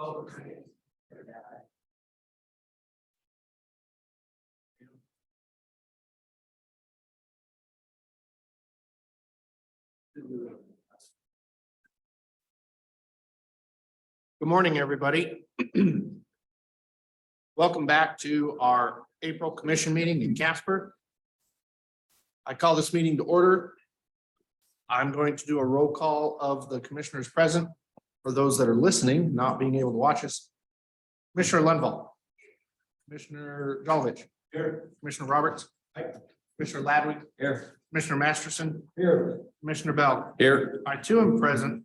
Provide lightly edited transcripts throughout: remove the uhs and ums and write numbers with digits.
Good morning, everybody. Welcome back to our April commission meeting in Casper. I call this meeting to order. I'm going to do a roll call of the commissioners present. For those that are listening, not being able to watch us. Commissioner Lundvall. Commissioner Jolovich. Here. Commissioner Roberts. Hi. Commissioner Ladwig. Here. Commissioner Masterson. Here. Commissioner Bell. Here. I too am present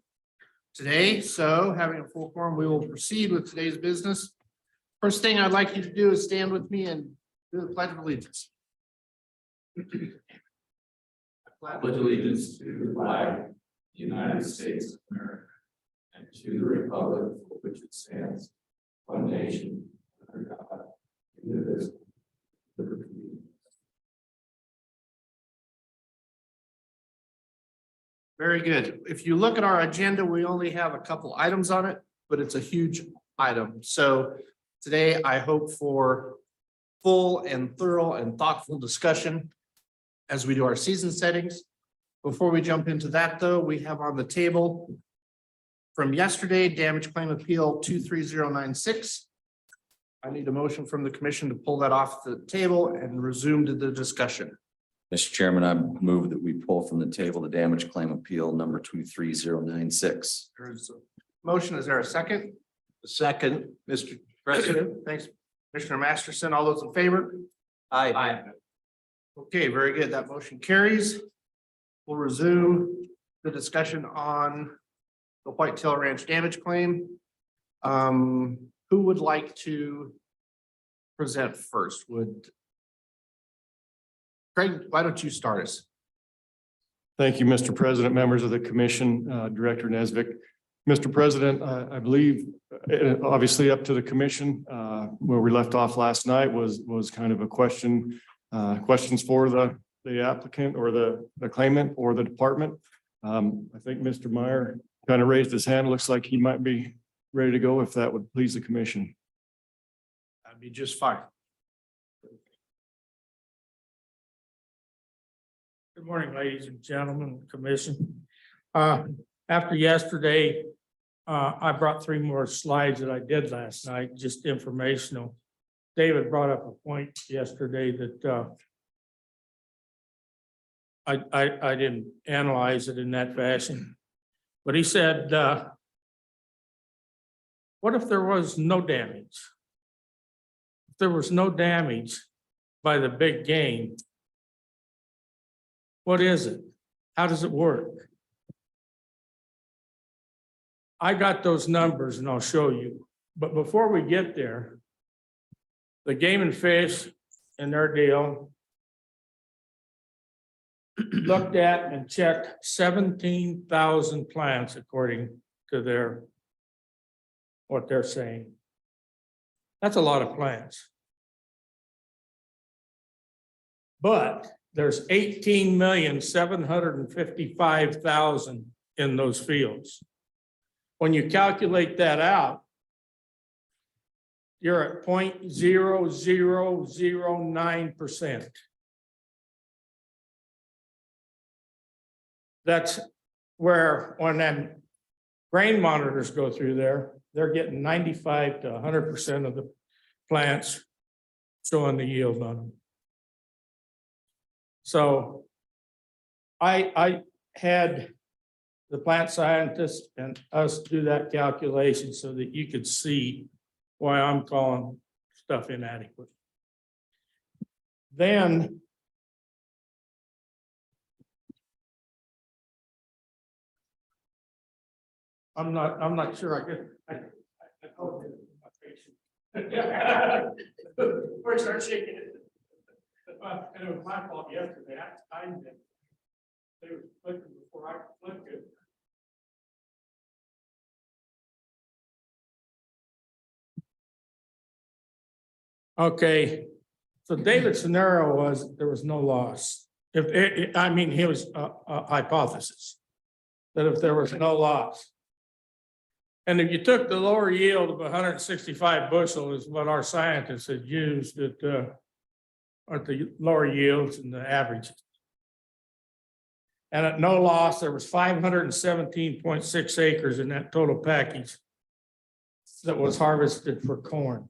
today, so having a full quorum, we will proceed with today's business. First thing I'd like you to do is stand with me and do the Pledge of Allegiance. I pledge allegiance to the flag of the United States of America and to the republic for which it stands, one nation, under God, indivisible, with liberty. Very good. If you look at our agenda, we only have a couple items on it, but it's a huge item. So today I hope for full and thorough and thoughtful discussion as we do our season settings. Before we jump into that, though, we have on the table from yesterday, damage claim appeal 23096. I need a motion from the commission to pull that off the table and resume to the discussion. Mr. Chairman, I move that we pull from the table the damage claim appeal number 23096. There's a motion. Is there a second? A second, Mr. President. Thanks, Commissioner Masterson. All those in favor? Aye. Okay, very good. That motion carries. We'll resume the discussion on the Whitetail Ranch damage claim. Who would like to present first? Craig, why don't you start us? Thank you, Mr. President, members of the commission, Director Nesvik. Mr. President, I believe, obviously up to the commission, where we left off last night was kind of a questions for the applicant or the claimant or the department. I think Mr. Meyer kind of raised his hand. Looks like he might be ready to go if that would please the commission. That'd be just fine. Good morning, ladies and gentlemen, commission. After yesterday, I brought 3 more slides that I did last night, just informational. David brought up a point yesterday that I didn't analyze it in that fashion, but he said, what if there was no damage? If there was no damage by the big game, what is it? How does it work? I got those numbers and I'll show you. But before we get there, the Game and Fish and their deal looked at and checked 17,000 plants according to what they're saying. That's a lot of plants. But there's 18,755,000 in those fields. When you calculate that out, you're at 0.0009%. That's where when them grain monitors go through there, they're getting 95 to 100% of the plants showing the yield on them. So I had the plant scientists and us do that calculation so that you could see why I'm calling stuff inadequate. Then I'm not sure I get I told you my patient. First start shaking it. And it was my fault yesterday. I timed it. They were clicking before I clicked it. Okay, so David's scenario was there was no loss. I mean, he was a hypothesis that if there was no loss, And if you took the lower yield of 165 bushel is what our scientists had used at the lower yields and the averages. And at no loss, there was 517.6 acres in that total package that was harvested for corn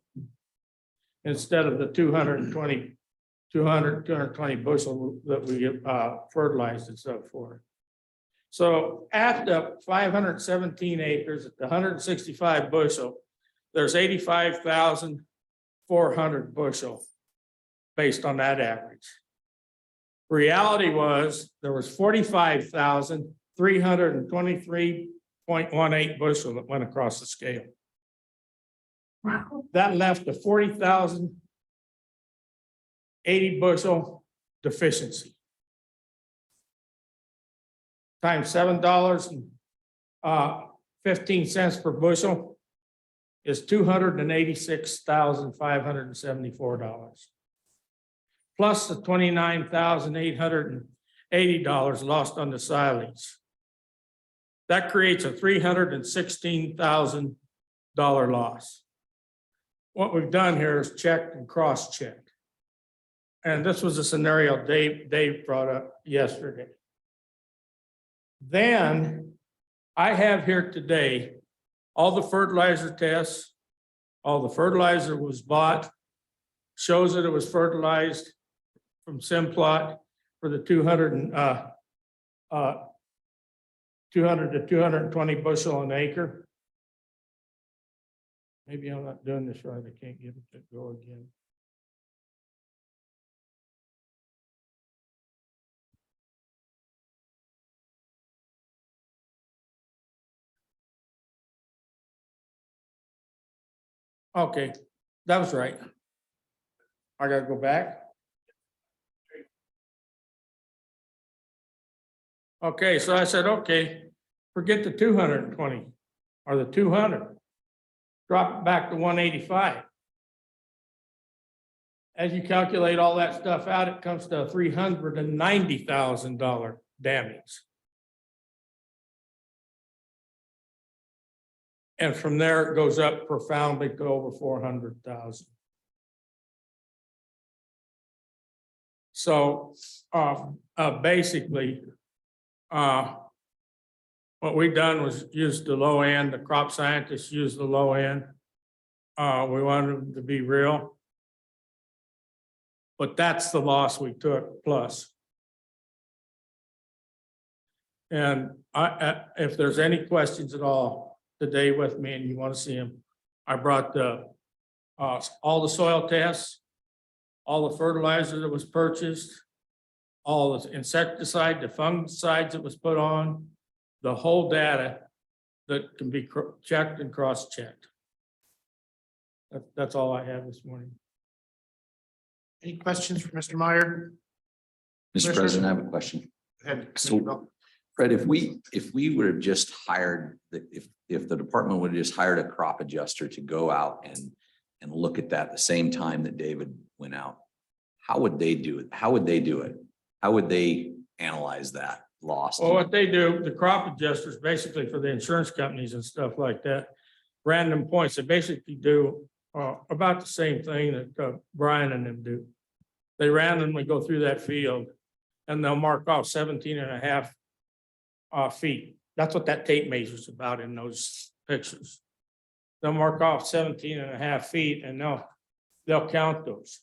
instead of the 220 bushel that we get fertilized and stuff for. So at the 517 acres at the 165 bushel, there's 85,400 bushel based on that average. Reality was there was 45,323.18 bushel that went across the scale. That left a 40,080 bushel deficiency. Times $7.15 per bushel is $286,574. Plus the $29,880 lost on the silage. That creates a $316,000 loss. What we've done here is checked and cross-checked. And this was a scenario Dave brought up yesterday. Then I have here today all the fertilizer tests, all the fertilizer was bought, shows that it was fertilized from Simplot for the 200 to 220 bushel an acre. Maybe I'm not doing this right. I can't get it to go again. Okay, that was right. I gotta go back. Okay, so I said, okay, forget the 220 or the 200. Drop it back to 185. As you calculate all that stuff out, it comes to a $390,000 damage. And from there, it goes up profoundly to over 400,000. So basically, what we done was use the low end, the crop scientists used the low end. We wanted them to be real. But that's the loss we took plus. And if there's any questions at all today with me and you want to see them, I brought all the soil tests, all the fertilizer that was purchased, all the insecticide, the fungicides that was put on, the whole data that can be checked and cross-checked. That's all I have this morning. Any questions for Mr. Meyer? Mr. President, I have a question. So, Fred, if we would have just hired, if the department would have just hired a crop adjuster to go out and look at that the same time that David went out, how would they do it? How would they do it? How would they analyze that loss? Well, what they do, the crop adjusters, basically for the insurance companies and stuff like that, random points, they basically do about the same thing that Brian and them do. They randomly go through that field and they'll mark off 17.5 feet. That's what that tape measure is about in those pictures. They'll mark off 17.5 feet and they'll count those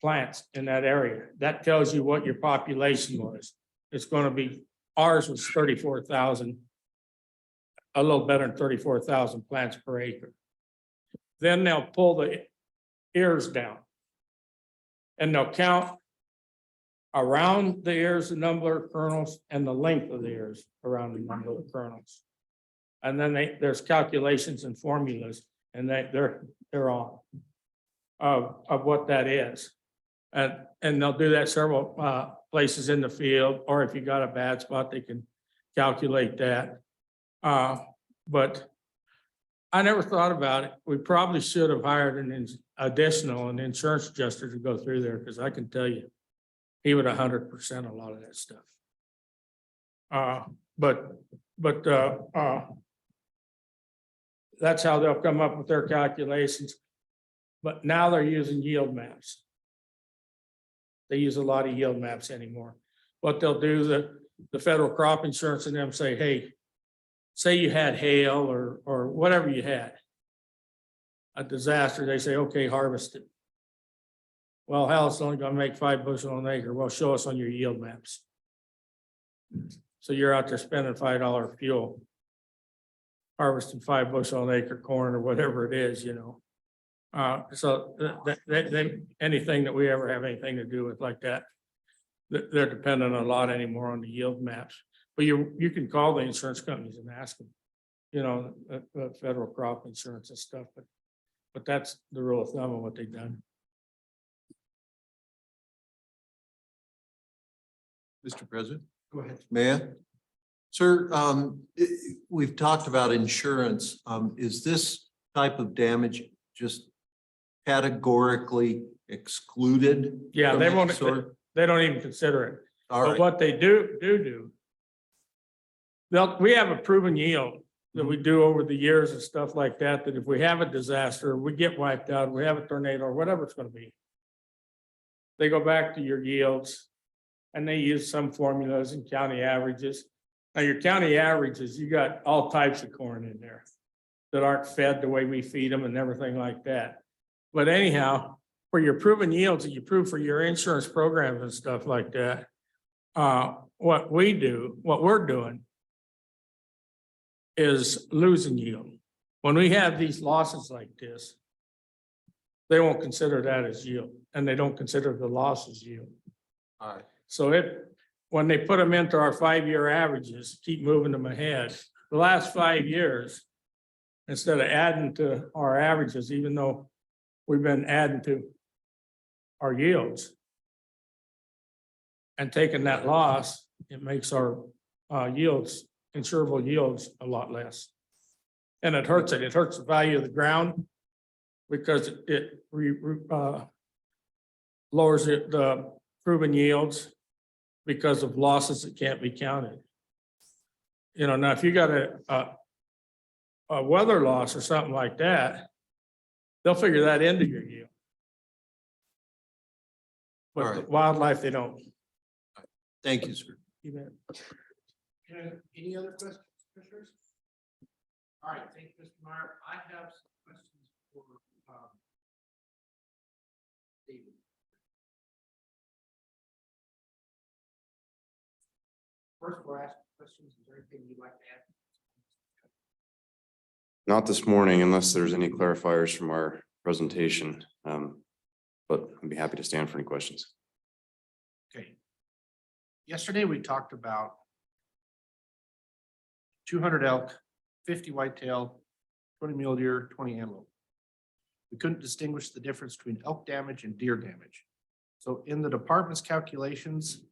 plants in that area. That tells you what your population was. It's going to be, ours was 34,000, a little better than 34,000 plants per acre. Then they'll pull the ears down and they'll count around the ears, the number of kernels and the length of the ears around the number of kernels. And then there's calculations and formulas and they're on of what that is. And they'll do that several places in the field, or if you got a bad spot, they can calculate that. But I never thought about it. We probably should have hired an insurance adjuster to go through there, because I can tell you, he would 100% a lot of that stuff. But That's how they'll come up with their calculations. But now they're using yield maps. They use a lot of yield maps anymore. What they'll do, the federal crop insurance and them say, hey, say you had hail or whatever you had, a disaster, they say, okay, harvest it. Well, hell, it's only gonna make 5 bushel an acre. Well, show us on your yield maps. So you're out there spending $5 fuel, harvesting 5 bushel an acre corn or whatever it is, you know. So anything that we ever have anything to do with like that, they're dependent a lot anymore on the yield maps. But you can call the insurance companies and ask them, you know, federal crop insurance and stuff, but that's the rule of thumb of what they've done. Mr. President, Go ahead. may I? Sir, we've talked about insurance. Is this type of damage just categorically excluded? Yeah, from they that won't, sort? they don't even consider it. All But right, what they do. We have a proven yield that we do over the years and stuff like that, that if we have a disaster, we get wiped out, we have a tornado or whatever it's gonna be. They go back to your yields and they use some formulas and county averages. Now, your county averages, you got all types of corn in there that aren't fed the way we feed them and everything like that. But anyhow, for your proven yields that you prove for your insurance programs and stuff like that, what we're doing is losing yield. When we have these losses like this, they won't consider that as yield, and they don't consider the losses yield. all right. So when they put them into our 5-year averages, keep moving them ahead, the last 5 years, instead of adding to our averages, even though we've been adding to our yields and taking that loss, it makes our yields, insurable yields, a lot less. And it hurts it. It hurts the value of the ground because it lowers the proven yields because of losses that can't be counted. You know, now if you got a weather loss or something like that, they'll figure that into your yield. All But right. wildlife, they don't. Thank you, sir. You bet. Any other questions, commissioners? All right, thank you, Mr. Meyer. I have some questions for David. First, we're asking questions. Is there anything you'd like to add? Not this morning unless there's any clarifiers from our presentation. But I'd be happy to stand for any questions. Okay. Yesterday, we talked about 200 elk, 50 whitetail, 20 mule deer, 20 antelope. We couldn't distinguish the difference between elk damage and deer damage. So in the department's calculations,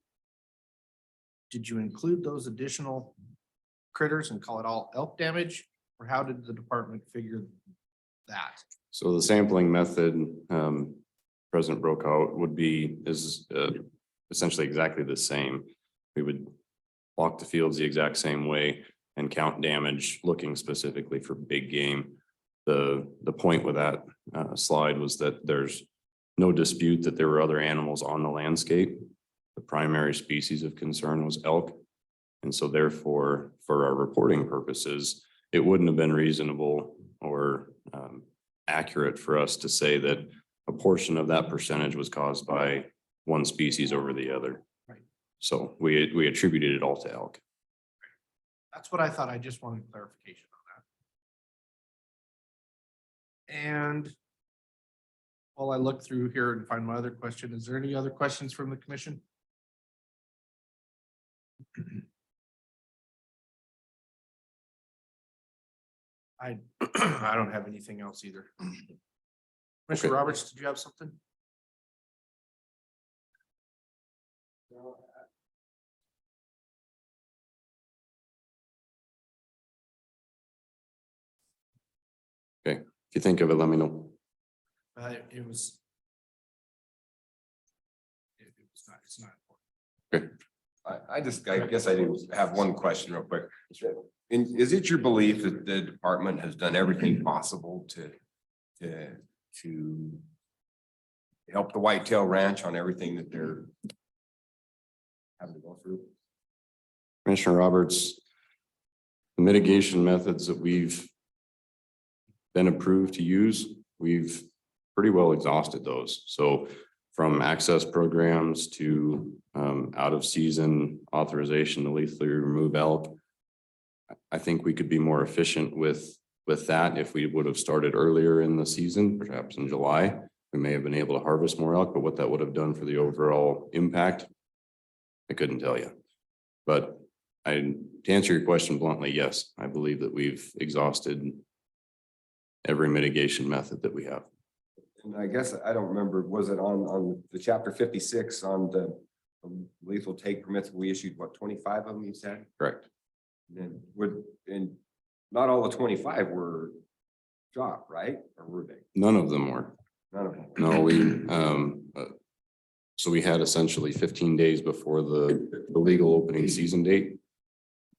did you include those additional critters and call it all elk damage? Or how did the department figure that? So the sampling method President Brokaw is essentially exactly the same. We would walk the fields the exact same way and count damage looking specifically for big game. The point with that slide was that there's no dispute that there were other animals on the landscape. The primary species of concern was elk. And so therefore, for our reporting purposes, it wouldn't have been reasonable or accurate for us to say that a portion of that percentage was caused by one species over the other. Right. So we attributed it all to elk. That's what I thought. I just wanted clarification on that. And while I look through here and find my other question, is there any other questions from the commission? I don't have anything else either. Commissioner Roberts, did you have something? Okay, if you think of it, let me know. It was. It's not important. I guess I do have one question real quick. And is it your belief that the department has done everything possible to help the Whitetail Ranch on everything that they're having to go through? Commissioner Roberts, the mitigation methods that we've been approved to use, we've pretty well exhausted those. So from access programs to out of season authorization to lethally remove elk, I think we could be more efficient with that. If we would have started earlier in the season, perhaps in July, we may have been able to harvest more elk, but what that would have done for the overall impact, I couldn't tell you. But to answer your question bluntly, yes, I believe that we've exhausted every mitigation method that we have. And I guess I don't remember, was it on the chapter 56 on the lethal take permits? We issued what, 25 of them, you said? Correct. And not all the 25 were dropped, right? Or were they? None of them were. None of them. No, so we had essentially 15 days before the legal opening season date.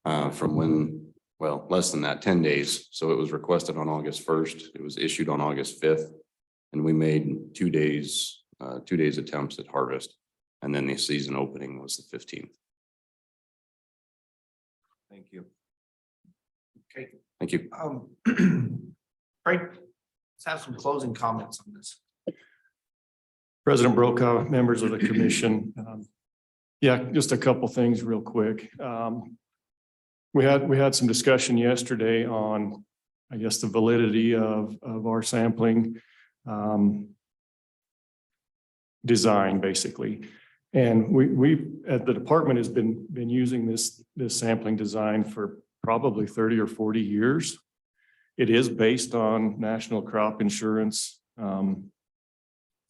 From when, well, less than that, 10 days. So it was requested on August 1st. It was issued on August 5th. And we made 2 days attempts at harvest. And then the season opening was the 15th. Thank you. Okay. Thank you. Frank, let's have some closing comments on this. President Brokaw, members of the commission. Yeah, just a couple things real quick. We had some discussion yesterday on, I guess, the validity of our sampling design, basically. And we at the department has been using this sampling design for probably 30 or 40 years. It is based on National Crop Insurance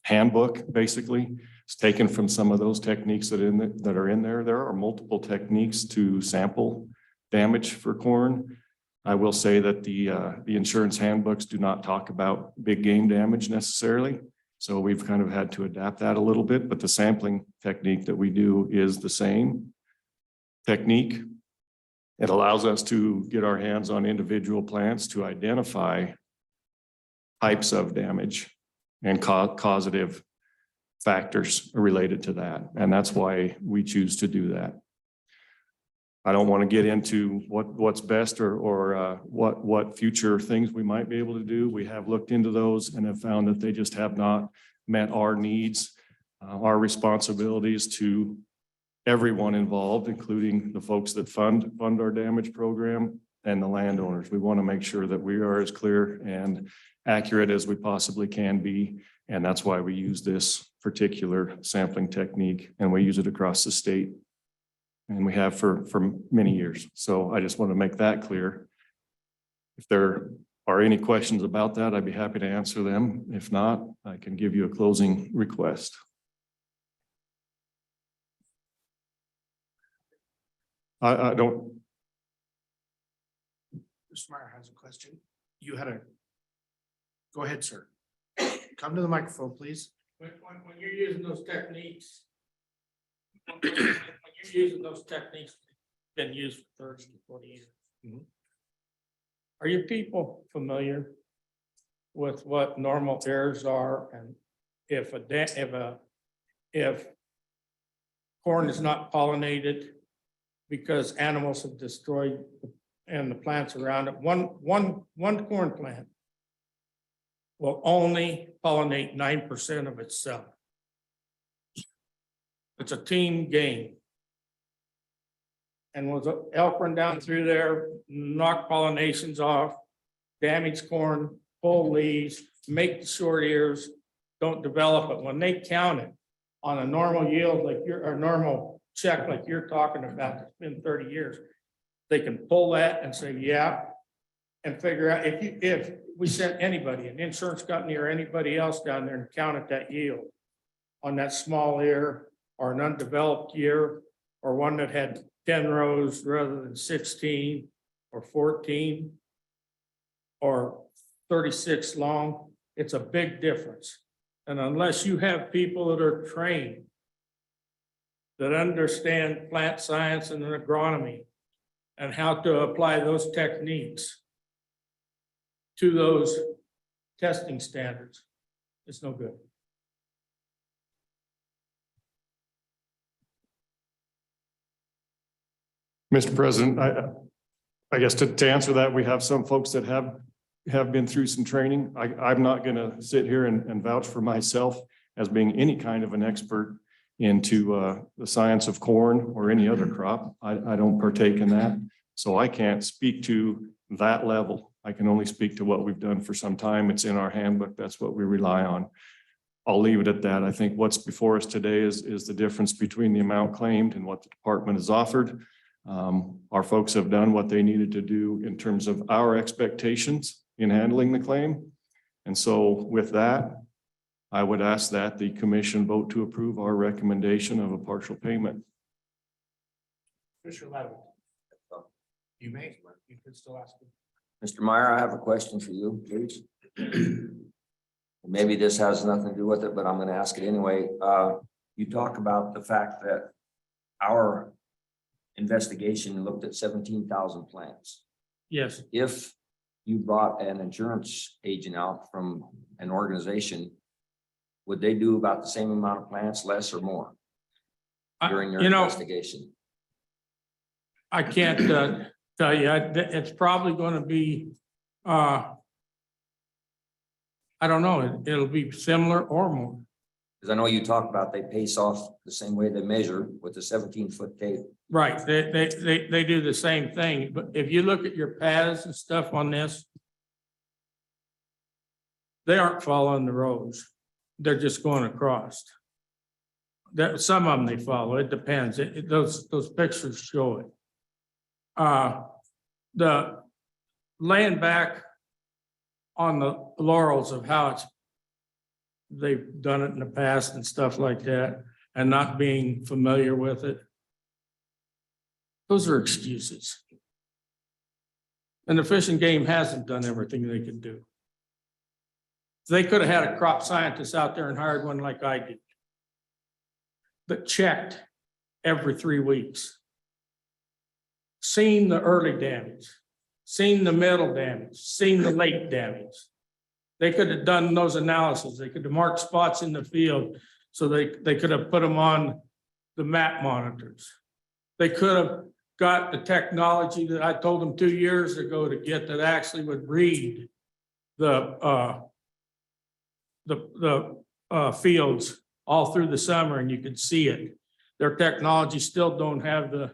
handbook, basically. It's taken from some of those techniques that are in there. There are multiple techniques to sample damage for corn. I will say that the insurance handbooks do not talk about big game damage necessarily. So we've kind of had to adapt that a little bit, but the sampling technique that we do is the same technique. It allows us to get our hands on individual plants to identify types of damage and causative factors related to that. And that's why we choose to do that. I don't want to get into what's best or what future things we might be able to do. We have looked into those and have found that they just have not met our needs, our responsibilities to everyone involved, including the folks that fund our damage program and the landowners. We want to make sure that we are as clear and accurate as we possibly can be. And that's why we use this particular sampling technique, and we use it across the state. And we have for many years. So I just want to make that clear. If there are any questions about that, I'd be happy to answer them. If not, I can give you a closing request. I don't. Mr. Meyer has a question. You had a. Go ahead, sir. Come to the microphone, please. When you're using those techniques, when you're using those techniques, been used for 30 to 40 years. Mhm. Are you people familiar with what normal errors are, and if corn is not pollinated because animals have destroyed and the plants around it, one corn plant will only pollinate 9% of itself. It's a team game. And was elk run down through there, knock pollinations off, damage corn, pull leaves, make the short ears, don't develop it. When they count it on a normal yield like or normal check like you're talking about, it's been 30 years, they can pull that and say, yeah, and figure out if we sent anybody, an insurance company or anybody else down there and counted that yield on that small ear or an undeveloped year, or one that had 10 rows rather than 16 or 14 or 36 long, it's a big difference. And unless you have people that are trained, that understand plant science and agronomy, and how to apply those techniques to those testing standards. It's no good. Mr. President, I guess to answer that, we have some folks that have been through some training. I'm not gonna sit here and vouch for myself as being any kind of an expert into the science of corn or any other crop. I don't partake in that. So I can't speak to that level. I can only speak to what we've done for some time. It's in our handbook. That's what we rely on. I'll leave it at that. I think what's before us today is the difference between the amount claimed and what the department has offered. Our folks have done what they needed to do in terms of our expectations in handling the claim. And so with that, I would ask that the commission vote to approve our recommendation of a partial payment. Commissioner Levitt. You may, you could still ask. Mr. Meyer, I have a question for you, please. Maybe this has nothing to do with it, but I'm gonna ask it anyway. You talk about the fact that our investigation looked at 17,000 plants. Yes, If you brought an insurance agent out from an organization, would they do about the same amount of plants, less or more during your you know, investigation? I can't tell you. It's probably going to be, I don't know. It'll be similar or more. Because I know you talked about they pace off the same way they measure with the 17-foot tape. Right, they do the same thing, but if you look at your paths and stuff on this, they aren't following the roads. They're just going across. That some of them they follow, it depends. Those pictures show it. The laying back on the laurels of how they've done it in the past and stuff like that, and not being familiar with it. Those are excuses. And the Fish and Game hasn't done everything they could do. They could have had a crop scientist out there and hired one like I did, that checked every 3 weeks, seen the early damage, seen the middle damage, seen the late damage. They could have done those analyses. They could have marked spots in the field so they could have put them on the map monitors. They could have got the technology that I told them 2 years ago to get that actually would read the fields all through the summer and you could see it. Their technology still don't have the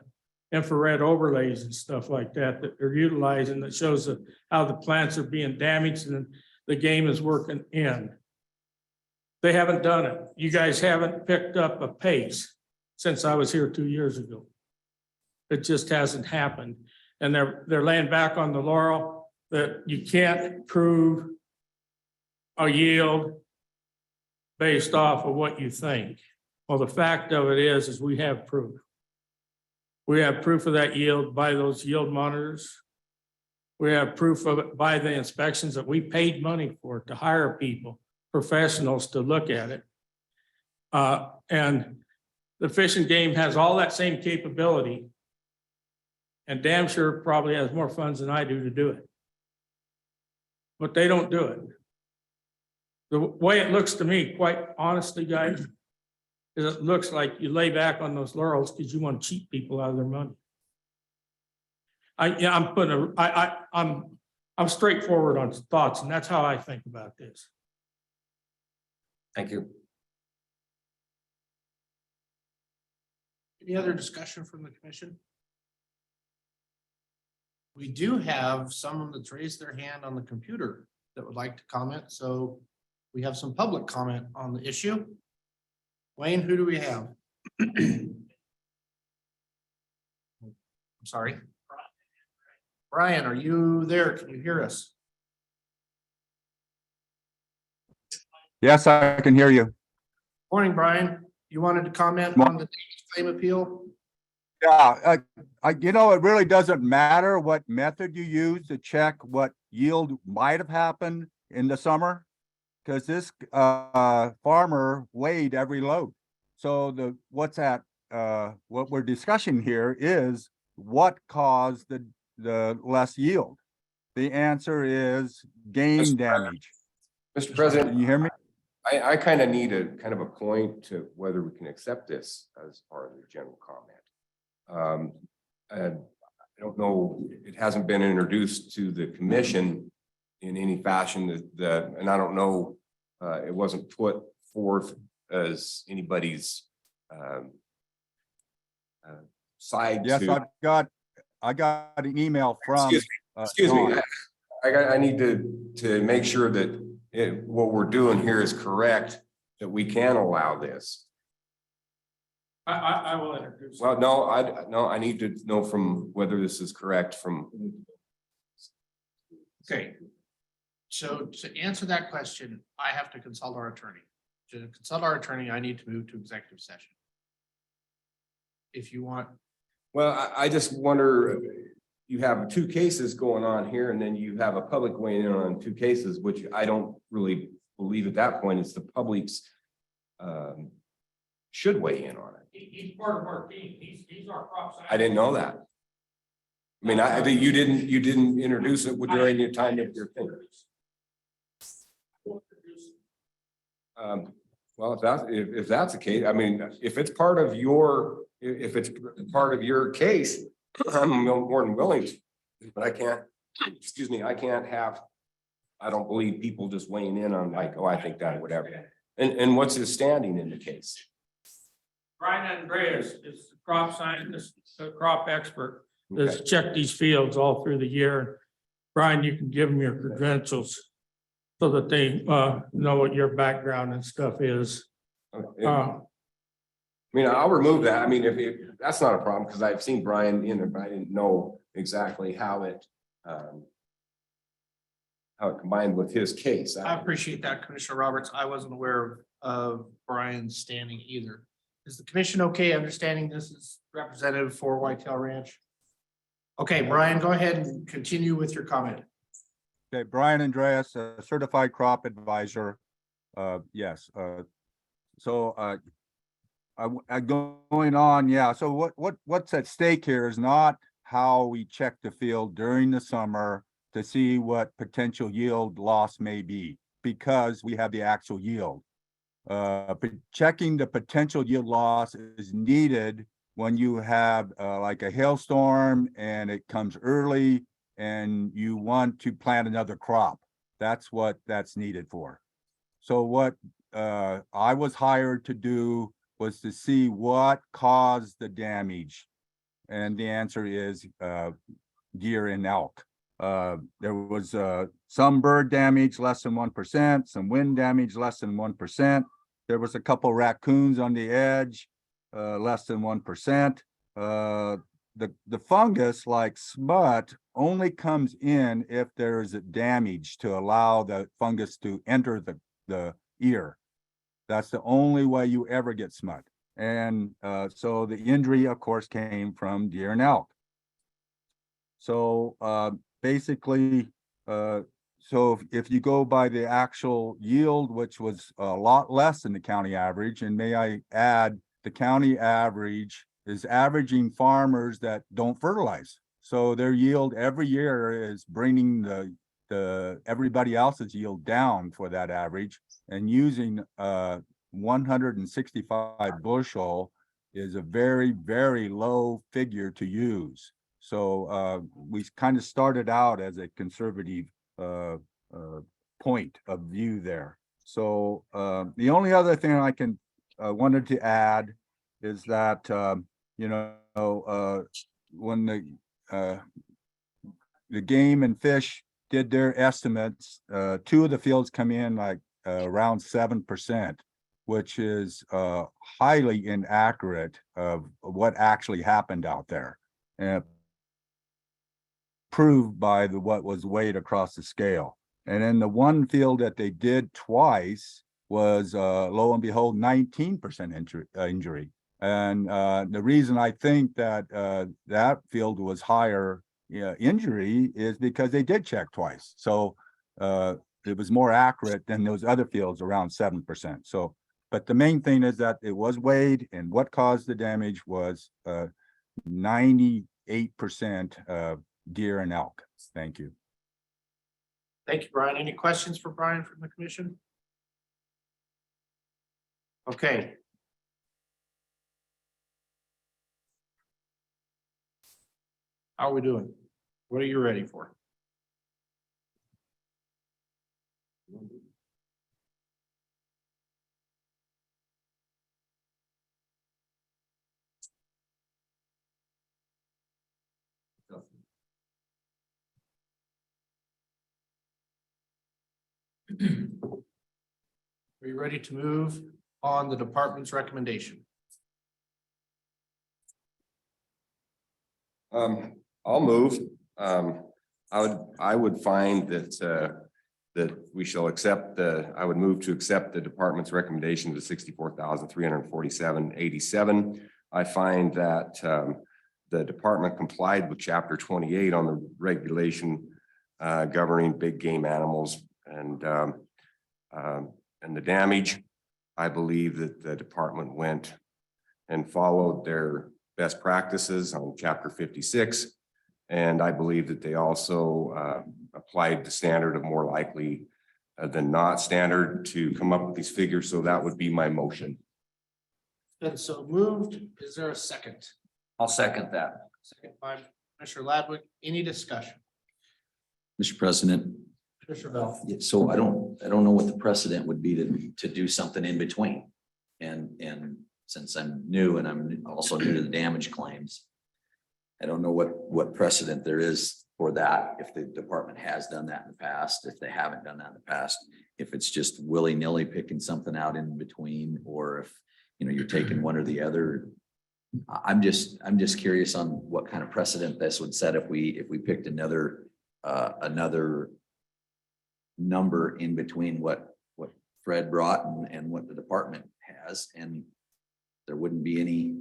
infrared overlays and stuff like that they're utilizing that shows how the plants are being damaged and the game is working in. They haven't done it. You guys haven't picked up a pace since I was here 2 years ago. It just hasn't happened. And they're laying back on the laurel that you can't prove a yield based off of what you think. Well, the fact of it is we have proof. We have proof of that yield by those yield monitors. We have proof of it by the inspections that we paid money for to hire people, professionals to look at it. And the Fish and Game has all that same capability and damn sure probably has more funds than I do to do it. But they don't do it. The way it looks to me, quite honestly, guys, is it looks like you lay back on those laurels because you want to cheat people out of their money. I'm straightforward on thoughts, and that's how I think about this. Thank you. Any other discussion from the commission? We do have someone that's raised their hand on the computer that would like to comment, so we have some public comment on the issue. Wayne, who do we have? I'm sorry. Brian, are you there? Can you hear us? Yes, I can hear you. Morning, Brian. You wanted to comment on the claim appeal? Yeah, you know, it really doesn't matter what method you use to check what yield might have happened in the summer, because this farmer weighed every load. So what we're discussing here is what caused the less yield? The answer is gain damage. Mr. President. Can you hear me? I kind of need a kind of a point to whether we can accept this as part of the general comment. And I don't know, it hasn't been introduced to the commission in any fashion and I don't know, it wasn't put forth as anybody's side Yes, to. I got an email from. Excuse me, John. I need to make sure that what we're doing here is correct, that we can allow this. I will introduce. Well, no, I need to know from whether this is correct from. Okay. So to answer that question, I have to consult our attorney. To consult our attorney, I need to move to executive session. If you want, Well, I just wonder, you have two cases going on here and then you have a public weighing in on two cases, which I don't really believe at that point it's the public's should weigh in on it. He's part of our team. He's our crop scientist. I didn't know that. I mean, I think you didn't introduce it during your time of your thing. Well, if that's the case, I mean, if it's part of your, if it's part of your case, I'm more than willing to, but I can't, excuse me, I can't have, I don't believe people just weighing in on like, oh, I think that or whatever. And what's his standing in the case? Brian Andreas is the crop scientist, the crop expert that's Okay. checked these fields all through the year. Brian, you can give them your credentials so that they know what your background and stuff is. I mean, I'll remove that. I mean, if that's not a problem, because I've seen Brian in there, but I didn't know exactly how it combined with his case. I appreciate that, Commissioner Roberts. I wasn't aware of Brian's standing either. Is the commission okay understanding this is representative for Whitetail Ranch? Okay, Brian, go ahead and continue with your comment. Okay, Brian Andreas, a certified crop advisor. Yes, going on, yeah. So what's at stake here is not how we check the field during the summer to see what potential yield loss may be, because we have the actual yield. But checking the potential yield loss is needed when you have like a hailstorm and it comes early and you want to plant another crop. That's what that's needed for. So what I was hired to do was to see what caused the damage. And the answer is deer and elk. There was some bird damage, less than 1%, some wind damage, less than 1%. There was a couple raccoons on the edge, less than 1%. The fungus, like smut, only comes in if there is a damage to allow the fungus to enter the ear. That's the only way you ever get smut. And so the injury, of course, came from deer and elk. So basically, so if you go by the actual yield, which was a lot less than the county average, and may I add, the county average is averaging farmers that don't fertilize. So their yield every year is bringing the everybody else's yield down for that average, and using 165 bushel is a very, very low figure to use. So we kind of started out as a conservative point of view there. So the only other thing I can wanted to add is that when the game and fish did their estimates, two of the fields come in like around 7%, which is highly inaccurate of what actually happened out there, and proved by what was weighed across the scale. And then the one field that they did twice was lo and behold 19% injury. And the reason I think that that field was higher injury is because they did check twice. So it was more accurate than those other fields, around 7%. So, but the main thing is that it was weighed, and what caused the damage was 98% 8% of deer and elk. Thank you. Thank you, Brian. Any questions for Brian from the commission? Okay. How are we doing? What are you ready for? Are you ready to move on the department's recommendation? I'll move. I would find that, that we shall accept I would move to accept the department's recommendation to 64,347.87. I find that, the department complied with chapter 28 on the regulation, governing big game animals and the damage. I believe that the department went and followed their best practices on chapter 56. And I believe that they also applied the standard of more likely than not standard to come up with these figures. So that would be my motion. And so moved. Is there a second? I'll second that. Second by Commissioner Ladwick. Any discussion? Mr. President, Commissioner Bell. so I don't know what the precedent would be to do something in between. And since I'm new and I'm also new to the damage claims, I don't know what precedent there is for that, if the department has done that in the past, if they haven't done that in the past, if it's just willy-nilly picking something out in between, or if, you're taking one or the other. I'm just curious on what kind of precedent this would set if we picked another number in between what Fred brought and what the department has, and there wouldn't be any,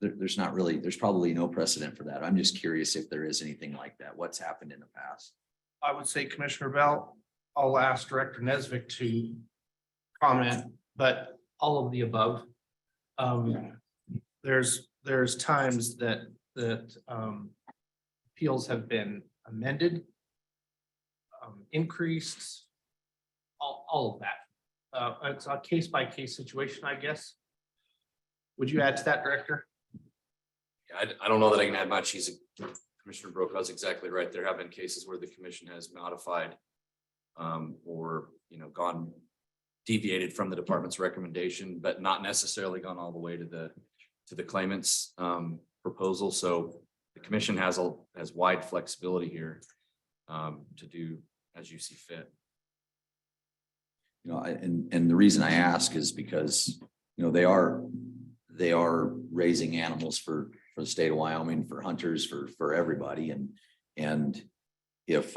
there's probably no precedent for that. I'm just curious if there is anything like that. What's happened in the past? I would say Commissioner Bell. I'll ask Director Nesvik to comment, but all of the above. There's times that appeals have been amended, increased, all of that. It's a case by case situation, I guess. Would you add to that, Director? Yeah, I don't know that I can add much. Commissioner Brokaw's exactly right. There have been cases where the commission has modified or, deviated from the department's recommendation, but not necessarily gone all the way to the claimant's proposal. So the commission has wide flexibility here to do as you see fit. And the reason I ask is because, they are raising animals for the state of Wyoming, for hunters, for everybody. And if,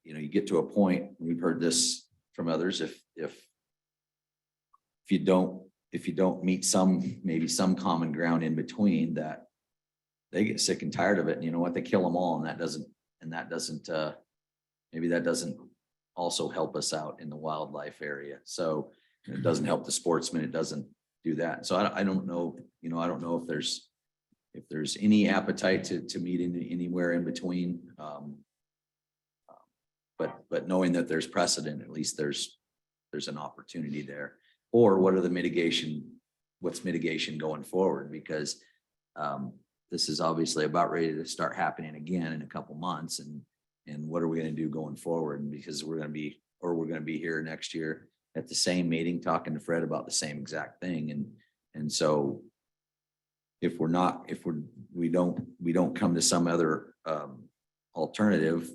you get to a point, we've heard this from others, if you don't meet maybe some common ground in between, that they get sick and tired of it, and you know what, they kill them all. And that doesn't maybe that doesn't also help us out in the wildlife area. So it doesn't help the sportsmen. It doesn't do that. So I don't know, I don't know if there's any appetite to meet anywhere in between. But knowing that there's precedent, at least there's an opportunity there. Or what are what's mitigation going forward? Because this is obviously about ready to start happening again in a couple months. And what are we going to do going forward? Because we're going to be here next year at the same meeting talking to Fred about the same exact thing. And so if we don't come to some other alternative,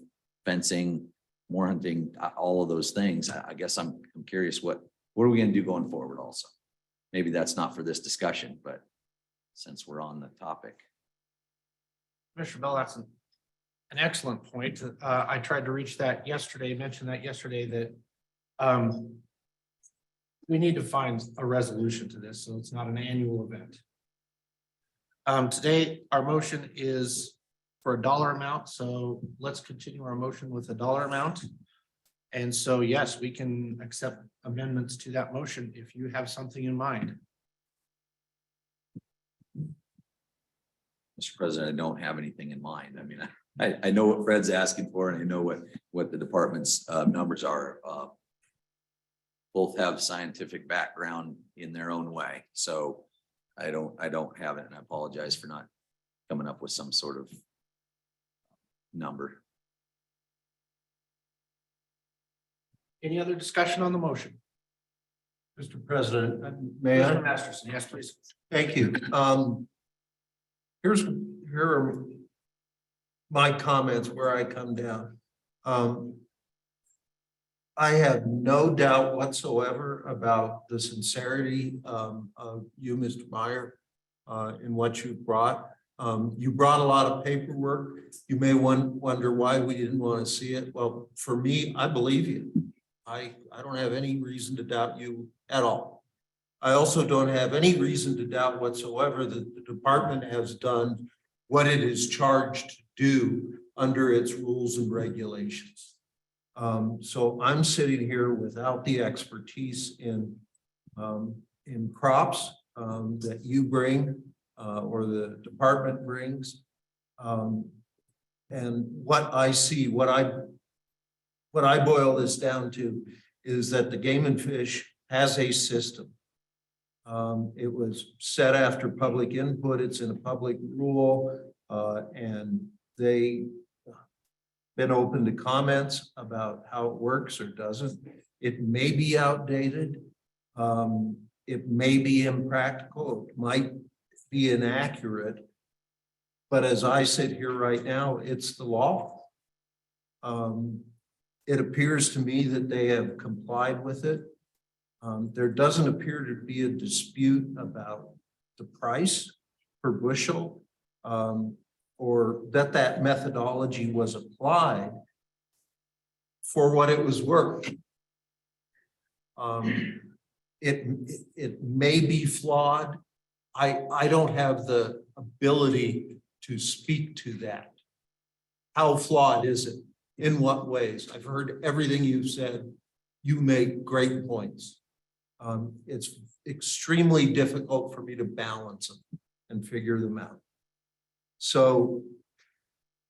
fencing, more hunting, all of those things, I guess I'm curious what are we going to do going forward also? Maybe that's not for this discussion, but since we're on the topic. Commissioner Bell, that's an excellent point. I tried to reach that yesterday, mentioned that yesterday, that we need to find a resolution to this, so it's not an annual event. Today, our motion is for a dollar amount, so let's continue our motion with a dollar amount. And so, yes, we can accept amendments to that motion if you have something in mind. Mr. President, I don't have anything in mind. I mean, I know what Fred's asking for and I know what the department's numbers are. Both have scientific background in their own way. So I don't have it and I apologize for not coming up with some sort of number. Any other discussion on the motion? Mr. President, may I? Mr. Masterson, yes, please. Thank you. Here are my comments where I come down. I have no doubt whatsoever about the sincerity of you, Mr. Meyer, in what you brought. You brought a lot of paperwork. You may wonder why we didn't want to see it. Well, for me, I believe you. I don't have any reason to doubt you at all. I also don't have any reason to doubt whatsoever that the department has done what it is charged to do under its rules and regulations. So I'm sitting here without the expertise in crops that you bring or the department brings. And what I see, what I boil this down to is that the Game and Fish has a system. It was set after public input. It's in a public rule, and they been open to comments about how it works or doesn't. It may be outdated. It may be impractical. It might be inaccurate. But as I sit here right now, it's the law. It appears to me that they have complied with it. There doesn't appear to be a dispute about the price per bushel, or that methodology was applied for what it was worth. It may be flawed. I don't have the ability to speak to that. How flawed is it? In what ways? I've heard everything you've said. You make great points. It's extremely difficult for me to balance them and figure them out. So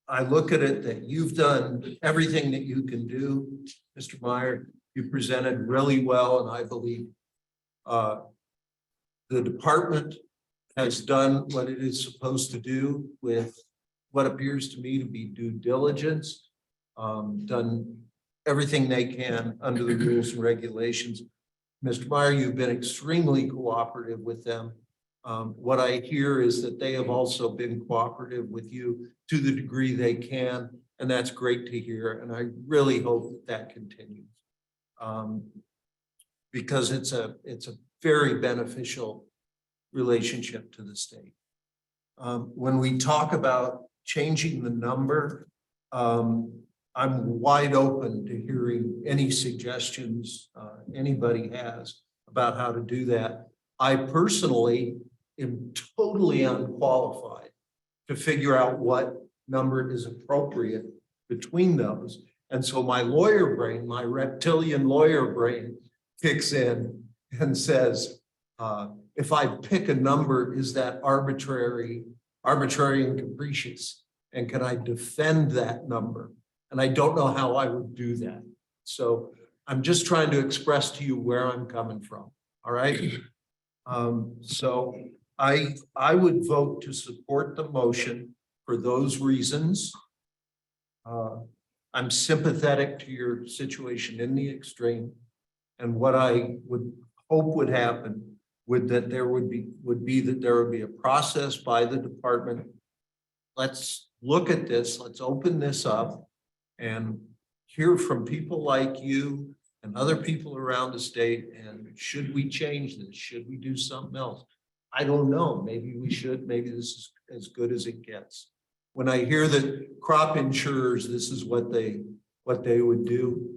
I look at it that you've done everything that you can do, Mr. Meyer. You presented really well, and I believe the department has done what it is supposed to do with what appears to me to be due diligence, done everything they can under the rules and regulations. Mr. Meyer, you've been extremely cooperative with them. What I hear is that they have also been cooperative with you to the degree they can, and that's great to hear. And I really hope that that continues, because it's a very beneficial relationship to the state. When we talk about changing the number, I'm wide open to hearing any suggestions anybody has about how to do that. I personally am totally unqualified to figure out what number is appropriate between those. And so my lawyer brain, my reptilian lawyer brain kicks in and says, if I pick a number, is that arbitrary and capricious? And can I defend that number? And I don't know how I would do that. So I'm just trying to express to you where I'm coming from. All right. So I would vote to support the motion for those reasons. I'm sympathetic to your situation in the extreme, and what I would hope would happen would be that there would be a process by the department. Let's look at this. Let's open this up and hear from people like you and other people around the state. And should we change this? Should we do something else? I don't know. Maybe we should. Maybe this is as good as it gets. When I hear that crop insurers, this is what they would do,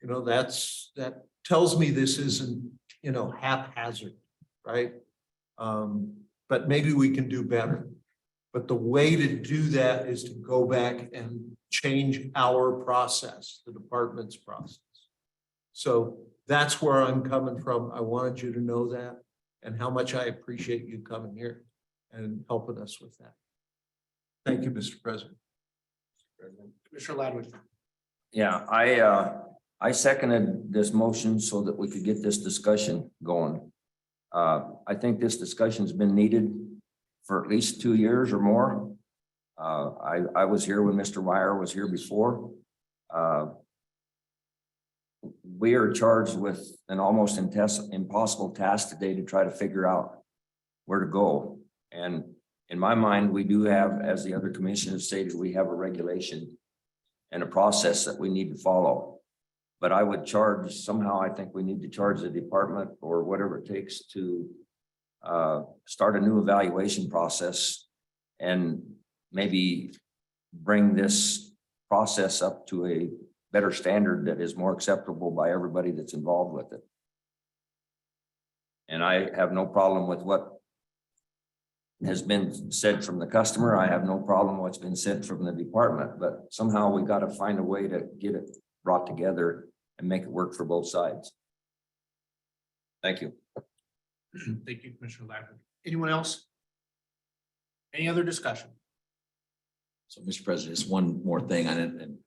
you know, that tells me this isn't, you know, haphazard, right? But maybe we can do better. But the way to do that is to go back and change our process, the department's process. So that's where I'm coming from. I wanted you to know that and how much I appreciate you coming here and helping us with that. Thank you, Mr. President. Commissioner Ladwig. Yeah, I seconded this motion so that we could get this discussion going. I think this discussion's been needed for at least 2 years or more. I was here when Mr. Meyer was here before. We are charged with an almost impossible task today to try to figure out where to go. And in my mind, we do have, as the other commissioners stated, we have a regulation and a process that we need to follow. But I would charge, somehow I think we need to charge the department or whatever it takes to start a new evaluation process and maybe bring this process up to a better standard that is more acceptable by everybody that's involved with it. And I have no problem with what has been said from the customer. I have no problem what's been said from the department, but somehow we got to find a way to get it brought together and make it work for both sides. Thank you. Thank you, Commissioner Ladwig. Anyone else? Any other discussion? So, Mr. President, just one more thing. I didn't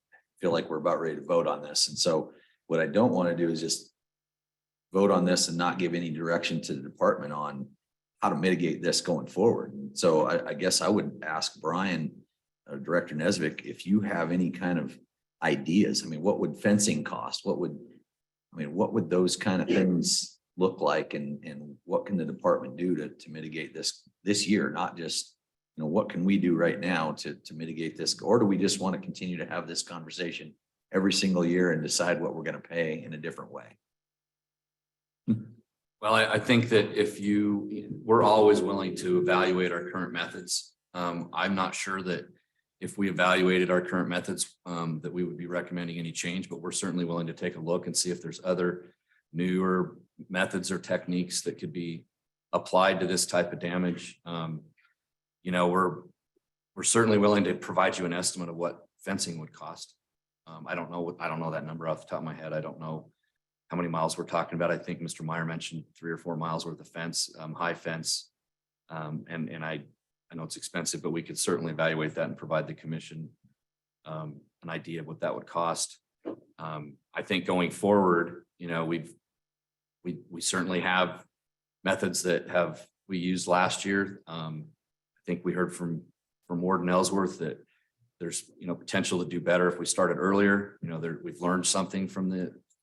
feel like we're about ready to vote on this. And so what I don't want to do is just vote on this and not give any direction to the department on how to mitigate this going forward. So I guess I would ask Brian, Director Nesvik, if you have any kind of ideas. I mean, what would fencing cost? What would those kind of things look like? And what can the department do to mitigate this year? Not just, what can we do right now to mitigate this? Or do we just want to continue to have this conversation every single year and decide what we're going to pay in a different way? Well, I think that we're always willing to evaluate our current methods. I'm not sure that if we evaluated our current methods, that we would be recommending any change, but we're certainly willing to take a look and see if there's other newer methods or techniques that could be applied to this type of damage. We're certainly willing to provide you an estimate of what fencing would cost. I don't know that number off the top of my head. I don't know how many miles we're talking about. I think Mr. Meyer mentioned 3 or 4 miles worth of fence, high fence. And I know it's expensive, but we could certainly evaluate that and provide the commission an idea of what that would cost. I think going forward, we certainly have methods that we used last year. I think we heard from Warden Ellsworth that there's potential to do better if we started earlier. We've learned something from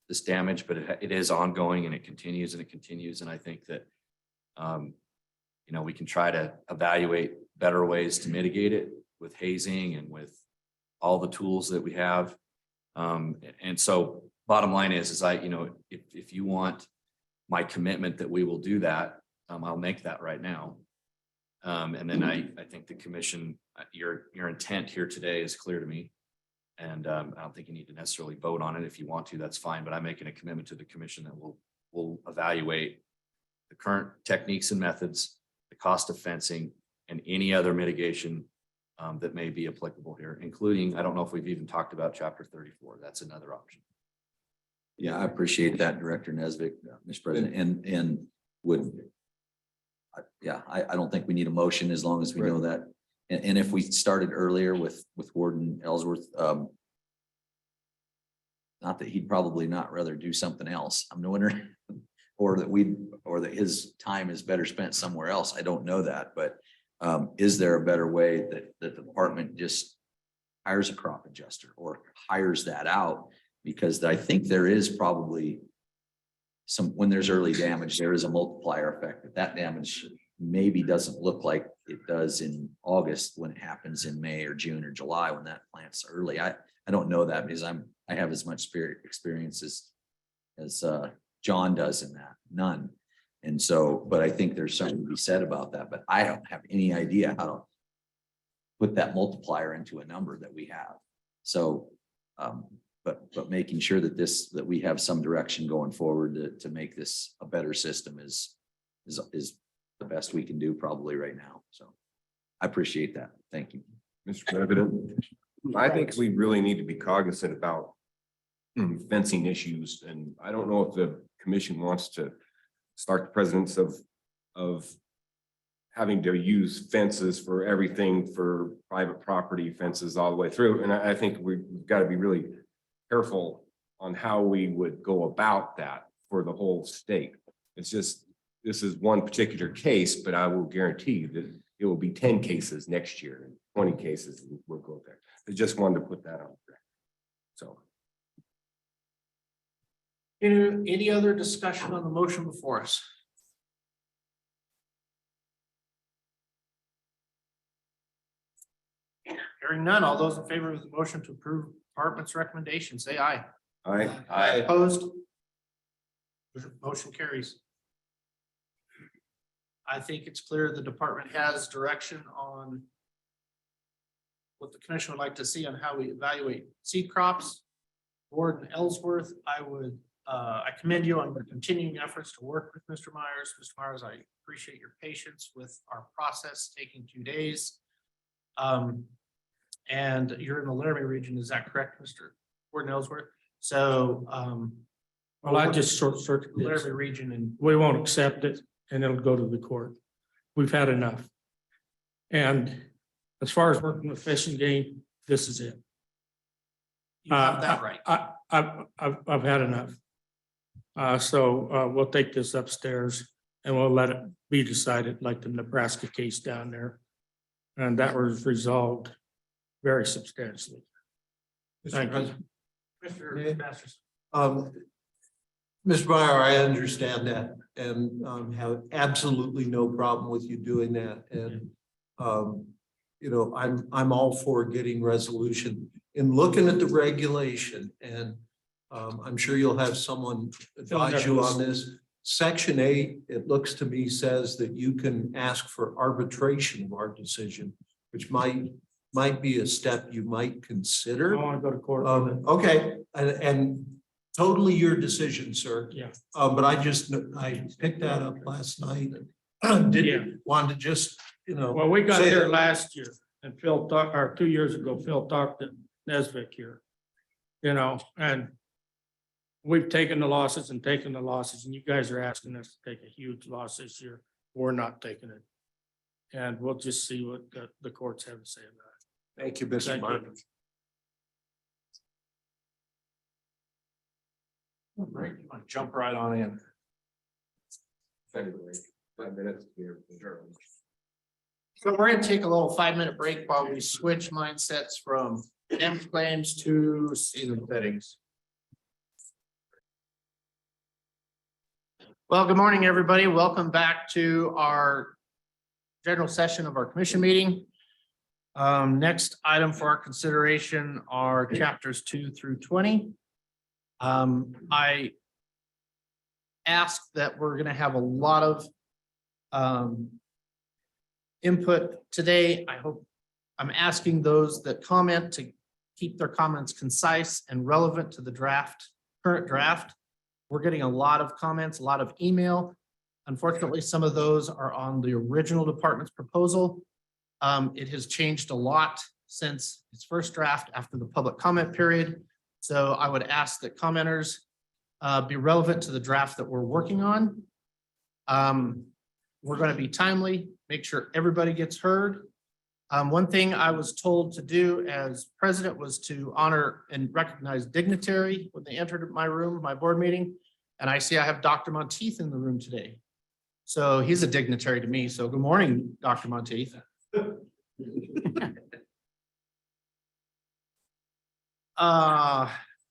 this damage, but it is ongoing and it continues and it continues. And I think that we can try to evaluate better ways to mitigate it with hazing and with all the tools that we have. And so bottom line is if you want my commitment that we will do that, I'll make that right now. And then I think the commission, your intent here today is clear to me. And I don't think you need to necessarily vote on it. If you want to, that's fine. But I'm making a commitment to the commission that we'll evaluate the current techniques and methods, the cost of fencing, and any other mitigation that may be applicable here, including, I don't know if we've even talked about Chapter 34. That's another option. Yeah, I appreciate that, Director Nesvik, Mr. President, and I don't think we need a motion as long as we know that. And if we started earlier with Warden Ellsworth, not that he'd probably not rather do something else. I'm wondering, or that his time is better spent somewhere else. I don't know that, but is there a better way that the department just hires a crop adjuster or hires that out? Because I think there is probably when there's early damage, there is a multiplier effect. That damage maybe doesn't look like it does in August when it happens in May or June or July when that plant's early. I don't know that because I have as much experience as John does in that, none. And so, but I think there's something to be said about that, but I don't have any idea how to put that multiplier into a number that we have. So, but making sure that we have some direction going forward to make this a better system is the best we can do probably right now. So I appreciate that. Thank you. Mr. President, I think we really need to be cognizant about fencing issues. And I don't know if the commission wants to start the precedence of having to use fences for everything for private property fences all the way through. And I think we've got to be really careful on how we would go about that for the whole state. It's just, this is one particular case, but I will guarantee that it will be 10 cases next year, and 20 cases, and we'll go there. I just wanted to put that out there. So. Any other discussion on the motion before us? Hearing none, all those in favor of the motion to approve department's recommendation, say aye. Aye. Opposed? Motion carries. I think it's clear the department has direction on what the commission would like to see on how we evaluate seed crops. Warden Ellsworth, I commend you on your continuing efforts to work with Mr. Myers. Mr. Myers, I appreciate your patience with our process taking 2 days. And you're in the Laramie region, is that correct, Mr. Warden Ellsworth? So, Well, I just short circuit the this. Laramie region, and We won't accept it and it'll go to the court. We've had enough. And as far as working with Fish and Game, this is it. you have that right. I've had enough. So we'll take this upstairs and we'll let it be decided like the Nebraska case down there. And that was resolved very substantially. Thank you. Mr. Masters. Mr. Meyer, I understand that and have absolutely no problem with you doing that. And you know, I'm all for getting resolution in looking at the regulation, and I'm sure you'll have someone advise you on this. Section 8, it looks to me, says that you can ask for arbitration of our decision, which might be a step you might I consider. want to go to court. Okay, and totally your decision, sir. Yeah. But I picked that up last night. Didn't want to just, you know. Well, we got say there that- last year and Phil talked, or 2 years ago, Phil talked to Nesvik here. You know, and we've taken the losses and taken the losses, and you guys are asking us to take a huge loss this year. We're not taking it. And we'll just see what the courts have to say about it. Thank you, Mr. Thank you. Martin. Right, you want to jump right on in. February, 5 minutes here. So we're gonna take a little 5-minute break while we switch mindsets from M claims to season fittings. Well, good morning, everybody. Welcome back to our general session of our commission meeting. Next item for our consideration are chapters 2 through 20. I asked that we're gonna have a lot of input today. I'm asking those that comment to keep their comments concise and relevant to the current draft. We're getting a lot of comments, a lot of email. Unfortunately, some of those are on the original department's proposal. It has changed a lot since its first draft after the public comment period. So I would ask that commenters be relevant to the draft that we're working on. We're going to be timely, make sure everybody gets heard. One thing I was told to do as president was to honor and recognize dignitary when they entered my room, my board meeting. And I see I have Dr. Monteith in the room today. So he's a dignitary to me. So good morning, Dr. Monteith.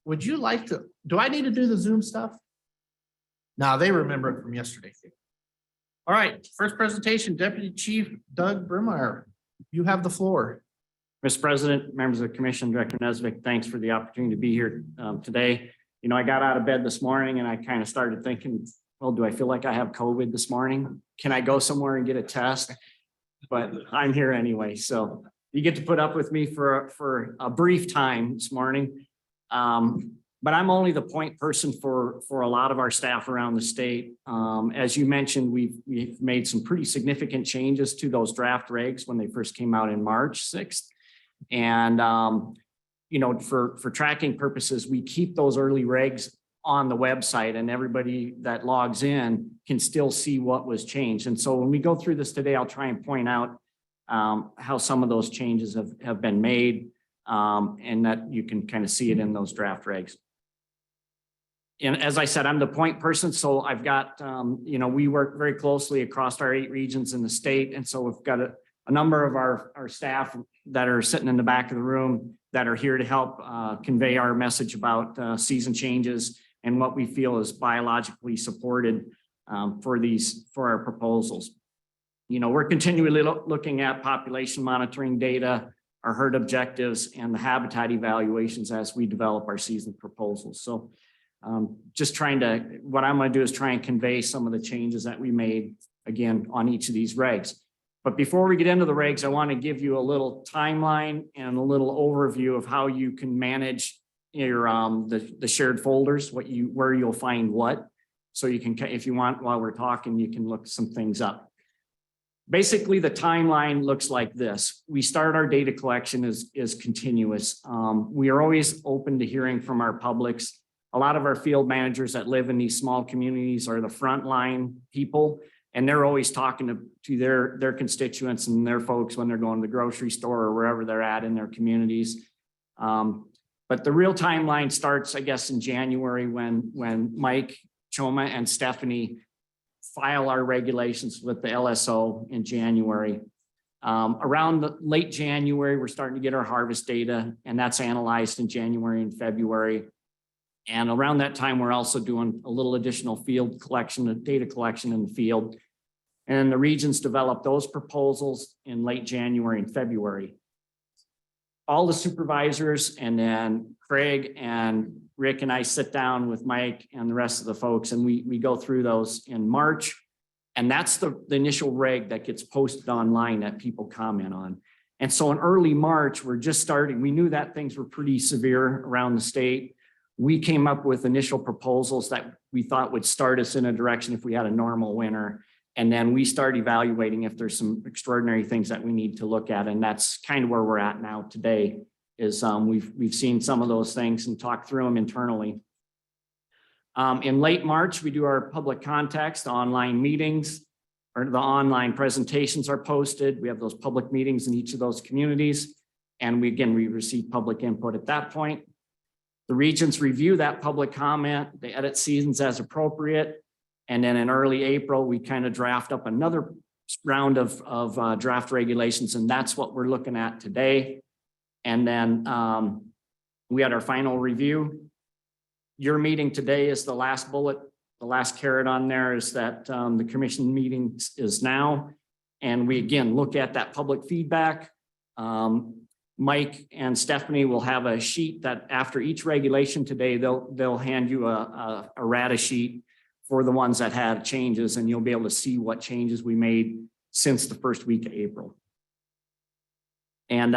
Would you like to, do I need to do the Zoom stuff? No, they remember it from yesterday. All right, first presentation, Deputy Chief Doug Brimmeyer. You have the floor. Mr. President, members of the commission, Director Nesvik, thanks for the opportunity to be here today. You know, I got out of bed this morning and I kind of started thinking, well, do I feel like I have COVID this morning? Can I go somewhere and get a test? But I'm here anyway, so you get to put up with me for a brief time this morning. But I'm only the point person for a lot of our staff around the state. As you mentioned, we've made some pretty significant changes to those draft regs when they first came out in March 6th. And, you know, for tracking purposes, we keep those early regs on the website, and everybody that logs in can still see what was changed. And so when we go through this today, I'll try and point out how some of those changes have been made, and that you can kind of see it in those draft regs. And as I said, I'm the point person, so I've got, we work very closely across our 8 regions in the state. And so we've got a number of our staff that are sitting in the back of the room that are here to help convey our message about season changes and what we feel is biologically supported for our proposals. We're continually looking at population monitoring data, our herd objectives, and the habitat evaluations as we develop our season proposals. So what I'm going to do is try and convey some of the changes that we made, again, on each of these regs. But before we get into the regs, I want to give you a little timeline and a little overview of how you can manage your the shared folders, where you'll find what. So you can, if you want, while we're talking, you can look some things up. Basically, the timeline looks like this. We start our data collection is continuous. We are always open to hearing from our publics. A lot of our field managers that live in these small communities are the frontline people, and they're always talking to their constituents and their folks when they're going to the grocery store or wherever they're at in their communities. But the real timeline starts, I guess, in January when Mike, Choma, and Stephanie file our regulations with the LSO in January. Around late January, we're starting to get our harvest data, and that's analyzed in January and February. And around that time, we're also doing a little additional field collection, data collection in the field. And the regions develop those proposals in late January and February. All the supervisors, and then Craig and Rick and I sit down with Mike and the rest of the folks, and we go through those in March. And that's the initial reg that gets posted online that people comment on. And so in early March, we're just starting. We knew that things were pretty severe around the state. We came up with initial proposals that we thought would start us in a direction if we had a normal winter. And then we start evaluating if there's some extraordinary things that we need to look at. And that's kind of where we're at now today is we've seen some of those things and talked through them internally. In late March, we do our public contacts, the online meetings, or the online presentations are posted. We have those public meetings in each of those communities. And we receive public input at that point. The regions review that public comment, they edit seasons as appropriate. And then in early April, we kind of draft up another round of draft regulations, and that's what we're looking at today. And then we had our final review. Your meeting today is the last bullet, the last carrot on there is that the commission meeting is now. And we again look at that public feedback. Mike and Stephanie will have a sheet that after each regulation today, they'll hand you a errata sheet for the ones that had changes, and you'll be able to see what changes we made since the first week of April. And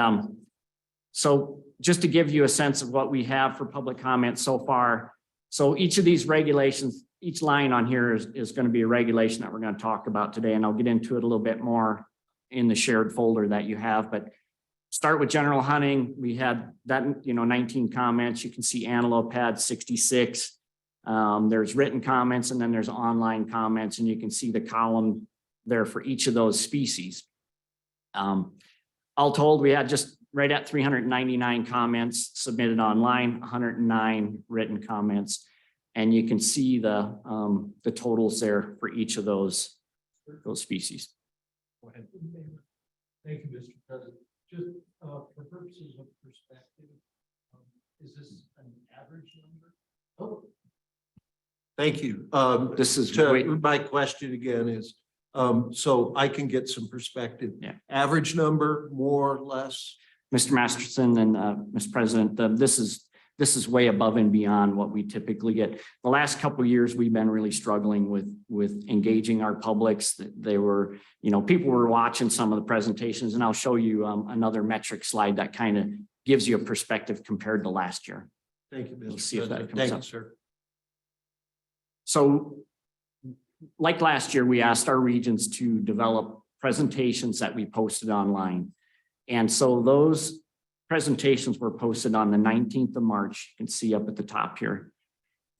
so just to give you a sense of what we have for public comment so far. So each of these regulations, each line on here is going to be a regulation that we're going to talk about today, and I'll get into it a little bit more in the shared folder that you have. But start with general hunting. We had that, 19 comments. You can see antelope had 66. There's written comments, and then there's online comments, and you can see the column there for each of those species. All told, we had just right at 399 comments submitted online, 109 written comments, and you can see the totals there for each of those species. Go ahead. Thank you, Mr. President. Just for purposes of perspective, is this an average number? Oh. Thank you. This is my question again is, so I can get some perspective. Yeah. Average number, more or less? Mr. Masterson and Mr. President, this is way above and beyond what we typically get. The last couple of years, we've been really struggling with engaging our publics. They were, people were watching some of the presentations, and I'll show you another metric slide that kind of gives you a perspective compared to last year. Thank you, Mr. We'll see if that President. comes Thank up. you, sir. So like last year, we asked our regions to develop presentations that we posted online. And so those presentations were posted on the 19th of March. You can see up at the top here.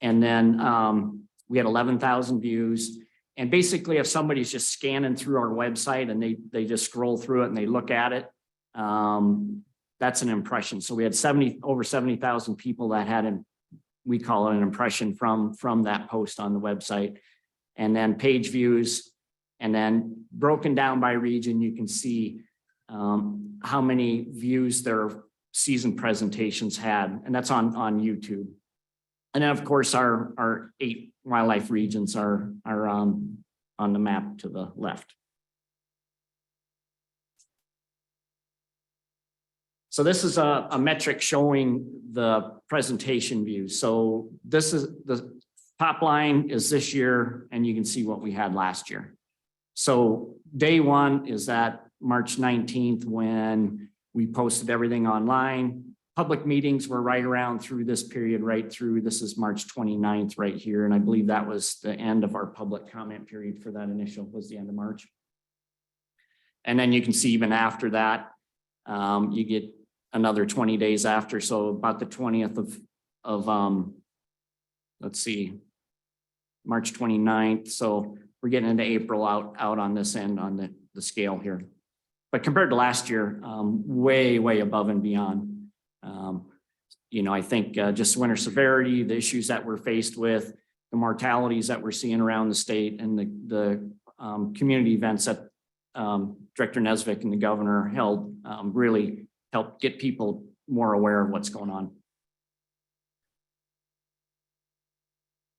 And then we had 11,000 views. And basically, if somebody's just scanning through our website and they just scroll through it and they look at it, that's an impression. So we had over 70,000 people that had we call it an impression from that post on the website. And then page views, and then broken down by region, you can see how many views their season presentations had, and that's on YouTube. And then, of course, our 8 wildlife regions are on the map to the left. So this is a metric showing the presentation views. So this is the top line is this year, and you can see what we had last year. So day one is that March 19th when we posted everything online. Public meetings were right around through this period, right through, this is March 29th right here. And I believe that was the end of our public comment period for that initial, was the end of March. And then you can see even after that, you get another 20 days after. So about the 20th of let's see, March 29th. So we're getting into April out on this end on the scale here. But compared to last year, way above and beyond. You know, I think just winter severity, the issues that we're faced with, the mortalities that we're seeing around the state, and the community events that Director Nesvik and the governor held really helped get people more aware of what's going on.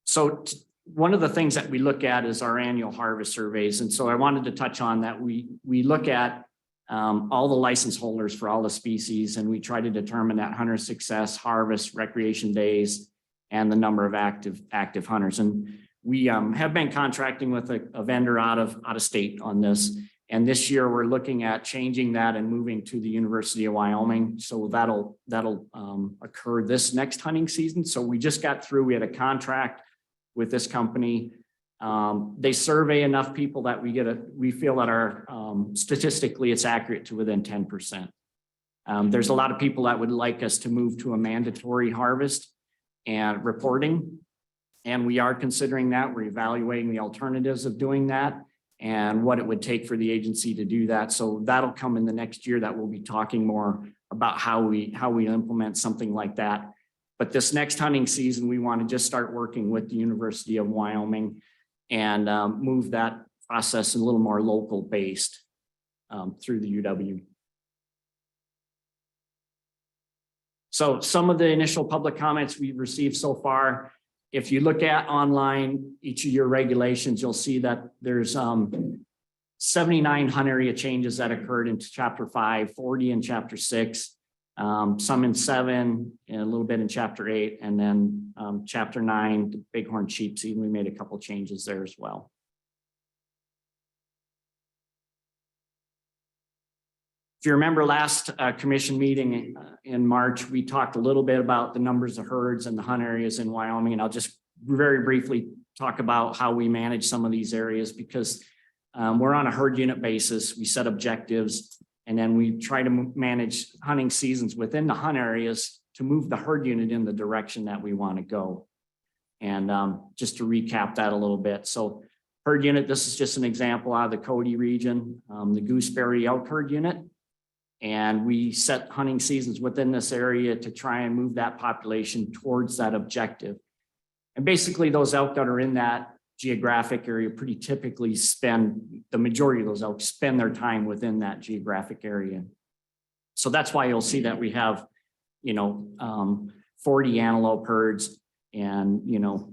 So one of the things that we look at is our annual harvest surveys. And so I wanted to touch on that. We look at all the license holders for all the species, and we try to determine that hunter success, harvest, recreation days, and the number of active hunters. And we have been contracting with a vendor out of state on this. And this year we're looking at changing that and moving to the University of Wyoming. So that'll occur this next hunting season. So we just got through, we had a contract with this company. They survey enough people that we feel that our statistically it's accurate to within 10%. There's a lot of people that would like us to move to a mandatory harvest and reporting. And we are considering that. We're evaluating the alternatives of doing that and what it would take for the agency to do that. So that'll come in the next year that we'll be talking more about how we implement something like that. But this next hunting season, we want to just start working with the University of Wyoming and move that process a little more local based through the UW. So some of the initial public comments we've received so far, if you look at online, each of your regulations, you'll see that there's 79 hunt area changes that occurred in Chapter 5, 40 in Chapter 6, some in 7, and a little bit in Chapter 8, and then Chapter 9, the bighorn sheep seed, we made a couple changes there as well. If you remember last commission meeting in March, we talked a little bit about the numbers of herds and the hunt areas in Wyoming, and I'll just very briefly talk about how we manage some of these areas because we're on a herd unit basis. We set objectives, and then we try to manage hunting seasons within the hunt areas to move the herd unit in the direction that we want to go. And just to recap that a little bit. So herd unit, this is just an example out of the Cody region, the Gooseberry elk herd unit. And we set hunting seasons within this area to try and move that population towards that objective. And basically those elk that are in that geographic area pretty typically spend, the majority of those elk spend their time within that geographic area. So that's why you'll see that we have, 40 antelope herds and,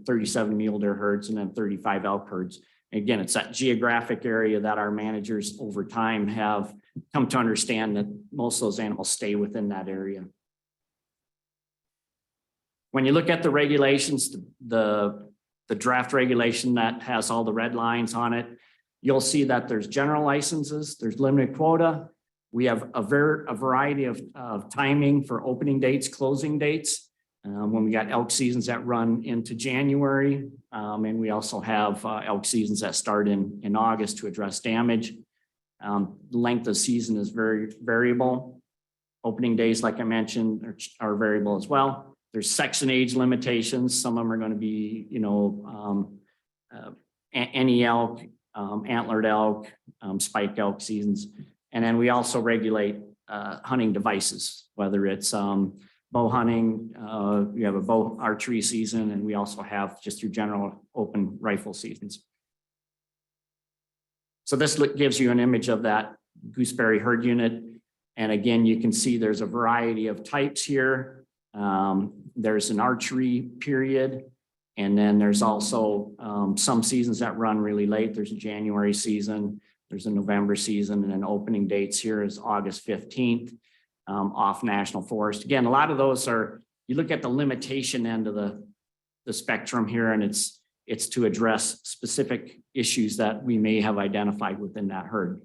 37 mule deer herds and then 35 elk herds. Again, it's that geographic area that our managers over time have come to understand that most of those animals stay within that area. When you look at the regulations, the draft regulation that has all the red lines on it, you'll see that there's general licenses, there's limited quota. We have a variety of timing for opening dates, closing dates. When we got elk seasons that run into January, and we also have elk seasons that start in August to address damage. The length of season is very variable. Opening days, like I mentioned, are variable as well. There's sex and age limitations. Some of them are going to be, any elk, antlered elk, spiked elk seasons. And then we also regulate hunting devices, whether it's bow hunting, we have a bow archery season, and we also have just your general open rifle seasons. So this gives you an image of that gooseberry herd unit. And again, you can see there's a variety of types here. There's an archery period. And then there's also some seasons that run really late. There's a January season, there's a November season, and then opening dates here is August 15th off National Forest. Again, a lot of those are, you look at the limitation end of the spectrum here, and it's to address specific issues that we may have identified within that herd.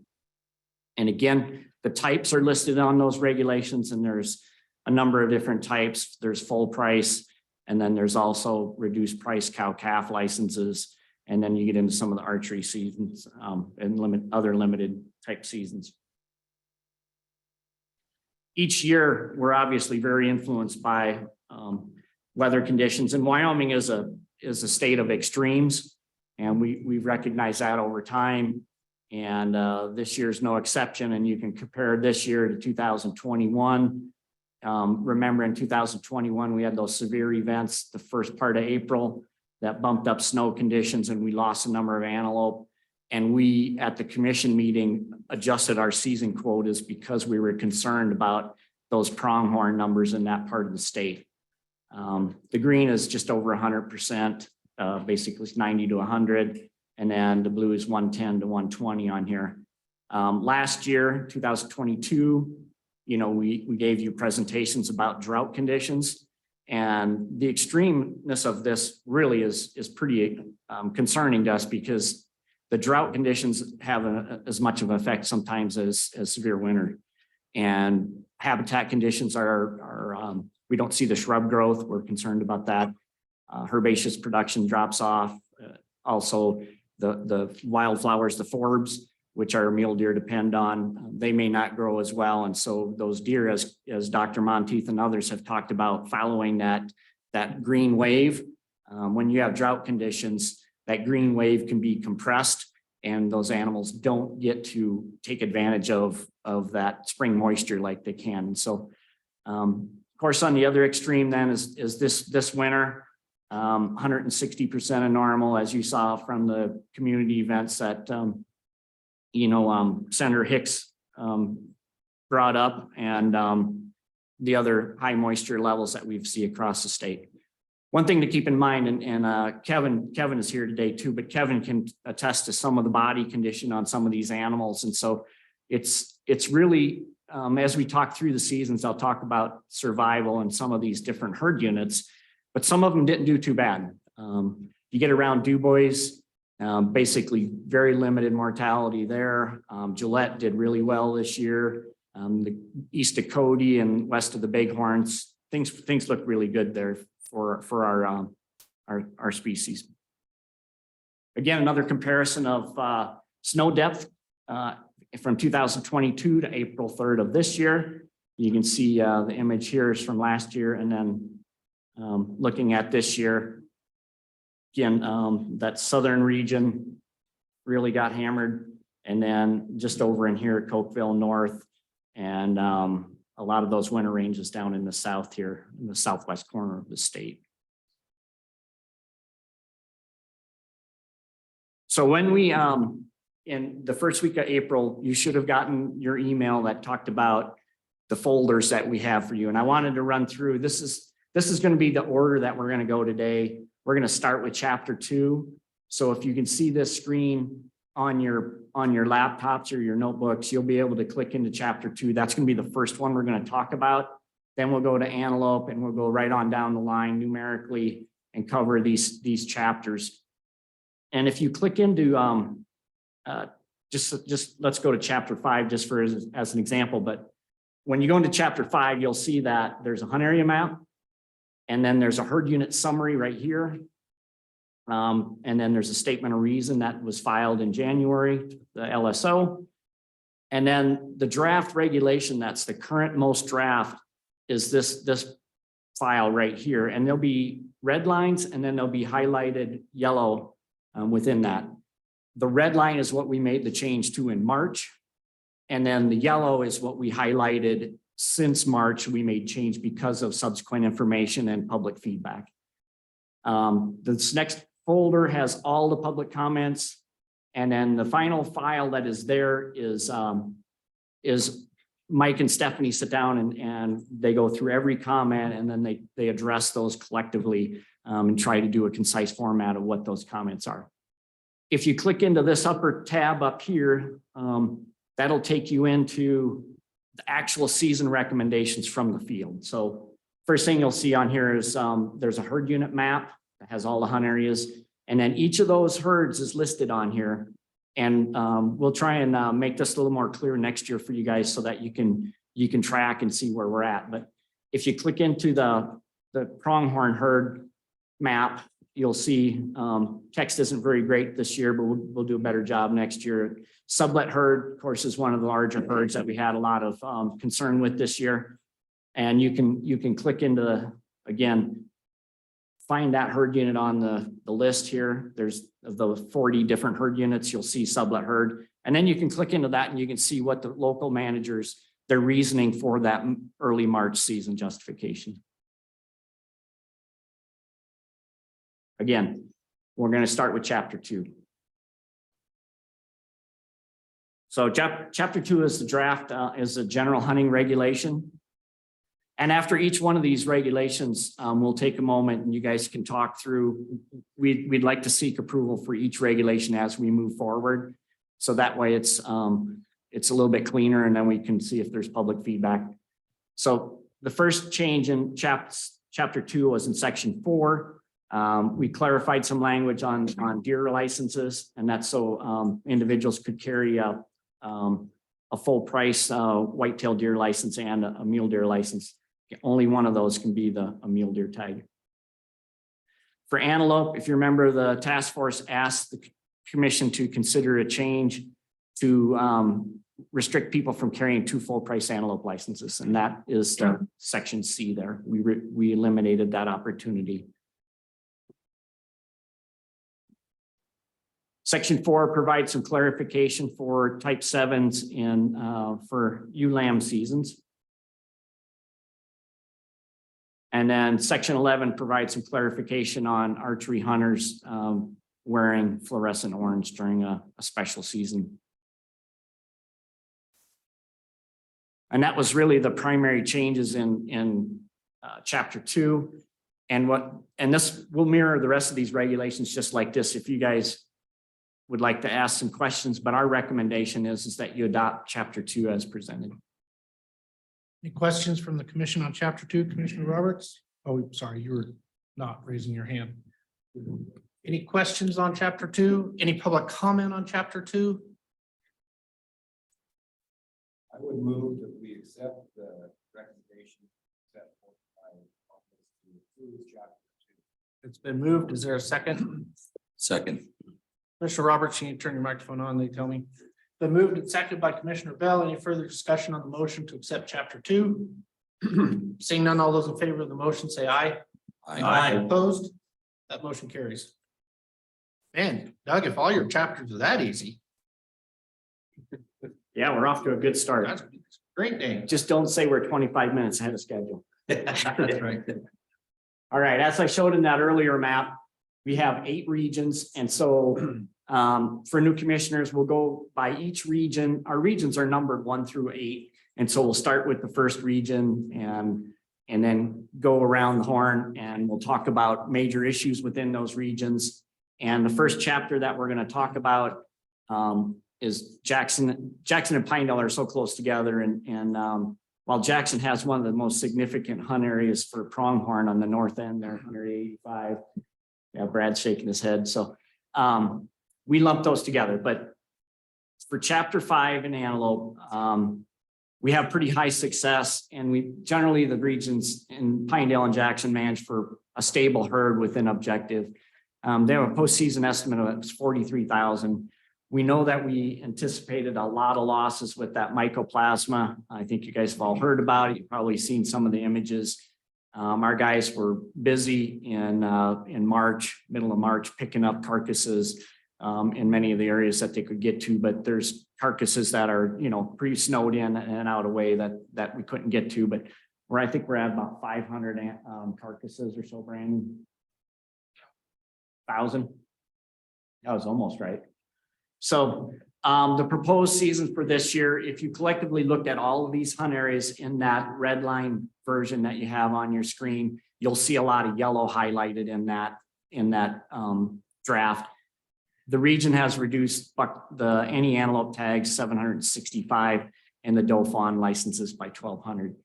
And again, the types are listed on those regulations, and there's a number of different types. There's full price, and then there's also reduced price cow-calf licenses. And then you get into some of the archery seasons and other limited type seasons. Each year, we're obviously very influenced by weather conditions, and Wyoming is a state of extremes, and we've recognized that over time. And this year is no exception. And you can compare this year to 2021. Remember, in 2021, we had those severe events the first part of April that bumped up snow conditions, and we lost a number of antelope. And we, at the commission meeting, adjusted our season quotas because we were concerned about those pronghorn numbers in that part of the state. The green is just over 100%, basically it's 90 to 100. And then the blue is 110 to 120 on here. Last year, 2022, we gave you presentations about drought conditions, and the extremeness of this really is pretty concerning to us, because the drought conditions have as much of an effect sometimes as severe winter. And habitat conditions are we don't see the shrub growth. We're concerned about that. Herbaceous production drops off. Also, the wildflowers, the forbs, which our mule deer depend on, they may not grow as well. And so those deer, as Dr. Monteith and others have talked about, following that green wave, when you have drought conditions, that green wave can be compressed, and those animals don't get to take advantage of that spring moisture like they can. And so, of course, on the other extreme then is this winter, 160% of normal, as you saw from the community events that Senator Hicks brought up, and the other high moisture levels that we see across the state. One thing to keep in mind, and Kevin is here today too, but Kevin can attest to some of the body condition on some of these animals. And so it's really, as we talk through the seasons, I'll talk about survival and some of these different herd units, but some of them didn't do too bad. You get around DuBois, basically very limited mortality there. Gillette did really well this year. The east of Cody and west of the Bighorns, things look really good there for our species. Again, another comparison of snow depth from 2022 to April 3rd of this year. You can see the image here is from last year, and then looking at this year, again, that southern region really got hammered, and then just over in here at Cokeville North, and a lot of those winter ranges down in the south here, in the southwest corner of the state. So when we, in the first week of April, you should have gotten your email that talked about the folders that we have for you. And I wanted to run through, this is going to be the order that we're going to go today. We're going to start with chapter 2. So if you can see this screen on your laptops or your notebooks, you'll be able to click into chapter 2. That's going to be the first one we're going to talk about. Then we'll go to antelope, and we'll go right on down the line numerically and cover these chapters. And if you click into just let's go to chapter 5 just for as an example. But when you go into chapter 5, you'll see that there's a hunt area map, and then there's a herd unit summary right here. And then there's a statement of reason that was filed in January, the LSO. And then the draft regulation, that's the current most draft, is this file right here, and there'll be red lines and then there'll be highlighted yellow within that. The red line is what we made the change to in March. And then the yellow is what we highlighted since March. We made change because of subsequent information and public feedback. This next folder has all the public comments. And then the final file that is there is Mike and Stephanie sit down and they go through every comment, and then they address those collectively and try to do a concise format of what those comments are. If you click into this upper tab up here, that'll take you into the actual season recommendations from the field. So first thing you'll see on here is there's a herd unit map that has all the hunt areas. And then each of those herds is listed on here. And we'll try and make this a little more clear next year for you guys so that you can track and see where we're at. But if you click into the pronghorn herd map, you'll see text isn't very great this year, but we'll do a better job next year. Sublet herd, of course, is one of the larger herds that we had a lot of concern with this year. And you can click into, again, find that herd unit on the list here. There's of the 40 different herd units, you'll see sublet herd. And then you can click into that and you can see what the local managers, their reasoning for that early March season justification. Again, we're going to start with chapter 2. So chapter 2 is the draft, is a general hunting regulation. And after each one of these regulations, we'll take a moment and you guys can talk through. We'd like to seek approval for each regulation as we move forward. So that way it's a little bit cleaner, and then we can see if there's public feedback. So the first change in chapter 2 was in section 4. We clarified some language on deer licenses, and that's so individuals could carry a full price whitetail deer license and a mule deer license. Only one of those can be a mule deer tag. For antelope, if you remember, the task force asked the commission to consider a change to restrict people from carrying 2 full price antelope licenses, and that is section C there. We eliminated that opportunity. Section 4 provides some clarification for type 7s for ewe lamb seasons. And then section 11 provides some clarification on archery hunters wearing fluorescent orange during a special season. And that was really the primary changes in chapter 2. And this will mirror the rest of these regulations just like this. If you guys would like to ask some questions, but our recommendation is that you adopt chapter 2 as presented. Any questions from the commission on chapter 2, Commissioner Roberts? Oh, sorry, you were not raising your hand. Any questions on chapter 2? Any public comment on chapter 2? I would move that we accept the recommendation set forth by office to approve chapter 2. It's been moved. Is there a second? Second. Commissioner Roberts, you need to turn your microphone on, they tell me. Been moved and seconded by Commissioner Bell. Any further discussion on the motion to accept chapter 2? Seeing none, all those in favor of the motion say aye. Aye. Opposed? That motion carries. Man, Doug, if all your chapters are that easy, Yeah, we're off to a good start. that's a great day. Just don't say we're 25 minutes ahead of schedule. That's right. All right, as I showed in that earlier map, we have 8 regions. And so for new commissioners, we'll go by each region. Our regions are numbered 1 through 8. And so we'll start with the first region and then go around the horn, and we'll talk about major issues within those regions. And the first chapter that we're going to talk about is Jackson. Jackson and Pinedale are so close together. And while Jackson has one of the most significant hunt areas for pronghorn on the north end there, 185. Yeah, Brad's shaking his head. So we lump those together. But for chapter 5 in antelope, we have pretty high success, and we generally the regions in Pinedale and Jackson manage for a stable herd within objective. They have a postseason estimate of 43,000. We know that we anticipated a lot of losses with that mycoplasma. I think you guys have all heard about it. You've probably seen some of the images. Our guys were busy in March, middle of March, picking up carcasses in many of the areas that they could get to, but there's carcasses that are, you know, pre-snowed in and out of way that we couldn't get to, but I think we're at about 500 carcasses or so, Brandon. 1,000. That was almost right. So the proposed season for this year, if you collectively looked at all of these hunt areas in that red line version that you have on your screen, you'll see a lot of yellow highlighted in that draft. The region has reduced any antelope tags 765 and the doe fawn licenses by 1,200.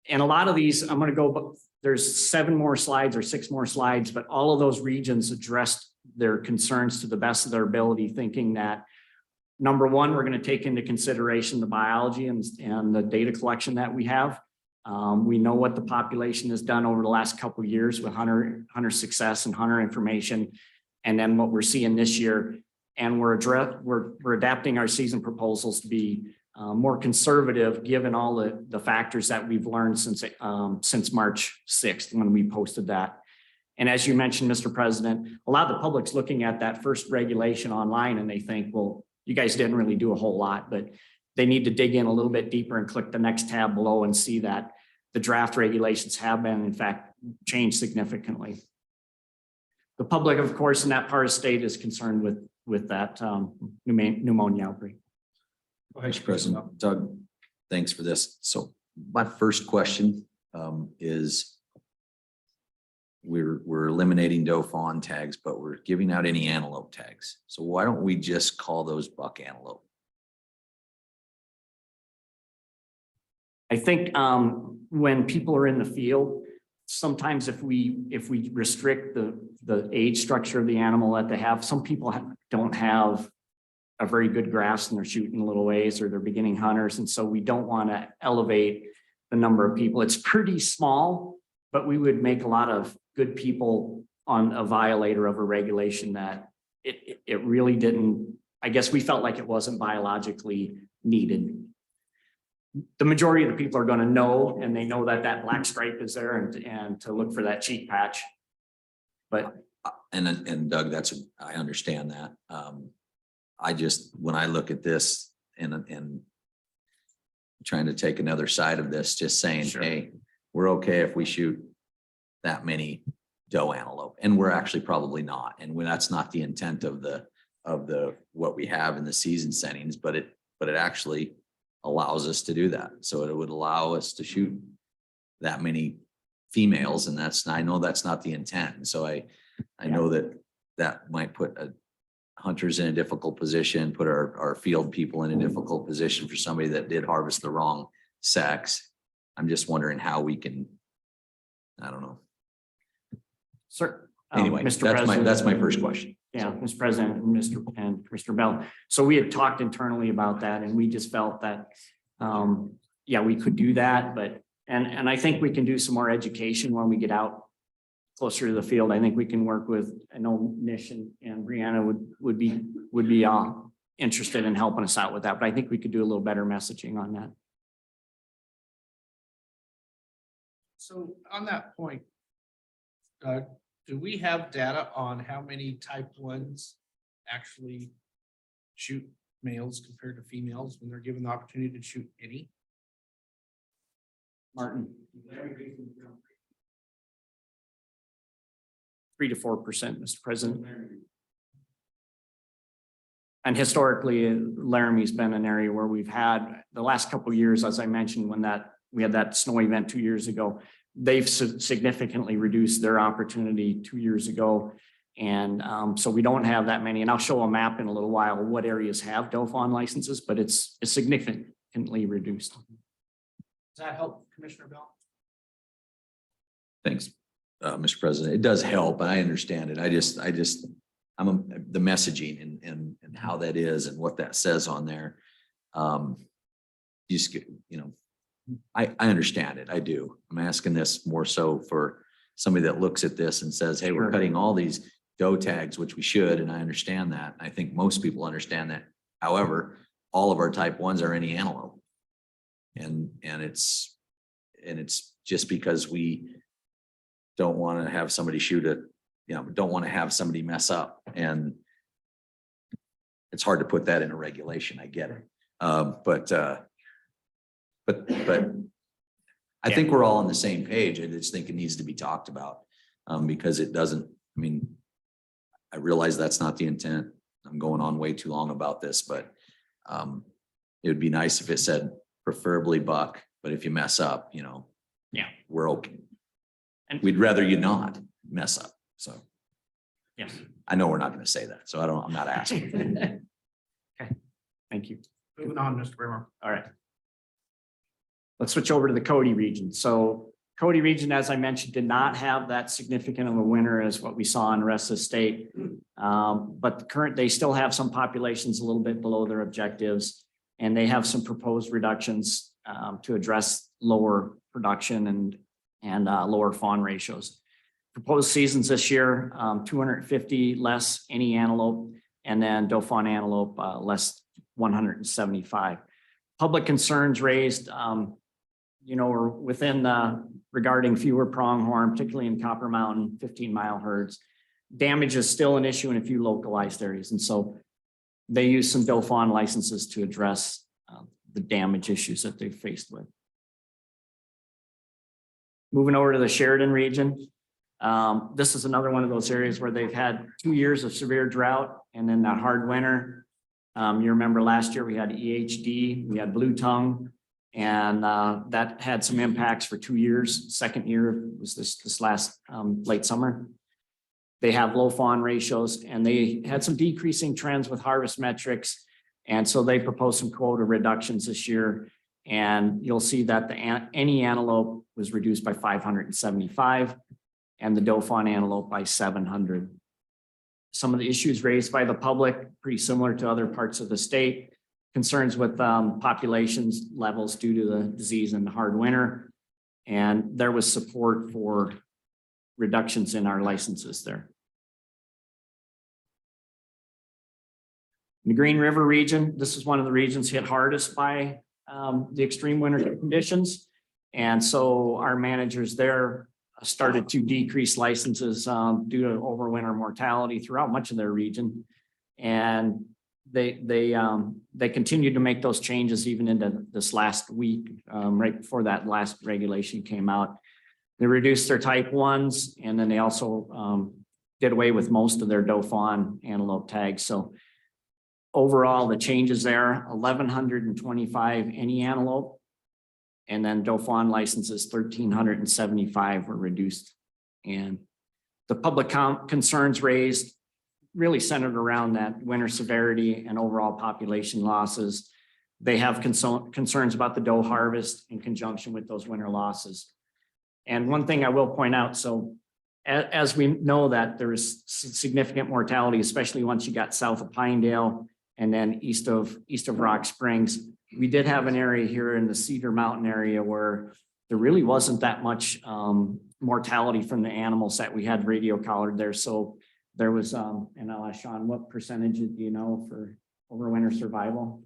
And a lot of these, I'm going to go, there's 7 more slides or 6 more slides, but all of those regions addressed their concerns to the best of their ability, thinking that number one, we're going to take into consideration the biology and the data collection that we have. We know what the population has done over the last couple of years with hunter success and hunter information, and then what we're seeing this year. And we're adapting our season proposals to be more conservative, given all the factors that we've learned since March 6th, when we posted that. And as you mentioned, Mr. President, a lot of the public's looking at that first regulation online and they think, well, you guys didn't really do a whole lot, but they need to dig in a little bit deeper and click the next tab below and see that the draft regulations have been, in fact, changed significantly. The public, of course, in that part of the state is concerned with that pneumonia outbreak. Vice President Doug, thanks for this. So my first question is, we're eliminating doe fawn tags, but we're giving out any antelope tags. So why don't we just call those buck antelope? I think when people are in the field, sometimes if we restrict the age structure of the animal that they have, some people don't have a very good grasp and they're shooting a little ways, or they're beginning hunters. And so we don't want to elevate the number of people. It's pretty small, but we would make a lot of good people on a violator of a regulation that it really didn't, I guess we felt like it wasn't biologically needed. The majority of the people are going to know, and they know that that black stripe is there and to look for that cheek patch. But And Doug, I understand that. I just, when I look at this and trying to take another side of this, just saying, Sure. Hey, we're okay if we shoot that many doe antelope, and we're actually probably not. And that's not the intent of what we have in the season settings, but it actually allows us to do that. So it would allow us to shoot that many females, and I know that's not the intent. And so I know that might put hunters in a difficult position, put our field people in a difficult position for somebody that did harvest the wrong sex. I'm just wondering how we can, I don't know. sir, Anyway, Mr. President, that's my first question. Yeah, Mr. President and Mr. Bell. So we had talked internally about that, and we just felt that, yeah, we could do that, but, and I think we can do some more education when we get out closer to the field. I think we can work with, I know Nish and Brianna would be interested in helping us out with that, but I think we could do a little better messaging on that. So on that point, do we have data on how many type 1s actually shoot males compared to females when they're given the opportunity to shoot any? Martin. 3 to 4%, Mr. President. And historically, Laramie's been an area where we've had the last couple of years, as I mentioned, when we had that snow event 2 years ago, they've significantly reduced their opportunity 2 years ago. And so we don't have that many. And I'll show a map in a little while what areas have doe fawn licenses, but it's significantly reduced. Does that help, Commissioner Bell? Thanks, Mr. President. It does help, and I understand it. The messaging and how that is and what that says on there. I understand it. I do. I'm asking this more so for somebody that looks at this and says, hey, we're Sure. cutting all these doe tags, which we should, and I understand that. I think most people understand that. However, all of our type 1s are any antelope. And it's just because we don't want to have somebody don't want to have somebody mess up, and it's hard to put that in a regulation. I get it. But I think we're all on the same page. I just think it needs to be talked about, because it doesn't, I mean, I realize that's not the intent. I'm going on way too long about this, but it would be nice if it said preferably buck, but if you mess up, Yeah. we're okay. And- We'd rather you not mess up. So Yes. I know we're not going to say that, so I'm not asking. Okay, thank you. Moving on, Mr. Brimmer. All right. Let's switch over to the Cody region. So Cody region, as I mentioned, did not have that significant of a winter as what we saw in the rest of the state. But they still have some populations a little bit below their objectives, and they have some proposed reductions to address lower production and lower fawn ratios. Proposed seasons this year, 250 less any antelope, and then Dauphin antelope less 175. Public concerns raised, are within regarding fewer pronghorn, particularly in Copper Mountain, 15-mile herds. Damage is still an issue in a few localized areas, and so they use some Dauphin licenses to address the damage issues that they've faced with. Moving over to the Sheridan region. This is another one of those areas where they've had 2 years of severe drought and then that hard winter. You remember last year we had EHD, we had blue tongue, and that had some impacts for 2 years. Second year was this last late summer. They have low fawn ratios, and they had some decreasing trends with harvest metrics. And so they proposed some quota reductions this year. And you'll see that any antelope was reduced by 575 and the Dauphin antelope by 700. Some of the issues raised by the public, pretty similar to other parts of the state. Concerns with populations levels due to the disease and the hard winter. And there was support for reductions in our licenses there. In the Green River region, this is one of the regions hit hardest by the extreme winter conditions. And so our managers there started to decrease licenses due to overwinter mortality throughout much of their region. And they continued to make those changes even into this last week, right before that last regulation came out. They reduced their type 1s, and then they also did away with most of their Dauphin antelope tags. So overall, the changes there, 1,125 any antelope, and then Dauphin licenses, 1,375 were reduced. And the public concerns raised really centered around that winter severity and overall population losses. They have concerns about the doe harvest in conjunction with those winter losses. And one thing I will point out, so as we know that there is significant mortality, especially once you got south of Pinedale and then east of Rock Springs. We did have an area here in the Cedar Mountain area where there really wasn't that much mortality from the animals that we had radio collared there. So there was, and I'll ask Sean, what percentage do you know for overwinter survival?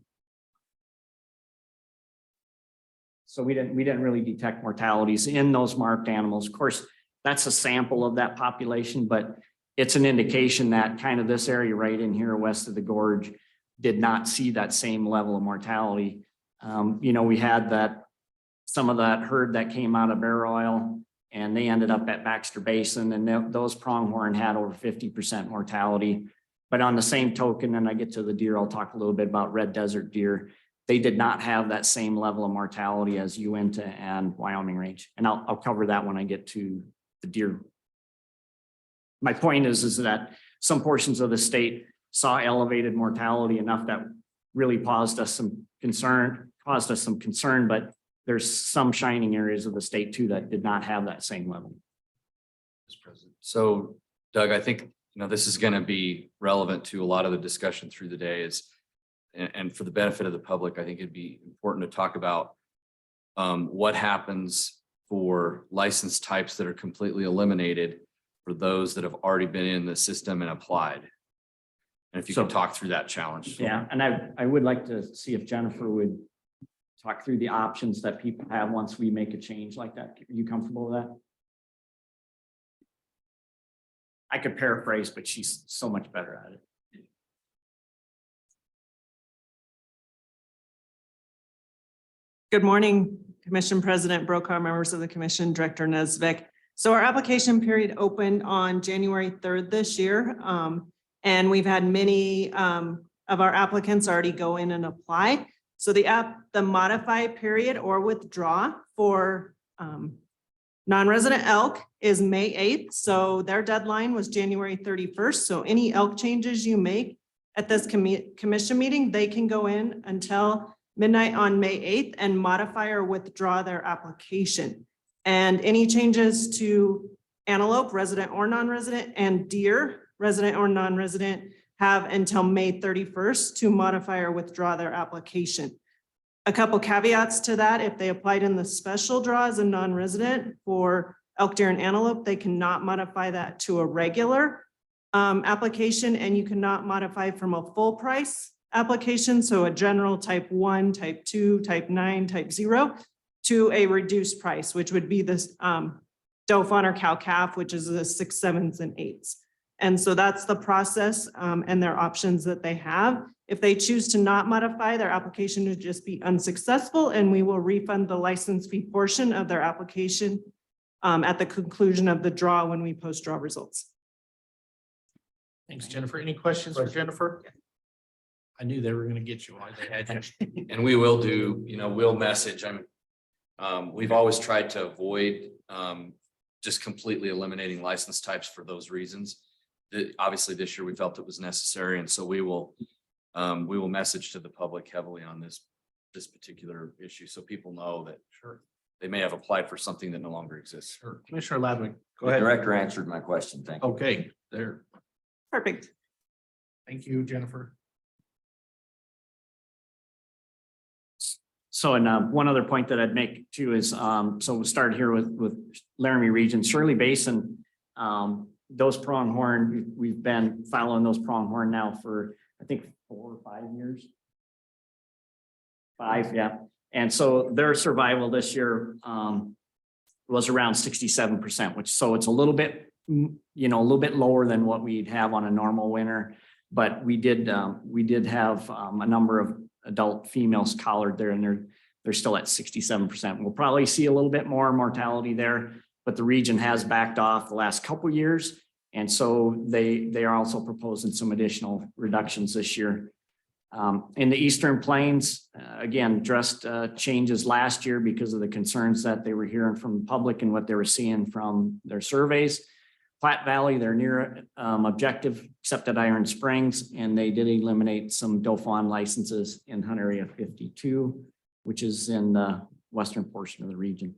So we didn't really detect mortalities in those marked animals. Of course, that's a sample of that population, but it's an indication that kind of this area right in here west of the gorge did not see that same level of mortality. We had some of that herd that came out of Bear Oil, and they ended up at Baxter Basin, and those pronghorn had over 50% mortality. But on the same token, and I get to the deer, I'll talk a little bit about red desert deer. They did not have that same level of mortality as Uinta and Wyoming range. And I'll cover that when I get to the deer. My point is that some portions of the state saw elevated mortality enough that really caused us some concern, but there's some shining areas of the state too that did not have that same level. So Doug, I think, this is going to be relevant to a lot of the discussion through the day and for the benefit of the public, I think it'd be important to talk about what happens for license types that are completely eliminated for those that have already been in the system and applied. And if you can talk through that challenge. Yeah, and I would like to see if Jennifer would talk through the options that people have once we make a change like that. Are you comfortable with that? I could paraphrase, but she's so much better at it. Good morning, Commission President Brokaw, members of the commission, Director Nesvik. So our application period opened on January 3rd this year. And we've had many of our applicants already go in and apply. So the modify period or withdraw for non-resident elk is May 8th. So their deadline was January 31st. So any elk changes you make at this commission meeting, they can go in until midnight on May 8th and modify or withdraw their application. And any changes to antelope, resident or non-resident, and deer, resident or non-resident, have until May 31st to modify or withdraw their application. A couple caveats to that: if they applied in the special draw as a non-resident for elk, deer, and antelope, they cannot modify that to a regular application, and you cannot modify from a full price application, so a general type 1, type 2, type 9, type 0, to a reduced price, which would be this doe fawn or cow calf, which is the 6, 7s, and 8s. And so that's the process and their options that they have. If they choose to not modify, their application would just be unsuccessful, and we will refund the license fee portion of their application at the conclusion of the draw when we post draw results. Thanks, Jennifer. Any questions for Jennifer? I knew they were going to get you. And we will do, we'll message. We've always tried to avoid just completely eliminating license types for those reasons. Obviously, this year we felt it was necessary, and so we will message to the public heavily on this particular issue, so people know that they may have applied for something that no longer exists. Sure. Commissioner Ladwig, go The ahead. director answered my question. Thank you. Okay, there. Perfect. Thank you, Jennifer. So, and one other point that I'd make too is, so we'll start here with Laramie region, Shirley Basin. Those pronghorn, we've been following those pronghorn now for, I think, 4 or 5 years. 5, yeah. And so their survival this year was around 67%, which, so it's a little bit, a little bit lower than what we'd have on a normal winter. But we did have a number of adult females collared there, and they're still at 67%. We'll probably see a little bit more mortality there, but the region has backed off the last couple of years. And so they are also proposing some additional reductions this year. In the Eastern Plains, again, addressed changes last year because of the concerns that they were hearing from the public and what they were seeing from their surveys. Platte Valley, they're near objective, except at Iron Springs, and they did eliminate some doe fawn licenses in Hunt Area 52, which is in the western portion of the region.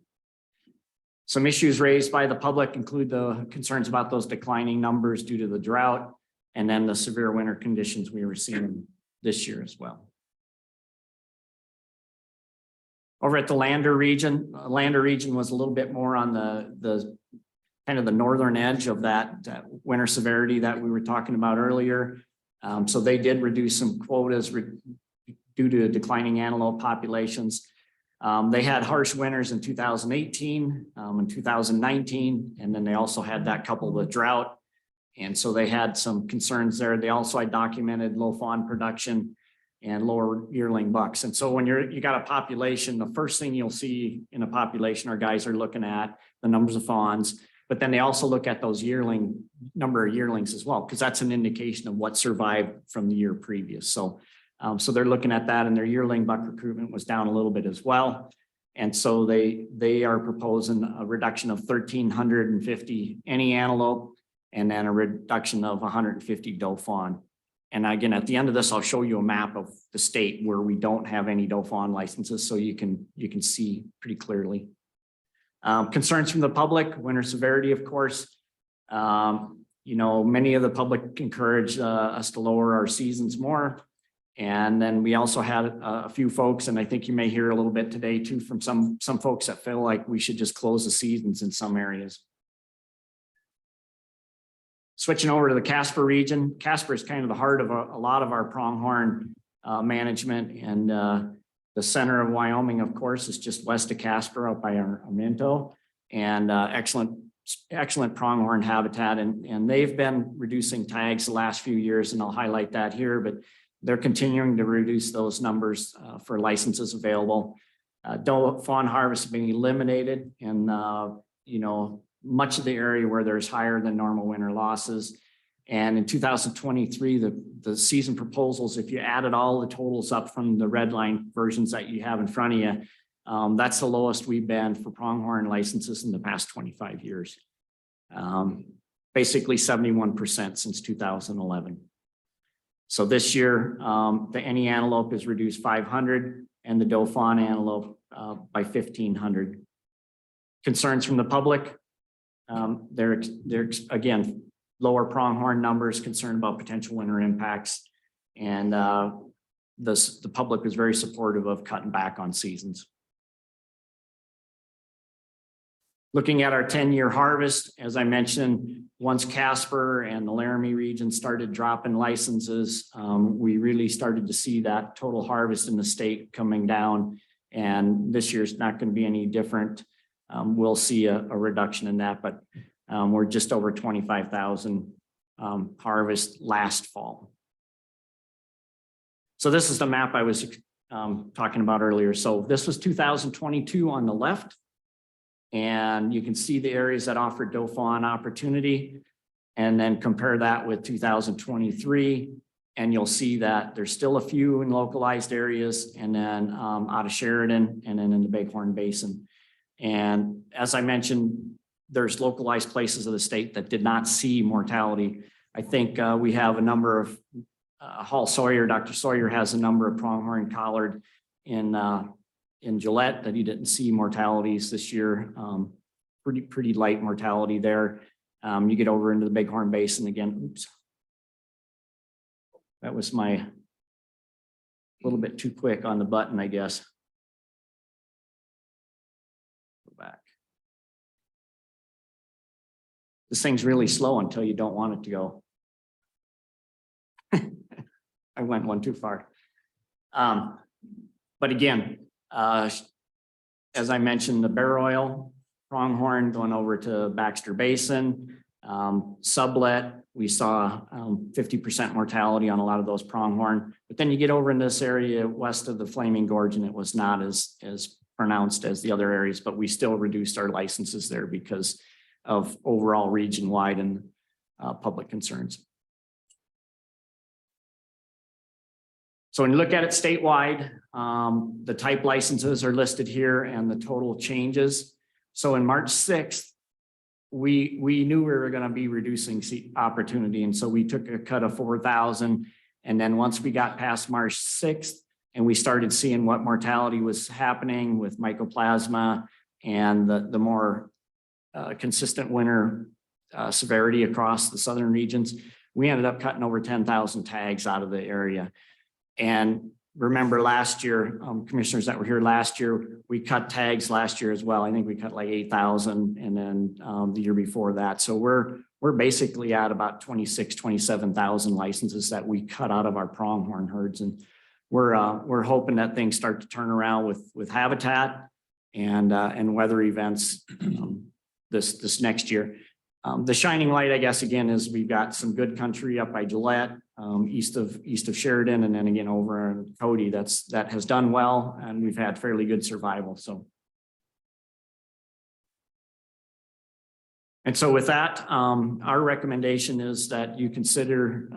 Some issues raised by the public include the concerns about those declining numbers due to the drought, and then the severe winter conditions we were seeing this year as well. Over at the Lander region was a little bit more on the kind of the northern edge of that winter severity that we were talking about earlier. So they did reduce some quotas due to declining antelope populations. They had harsh winters in 2018 and 2019, and then they also had that coupled with drought. And so they had some concerns there. They also had documented low fawn production and lower yearling bucks. And so when you got a population, the first thing you'll see in a population, our guys are looking at the numbers of fawns, but then they also look at those number of yearlings as well, because that's an indication of what survived from the year previous. So they're looking at that, and their yearling buck recruitment was down a little bit as well. And so they are proposing a reduction of 1,350 any antelope, and then a reduction of 150 doe fawn. And again, at the end of this, I'll show you a map of the state where we don't have any doe fawn licenses, so you can see pretty clearly. Concerns from the public, winter severity, of course. Many of the public encouraged us to lower our seasons more. And then we also had a few folks, and I think you may hear a little bit today too from some folks that feel like we should just close the seasons in some areas. Switching over to the Casper region, Casper is kind of the heart of a lot of our pronghorn management, and The center of Wyoming, of course, is just west of Casper out by Armento, and excellent pronghorn habitat, and they've been reducing tags the last few years, and I'll highlight that here, but they're continuing to reduce those numbers for licenses available. Doe fawn harvest being eliminated in much of the area where there's higher than normal winter losses. And in 2023, the season proposals, if you added all the totals up from the red line versions that you have in front of you, that's the lowest we've been for pronghorn licenses in the past 25 years. Basically 71% since 2011. So this year, the any antelope is reduced 500 and the doe fawn antelope by 1,500. Concerns from the public. They're again, lower pronghorn numbers, concerned about potential winter impacts. And the public is very supportive of cutting back on seasons. Looking at our 10-year harvest, as I mentioned, once Casper and the Laramie region started dropping licenses, we really started to see that total harvest in the state coming down. And this year's not going to be any different. We'll see a reduction in that, but we're just over 25,000 harvest last fall. So this is the map I was talking about earlier. So this was 2022 on the left. And you can see the areas that offer doe fawn opportunity, and then compare that with 2023. And you'll see that there's still a few in localized areas, and then out of Sheridan, and then in the Bighorn Basin. And as I mentioned, there's localized places of the state that did not see mortality. I think we have a number of Hall Sawyer, Dr. Sawyer has a number of pronghorn collared in Gillette that he didn't see mortalities this year. Pretty light mortality there. You get over into the Bighorn Basin again. Oops. That was a little bit too quick on the button, I guess. Go back. This thing's really slow until you don't want it to go. I went one too far. But again, as I mentioned, the bear oil, pronghorn going over to Baxter Basin, sublet, we saw 50% mortality on a lot of those pronghorn. But then you get over in this area west of the Flaming Gorge, and it was not as pronounced as the other areas, but we still reduced our licenses there because of overall region-wide and public concerns. So when you look at it statewide, the type licenses are listed here and the total changes. So in March 6th, we knew we were going to be reducing opportunity. And so we took a cut of 4,000. And then once we got past March 6th and we started seeing what mortality was happening with mycoplasma and the more consistent winter severity across the southern regions, we ended up cutting over 10,000 tags out of the area. And remember last year, commissioners that were here last year, we cut tags last year as well. I think we cut like 8,000, and then the year before that. So we're basically at about 27,000 licenses that we cut out of our pronghorn herds. And we're hoping that things start to turn around with habitat and weather events this next year. The shining light, I guess, again, is we've got some good country up by Gillette, east of Sheridan, and then again over in Cody that has done well, and we've had fairly good survival. And so with that, our recommendation is that you consider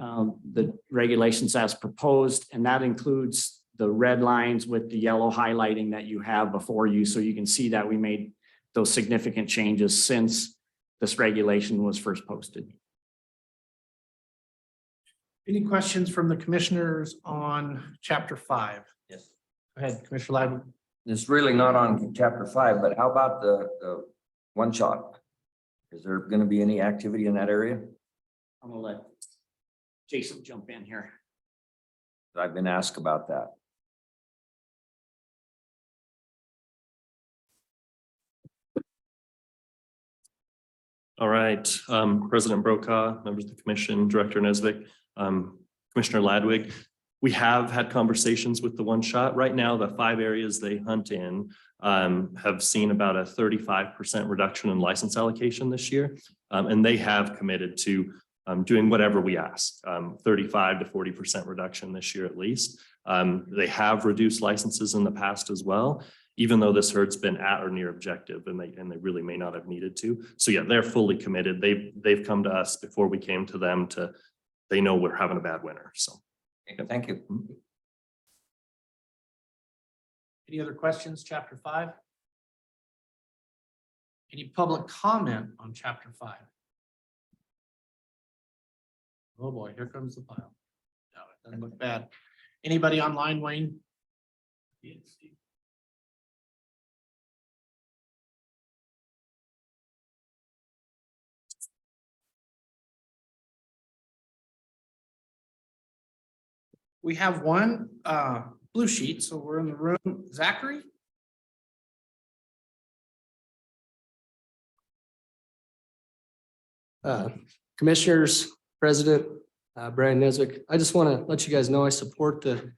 the regulations as proposed, and that includes the red lines with the yellow highlighting that you have before you, so you can see that we made those significant changes since this regulation was first posted. Any questions from the commissioners on chapter 5? Yes. Go ahead, Commissioner Lyman. It's really not on chapter 5, but how about the one shot? Is there going to be any activity in that area? I'm gonna let Jason jump in here. I've been asked about that. All right, President Brokaw, members of the commission, Director Nesvik, Commissioner Ladwig. We have had conversations with the one shot. Right now, the 5 areas they hunt in have seen about a 35% reduction in license allocation this year. And they have committed to doing whatever we ask, 35 to 40% reduction this year at least. They have reduced licenses in the past as well, even though this herd's been at or near objective, and they really may not have needed to. So yeah, they're fully committed. They've come to us before we came to them they know we're having a bad winter, so. Thank you. Any other questions, chapter 5? Any public comment on chapter 5? Oh boy, here comes the pile. No, it doesn't look bad. Anybody online, Wayne? We have one blue sheet, so we're in the room. Zachary? Commissioners, President Brian Nesbitt, I just want to let you guys know I support the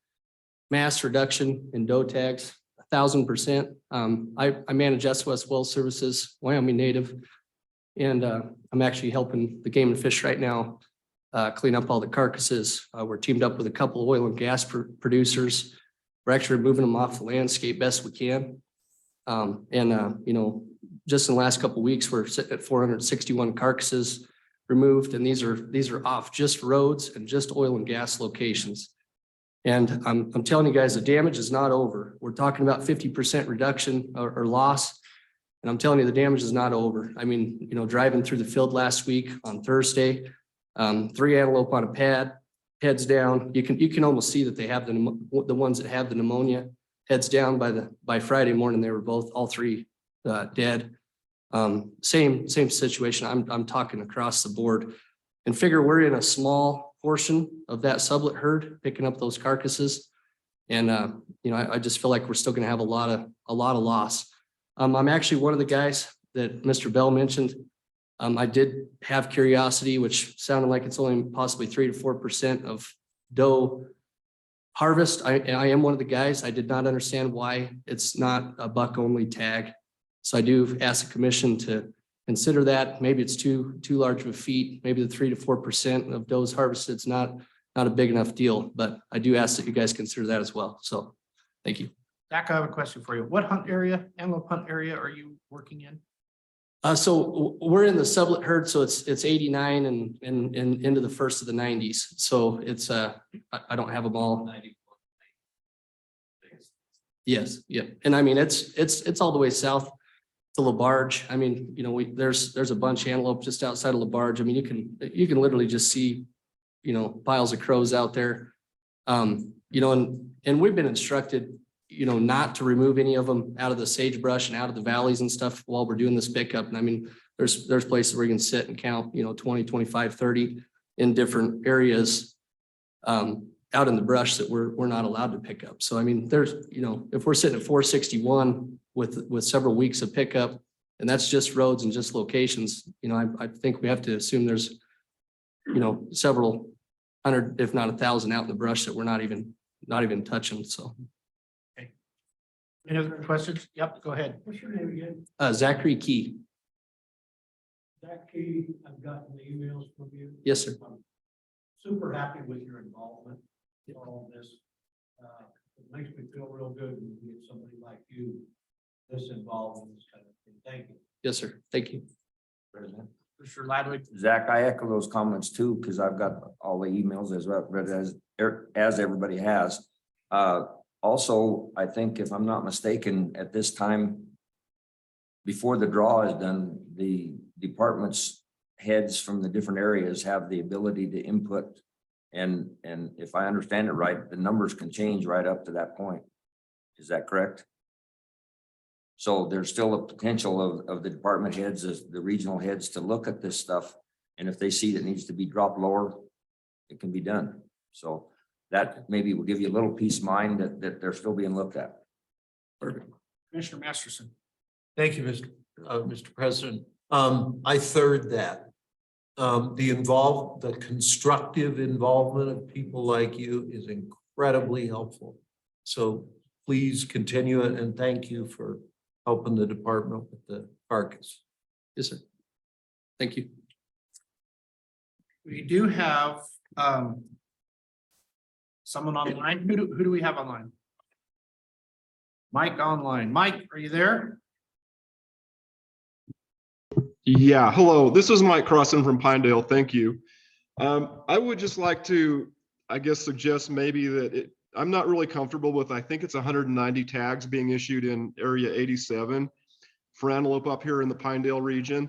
mass reduction in doe tags, 1,000%. I manage S-West Well Services, Wyoming native, and I'm actually helping the Game and Fish right now clean up all the carcasses. We're teamed up with a couple of oil and gas producers. We're actually removing them off the landscape best we can. You know, just in the last couple of weeks, we're sitting at 461 carcasses removed, and these are off just roads and just oil and gas locations. And I'm telling you guys, the damage is not over. We're talking about 50% reduction or loss. And I'm telling you, the damage is not over. I mean, you know, driving through the field last week on Thursday, 3 antelope on a pad, heads down. You can almost see that they have the ones that have the pneumonia, heads down by Friday morning. They were all 3 dead. Same situation. I'm talking across the board, and figure we're in a small portion of that sublet herd picking up those carcasses. And you know, I just feel like we're still going to have a lot of loss. I'm actually one of the guys that Mr. Bell mentioned. I did have curiosity, which sounded like it's only possibly 3 to 4% of doe harvest. I am one of the guys. I did not understand why it's not a buck only tag. So I do ask the commission to consider that. Maybe it's too large of a feat. Maybe the 3 to 4% of does harvested, it's not a big enough deal, but I do ask that you guys consider that as well. So thank you. Zach, I have a question for you. What antelope hunt area are you working in? So we're in the sublet herd, so it's 89 and into the first of the 90s. So it's I don't have them all. Yes, yeah, and I mean it's all the way south to LaBarge. I mean, you know, there's a bunch of antelope just outside of LaBarge. I mean, you can literally just see, you know, piles of crows out there. You know, and we've been instructed, you know, not to remove any of them out of the sagebrush and out of the valleys and stuff while we're doing this pickup. And I mean, there's places where you can sit and count, you know, 20, 25, 30 in different areas out in the brush that we're not allowed to pick up. So, I mean, there's, you know, if we're sitting at 461 with several weeks of pickup, and that's just roads and just locations, you know, I think we have to assume there's, you know, several hundred, if not 1,000 out in the brush that we're not even touching. So. Any other questions? Yep, go ahead. What's your name again? Zachary Key. Zach Key, I've gotten the emails from you. Yes, sir. I'm super happy with your involvement in all of this. It makes me feel real good when you get somebody like you this involved in this kind of thing. Thank you. Yes, sir. Thank you. Mr. Ladwig. Zach, I echo those comments too, because I've got all the emails as well, as everybody has. Also, I think if I'm not mistaken, at this time, before the draw is done, the department's heads from the different areas have the ability to input. And if I understand it right, the numbers can change right up to that point. Is that correct? So there's still a potential of the department heads, as the regional heads, to look at this stuff. And if they see that needs to be dropped lower, it can be done. So that maybe will give you a little peace of mind that they're still being looked at. Perfect. Commissioner Masterson. Thank you, Mr. President. I third that. The constructive involvement of people like you is incredibly helpful. So please continue it and thank you for helping the department with the carcass. Yes, sir. Thank you. We do have someone online. Who do we have online? Mike online. Mike, are you there? Yeah, hello, this is Mike Crossan from Pinedale. Thank you. I would just like to, I guess, suggest maybe that I'm not really comfortable with, I think it's 190 tags being issued in area 87 for antelope up here in the Pinedale region.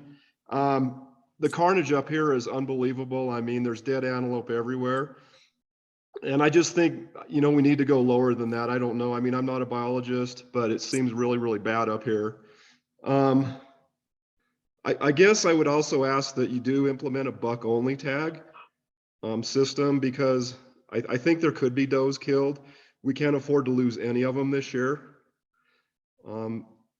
The carnage up here is unbelievable. I mean, there's dead antelope everywhere. And I just think, we need to go lower than that. I don't know. I mean, I'm not a biologist, but it seems really, really bad up here. I guess I would also ask that you do implement a buck only tag system, because I think there could be does killed. We can't afford to lose any of them this year.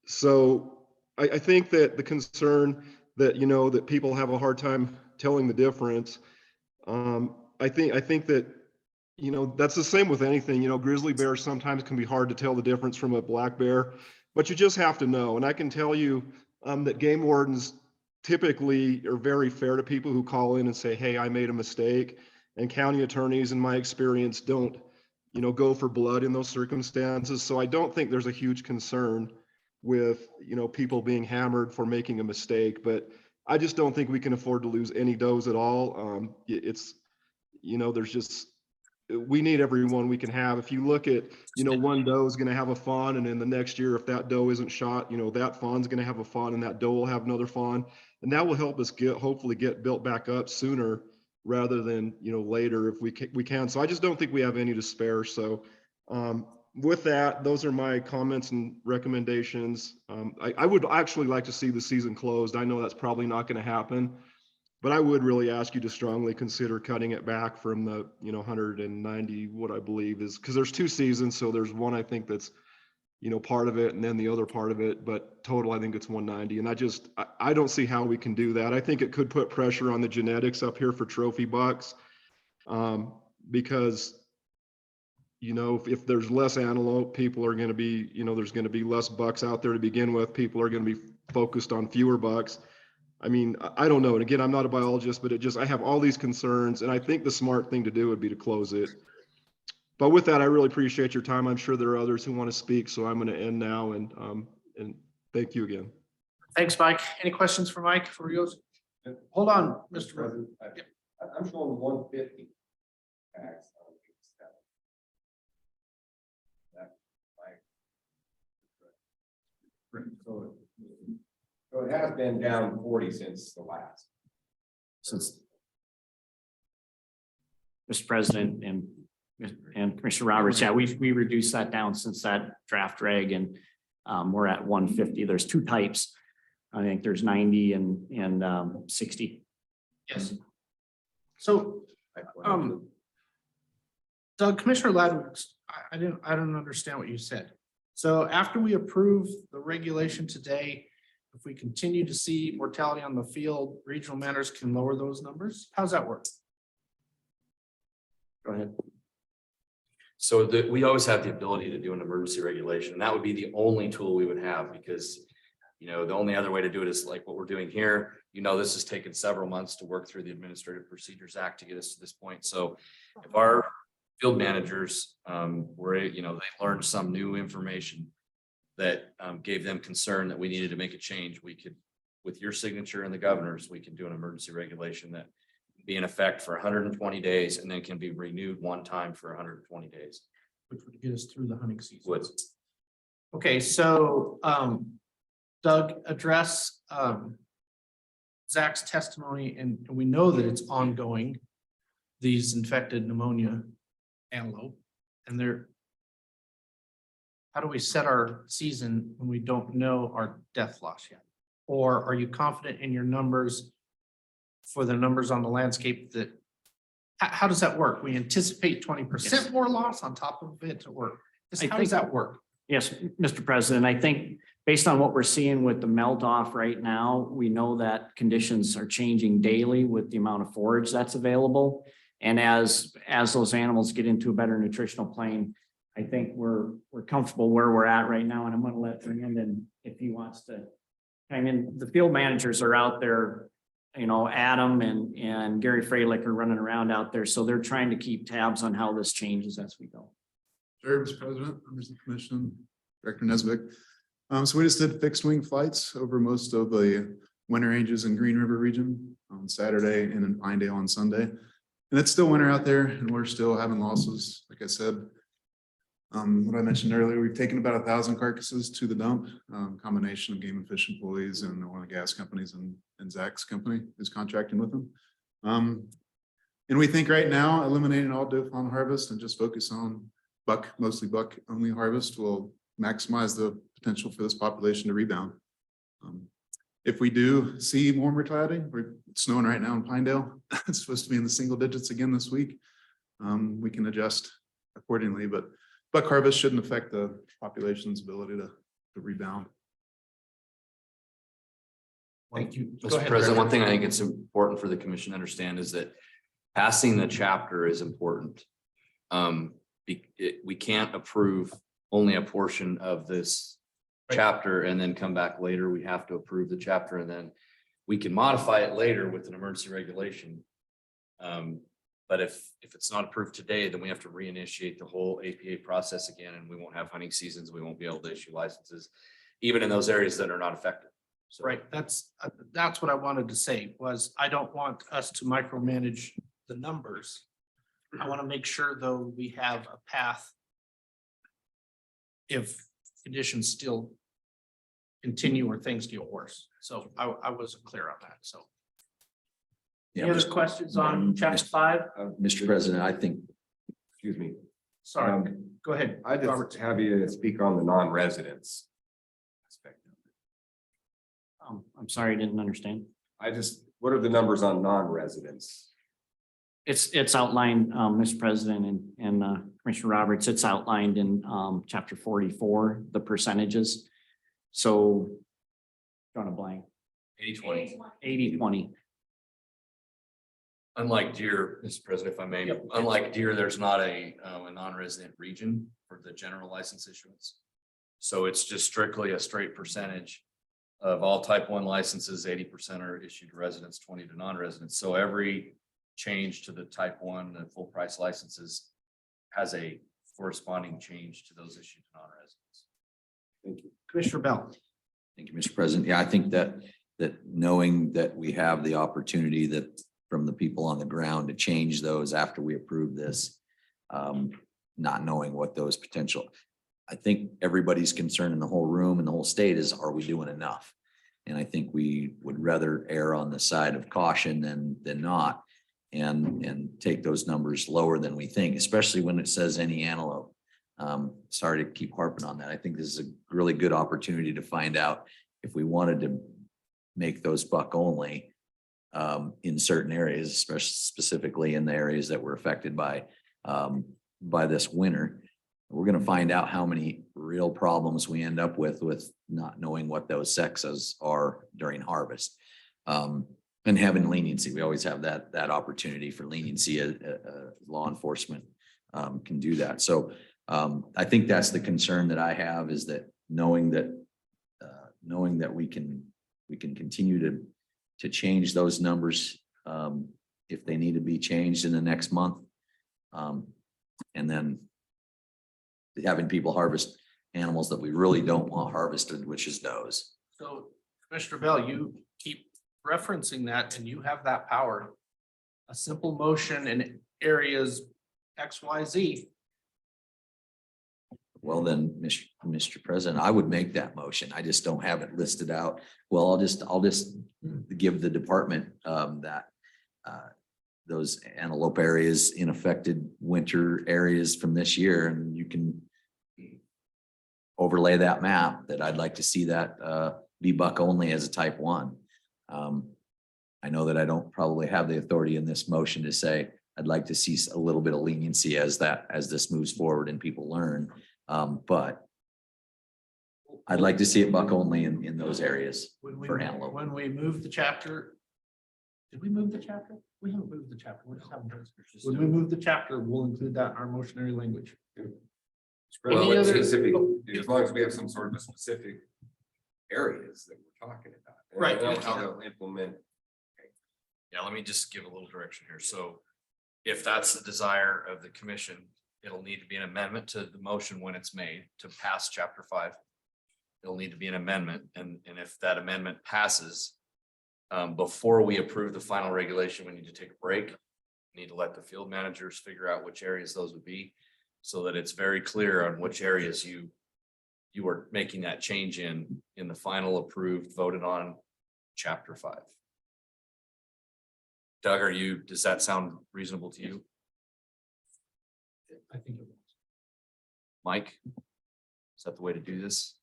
So I think that the concern that, that people have a hard time telling the difference. I think that, that's the same with anything. Grizzly bears sometimes can be hard to tell the difference from a black bear, but you just have to know. And I can tell you that game wardens typically are very fair to people who call in and say, hey, I made a mistake. And county attorneys, in my experience, don't, go for blood in those circumstances. So I don't think there's a huge concern with, people being hammered for making a mistake, but I just don't think we can afford to lose any does at all. It's, there's just, we need everyone we can have. If you look at, one doe is going to have a fawn, and in the next year, if that doe isn't shot, that fawn's going to have a fawn, and that doe will have another fawn, and that will help us hopefully get built back up sooner rather than, later if we can. So I just don't think we have any to spare. So with that, those are my comments and recommendations. I would actually like to see the season closed. I know that's probably not going to happen, but I would really ask you to strongly consider cutting it back from the, 190, what I believe is, because there's 2 seasons. So there's one, I think that's, part of it, and then the other part of it, but total, I think it's 190. And I don't see how we can do that. I think it could put pressure on the genetics up here for trophy bucks, because, if there's less antelope, people are going to be, there's going to be less bucks out there to begin with. People are going to be focused on fewer bucks. I mean, I don't know. And again, I'm not a biologist, but I have all these concerns, and I think the smart thing to do would be to close it. But with that, I really appreciate your time. I'm sure there are others who want to speak, so I'm going to end now, and thank you again. Thanks, Mike. Any questions for Mike before he goes? Hold on, Mr. President. I'm showing 150 tags. So it has been down 40 since the last. Since Mr. President and Commissioner Roberts, yeah, we reduced that down since that draft reg, and we're at 150. There's 2 types. I think there's 90 and 60. Yes. So, Doug, Commissioner Ladwick, I don't understand what you said. So after we approve the regulation today, if we continue to see mortality on the field, regional managers can lower those numbers. How's that work? Go ahead. So we always have the ability to do an emergency regulation, and that would be the only tool we would have, because, the only other way to do it is like what we're doing here. This has taken several months to work through the Administrative Procedures Act to get us to this point. So if our field managers they learned some new information that gave them concern that we needed to make a change, we could, with your signature and the governor's, we can do an emergency regulation that can be in effect for 120 days and then can be renewed one time for 120 days. Which would get us through the hunting season. Would. Okay, so Doug, address Zach's testimony, and we know that it's ongoing, these infected pneumonia antelope, and how do we set our season when we don't know our death loss yet? Or are you confident in your numbers for the numbers on the landscape that, how does that work? We anticipate 20% more loss on top of it, or how does that work? Yes, Mr. President, I think based on what we're seeing with the melt off right now, we know that conditions are changing daily with the amount of forage that's available. And as those animals get into a better nutritional plane, I think we're comfortable where we're at right now, and I'm gonna let Brandon, if he wants to. I mean, the field managers are out there, you know, Adam and Gary Freilich are running around out there, so they're trying to keep tabs on how this changes as we go. Sure, Mr. President, members of the commission, Director Nesbitt. So we just did fixed wing flights over most of the winter ranges in Green River region on Saturday and in Pinedale on Sunday. And it's still winter out there and we're still having losses. Like I said, what I mentioned earlier, we've taken about 1,000 carcasses to the dump, combination of game and fish employees and the oil and gas companies and Zach's company is contracting with them. And we think right now eliminating all doe fawn harvest and just focus on buck, mostly buck only harvest will maximize the potential for this population to rebound. If we do see more mortality, it's snowing right now in Pinedale. It's supposed to be in the single digits again this week. We can adjust accordingly, but buck harvest shouldn't affect the population's ability to rebound. Thank you. Go Mr. ahead, President, Director. one thing I think it's important for the commission to understand is that passing the chapter is important. We can't approve only a portion of this chapter and then come back later. We have to approve the chapter and then we can modify it later with an emergency regulation. But if it's not approved today, then we have to reinitiate the whole APA process again, and we won't have hunting seasons. We won't be able to issue licenses, even in those areas that are not affected. So, Right, that's what I wanted to say was I don't want us to micromanage the numbers. I want to make sure though we have a path if conditions still continue or things get worse. So I wasn't clear on that, so. Yeah, Any other questions on chapter 5? Mr. President, I think Excuse me. Sorry, go ahead. I Robert. just have you speak on the non-residents aspect. I'm sorry, I didn't understand. What are the numbers on non-residents? It's outlined, Mr. President and Commissioner Roberts, it's outlined in chapter 44, the percentages. So drawing a blank. 80-20. 80-20. Unlike deer, Mr. President, if I may, unlike deer, there's not a non-resident region for the general license issuance. So it's just strictly a straight percentage of all type 1 licenses. 80% are issued to residents, 20 to non-residents. So every change to the type 1 and full price licenses has a corresponding change to those issued to non-residents. Thank you. Commissioner Bell. Thank you, Mr. President. Yeah, I think that knowing that we have the opportunity that from the people on the ground to change those after we approve this, not knowing what those potential, I think everybody's concern in the whole room and the whole state is, are we doing enough? And I think we would rather err on the side of caution than not, and take those numbers lower than we think, especially when it says any antelope. Sorry to keep harping on that. I think this is a really good opportunity to find out if we wanted to make those buck only in certain areas, especially specifically in the areas that were affected by this winter. We're going to find out how many real problems we end up with not knowing what those sexes are during harvest. And having leniency, we always have that opportunity for leniency. Law enforcement can do that. So I think that's the concern that I have, is that knowing that we can continue to change those numbers if they need to be changed in the next month, and then having people harvest animals that we really don't want harvested, which is does. So Commissioner Bell, you keep referencing that and you have that power. A simple motion in areas X, Y, Z. Well, then, Mr. President, I would make that motion. I just don't have it listed out. Well, I'll just give the department that those antelope areas in affected winter areas from this year, and you can overlay that map that I'd like to see that be buck only as a type 1. I know that I don't probably have the authority in this motion to say I'd like to see a little bit of leniency as this moves forward and people learn. But I'd like to see it buck only in those areas for antelope. When we move the chapter, Did we move the chapter? We haven't moved the chapter. We're just having. When we move the chapter, we'll include that in our motionary language. Well, Any it's other- specific, as long as we have some sort of a specific areas that we're talking about. And I Right. don't know how they'll implement. Yeah, let me just give a little direction here. So if that's the desire of the commission, it'll need to be an amendment to the motion when it's made to pass chapter 5. It'll need to be an amendment, and if that amendment passes, before we approve the final regulation, we need to take a break. We need to let the field managers figure out which areas those would be, so that it's very clear on which areas you are making that change in the final approved, voted on chapter 5. Doug, does that sound reasonable to you? I think it was. Mike? Is that the way to do this?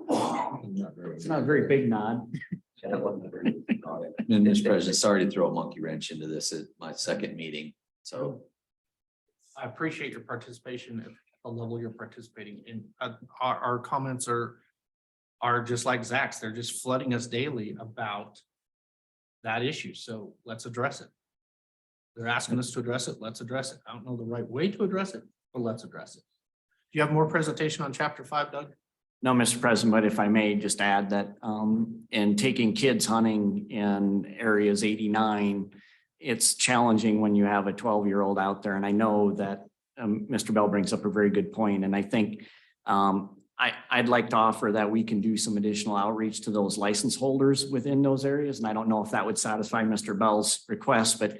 It's not a very big nod. And Mr. President, sorry to throw a monkey wrench into this at my second meeting, so. I appreciate your participation at the level you're participating in. Our comments are just like Zach's. They're just flooding us daily about that issue. So let's address it. They're asking us to address it. Let's address it. I don't know the right way to address it, but let's address it. Do you have more presentation on chapter 5, Doug? No, Mr. President, but if I may just add that in taking kids hunting in areas 89, it's challenging when you have a 12-year-old out there. And I know that Mr. Bell brings up a very good point. And I think I'd like to offer that we can do some additional outreach to those license holders within those areas. And I don't know if that would satisfy Mr. Bell's request, but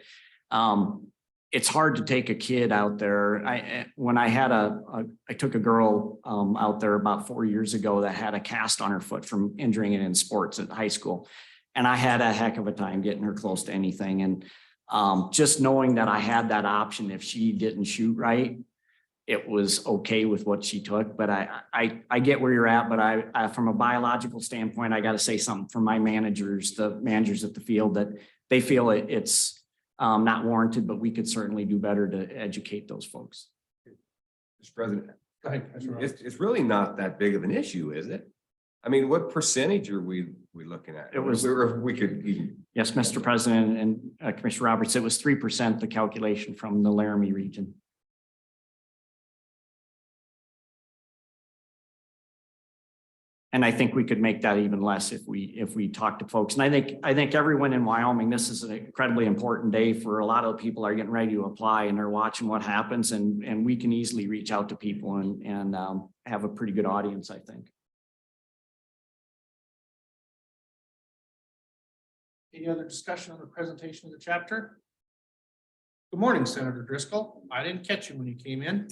it's hard to take a kid out there. When I had I took a girl out there about 4 years ago that had a cast on her foot from injuring it in sports at high school. And I had a heck of a time getting her close to anything. And just knowing that I had that option, if she didn't shoot right, it was okay with what she took. But I get where you're at, but I from a biological standpoint, I got to say something for my managers, the managers at the field, that they feel it's not warranted, but we could certainly do better to educate those folks. Mr. President, Go ahead, Commissioner Roberts. it's really not that big of an issue, is it? I mean, what percentage are we looking at? It was- We could even. Yes, Mr. President and Commissioner Roberts, it was 3%, the calculation from the Laramie region. And I think we could make that even less if we talk to folks. And I think everyone in Wyoming, this is an incredibly important day for a lot of people are getting ready to apply and they're watching what happens, and we can easily reach out to people and have a pretty good audience, I think. Any other discussion on the presentation of the chapter? Good morning, Senator Driscoll. I didn't catch you when you came in.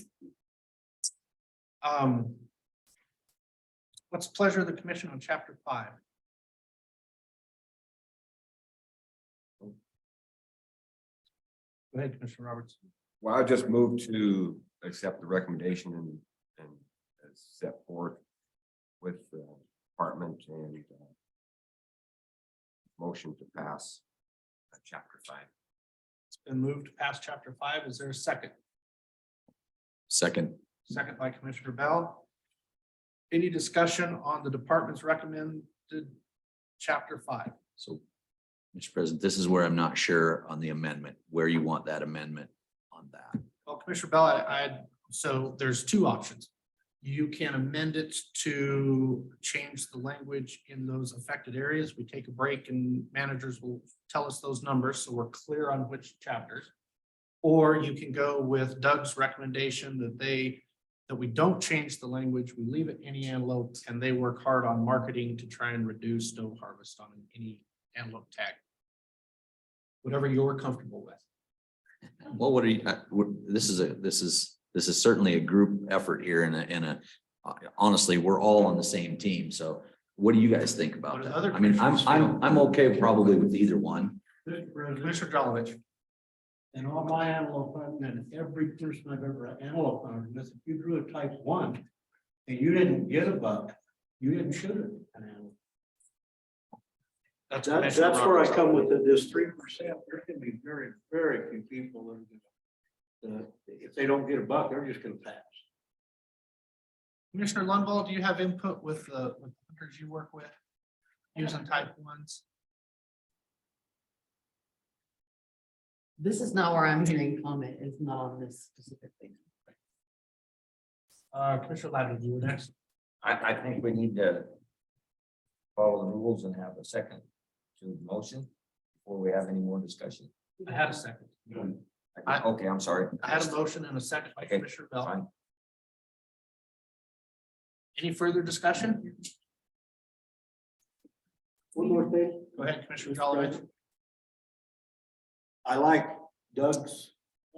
What's the pleasure of the commission on chapter 5? Go ahead, Commissioner Roberts. Well, I just moved to accept the recommendation and set forth with the department and motion to pass chapter 5. It's been moved past chapter 5. Is there a second? Second. Second by Commissioner Bell. Any discussion on the department's recommended chapter 5? So, Mr. President, this is where I'm not sure on the amendment, where you want that amendment on that. Well, Commissioner Bell, so there's two options. You can amend it to change the language in those affected areas. We take a break and managers will tell us those numbers, so we're clear on which chapters. Or you can go with Doug's recommendation that we don't change the language, we leave it any antelope, and they work hard on marketing to try and reduce doe harvest on any antelope tag. Whatever you're comfortable with. Well, this is certainly a group effort here and honestly, we're all on the same team. So what do you guys think about What do that? other I mean, commissioners I'm okay probably with either one. Commissioner Jolovich. And all my antelope hunting and every person I've ever antelope hunted with, if you drew a type 1 and you didn't get a buck, you didn't shoot it. An antelope. That's where I come with this 3%. There's gonna be very, very few people that are gonna, if they don't get a buck, they're just gonna pass. Commissioner Lundvall, do you have input with the hunters you work with using type 1s? This is not where I'm hearing comment, it's not on this specific thing. Commissioner Lavin, you were next. I think we need to follow the rules and have a second to the motion before we have any more discussion. I had a second. Okay, I'm sorry. I had a motion and a second by Okay, Commissioner Bell. fine. Any further discussion? One more thing. Go ahead, Commissioner Collins. I like Doug's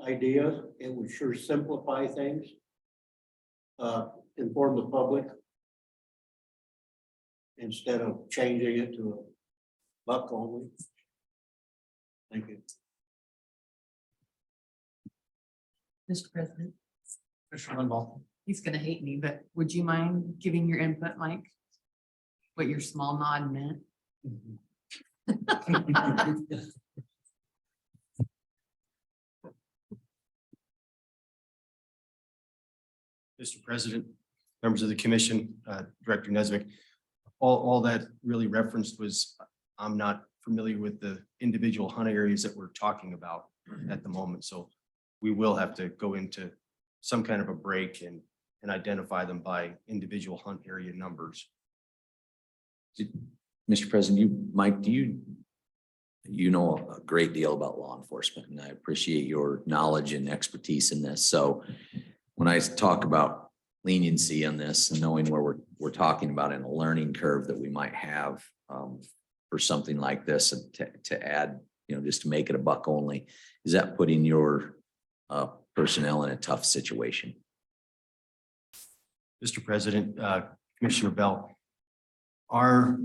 idea. It would sure simplify things. Inform the public. Instead of changing it to a buck only. Thank you. Mr. President, Commissioner Limbaugh. he's gonna hate me, but would you mind giving your input, Mike? What your small nod meant? Mr. President, members of the commission, Director Nesbitt, all that really referenced was, I'm not familiar with the individual hunt areas that we're talking about at the moment. So we will have to go into some kind of a break and identify them by individual hunt area numbers. Mr. President, Mike, you know a great deal about law enforcement, and I appreciate your knowledge and expertise in this. So when I talk about leniency on this and knowing where we're talking about in a learning curve that we might have for something like this, and to add, just to make it a buck only, is that putting your personnel in a tough situation? Mr. President, Commissioner Bell, our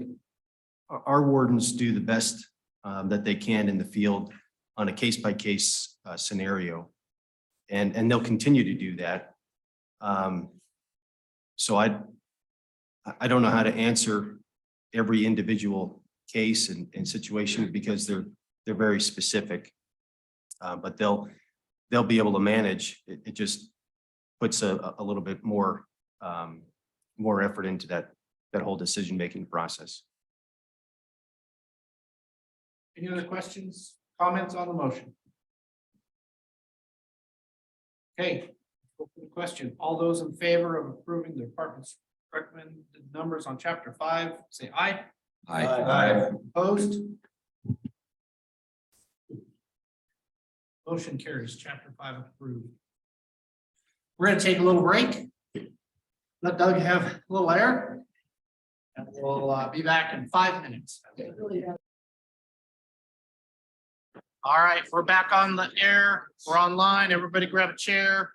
wardens do the best that they can in the field on a case-by-case scenario. And they'll continue to do that. So I don't know how to answer every individual case and situation because they're very specific. But they'll be able to manage. It just puts a little bit more effort into that whole decision-making process. Any other questions, comments on the motion? Okay, open the question. All those in favor of approving the department's recommended numbers on chapter 5, say aye. Aye. Opposed? Motion carries. Chapter 5 approved. We're going to take a little break. Let Doug have a little air. And we'll be back in 5 minutes. All right, we're back on the air. We're online. Everybody grab a chair.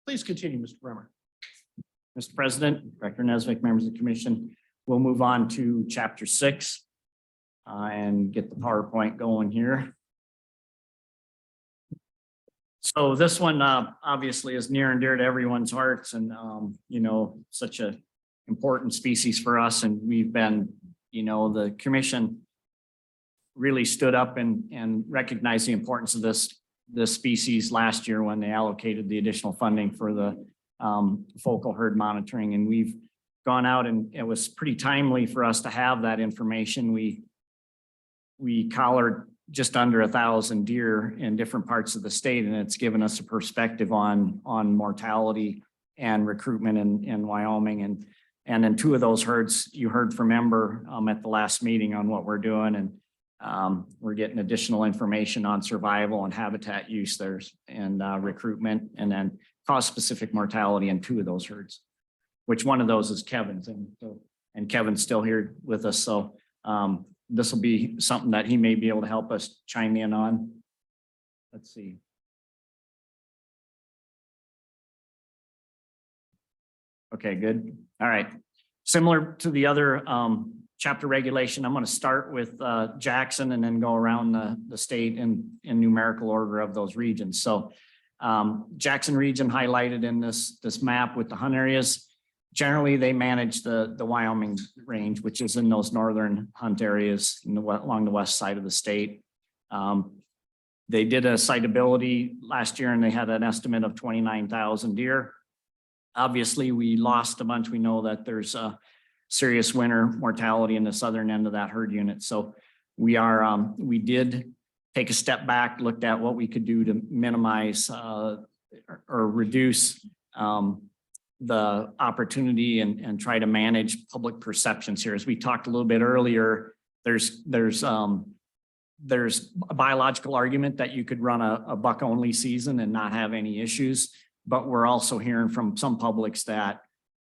Please continue, Mr. Bremer. Mr. President, Director Nesbitt, members of the commission, we'll move on to chapter 6 and get the PowerPoint going here. So this one obviously is near and dear to everyone's hearts, and such a important species for us, and we've been, the commission really stood up and recognized the importance of this species last year when they allocated the additional funding for the focal herd monitoring, and we've gone out, and it was pretty timely for us to have that information. We collared just under 1,000 deer in different parts of the state, and it's given us a perspective on mortality and recruitment in Wyoming. And in 2 of those herds, you heard from Ember at the last meeting on what we're doing, and we're getting additional information on survival and habitat use there, and recruitment, and then cause-specific mortality in 2 of those herds, which one of those is Kevin's, and Kevin's still here with us. So this will be something that he may be able to help us chime in on. Let's see. Okay, good. All right. Similar to the other chapter regulation, I'm going to start with Jackson and then go around the state in numerical order of those regions. So Jackson region highlighted in this map with the hunt areas. Generally, they manage the Wyoming range, which is in those northern hunt areas along the west side of the state. They did a siteability last year, and they had an estimate of 29,000 deer. Obviously, we lost a bunch. We know that there's serious winter mortality in the southern end of that herd unit. So we did take a step back, looked at what we could do to minimize or reduce the opportunity and try to manage public perceptions here. As we talked a little bit earlier, there's a biological argument that you could run a buck only season and not have any issues, but we're also hearing from some publics that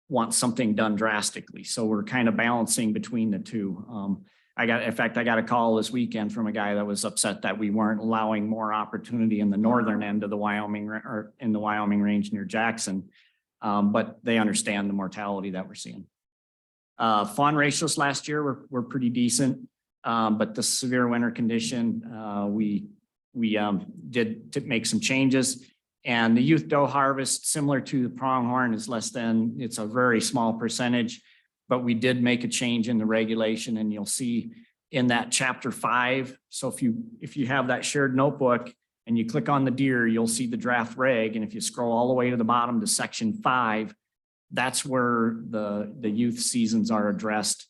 want something done drastically. So we're kind of balancing between the two. In fact, I got a call this weekend from a guy that was upset that we weren't allowing more opportunity in the northern end of the Wyoming or in the Wyoming range near Jackson. But they understand the mortality that we're seeing. Fawn ratios last year were pretty decent. But the severe winter condition, we did to make some changes, and the youth doe harvest, similar to the pronghorn, is it's a very small percentage, but we did make a change in the regulation, and you'll see in that chapter 5. So if you have that shared notebook and you click on the deer, you'll see the draft reg, and if you scroll all the way to the bottom to section 5, that's where the youth seasons are addressed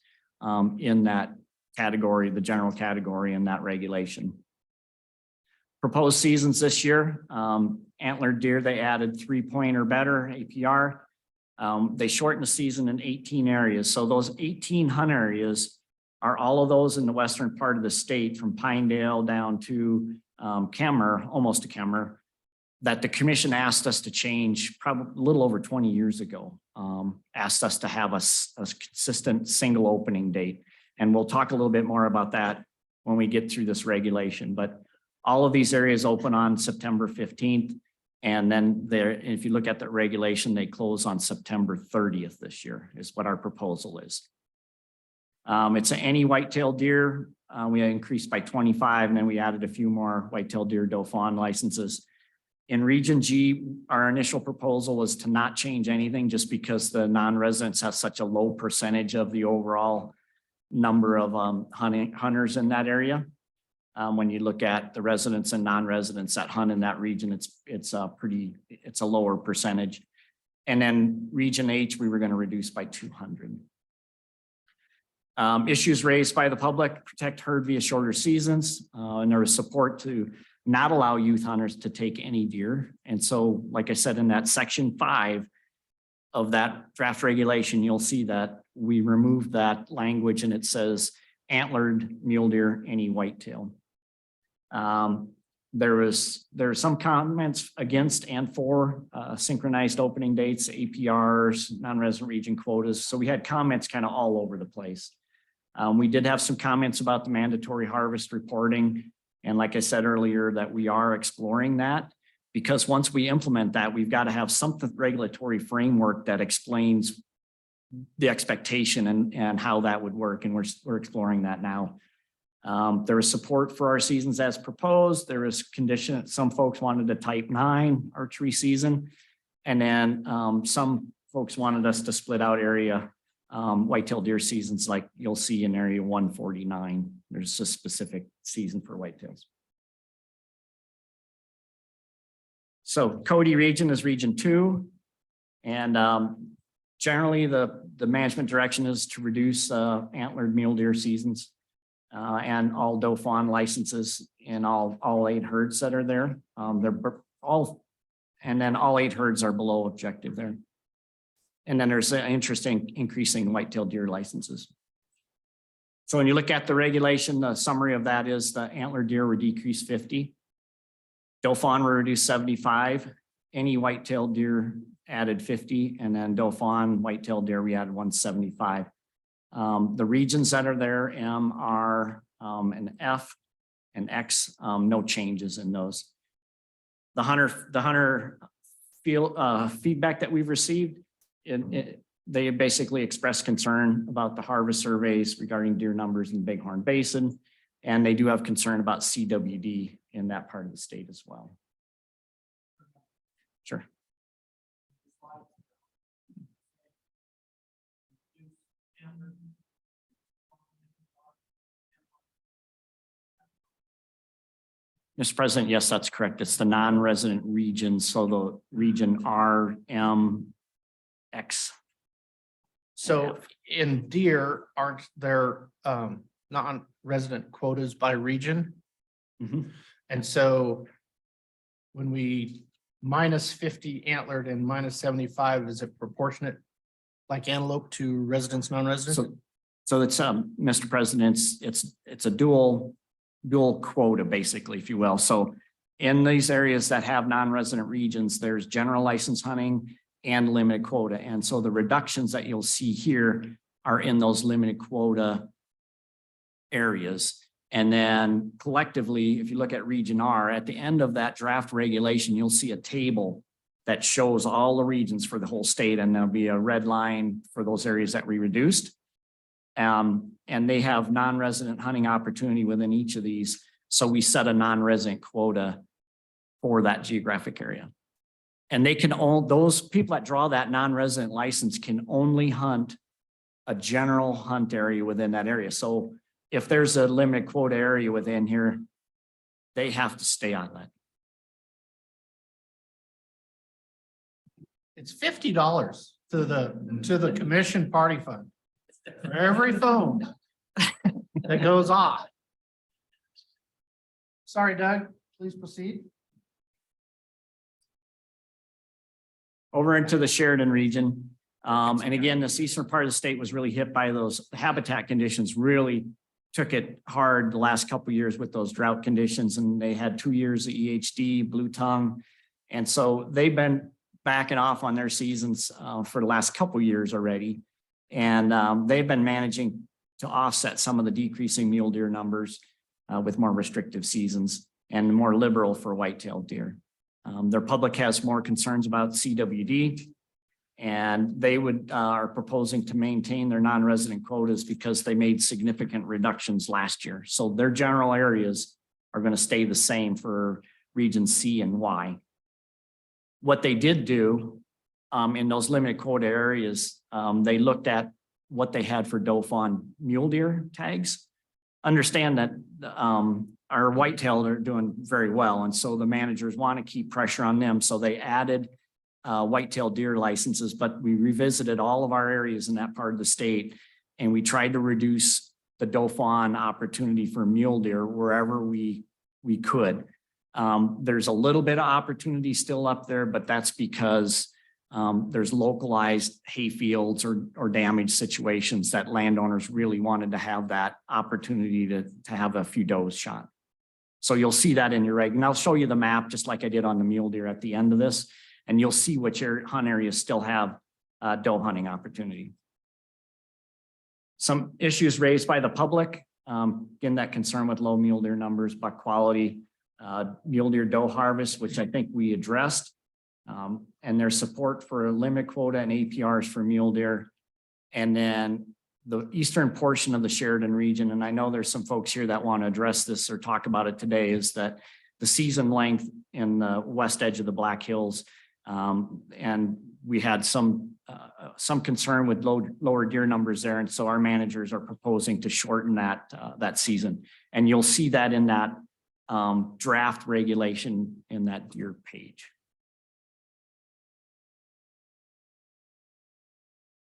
in that category, the general category in that regulation. Proposed seasons this year, antlered deer, they added 3-point or better APR. They shortened the season in 18 areas. So those 18 hunt areas are all of those in the western part of the state, from Pinedale down to Kemmer, almost to Kemmer, that the commission asked us to change probably a little over 20 years ago. Asked us to have a consistent single opening date. And we'll talk a little bit more about that when we get through this regulation. But all of these areas open on September 15th. And then if you look at the regulation, they close on September 30th this year is what our proposal is. It's any white-tailed deer. We increased by 25, and then we added a few more white-tailed deer doe fawn licenses. In Region G, our initial proposal was to not change anything just because the non-residents have such a low percentage of the overall number of hunters in that area. When you look at the residents and non-residents that hunt in that region, it's a lower percentage. And then Region H, we were going to reduce by 200. Issues raised by the public: protect herd via shorter seasons, and there was support to not allow youth hunters to take any deer. And so, like I said, in that section 5 of that draft regulation, you'll see that we removed that language, and it says antlered mule deer, any whitetail. There were some comments against and for synchronized opening dates, APRs, non-resident region quotas. So we had comments kind of all over the place. We did have some comments about the mandatory harvest reporting. And like I said earlier, that we are exploring that, because once we implement that, we've got to have some regulatory framework that explains the expectation and how that would work. And we're exploring that now. There was support for our seasons as proposed. There was condition, some folks wanted a type 9 archery season. And then some folks wanted us to split out area whitetail deer seasons, like you'll see in area 149. There's a specific season for whitetails. So Cody region is region 2. And generally the management direction is to reduce antlered mule deer seasons and all doe fawn licenses in all 8 herds that are there. They're all, and then all 8 herds are below objective there. And then there's an interesting increasing whitetail deer licenses. So when you look at the regulation, the summary of that is the antlered deer were decreased 50. Doe fawn were reduced 75. Any whitetail deer added 50. And then doe fawn, whitetail deer, we added 175. The regions that are there, M, R, and F, and X, no changes in those. The hunter feedback that we've received, they basically expressed concern about the harvest surveys regarding deer numbers in the Bighorn Basin, and they do have concern about CWD in that part of the state as well. Sure. Mr. President, yes, that's correct. It's the non-resident region. So the region R, M, X, So in deer, aren't there non-resident quotas by region? Mhm. And so when we minus 50 antlered and minus 75, is it proportionate like antelope to residents, non-residents? So it's, Mr. President, it's a dual quota, basically, if you will. So in these areas that have non-resident regions, there's general license hunting and limited quota. And so the reductions that you'll see here are in those limited quota areas. And then collectively, if you look at Region R, at the end of that draft regulation, you'll see a table that shows all the regions for the whole state, and there'll be a red line for those areas that we reduced. And they have non-resident hunting opportunity within each of these. So we set a non-resident quota for that geographic area. And they can own, those people that draw that non-resident license can only hunt a general hunt area within that area. So if there's a limited quota area within here, they have to stay on that. It's $50 to the commission party fund for every phone that goes off. Sorry, Doug, please proceed. Over into the Sheridan region. And again, this eastern part of the state was really hit by those habitat conditions, really took it hard the last couple of years with those drought conditions, and they had 2 years of EHD, blue tongue. And so they've been backing off on their seasons for the last couple of years already. And they've been managing to offset some of the decreasing mule deer numbers with more restrictive seasons and more liberal for white-tailed deer. Their public has more concerns about CWD, and they are proposing to maintain their non-resident quotas because they made significant reductions last year. So their general areas are going to stay the same for region C and Y. What they did do in those limited quota areas, they looked at what they had for doe fawn mule deer tags. Understand that our whitetail are doing very well, and so the managers want to keep pressure on them. So they added whitetail deer licenses, but we revisited all of our areas in that part of the state, and we tried to reduce the doe fawn opportunity for mule deer wherever we could. There's a little bit of opportunity still up there, but that's because there's localized hay fields or damage situations that landowners really wanted to have that opportunity to have a few does shot. So you'll see that in your reg, and I'll show you the map just like I did on the mule deer at the end of this, and you'll see which hunt areas still have doe hunting opportunity. Some issues raised by the public, again, that concern with low mule deer numbers, buck quality, mule deer doe harvest, which I think we addressed, and their support for a limit quota and APRs for mule deer. And then the eastern portion of the Sheridan region, and I know there's some folks here that want to address this or talk about it today, is that the season length in the west edge of the Black Hills, and we had some concern with lower deer numbers there, and so our managers are proposing to shorten that season. And you'll see that in that draft regulation in that deer page.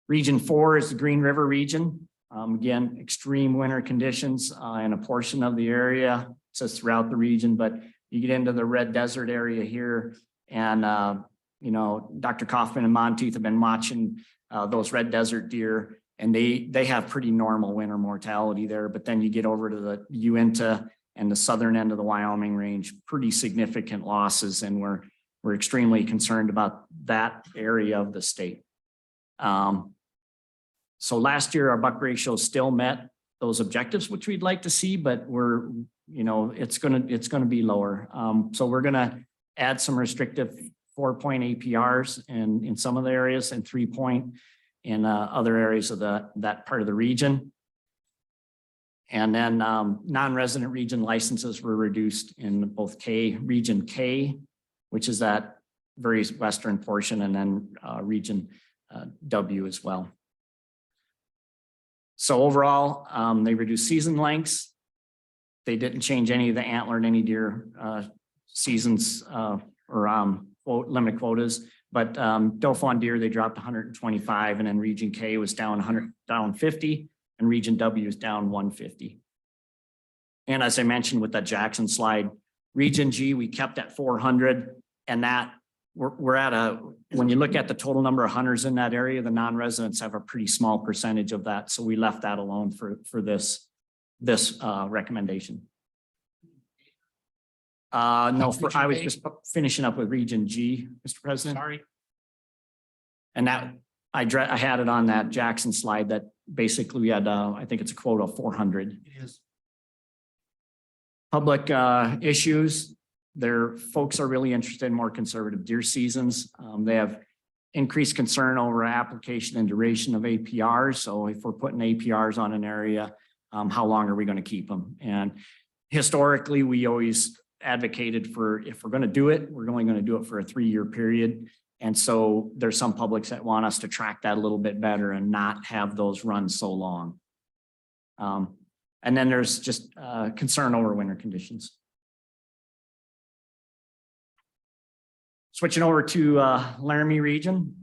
Region 4 is the Green River region. Again, extreme winter conditions in a portion of the area. It says throughout the region, but you get into the Red Desert area here, and you know, Dr. Kaufman and Monteith have been watching those Red Desert deer, and they have pretty normal winter mortality there. But then you get over to the Uinta and the southern end of the Wyoming range, pretty significant losses, and we're extremely concerned about that area of the state. So last year, our buck ratio still met those objectives, which we'd like to see, but it's gonna be lower. So we're gonna add some restrictive 4-point APRs in some of the areas and 3-point in other areas of that part of the region. And then non-resident region licenses were reduced in both region K, which is that very western portion, and then region W as well. So overall, they reduced season lengths. They didn't change any of the antlered any deer seasons or limit quotas. But Dauphin deer, they dropped 125, and then region K was down 100, down 50, and region W is down 150. And as I mentioned with that Jackson slide, region G, we kept at 400, and that we're at a, when you look at the total number of hunters in that area, the non-residents have a pretty small percentage of that. So we left that alone for this recommendation. No, I was just finishing up with region G, Mr. President. Sorry. And that I had it on that Jackson slide that basically we had, I think it's a quote of 400. It is. Public issues, their folks are really interested in more conservative deer seasons. They have increased concern over application and duration of APRs. So if we're putting APRs on an area, how long are we going to keep them? And historically, we always advocated for, if we're going to do it, we're only going to do it for a 3-year period. And so there's some publics that want us to track that a little bit better and not have those run so long. And then there's just concern over winter conditions. Switching over to Laramie region.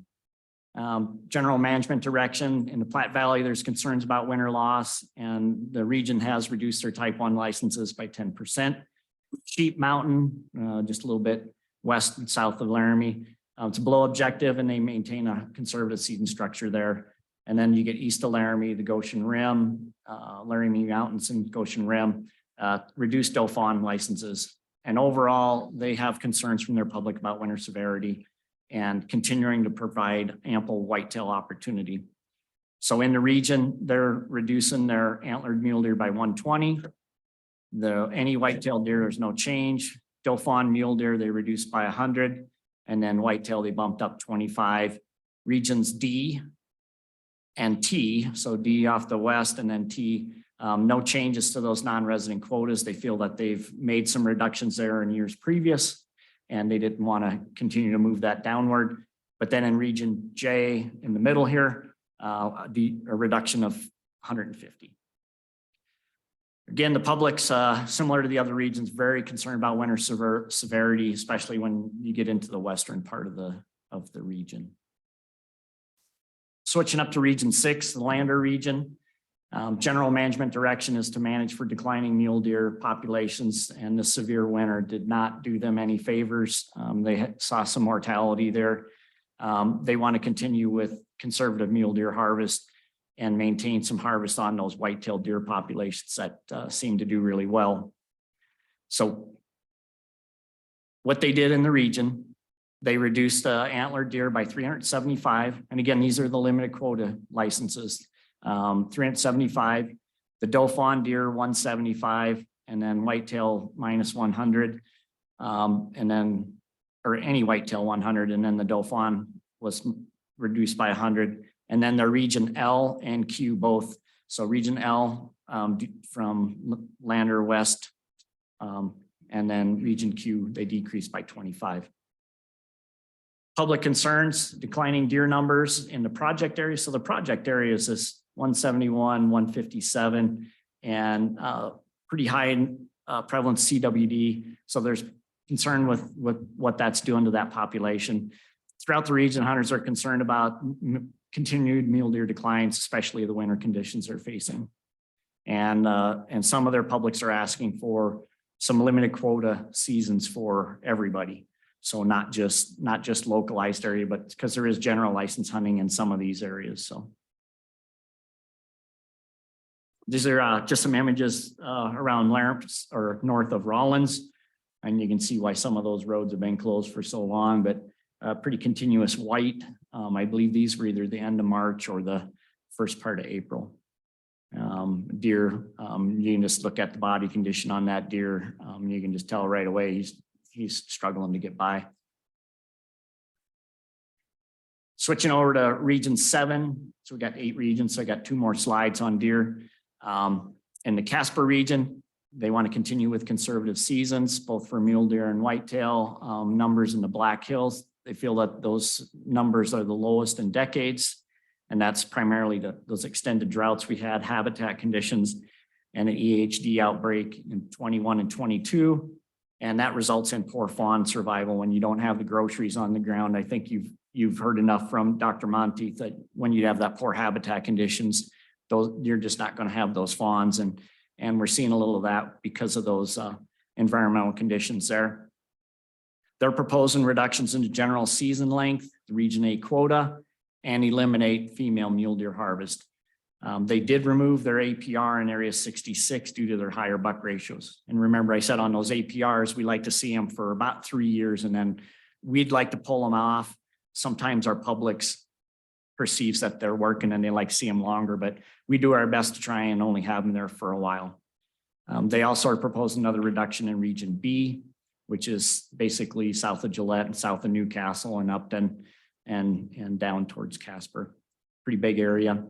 General management direction in the Platte Valley, there's concerns about winter loss, and the region has reduced their type 1 licenses by 10%. Sheep Mountain, just a little bit west and south of Laramie. It's below objective, and they maintain a conservative season structure there. And then you get east of Laramie, the Goshen Rim, Laramie Mountains and Goshen Rim, reduced Dauphin licenses. And overall, they have concerns from their public about winter severity and continuing to provide ample whitetail opportunity. So in the region, they're reducing their antlered mule deer by 120. Any whitetail deer, there's no change. Dauphin mule deer, they reduced by 100. And then whitetail, they bumped up 25. Regions D and T, so D off the west and then T, no changes to those non-resident quotas. They feel that they've made some reductions there in years previous, and they didn't want to continue to move that downward. But then in region J in the middle here, a reduction of 150. Again, the public's similar to the other regions, very concerned about winter severity, especially when you get into the western part of the region. Switching up to region 6, the Lander region. General management direction is to manage for declining mule deer populations, and the severe winter did not do them any favors. They saw some mortality there. They want to continue with conservative mule deer harvest and maintain some harvest on those white-tailed deer populations that seem to do really well. So what they did in the region, they reduced antlered deer by 375. And again, these are the limited quota licenses. 375, the Dauphin deer 175, and then whitetail minus 100, and then, or any whitetail 100, and then the Dauphin was reduced by 100. And then the region L and Q both. So region L from Lander west, and then region Q, they decreased by 25. Public concerns, declining deer numbers in the project area. So the project area is this 171, 157, and pretty high prevalence CWD. So there's concern with what that's doing to that population. Throughout the region, hunters are concerned about continued mule deer declines, especially the winter conditions they're facing. And some of their publics are asking for some limited quota seasons for everybody. So not just localized area, but because there is general license hunting in some of these areas. So these are just some images around Lawrence or north of Rollins. And you can see why some of those roads have been closed for so long, but pretty continuous white. I believe these were either the end of March or the first part of April. Deer, you can just look at the body condition on that deer. You can just tell right away he's struggling to get by. Switching over to region 7. So we got 8 regions. So I got 2 more slides on deer. In the Casper region, they want to continue with conservative seasons, both for mule deer and whitetail. Numbers in the Black Hills, they feel that those numbers are the lowest in decades. And that's primarily those extended droughts we had, habitat conditions, and an EHD outbreak in 21 and 22. And that results in poor fawn survival when you don't have the groceries on the ground. I think you've heard enough from Dr. Monteith that when you have that poor habitat conditions, you're just not going to have those fawns. And we're seeing a little of that because of those environmental conditions there. They're proposing reductions in the general season length, the Region A quota, and eliminate female mule deer harvest. They did remove their APR in area 66 due to their higher buck ratios. And remember, I said on those APRs, we like to see them for about 3 years, and then we'd like to pull them off. Sometimes our publics perceives that they're working and they like to see them longer, but we do our best to try and only have them there for a while. They also are proposing another reduction in Region B, which is basically south of Gillette and south of Newcastle and Upton and down towards Casper. Pretty big area.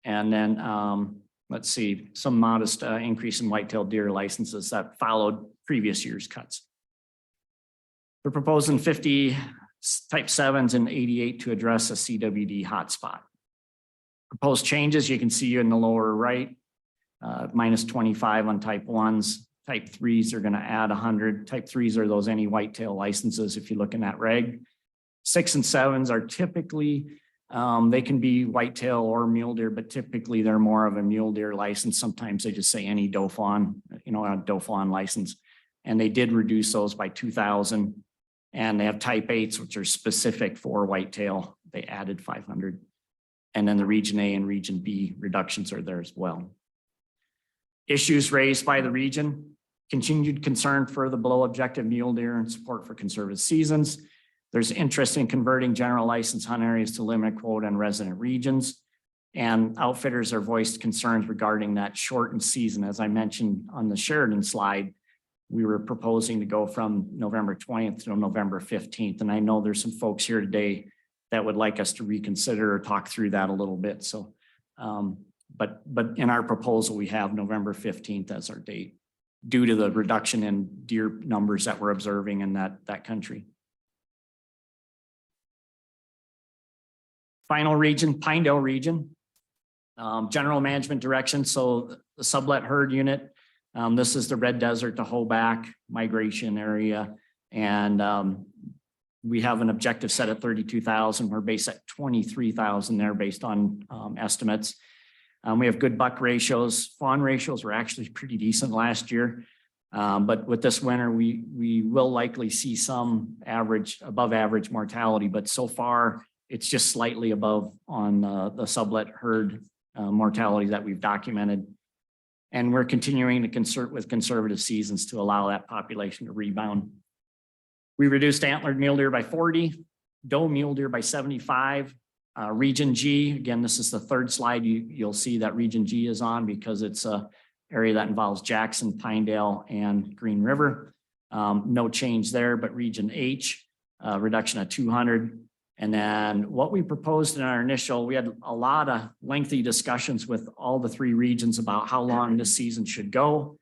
And then let's see, some modest increase in whitetail deer licenses that followed previous year's cuts. They're proposing 50 type 7s and 88 to address a CWD hotspot. Proposed changes you can see in the lower right, minus 25 on type 1s. Type 3s are going to add 100. Type 3s are those any whitetail licenses if you look in that reg. 6 and 7s are typically, they can be whitetail or mule deer, but typically they're more of a mule deer license. Sometimes they just say any doe fawn, a doe fawn license. And they did reduce those by 2,000. And they have type 8s, which are specific for whitetail. They added 500. And then the Region A and Region B reductions are there as well. Issues raised by the region: continued concern for the below objective mule deer and support for conservative seasons. There's interest in converting general license hunt areas to limited quota and resident regions. And outfitters are voiced concerns regarding that shortened season. As I mentioned on the Sheridan slide, we were proposing to go from November 20th to November 15th. And I know there's some folks here today that would like us to reconsider or talk through that a little bit. So, but in our proposal, we have November 15th as our date due to the reduction in deer numbers that we're observing in that country. Final region, Pinedale region, general management direction. So the sublet herd unit, this is the Red Desert to Hoback migration area. And we have an objective set at 32,000. We're based at 23,000 there based on estimates. We have good buck ratios. Fawn ratios were actually pretty decent last year. But with this winter, we will likely see some above average mortality, but so far it's just slightly above on the sublet herd mortality that we've documented. And we're continuing to concert with conservative seasons to allow that population to rebound. We reduced antlered mule deer by 40, doe mule deer by 75. Region G, again, this is the third slide you'll see that Region G is on because it's a area that involves Jackson, Pinedale, and Green River. No change there, but Region H, reduction of 200. And then what we proposed in our initial, we had a lot of lengthy discussions with all the 3 regions about how long this season should go.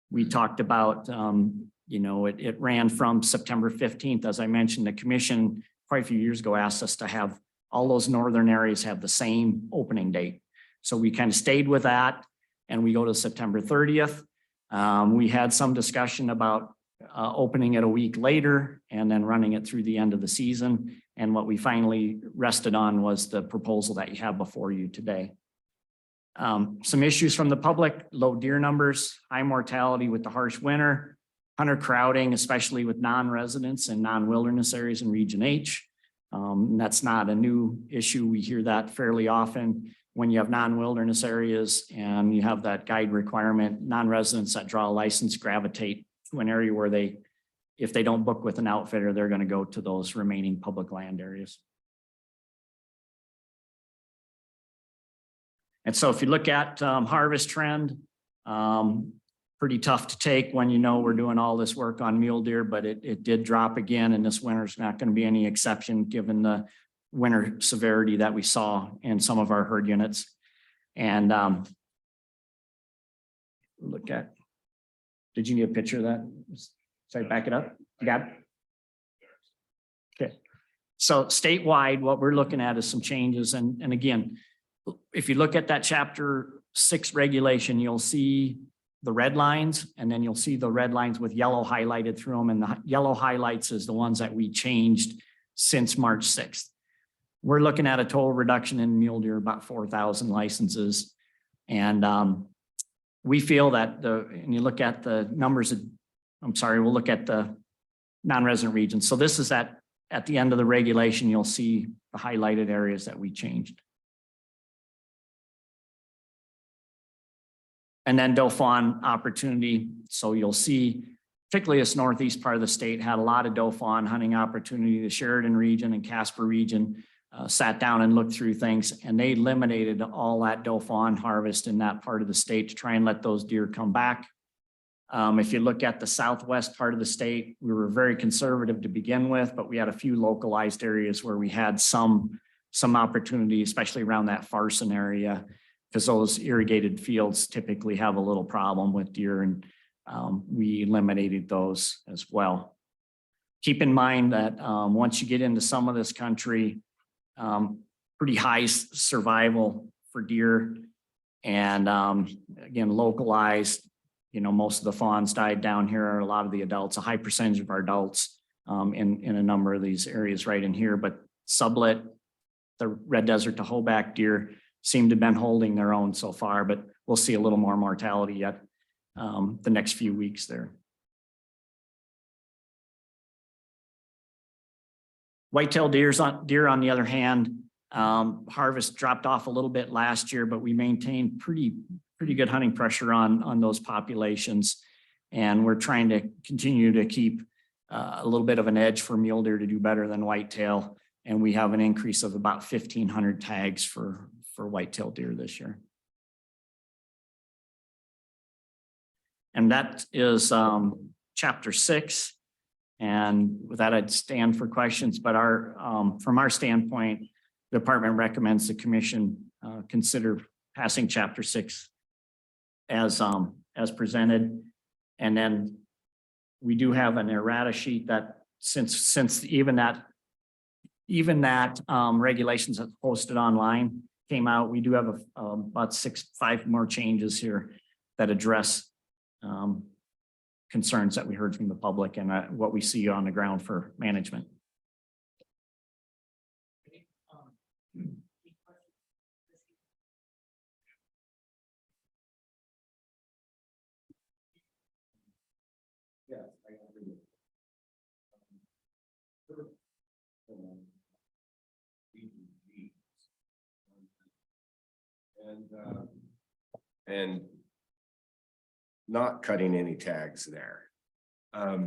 We talked about, it ran from September 15th. As I mentioned, the commission quite a few years ago asked us to have all those northern areas have the same opening date. So we kind of stayed with that and we go to September 30th. We had some discussion about opening it a week later and then running it through the end of the season. And what we finally rested on was the proposal that you have before you today. Some issues from the public: low deer numbers, high mortality with the harsh winter, hunter crowding, especially with non-residents and non-wilderness areas in Region H. That's not a new issue. We hear that fairly often when you have non-wilderness areas and you have that guide requirement. Non-residents that draw a license gravitate to an area where if they don't book with an outfitter, they're going to go to those remaining public land areas. And so if you look at harvest trend, pretty tough to take when we're doing all this work on mule deer, but it did drop again, and this winter is not going to be any exception given the winter severity that we saw in some of our herd units. And look at, did you need a picture of that? Sorry, back it up. You got it? Okay. So statewide, what we're looking at is some changes. And again, if you look at that chapter 6 regulation, you'll see the red lines, and then you'll see the red lines with yellow highlighted through them, and the yellow highlights is the ones that we changed since March 6th. We're looking at a total reduction in mule deer, about 4,000 licenses. And we feel that and you look at the numbers, we'll look at the non-resident regions. So this is at the end of the regulation, you'll see the highlighted areas that we changed. And then doe fawn opportunity. So you'll see, particularly this northeast part of the state had a lot of doe fawn hunting opportunity. The Sheridan region and Casper region sat down and looked through things, and they eliminated all that doe fawn harvest in that part of the state to try and let those deer come back. If you look at the southwest part of the state, we were very conservative to begin with, but we had a few localized areas where we had some opportunity, especially around that Farson area, because those irrigated fields typically have a little problem with deer, and we eliminated those as well. Keep in mind that once you get into some of this country, pretty high survival for deer, and again, localized. You know, most of the fawns died down here, are a lot of the adults, a high percentage of our adults in a number of these areas right in here, but sublet, the red desert to hoback deer seem to have been holding their own so far, but we'll see a little more mortality yet the next few weeks there. Whitetail deer on the other hand, harvest dropped off a little bit last year, but we maintained pretty good hunting pressure on those populations. And we're trying to continue to keep a little bit of an edge for mule deer to do better than whitetail. And we have an increase of about 1,500 tags for whitetail deer this year. And that is chapter 6. And with that, I'd stand for questions, but from our standpoint, the department recommends the commission consider passing chapter 6 as presented. And then we do have an errata sheet that since even that regulations that's posted online came out, we do have about 5 more changes here that address concerns that we heard from the public and what we see on the ground for management. And not cutting any tags there. I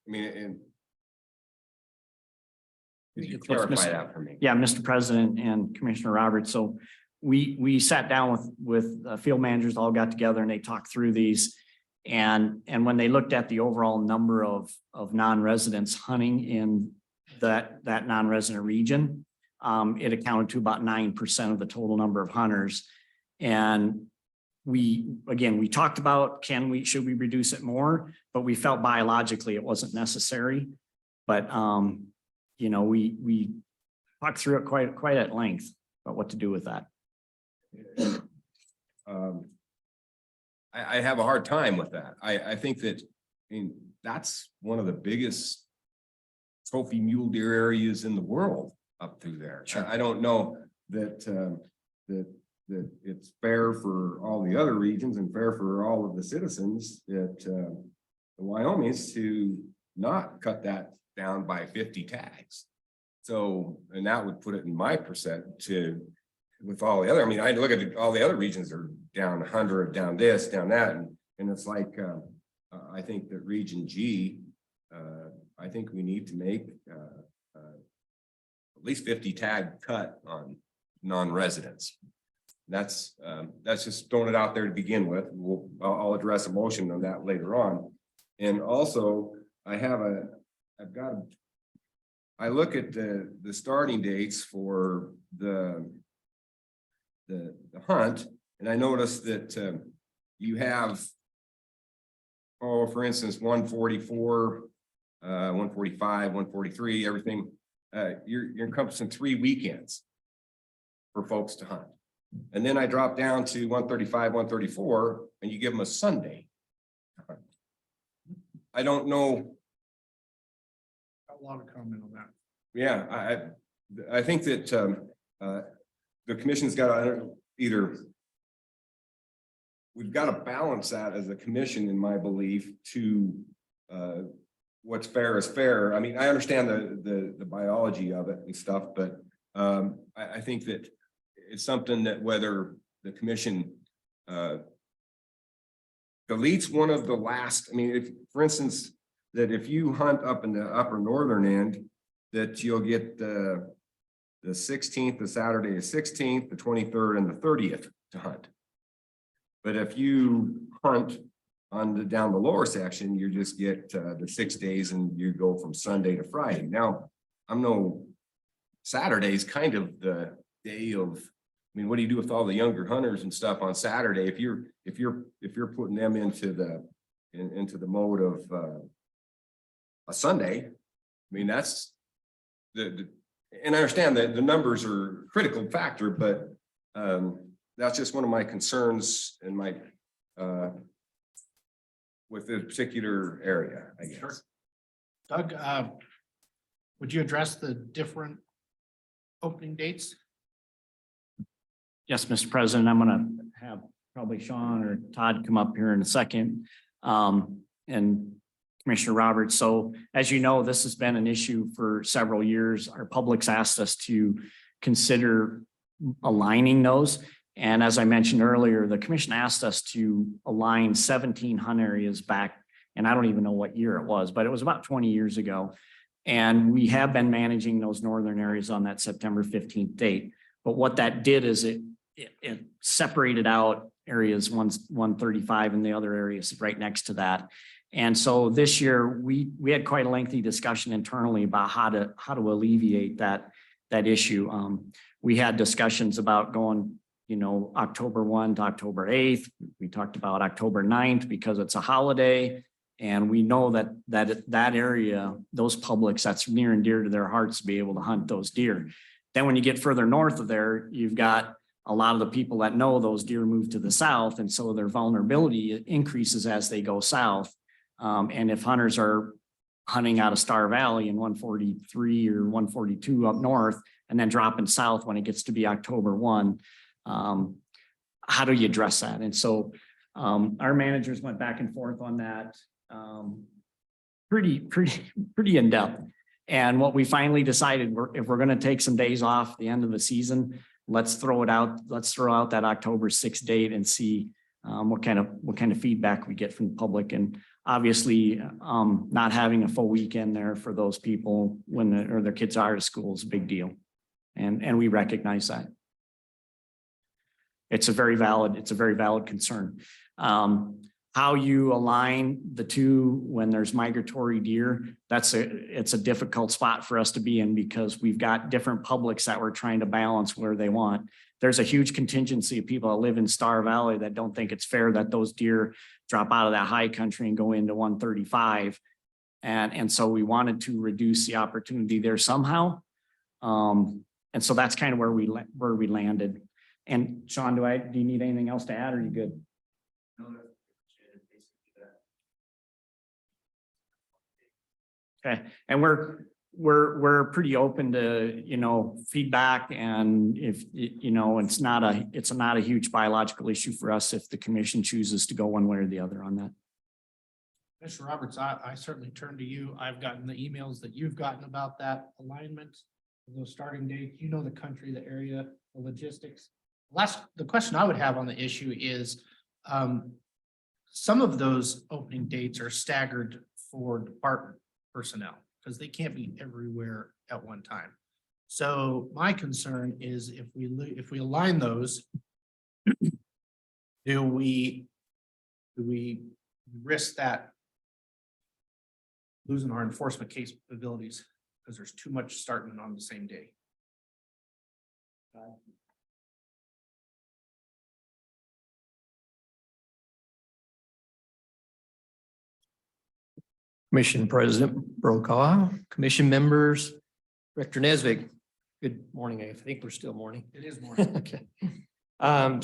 mean, and could you clarify that for me? Yeah, Mr. President and Commissioner Roberts. So we sat down with field managers, all got together, and they talked through these. And when they looked at the overall number of non-residents hunting in that non-resident region, it accounted to about 9% of the total number of hunters. And we talked about should we reduce it more, but we felt biologically it wasn't necessary. But you know, we talked through it quite at length about what to do with that. I have a hard time with that. I think that, I mean, that's one of the biggest trophy mule deer areas in the world up through there. Sure. I don't know that that it's fair for all the other regions and fair for all of the citizens that the Wyomings to not cut that down by 50 tags. So, and that would put it in my percent with all the other, I mean, I look at all the other regions are down 100, down this, down that. And it's like, I think that region G, I think we need to make at least 50 tag cut on non-residents. That's just throwing it out there to begin with. I'll address a motion on that later on. And also I look at the starting dates for the hunt, and I noticed that you have, for instance, 144, 145, 143, everything. You're encompassing 3 weekends for folks to hunt. And then I drop down to 135, 134, and you give them a Sunday. I don't know. A lot of comment on that. Yeah, I think that the commission's got to either. We've got to balance that as a commission, in my belief, to what's fair is fair. I mean, I understand the biology of it and stuff, but I think that it's something that whether the commission deletes one of the last, I mean, if, for instance, that if you hunt up in the upper northern end, that you'll get the 16th, the Saturday, the 16th, the 23rd, and the 30th to hunt. But if you hunt on the down the lower section, you just get the 6 days and you go from Sunday to Friday. Now, I'm no Saturday's kind of the day of, I mean, what do you do with all the younger hunters and stuff on Saturday? If you're putting them into the mode of a Sunday, I mean, that's and I understand that the numbers are a critical factor, but that's just one of my concerns in my with this particular area, I guess. Sure. Doug, would you address the different opening dates? Yes, Mr. President, I'm gonna have probably Sean or Todd come up here in a second. And Commissioner Roberts. So as you know, this has been an issue for several years. Our public's asked us to consider aligning those. And as I mentioned earlier, the commission asked us to align 17 hunt areas back, and I don't even know what year it was, but it was about 20 years ago. And we have been managing those northern areas on that September 15th date. But what that did is it separated out areas 135 and the other areas right next to that. And so this year we had quite a lengthy discussion internally about how to alleviate that issue. We had discussions about going, October 1 to October 8th. We talked about October 9th because it's a holiday. And we know that area, those publics, that's near and dear to their hearts to be able to hunt those deer. Then when you get further north of there, you've got a lot of the people that know those deer move to the south. And so their vulnerability increases as they go south. And if hunters are hunting out of Star Valley in 143 or 142 up north, and then dropping south when it gets to be October 1, how do you address that? And so our managers went back and forth on that pretty in depth. And what we finally decided, if we're going to take some days off the end of the season, let's throw out that October 6th date and see what kind of feedback we get from the public. And obviously, not having a full weekend there for those people when their kids are at school is a big deal. And we recognize that. It's a very valid concern. How you align the two when there's migratory deer, it's a difficult spot for us to be in because we've got different publics that we're trying to balance where they want. There's a huge contingency of people that live in Star Valley that don't think it's fair that those deer drop out of that high country and go into 135. And so we wanted to reduce the opportunity there somehow. And so that's kind of where we landed. And Sean, do you need anything else to add or are you good? Okay, and we're pretty open to, feedback, and if, it's not a huge biological issue for us if the commission chooses to go one way or the other on that. Mr. Roberts, I certainly turn to you. I've gotten the emails that you've gotten about that alignment, those starting dates, the country, the area, the logistics. The question I would have on the issue is, some of those opening dates are staggered for department personnel because they can't be everywhere at one time. So my concern is if we align those, do we risk that losing our enforcement capabilities because there's too much starting on the same day? Commission President Brokaw, commission members, Director Nesvig, good morning. I think we're still morning. It is morning. Okay. A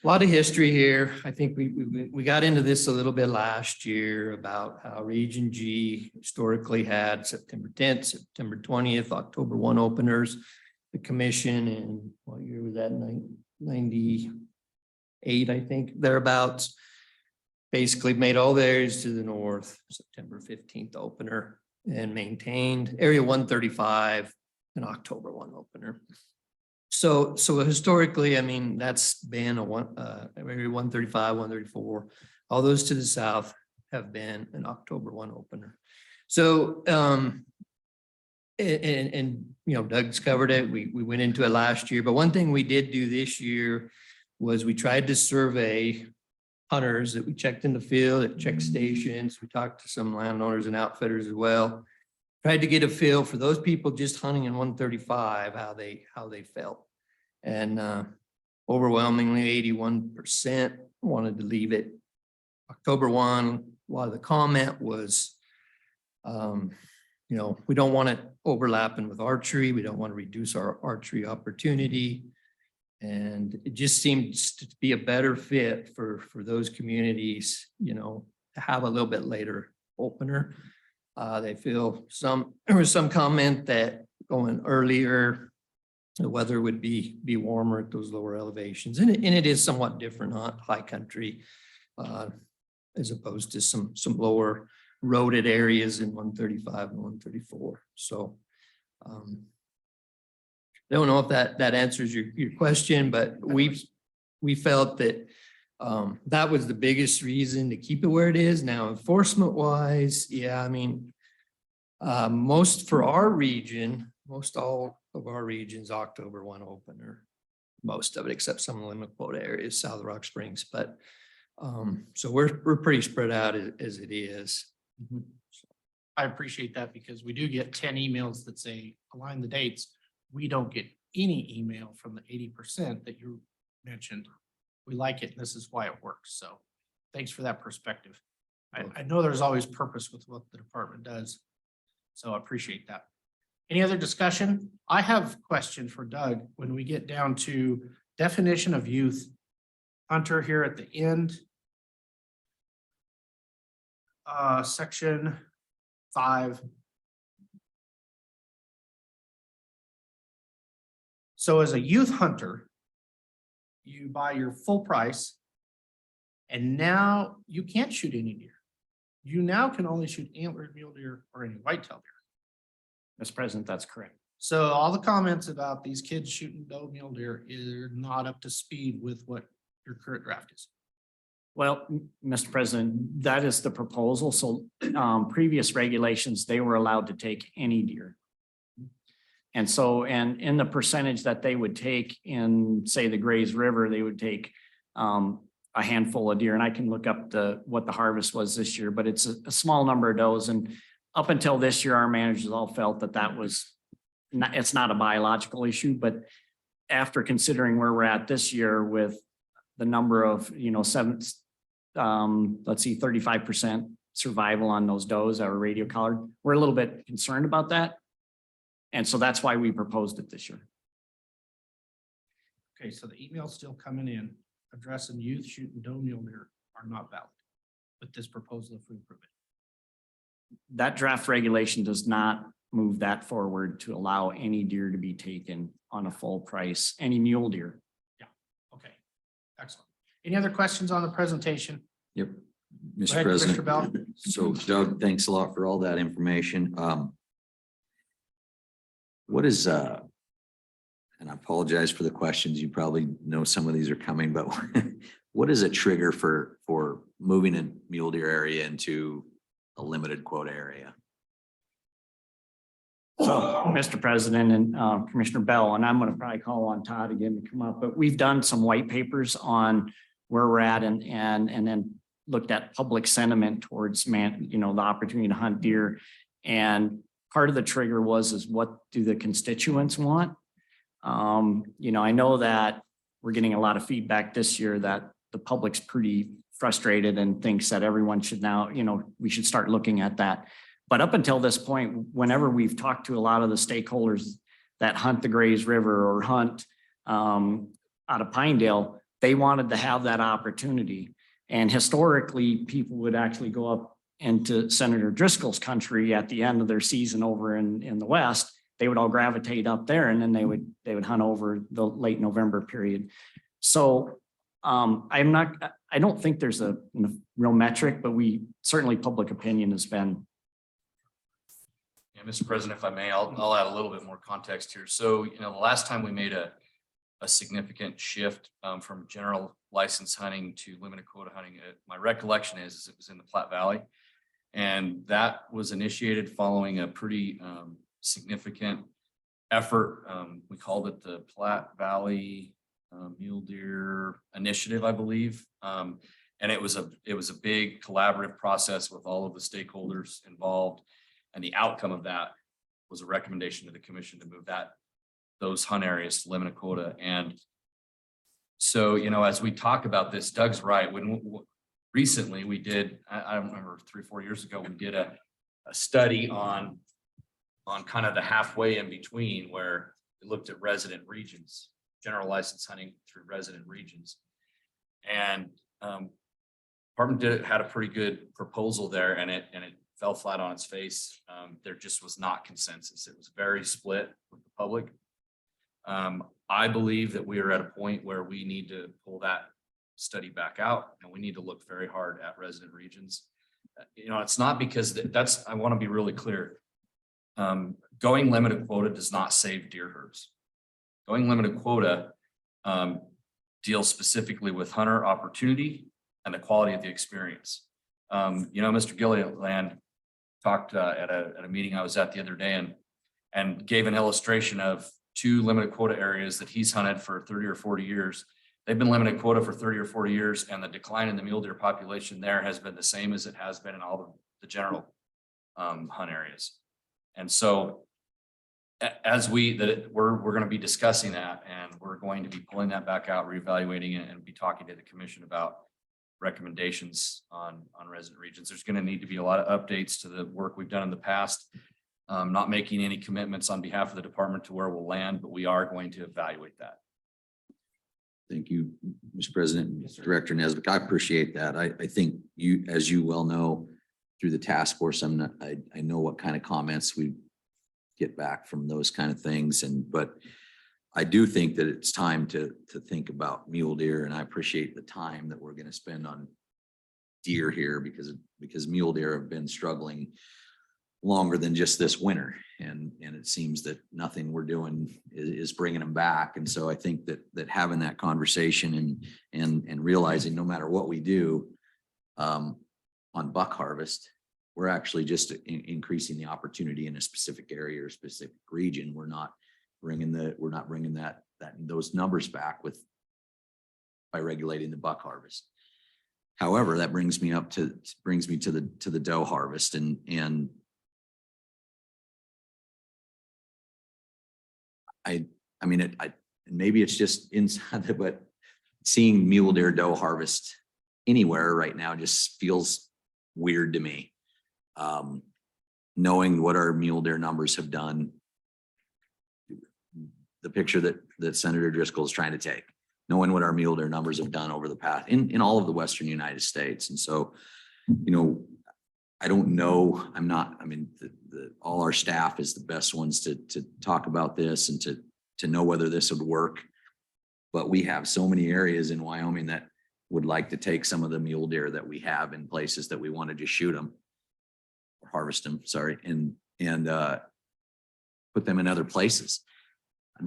lot of history here. I think we got into this a little bit last year about how Region G historically had September 10th, September 20th, October 1 openers. The commission in, what year was that? 98, I think, thereabouts. Basically made all the areas to the north, September 15th opener, and maintained Area 135 an October 1 opener. So historically, I mean, that's been Area 135, 134, all those to the south have been an October 1 opener. So, and you know, Doug's covered it. We went into it last year, but one thing we did do this year was we tried to survey hunters that we checked in the field, at check stations. We talked to some landowners and outfitters as well. Tried to get a feel for those people just hunting in 135, how they felt. And overwhelmingly 81% wanted to leave it. October 1, a lot of the comment was, you know, we don't want it overlapping with archery. We don't want to reduce our archery opportunity. And it just seems to be a better fit for those communities, you know, to have a little bit later opener. They feel there was some comment that going earlier, the weather would be warmer at those lower elevations. And it is somewhat different, not high country, as opposed to some lower roaded areas in 135 and 134. So I don't know if that answers your question, but we felt that that was the biggest reason to keep it where it is. Now, enforcement wise, yeah, I mean, most all of our regions, October 1 opener, most of it, except some limit quota areas, South Rock Springs. But so we're pretty spread out as it is. I appreciate that because we do get 10 emails that say align the dates. We don't get any email from the 80% that you mentioned. We like it. And this is why it works. So thanks for that perspective. I know there's always purpose with what the department does. So I appreciate that. Any other discussion? I have a question for Doug when we get down to definition of youth hunter here at the end. Section 5. So as a youth hunter, you buy your full price and now you can't shoot any deer. You now can only shoot antlered mule deer or any whitetail deer. Mr. President, that's correct. So all the comments about these kids shooting doe mule deer is not up to speed with what your current draft is. Well, Mr. President, that is the proposal. So previous regulations, they were allowed to take any deer. And so, and in the percentage that they would take in, say, the Grays River, they would take a handful of deer. And I can look up what the harvest was this year, but it's a small number of does. And up until this year, our managers all felt that was not, it's not a biological issue, but after considering where we're at this year with the number of, you know, 35% survival on those does that were radio collared, we're a little bit concerned about that. And so that's why we proposed it this year. Okay, so the emails still coming in addressing youth shooting doe mule deer are not valid with this proposal if we approve it. That draft regulation does not move that forward to allow any deer to be taken on a full price, any mule deer. Yeah, okay, excellent. Any other questions on the presentation? Yep, Go Mr. ahead, President. Mr. Bell. So Doug, thanks a lot for all that information. What is, and I apologize for the questions, you probably know some of these are coming, but what is a trigger for moving a mule deer area into a limited quota area? So, Mr. President and Commissioner Bell, and I'm going to probably call on Todd again to come up, but we've done some white papers on where we're at and then looked at public sentiment towards the opportunity to hunt deer. And part of the trigger is what do the constituents want? I know that we're getting a lot of feedback this year that the public's pretty frustrated and thinks that everyone should now, we should start looking at that. But up until this point, whenever we've talked to a lot of the stakeholders that hunt the Grays River or hunt out of Pinedale, they wanted to have that opportunity. And historically, people would actually go up into Senator Driscoll's country at the end of their season over in the West. They would all gravitate up there, and then they would hunt over the late November period. So I don't think there's a real metric, but certainly public opinion has been. Yeah, Mr. President, if I may, I'll add a little bit more context here. So, the last time we made a significant shift from general license hunting to limited quota hunting, my recollection is it was in the Platte Valley. And that was initiated following a pretty significant effort. We called it the Platte Valley Mule Deer Initiative, I believe. And it was a big collaborative process with all of the stakeholders involved. And the outcome of that was a recommendation to the commission to move those hunt areas to limited quota. And so, as we talk about this, Doug's right. Recently we did, I don't remember, 3 or 4 years ago, we did a study on kind of the halfway in between, where we looked at resident regions, general license hunting through resident regions. And department had a pretty good proposal there, and it fell flat on its face. There just was not consensus. It was very split with the public. I believe that we are at a point where we need to pull that study back out, and we need to look very hard at resident regions. It's not because I want to be really clear. Going limited quota does not save deer herds. Going limited quota deals specifically with hunter opportunity and the quality of the experience. Mr. Gilliland talked at a meeting I was at the other day and gave an illustration of 2 limited quota areas that he's hunted for 30 or 40 years. They've been limited quota for 30 or 40 years, and the decline in the mule deer population there has been the same as it has been in all the general hunt areas. And so as we're going to be discussing that, and we're going to be pulling that back out, reevaluating it, and be talking to the commission about recommendations on resident regions. There's going to need to be a lot of updates to the work we've done in the past. Not making any commitments on behalf of the department to where we'll land, but we are going to evaluate that. Thank you, Mr. President, Mr. Director Nesbitt. I appreciate that. I think as you well know, through the task force, I know what kind of comments we get back from those kind of things. But I do think that it's time to think about mule deer, and I appreciate the time that we're going to spend on deer here because mule deer have been struggling longer than just this winter, and it seems that nothing we're doing is bringing them back. And so I think that having that conversation and realizing no matter what we do on buck harvest, we're actually just increasing the opportunity in a specific area or specific region. We're not bringing those numbers back by regulating the buck harvest. However, that brings me to the doe harvest, and I mean, maybe it's just inside it, but seeing mule deer doe harvest anywhere right now just feels weird to me. Knowing what our mule deer numbers have done, the picture that Senator Driscoll is trying to take, knowing what our mule deer numbers have done over the past in all of the Western United States. And so, I don't know, all our staff is the best ones to talk about this and to know whether this would work. But we have so many areas in Wyoming that would like to take some of the mule deer that we have in places that we want to just shoot them or harvest them, and put them in other places. I'd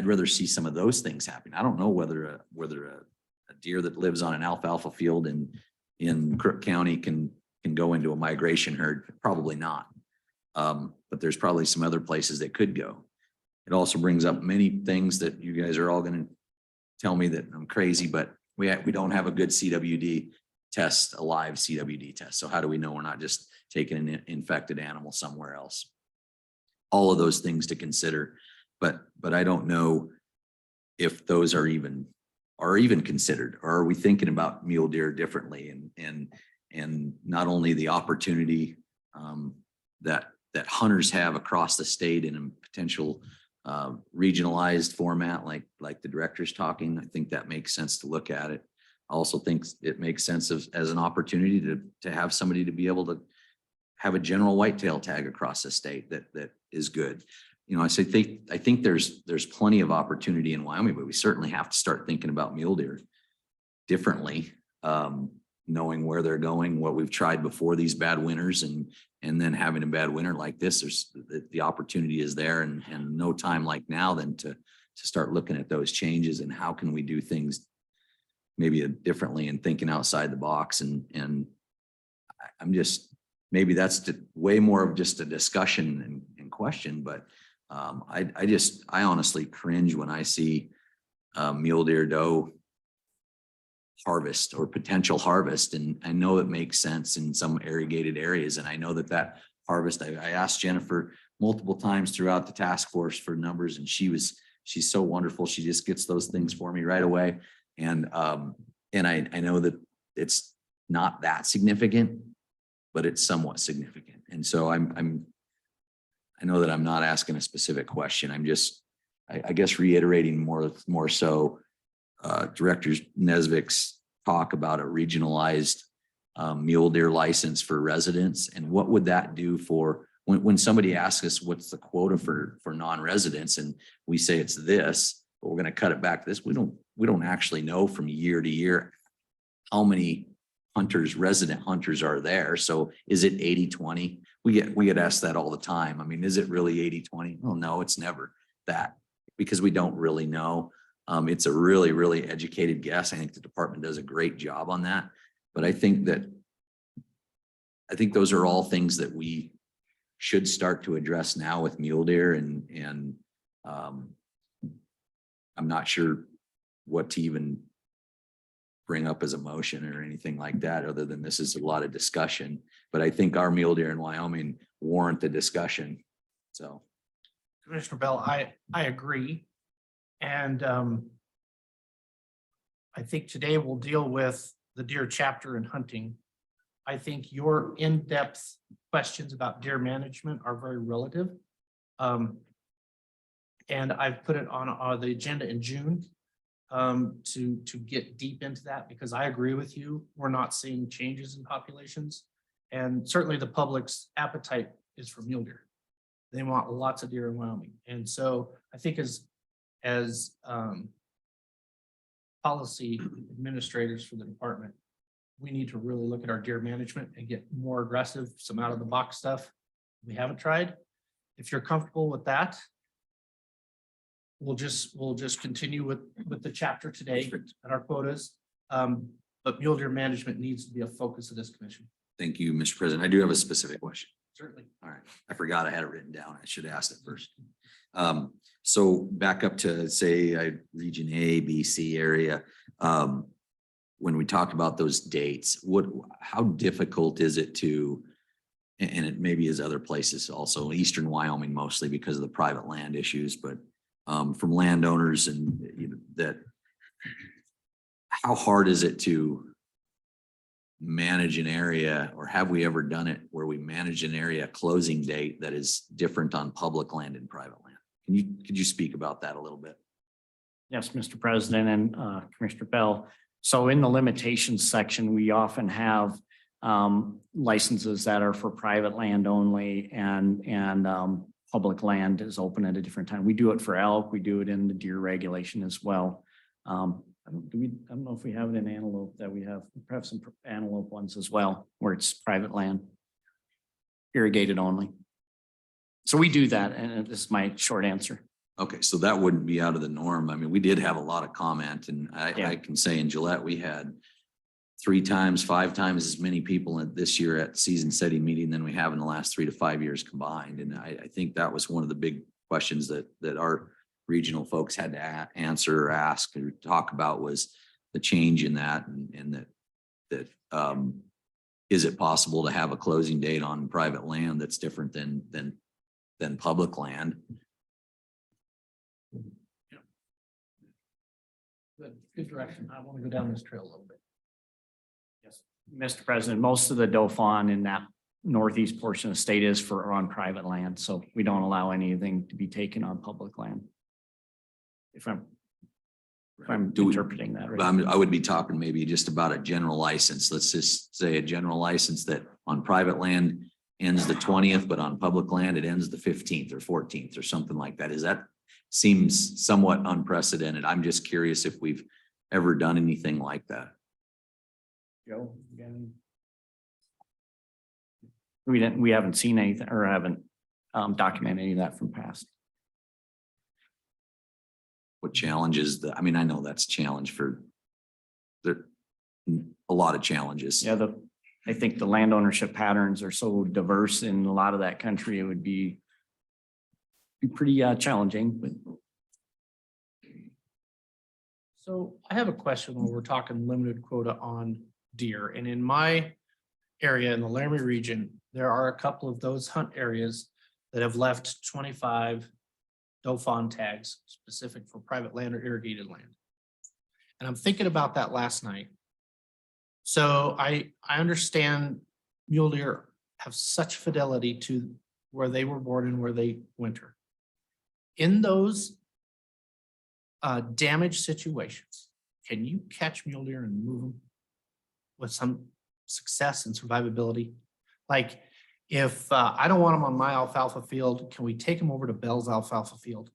rather see some of those things happen. I don't know whether a deer that lives on an alfalfa field in Crook County can go into a migration herd. Probably not. But there's probably some other places that could go. It also brings up many things that you guys are all going to tell me that I'm crazy, but we don't have a good CWD test, a live CWD test. So how do we know we're not just taking an infected animal somewhere else? All of those things to consider, but I don't know if those are even considered, or are we thinking about mule deer differently, and not only the opportunity that hunters have across the state in a potential regionalized format like the director's talking. I think that makes sense to look at it. I also think it makes sense as an opportunity to have somebody to be able to have a general whitetail tag across the state that is good. You know, I think there's plenty of opportunity in Wyoming, but we certainly have to start thinking about mule deer differently, knowing where they're going, what we've tried before these bad winters, and then having a bad winter like this. There's the opportunity is there, and no time like now than to start looking at those changes and how can we do things maybe differently and thinking outside the box. And I'm just, maybe that's way more of just a discussion and question, but I honestly cringe when I see mule deer doe harvest or potential harvest. And I know it makes sense in some irrigated areas. And I know that harvest, I asked Jennifer multiple times throughout the task force for numbers, and she's so wonderful. She just gets those things for me right away. And I know that it's not that significant, but it's somewhat significant. And so I know that I'm not asking a specific question. I'm just, I guess, reiterating more so Director Nesvik's talk about a regionalized mule deer license for residents. And what would that do for when somebody asks us what's the quota for non-residents, and we say it's this, but we're going to cut it back to this. We don't actually know from year to year how many resident hunters are there. So is it 80-20? We get asked that all the time. I mean, is it really 80-20? Well, no, it's never that, because we don't really know. It's a really, really educated guess. I think the department does a great job on that. But I think those are all things that we should start to address now with mule deer, and I'm not sure what to even bring up as a motion or anything like that, other than this is a lot of discussion. But I think our mule deer in Wyoming warrant the discussion. So, Commissioner Bell, I agree. And I think today we'll deal with the deer chapter in hunting. I think your in-depth questions about deer management are very relative. And I've put it on the agenda in June to get deep into that, because I agree with you. We're not seeing changes in populations. And certainly the public's appetite is for mule deer. They want lots of deer in Wyoming. And so I think as policy administrators for the department, we need to really look at our deer management and get more aggressive, some out of the box stuff we haven't tried. If you're comfortable with that, we'll just continue with the chapter today and our quotas. But mule deer management needs to be a focus of this commission. thank you, Mr. President. I do have a specific question. Certainly. All right. I forgot I had it written down. I should have asked it first. So back up to say region A, B, C area. When we talked about those dates, how difficult is it to, and it maybe is other places also, eastern Wyoming mostly because of the private land issues, but from landowners and how hard is it to manage an area, or have we ever done it where we manage an area closing date that is different on public land and private land? Could you speak about that a little bit? Yes, Mr. President and Commissioner Bell. So in the limitations section, we often have licenses that are for private land only, and public land is open at a different time. We do it for elk. We do it in the deer regulation as well. I don't know if we have it in antelope that we have perhaps some antelope ones as well, where it's private land, irrigated only. So we do that, and this is my short answer. Okay, so that wouldn't be out of the norm. I mean, we did have a lot of comment, and I can say in Gillette, we had 3 times, 5 times as many people this year at season setting meeting than we have in the last 3 to 5 years combined. And I think that was one of the big questions that our regional folks had to answer or ask or talk about, was the change in that, and that is it possible to have a closing date on private land that's different than public land? Good direction. I want to go down this trail a little bit. Yes, Mr. President, most of the doe fawn in that northeast portion of the state is for on private land, so we don't allow anything to be taken on public land. If I'm interpreting that right. I would be talking maybe just about a general license. Let's just say a general license that on private land ends the 20th, but on public land, it ends the 15th or 14th or something like that. Seems somewhat unprecedented. I'm just curious if we've ever done anything like that. Joe, we haven't seen anything or haven't documented any of that from past. What challenges I mean, I know that's a challenge for a lot of challenges. Yeah, I think the land ownership patterns are so diverse in a lot of that country, it would be pretty challenging, but. So I have a question when we're talking limited quota on deer, and in my area in the Laramie region, there are a couple of those hunt areas that have left 25 doe fawn tags specific for private land or irrigated land. And I'm thinking about that last night. So I understand mule deer have such fidelity to where they were born and where they winter. In those damaged situations, can you catch mule deer and move them with some success and survivability? Like if I don't want them on my alfalfa field, can we take them over to Bell's alfalfa field?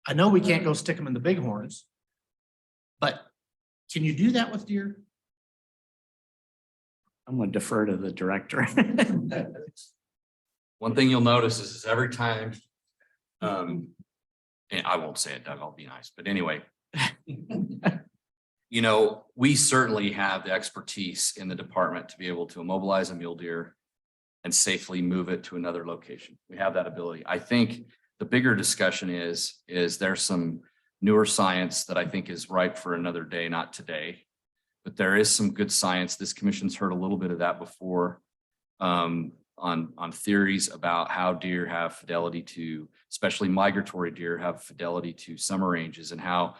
I know we can't go stick them in the bighorns, but can you do that with deer? I'm going to defer to the director. One thing you'll notice is every time, and I won't say it, Doug, I'll be nice, but anyway, you know, we certainly have the expertise in the department to be able to immobilize a mule deer and safely move it to another location. We have that ability. I think the bigger discussion is there's some newer science that I think is ripe for another day, not today, but there is some good science. This commission's heard a little bit of that before on theories about how deer have fidelity to, especially migratory deer have fidelity to summer ranges, and how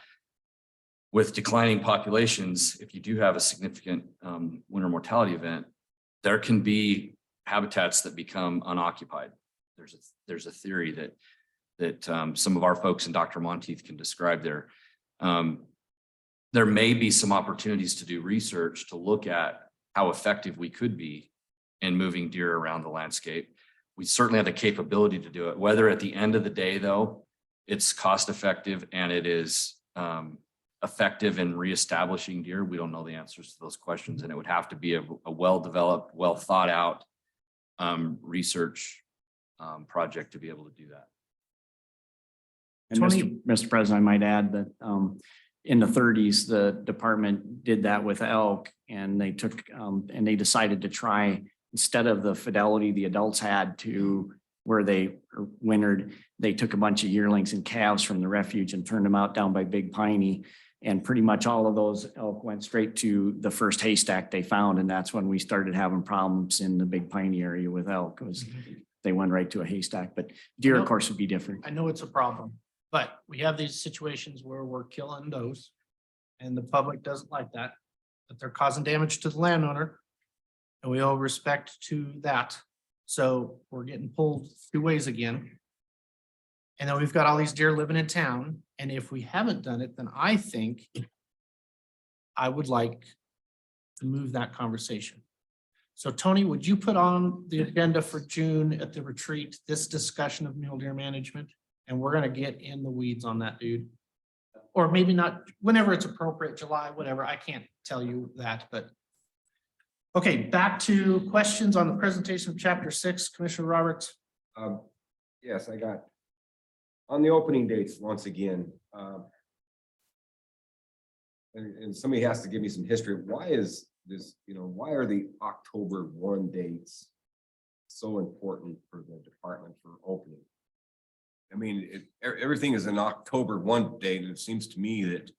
with declining populations, if you do have a significant winter mortality event, there can be habitats that become unoccupied. There's a theory that some of our folks in Dr. Monteith can describe there. There may be some opportunities to do research to look at how effective we could be in moving deer around the landscape. We certainly have the capability to do it. Whether at the end of the day, though, it's cost effective and it is effective in reestablishing deer, we don't know the answers to those questions, and it would have to be a well-developed, well thought out research project to be able to do that. And Mr. President, I might add that in the 30s, the department did that with elk, and they took and they decided to try, instead of the fidelity the adults had to where they wintered, they took a bunch of yearlings and calves from the refuge and turned them out down by Big Piney. And pretty much all of those elk went straight to the first haystack they found. And that's when we started having problems in the Big Piney area with elk, because they went right to a haystack. But deer, of course, would be different. I know it's a problem, but we have these situations where we're killing those and the public doesn't like that, but they're causing damage to the landowner. And we owe respect to that. So we're getting pulled two ways again. And then we've got all these deer living in town. And if we haven't done it, then I think I would like to move that conversation. So Tony, would you put on the agenda for June at the retreat, this discussion of mule deer management? And we're going to get in the weeds on that, dude. Or maybe not, whenever it's appropriate, July, whatever. I can't tell you that, but. Okay, back to questions on the presentation of chapter 6, Commissioner Roberts. Yes, I got on the opening dates once again. And somebody has to give me some history. Why is this, why are the October 1 dates so important for the department for opening? I mean, everything is an October 1 date, and it seems to me that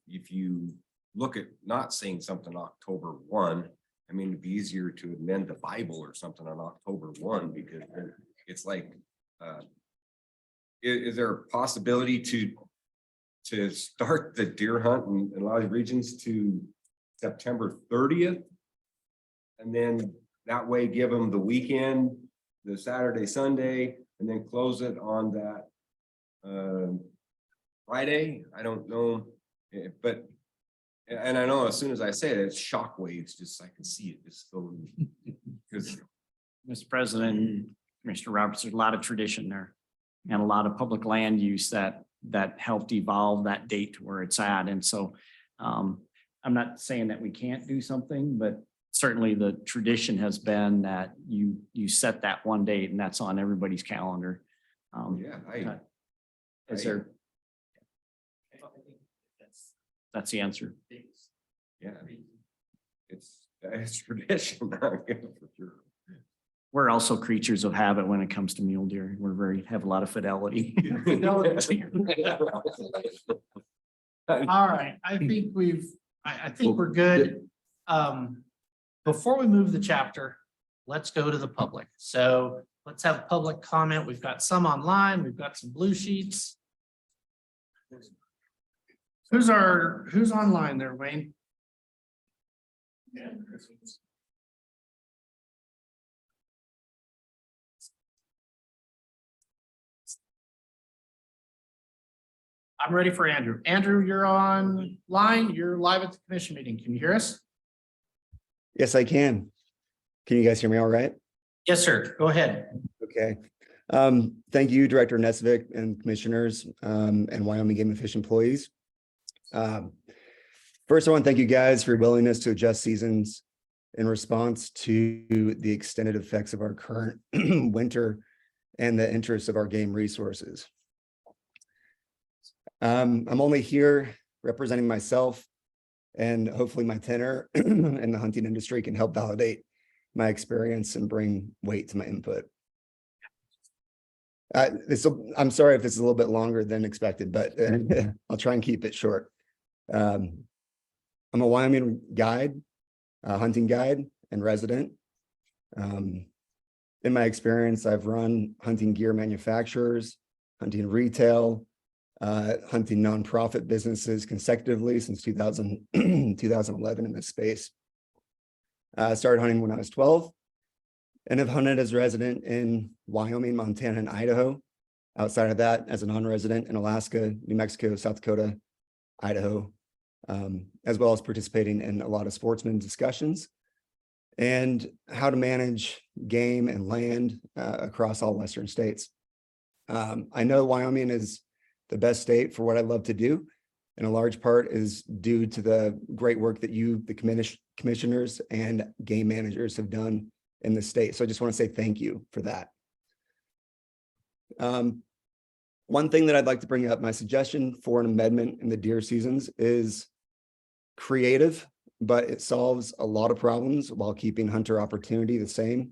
if you look at not saying something October 1, I mean, it'd be easier to amend the Bible or something on October 1, because it's like, is there a possibility to start the deer hunt in a lot of regions to September 30th? And then that way give them the weekend, the Saturday, Sunday, and then close it on that Friday. I don't know, but and I know as soon as I say it, it's shock waves. Just I can see it just going because. Mr. President, Commissioner Roberts, there's a lot of tradition there and a lot of public land use that helped evolve that date to where it's at. And so I'm not saying that we can't do something, but certainly the tradition has been that you set that one date and that's on everybody's calendar. Yeah, Is there? That's the answer. Yeah, it's tradition for sure. We're also creatures of habit when it comes to mule deer. Have a lot of fidelity. All right, I think I think we're good. Before we move the chapter, let's go to the public. So let's have public comment. We've got some online, we've got some blue sheets. Who's online there, Wayne? I'm ready for Andrew. Andrew, you're online. You're live at the commission meeting. Can you hear us? Yes, I can. Can you guys hear me all right? Yes, sir. Go ahead. Okay. Thank you, Director Nesvik and commissioners and Wyoming Game and Fish employees. First, I want to thank you guys for your willingness to adjust seasons in response to the extended effects of our current winter and the interests of our game resources. I'm only here representing myself, and hopefully my tenure in the hunting industry can help validate my experience and bring weight to my input. I'm sorry if this is a little bit longer than expected, but I'll try and keep it short. I'm a Wyoming guide, a hunting guide and resident. In my experience, I've run hunting gear manufacturers, hunting retail, hunting nonprofit businesses consecutively since 2011 in this space. I started hunting when I was 12 and have hunted as a resident in Wyoming, Montana, and Idaho. Outside of that, as a non-resident in Alaska, New Mexico, South Dakota, Idaho, as well as participating in a lot of sportsman discussions and how to manage game and land across all Western states. I know Wyoming is the best state for what I love to do, and a large part is due to the great work that you, the commissioners and game managers have done in the state. So I just want to say thank you for that. One thing that I'd like to bring up, my suggestion for an amendment in the deer seasons is creative, but it solves a lot of problems while keeping hunter opportunity the same,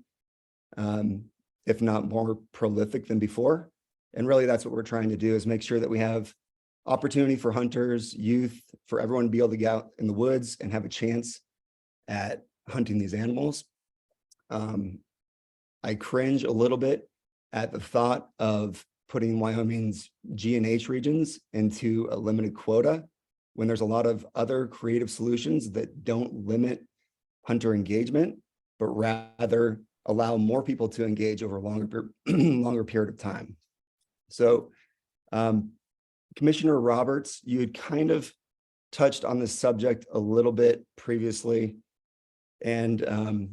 if not more prolific than before. And really that's what we're trying to do, is make sure that we have opportunity for hunters, youth, for everyone to be able to get out in the woods and have a chance at hunting these animals. I cringe a little bit at the thought of putting Wyoming's G&H regions into a limited quota when there's a lot of other creative solutions that don't limit hunter engagement, but rather allow more people to engage over a longer period of time. So Commissioner Roberts, you had kind of touched on this subject a little bit previously. And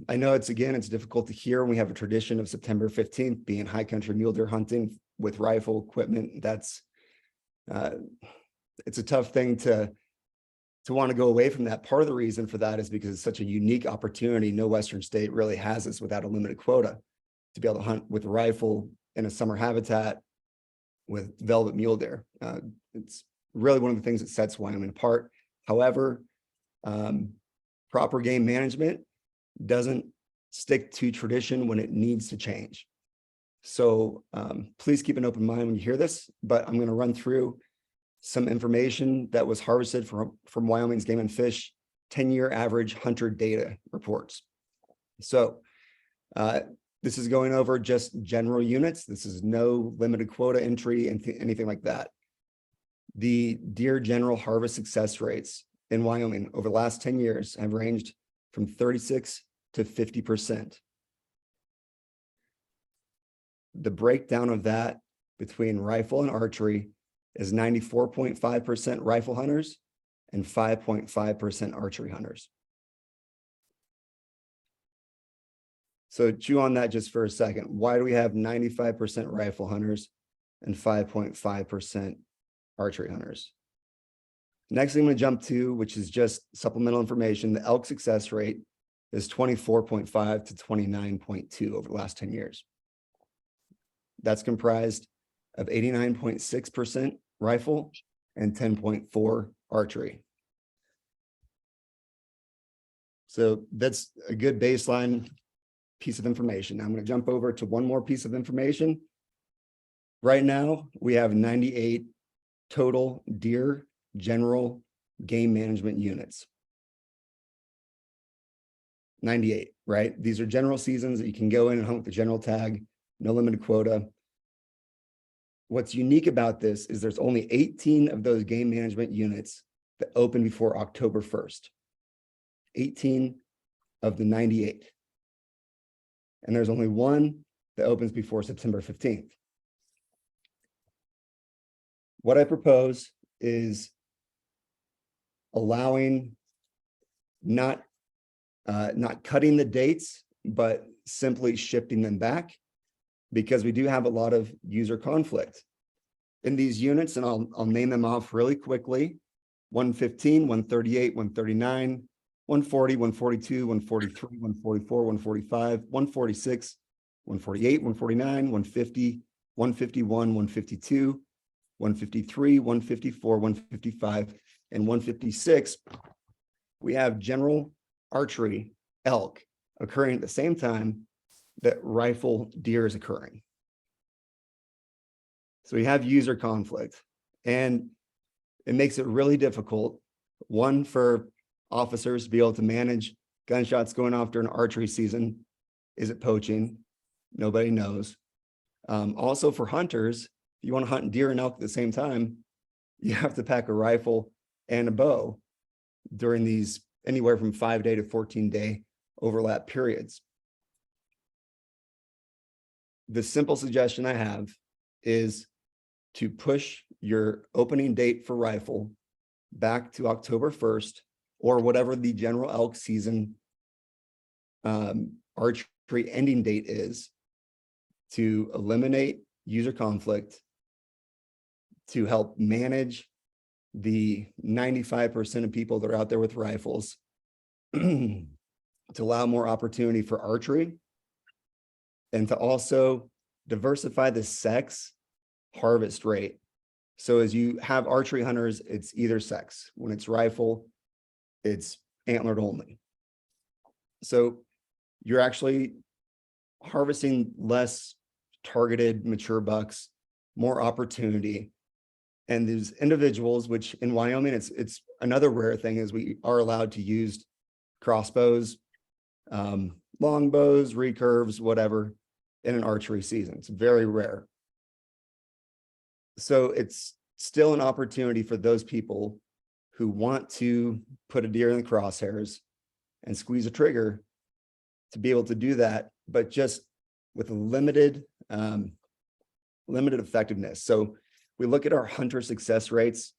I know it's difficult to hear when we have a tradition of September 15th being high country mule deer hunting with rifle equipment. That's it's a tough thing to want to go away from that. Part of the reason for that is because it's such a unique opportunity. No Western state really has this without a limited quota to be able to hunt with a rifle in a summer habitat with velvet mule deer. It's really one of the things that sets Wyoming apart. However, proper game management doesn't stick to tradition when it needs to change. So please keep an open mind when you hear this, but I'm going to run through some information that was harvested from Wyoming's Game and Fish 10-year average hunter data reports. So this is going over just general units. This is no limited quota entry and anything like that. The deer general harvest success rates in Wyoming over the last 10 years have ranged from 36 to 50%. The breakdown of that between rifle and archery is 94.5% rifle hunters and 5.5% archery hunters. So chew on that just for a second. Why do we have 95% rifle hunters and 5.5% archery hunters? Next thing I'm going to jump to, which is just supplemental information, the elk success rate is 24.5 to 29.2 over the last 10 years. That's comprised of 89.6% rifle and 10.4 archery. So that's a good baseline piece of information. Now I'm going to jump over to one more piece of information. Right now, we have 98 total deer general game management units. 98, right? These are general seasons that you can go in and hunt with the general tag, no limited quota. What's unique about this is there's only 18 of those game management units that open before October 1st. 18 of the 98. And there's only one that opens before September 15th. What I propose is allowing not cutting the dates, but simply shifting them back, because we do have a lot of user conflict in these units, and I'll name them off really quickly. 115, 138, 139, 140, 142, 143, 144, 145, 146, 148, 149, 150, 151, 152, 153, 154, 155, and 156. We have general archery elk occurring at the same time that rifle deer is occurring. So we have user conflict, and it makes it really difficult, one, for officers to be able to manage gunshots going off during archery season. Is it poaching? Nobody knows. Also for hunters, if you want to hunt deer and elk at the same time, you have to pack a rifle and a bow during these anywhere from 5-day to 14-day overlap periods. The simple suggestion I have is to push your opening date for rifle back to October 1st, or whatever the general elk season archery ending date is, to eliminate user conflict, to help manage the 95% of people that are out there with rifles, to allow more opportunity for archery, and to also diversify the sex harvest rate. So as you have archery hunters, it's either sex. When it's rifle, it's antlered only. So you're actually harvesting less targeted mature bucks, more opportunity. And these individuals, which in Wyoming, it's another rare thing, is we are allowed to use crossbows, longbows, recurves, whatever, in an archery season. It's very rare. So it's still an opportunity for those people who want to put a deer in the crosshairs and squeeze a trigger to be able to do that, but just with a limited effectiveness. So we look at our hunter success rates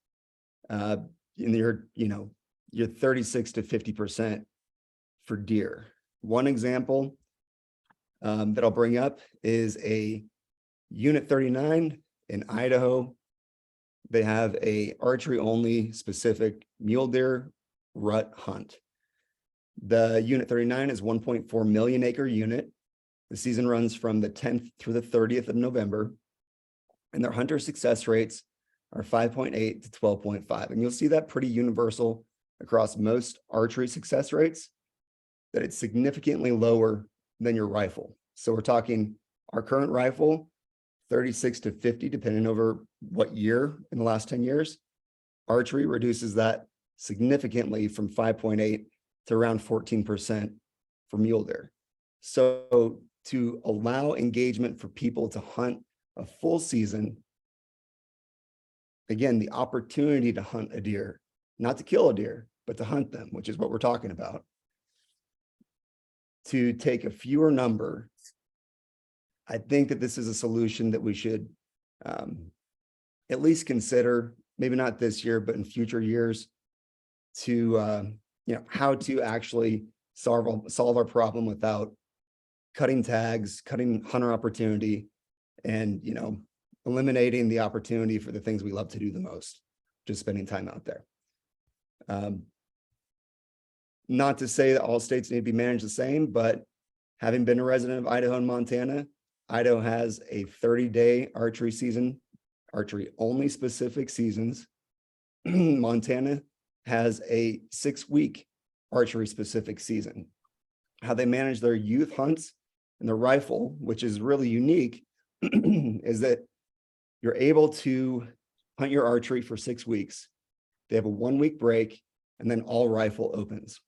in your 36 to 50% for deer. One example that I'll bring up is a Unit 39 in Idaho. They have a archery only specific mule deer rut hunt. The Unit 39 is 1.4 million acre unit. The season runs from the 10th through the 30th of November, and their hunter success rates are 5.8 to 12.5. And you'll see that pretty universal across most archery success rates, that it's significantly lower than your rifle. So we're talking our current rifle, 36 to 50, depending over what year in the last 10 years. Archery reduces that significantly from 5.8 to around 14% for mule deer. So to allow engagement for people to hunt a full season, again, the opportunity to hunt a deer, not to kill a deer, but to hunt them, which is what we're talking about, to take a fewer number I think that this is a solution that we should at least consider, maybe not this year, but in future years, to how to actually solve our problem without cutting tags, cutting hunter opportunity, and eliminating the opportunity for the things we love to do the most, just spending time out there. Not to say that all states need to be managed the same, but having been a resident of Idaho and Montana, Idaho has a 30-day archery season, archery only specific seasons. Montana has a 6-week archery specific season. How they manage their youth hunts and their rifle, which is really unique, is that you're able to hunt your archery for 6 weeks. They have a 1-week break, and then all rifle opens.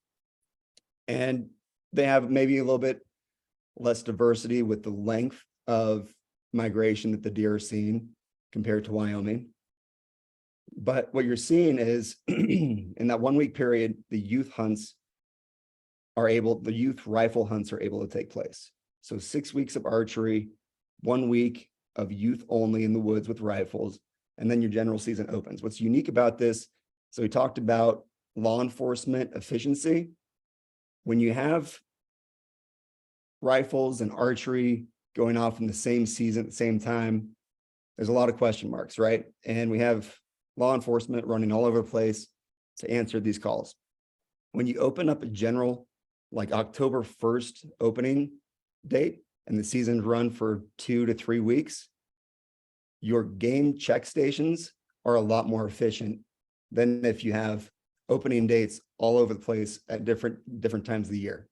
And they have maybe a little bit less diversity with the length of migration that the deer are seeing compared to Wyoming. But what you're seeing is in that 1-week period, the youth rifle hunts are able to take place. So 6 weeks of archery, 1 week of youth only in the woods with rifles, and then your general season opens. What's unique about this, so we talked about law enforcement efficiency. When you have rifles and archery going off in the same season at the same time, there's a lot of question marks, right? And we have law enforcement running all over the place to answer these calls. When you open up a general, like October 1st opening date, and the seasons run for 2 to 3 weeks, your game check stations are a lot more efficient than if you have opening dates all over the place at different times of the year.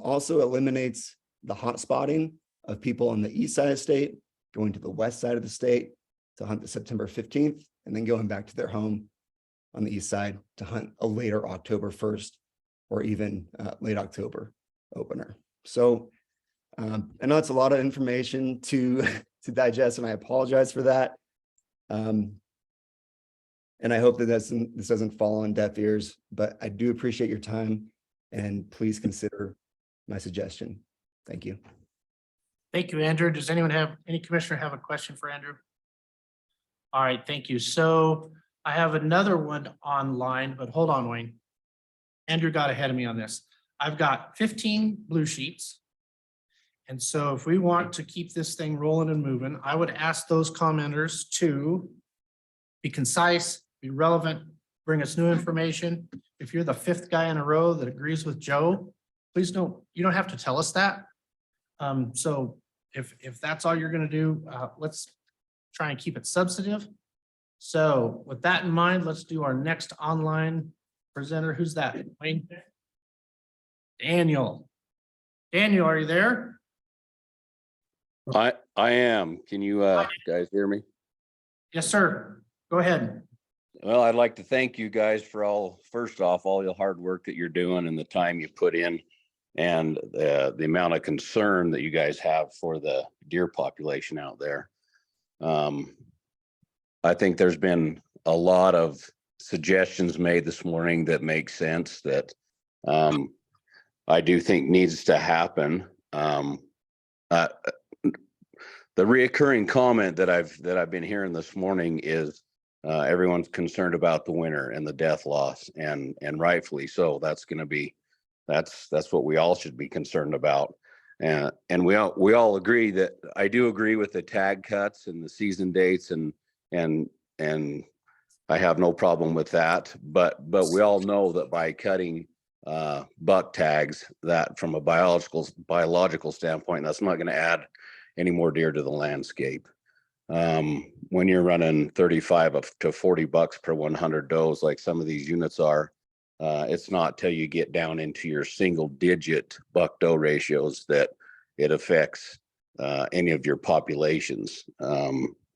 Also eliminates the hot spotting of people on the east side of the state going to the west side of the state to hunt the September 15th, and then going back to their home on the east side to hunt a later October 1st or even late October opener. So I know it's a lot of information to digest, and I apologize for that. And I hope that this doesn't fall on deaf ears, but I do appreciate your time, and please consider my suggestion. Thank you. Thank you, Andrew. Does any commissioner have a question for Andrew? All right, thank you. So I have another one online, but hold on, Wayne. Andrew got ahead of me on this. I've got 15 blue sheets. And so if we want to keep this thing rolling and moving, I would ask those commenters to be concise, be relevant, bring us new information. If you're the 5th guy in a row that agrees with Joe, please you don't have to tell us that. So if that's all you're going to do, let's try and keep it substantive. So with that in mind, let's do our next online presenter. Who's that? Wayne? Daniel. Daniel, are you there? I am. Can you guys hear me? Yes, sir. Go ahead. Well, I'd like to thank you guys for first off, all your hard work that you're doing and the time you put in, and the amount of concern that you guys have for the deer population out there. I think there's been a lot of suggestions made this morning that make sense, that I do think needs to happen. The reoccurring comment that I've been hearing this morning is everyone's concerned about the winter and the death loss, and rightfully so. That's what we all should be concerned about. And we all agree that I do agree with the tag cuts and the season dates, and I have no problem with that. But we all know that by cutting buck tags, that from a biological standpoint, that's not going to add any more deer to the landscape. When you're running 35 to 40 bucks per 100 does, like some of these units are, it's not till you get down into your single digit buck doe ratios that it affects any of your populations.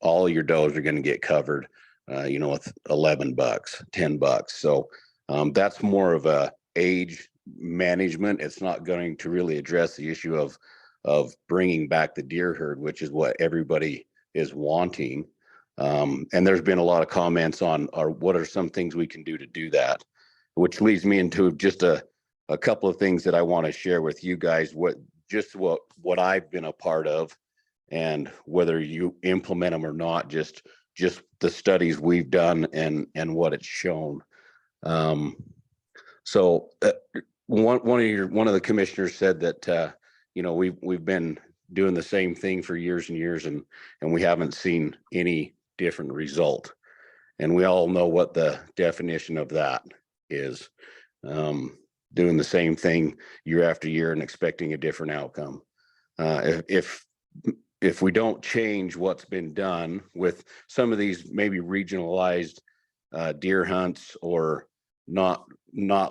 All your does are going to get covered, with 11 bucks, 10 bucks. So that's more of a age management. It's not going to really address the issue of bringing back the deer herd, which is what everybody is wanting. And there's been a lot of comments on what are some things we can do to do that, which leads me into just a couple of things that I want to share with you guys, what I've been a part of. And whether you implement them or not, just the studies we've done and what it's shown. So one of the commissioners said that we've been doing the same thing for years and years, and we haven't seen any different result. And we all know what the definition of that is. Doing the same thing year after year and expecting a different outcome. If we don't change what's been done with some of these maybe regionalized deer hunts, or not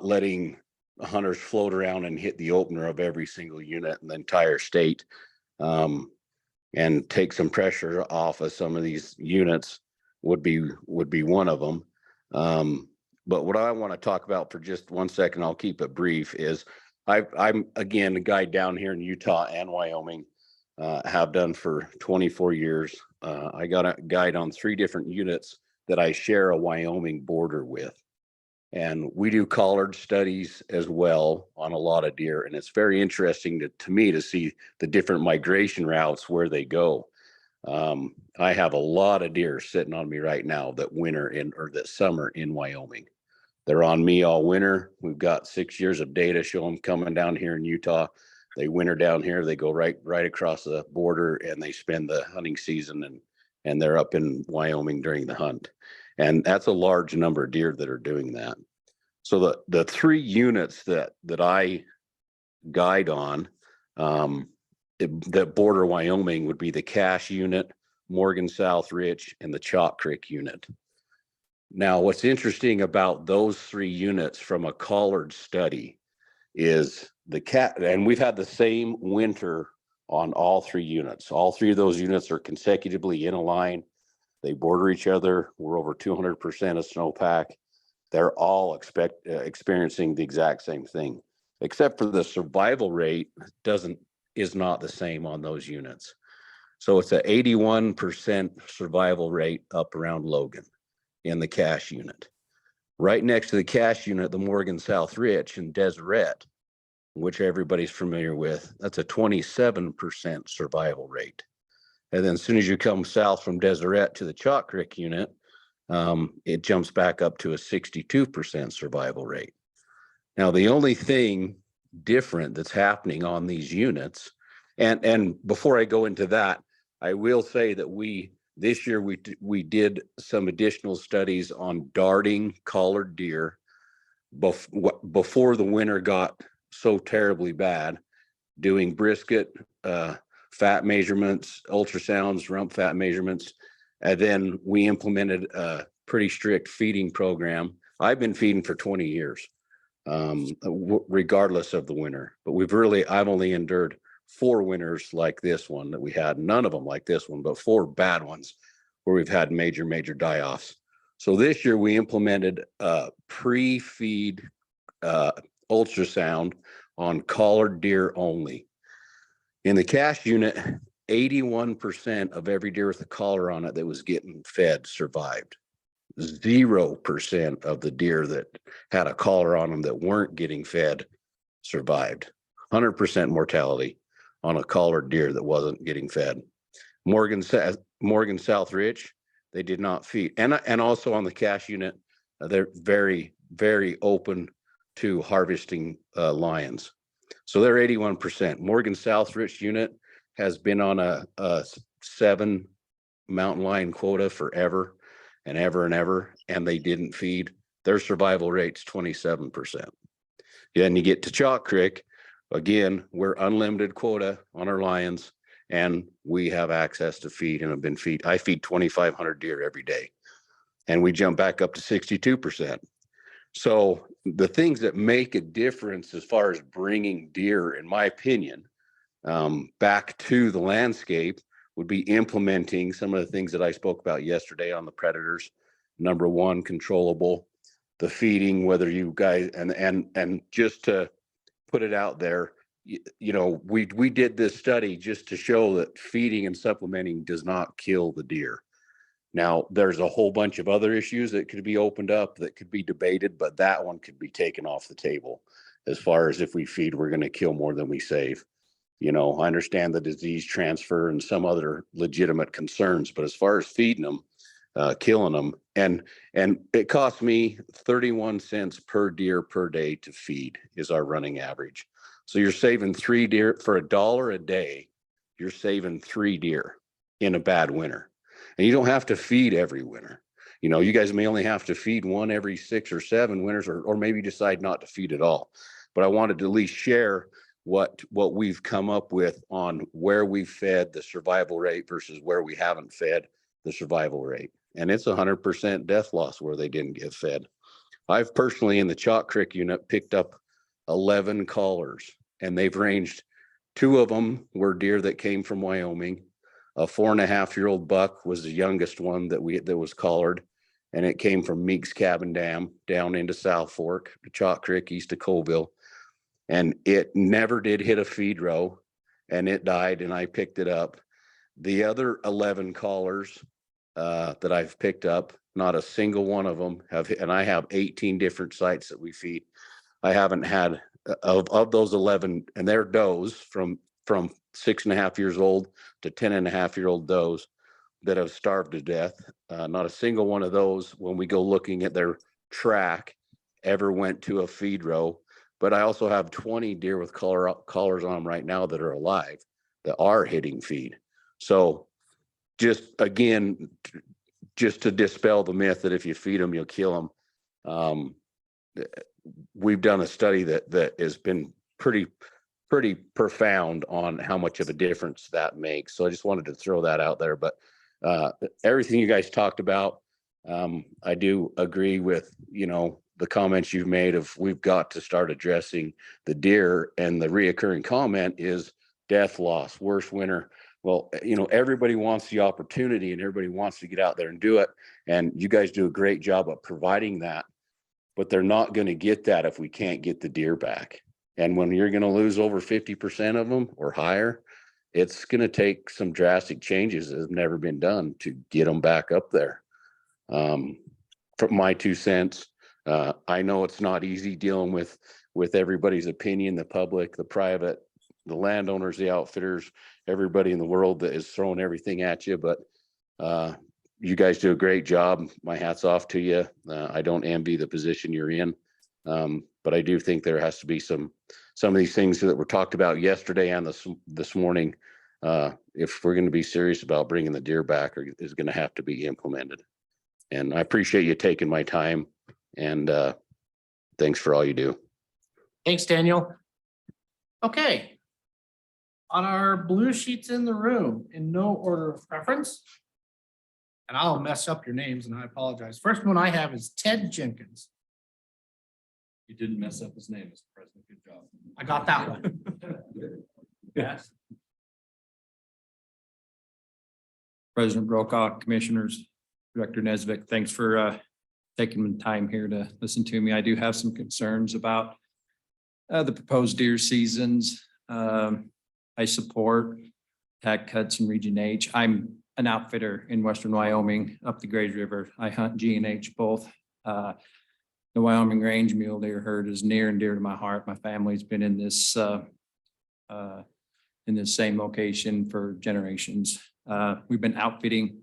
letting hunters float around and hit the opener of every single unit in the entire state, and take some pressure off of some of these units, would be one of them. But what I want to talk about for just 1 second, I'll keep it brief, is I'm again a guide down here in Utah and Wyoming, have done for 24 years. I got a guide on 3 different units that I share a Wyoming border with. And we do collared studies as well on a lot of deer. And it's very interesting to me to see the different migration routes where they go. I have a lot of deer sitting on me right now that that summer in Wyoming. They're on me all winter. We've got 6 years of data showing them coming down here in Utah. They winter down here. They go right across the border, and they spend the hunting season and they're up in Wyoming during the hunt. And that's a large number of deer that are doing that. So the 3 units that I guide on that border Wyoming would be the Cache unit, Morgan South Rich, and the Chalk Creek unit. Now, what's interesting about those 3 units from a collared study is and we've had the same winter on all 3 units. All 3 of those units are consecutively in a line. They border each other. We're over 200% of snowpack. They're all experiencing the exact same thing, except for the survival rate is not the same on those units. So it's an 81% survival rate up around Logan in the Cache unit. Right next to the Cache unit, the Morgan South Rich in Deseret, which everybody's familiar with, that's a 27% survival rate. And then as soon as you come south from Deseret to the Chalk Creek unit, it jumps back up to a 62% survival rate. Now, the only thing different that's happening on these units, and before I go into that, I will say that this year we did some additional studies on darting collared deer before the winter got so terribly bad, doing brisket, fat measurements, ultrasounds, rump fat measurements. And then we implemented a pretty strict feeding program. I've been feeding for 20 years, regardless of the winter. But I've only endured 4 winters like this one that we had. None of them like this one, but 4 bad ones where we've had major die-offs. So this year we implemented a pre-feed ultrasound on collared deer only. In the Cache unit, 81% of every deer with a collar on it that was getting fed survived. 0% of the deer that had a collar on them that weren't getting fed survived. 100% mortality on a collared deer that wasn't getting fed. Morgan South Rich, they did not feed. And also on the Cache unit, they're very, very open to harvesting lions. So they're 81%. Morgan South Rich unit has been on a 7 mountain lion quota forever and ever, and they didn't feed. Their survival rate's 27%. Then you get to Chalk Creek, again, we're unlimited quota on our lions, and we have access to feed and have been I feed 2,500 deer every day, and we jump back up to 62%. So the things that make a difference as far as bringing deer, in my opinion, back to the landscape would be implementing some of the things that I spoke about yesterday on the predators. Number 1, controllable, the feeding, whether you guys, and just to put it out there, we did this study just to show that feeding and supplementing does not kill the deer. Now, there's a whole bunch of other issues that could be opened up that could be debated, but that one could be taken off the table as far as if we feed, we're going to kill more than we save. You know, I understand the disease transfer and some other legitimate concerns, but as far as feeding them, killing them, and it costs me 31 cents per deer per day to feed is our running average. So you're saving 3 deer for $1 a day. You're saving 3 deer in a bad winter, and you don't have to feed every winter. You know, you guys may only have to feed one every 6 or 7 winters, or maybe decide not to feed at all. But I wanted to at least share what we've come up with on where we've fed the survival rate versus where we haven't fed the survival rate. And it's 100% death loss where they didn't get fed. I've personally in the Chalk Creek unit picked up 11 collars, and they've ranged. 2 of them were deer that came from Wyoming. A 4.5-year-old buck was the youngest one that was collared, and it came from Meek's Cabin Dam down into South Fork, to Chalk Creek, east of Colville. And it never did hit a feed row, and it died, and I picked it up. The other 11 collars that I've picked up, not a single one of them have, and I have 18 different sites that we feed. I haven't had of those 11, and they're does from 6.5 years old to 10.5-year-old does that have starved to death. Not a single one of those, when we go looking at their track, ever went to a feed row. But I also have 20 deer with collars on them right now that are alive, that are hitting feed. So just again, just to dispel the myth that if you feed them, you'll kill them. We've done a study that has been pretty profound on how much of a difference that makes. So I just wanted to throw that out there. But everything you guys talked about, I do agree with, you know, the comments you've made of we've got to start addressing the deer, and the reoccurring comment is death loss, worst winter. Well, you know, everybody wants the opportunity and everybody wants to get out there and do it. And you guys do a great job of providing that, but they're not going to get that if we can't get the deer back. And when you're going to lose over 50% of them or higher, it's going to take some drastic changes that have never been done to get them back up there. From my 2 cents, I know it's not easy dealing with everybody's opinion, the public, the private, the landowners, the outfitters, everybody in the world that is throwing everything at you. But you guys do a great job. My hat's off to you. I don't envy the position you're in. But I do think there has to be some of these things that were talked about yesterday and this morning. If we're going to be serious about bringing the deer back, is going to have to be implemented. And I appreciate you taking my time, and thanks for all you do. Thanks, Daniel. Okay. On our blue sheets in the room, in no order of preference, and I'll mess up your names and I apologize. First one I have is Ted Jenkins. You didn't mess up his name, Mr. President. Good job. I got that one. Yes. President Brokaw, Commissioners, Director Nesbitt, thanks for taking the time here to listen to me. I do have some concerns about the proposed deer seasons. I support tag cuts in Region H. I'm an outfitter in Western Wyoming up the Grays River. I hunt G and H both. The Wyoming range mule deer herd is near and dear to my heart. My family's been in this same location for generations. We've been outfitting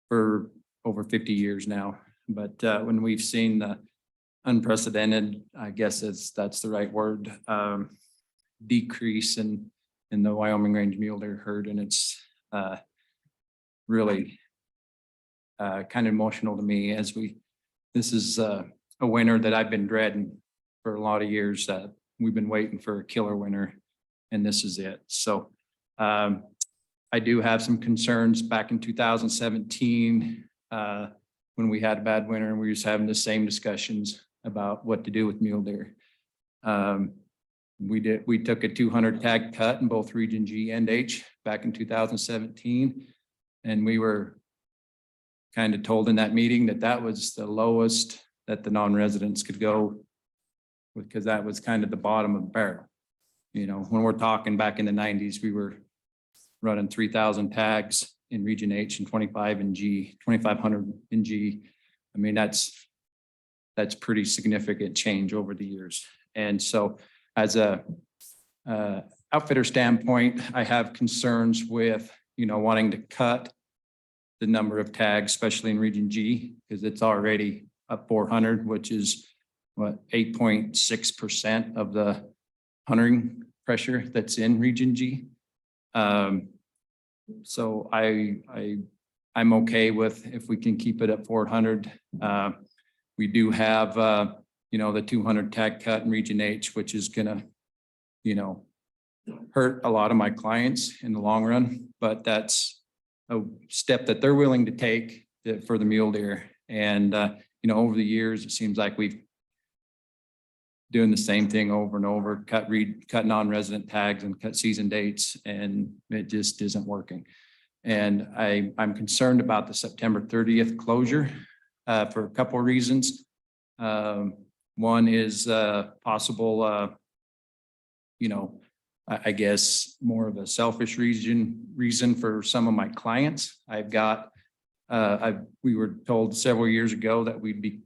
for over 50 years now, but when we've seen the unprecedented, I guess that's the right word, decrease in the Wyoming range mule deer herd, and it's really kind of emotional to me as this is a winter that I've been dreading for a lot of years. We've been waiting for a killer winter, and this is it. So I do have some concerns back in 2017 when we had a bad winter and we were just having the same discussions about what to do with mule deer. We took a 200 tag cut in both Region G and H back in 2017. And we were kind of told in that meeting that was the lowest that the non-residents could go, because that was kind of the bottom of the barrel. You know, when we're talking back in the 90s, we were running 3,000 tags in Region H and 25 in G, 2,500 in G. I mean, that's pretty significant change over the years. And so as a outfitter standpoint, I have concerns with, wanting to cut the number of tags, especially in Region G, because it's already up 400, which is what, 8.6% of the hunting pressure that's in Region G. So I'm okay with if we can keep it at 400. We do have, the 200 tag cut in Region H, which is gonna, hurt a lot of my clients in the long run, but that's a step that they're willing to take for the mule deer. And, over the years, it seems like we've doing the same thing over and over, cut non-resident tags and cut season dates, and it just isn't working. And I'm concerned about the September 30th closure for a couple of reasons. One is possible, I guess more of a selfish reason for some of my clients. I've got, we were told several years ago that we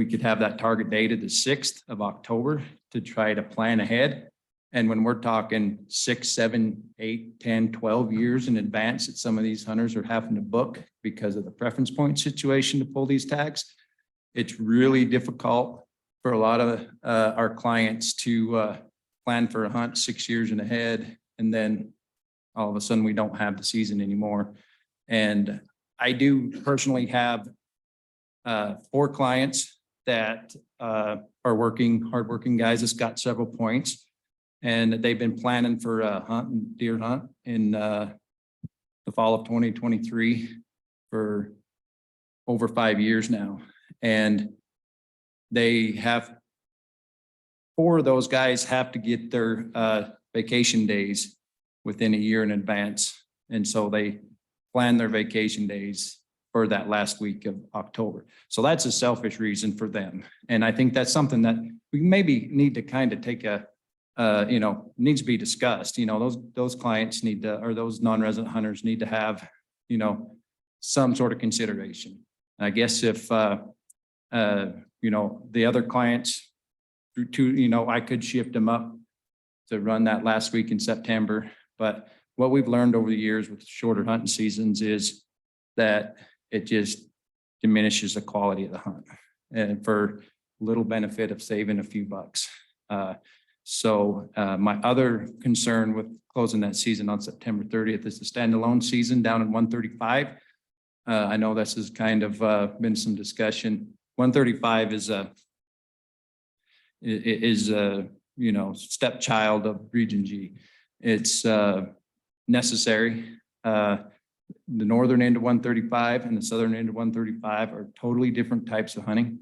could have that target date of the 6th of October to try to plan ahead. And when we're talking 6, 7, 8, 10, 12 years in advance that some of these hunters are having to book because of the preference point situation to pull these tags, it's really difficult for a lot of our clients to plan for a hunt 6 years in ahead, and then all of a sudden we don't have the season anymore. And I do personally have 4 clients that are hardworking guys that's got several points, and they've been planning for a deer hunt in the fall of 2023 for over 5 years now. And they have 4 of those guys have to get their vacation days within a year in advance. And so they plan their vacation days for that last week of October. So that's a selfish reason for them. And I think that's something that we maybe need to kind of take needs to be discussed. Those clients need to, or those non-resident hunters need to have, some sort of consideration. And I guess if, the other clients I could shift them up to run that last week in September. But what we've learned over the years with shorter hunting seasons is that it just diminishes the quality of the hunt, and for little benefit of saving a few bucks. So my other concern with closing that season on September 30th is the standalone season down in 135. I know this has kind of been some discussion. 135 is a stepchild of Region G. It's necessary. The northern end of 135 and the southern end of 135 are totally different types of hunting.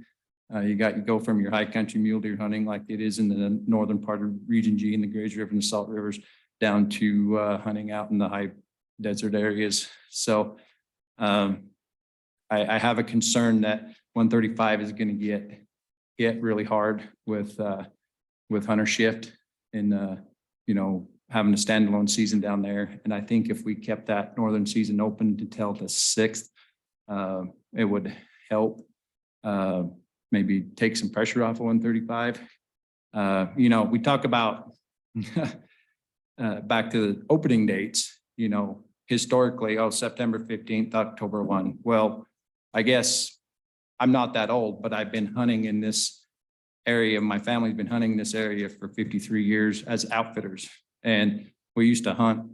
You go from your high country mule deer hunting like it is in the northern part of Region G in the Grays River and the Salt Rivers, down to hunting out in the high desert areas. So I have a concern that 135 is going to get hit really hard with hunter shift and having a standalone season down there. And I think if we kept that northern season open until the 6th, it would help maybe take some pressure off of 135. We talk about back to the opening dates, historically, September 15th, October 1. Well, I guess I'm not that old, but I've been hunting in this area. My family's been hunting this area for 53 years as outfitters. And we used to hunt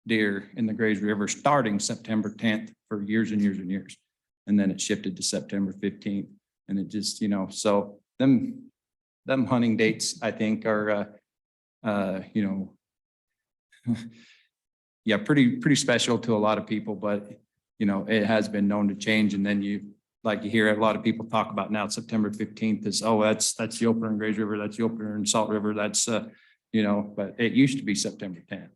deer in the Grays River starting September 10th for years and years and years. And then it shifted to September 15th. And it just, so them hunting dates, I think are, yeah, pretty special to a lot of people, but it has been known to change. And then you hear a lot of people talk about now September 15th is, that's the opener in Grays River. That's the opener in Salt River. That's, but it used to be September 10th,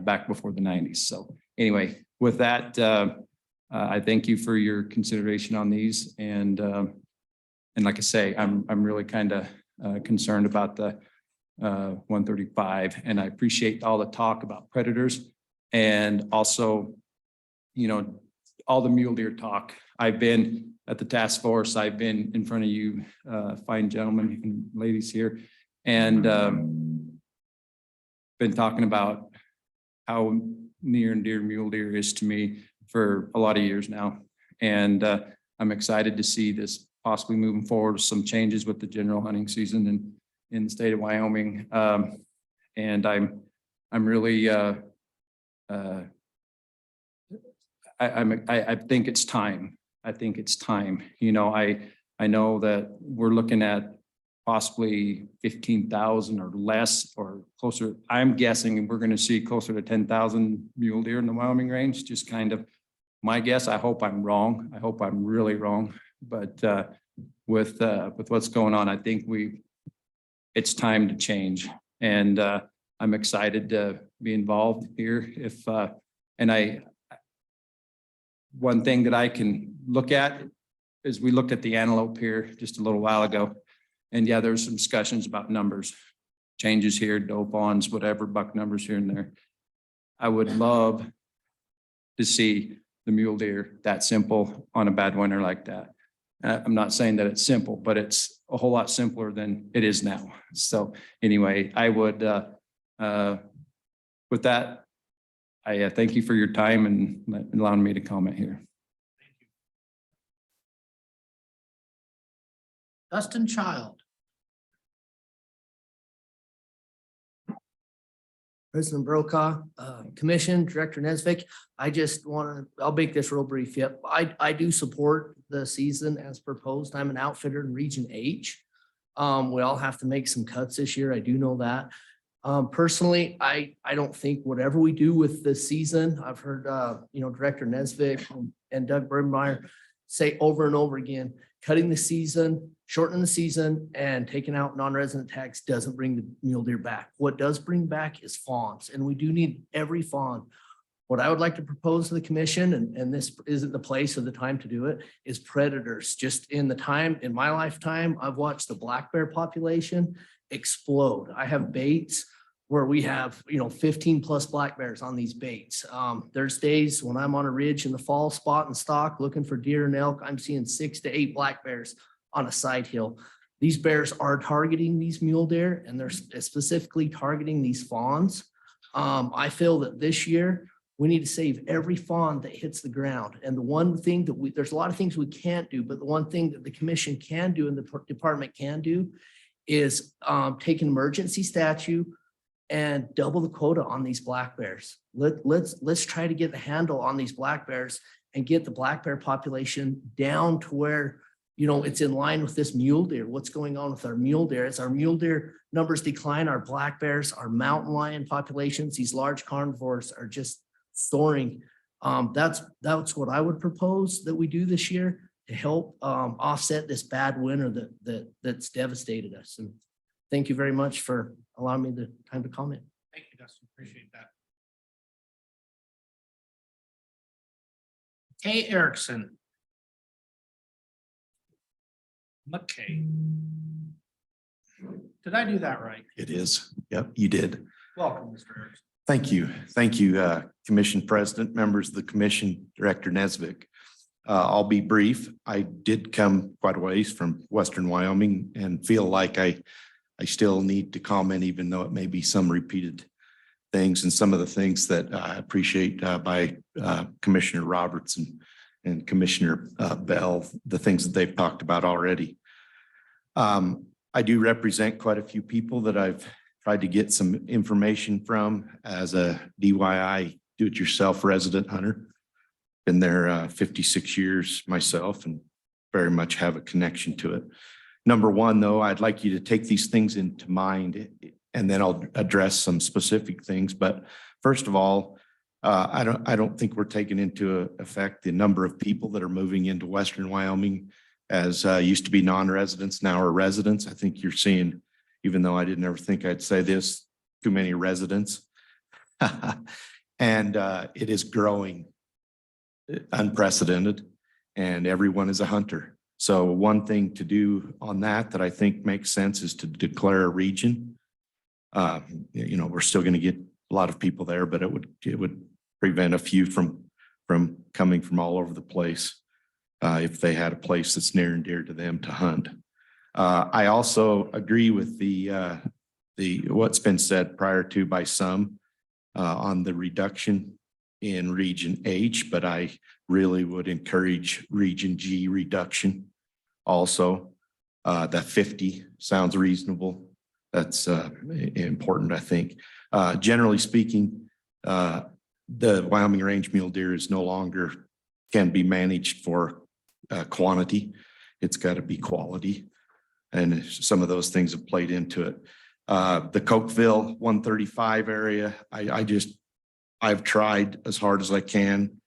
back before the 90s. So anyway, with that, I thank you for your consideration on these. And like I say, I'm really kind of concerned about the 135, and I appreciate all the talk about predators and also, all the mule deer talk. I've been at the task force. I've been in front of you, fine gentlemen and ladies here. And been talking about how near and dear mule deer is to me for a lot of years now. And I'm excited to see this possibly moving forward, some changes with the general hunting season in the state of Wyoming. And I'm really I think it's time. I think it's time. You know, I know that we're looking at possibly 15,000 or less or closer. I'm guessing we're going to see closer to 10,000 mule deer in the Wyoming range, just kind of my guess. I hope I'm wrong. I hope I'm really wrong. But with what's going on, I think it's time to change. And I'm excited to be involved here. One thing that I can look at is we looked at the antelope here just a little while ago. And yeah, there's some discussions about numbers, changes here, doe fawns, whatever, buck numbers here and there. I would love to see the mule deer that simple on a bad winter like that. I'm not saying that it's simple, but it's a whole lot simpler than it is now. So anyway, I would, with that, I thank you for your time and allowing me to comment here. Dustin Child. President Brokaw, Commission, Director Nesvik, I just want to, I'll make this real brief. Yep, I do support the season as proposed. I'm an outfitter in Region H. We all have to make some cuts this year. I do know that. Personally, I don't think whatever we do with the season, I've heard, Director Nesvik and Doug Bergmeyer say over and over again, cutting the season, shortening the season, and taking out non-resident tax doesn't bring the mule deer back. What does bring back is fawns, and we do need every fawn. What I would like to propose to the commission, and this isn't the place or the time to do it, is predators. Just in my lifetime, I've watched the black bear population explode. I have baits where we have, 15 plus black bears on these baits. There's days when I'm on a ridge in the fall spot and stock looking for deer and elk, I'm seeing 6 to 8 black bears on a side hill. These bears are targeting these mule deer, and they're specifically targeting these fawns. I feel that this year we need to save every fawn that hits the ground. And the one thing that there's a lot of things we can't do, but the one thing that the commission can do and the department can do is take an emergency statute and double the quota on these black bears. Let's try to get a handle on these black bears and get the black bear population down to where, it's in line with this mule deer. What's going on with our mule deer? As our mule deer numbers decline, our black bears, our mountain lion populations, these large carnivores are just soaring. That's what I would propose that we do this year to help offset this bad winter that's devastated us. And thank you very much for allowing me the time to comment. Thank you, Dustin. Appreciate that. Kay Erickson. McKay. Did I do that right? It is. Yep, you did. Welcome, Mr. Erickson. Thank you. Thank you, Commission President, members of the Commission, Director Nesvik. I'll be brief. I did come quite a ways from Western Wyoming and feel like I still need to comment, even though it may be some repeated things and some of the things that I appreciate by Commissioner Robertson and Commissioner Bell, the things that they've talked about already. I do represent quite a few people that I've tried to get some information from as a DIY do-it-yourself resident hunter. Been there 56 years myself and very much have a connection to it. Number one, though, I'd like you to take these things into mind and then I'll address some specific things. But first of all, I don't think we're taking into effect the number of people that are moving into Western Wyoming as used to be non-residents, now are residents. I think you're seeing, even though I didn't ever think I'd say this, too many residents. And it is growing unprecedented and everyone is a hunter. So one thing to do on that I think makes sense is to declare a region. We're still going to get a lot of people there, but it would prevent a few from coming from all over the place if they had a place that's near and dear to them to hunt. I also agree with the what's been said prior to by some on the reduction in Region H, but I really would encourage Region G reduction also. That 50 sounds reasonable. That's important, I think. Generally speaking, the Wyoming range mule deer is no longer can be managed for quantity. It's got to be quality. And some of those things have played into it. The Cokeville 135 area, I've tried as hard as I can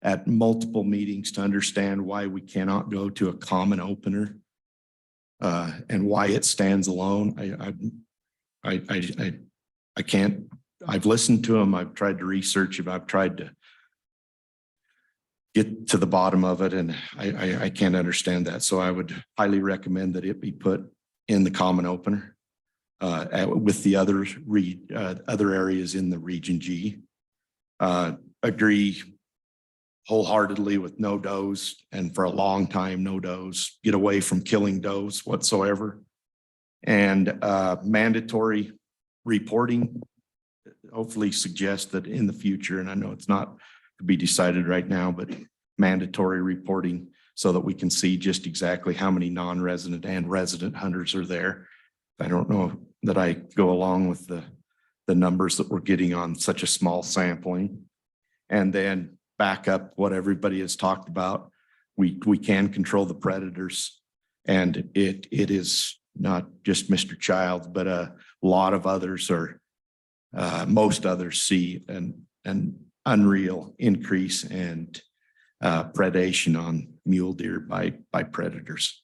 at multiple meetings to understand why we cannot go to a common opener and why it stands alone. I can't, I've listened to them. I've tried to research it. I've tried to get to the bottom of it, and I can't understand that. So I would highly recommend that it be put in the common opener with the other areas in the Region G. Agree wholeheartedly with no does, and for a long time, no does. Get away from killing does whatsoever. And mandatory reporting, hopefully suggest that in the future, and I know it's not to be decided right now, but mandatory reporting so that we can see just exactly how many non-resident and resident hunters are there. I don't know that I go along with the numbers that we're getting on such a small sampling. And then back up what everybody has talked about. We can control the predators, and it is not just Mr. Childs, but a lot of others are, most others see an unreal increase and predation on mule deer by predators.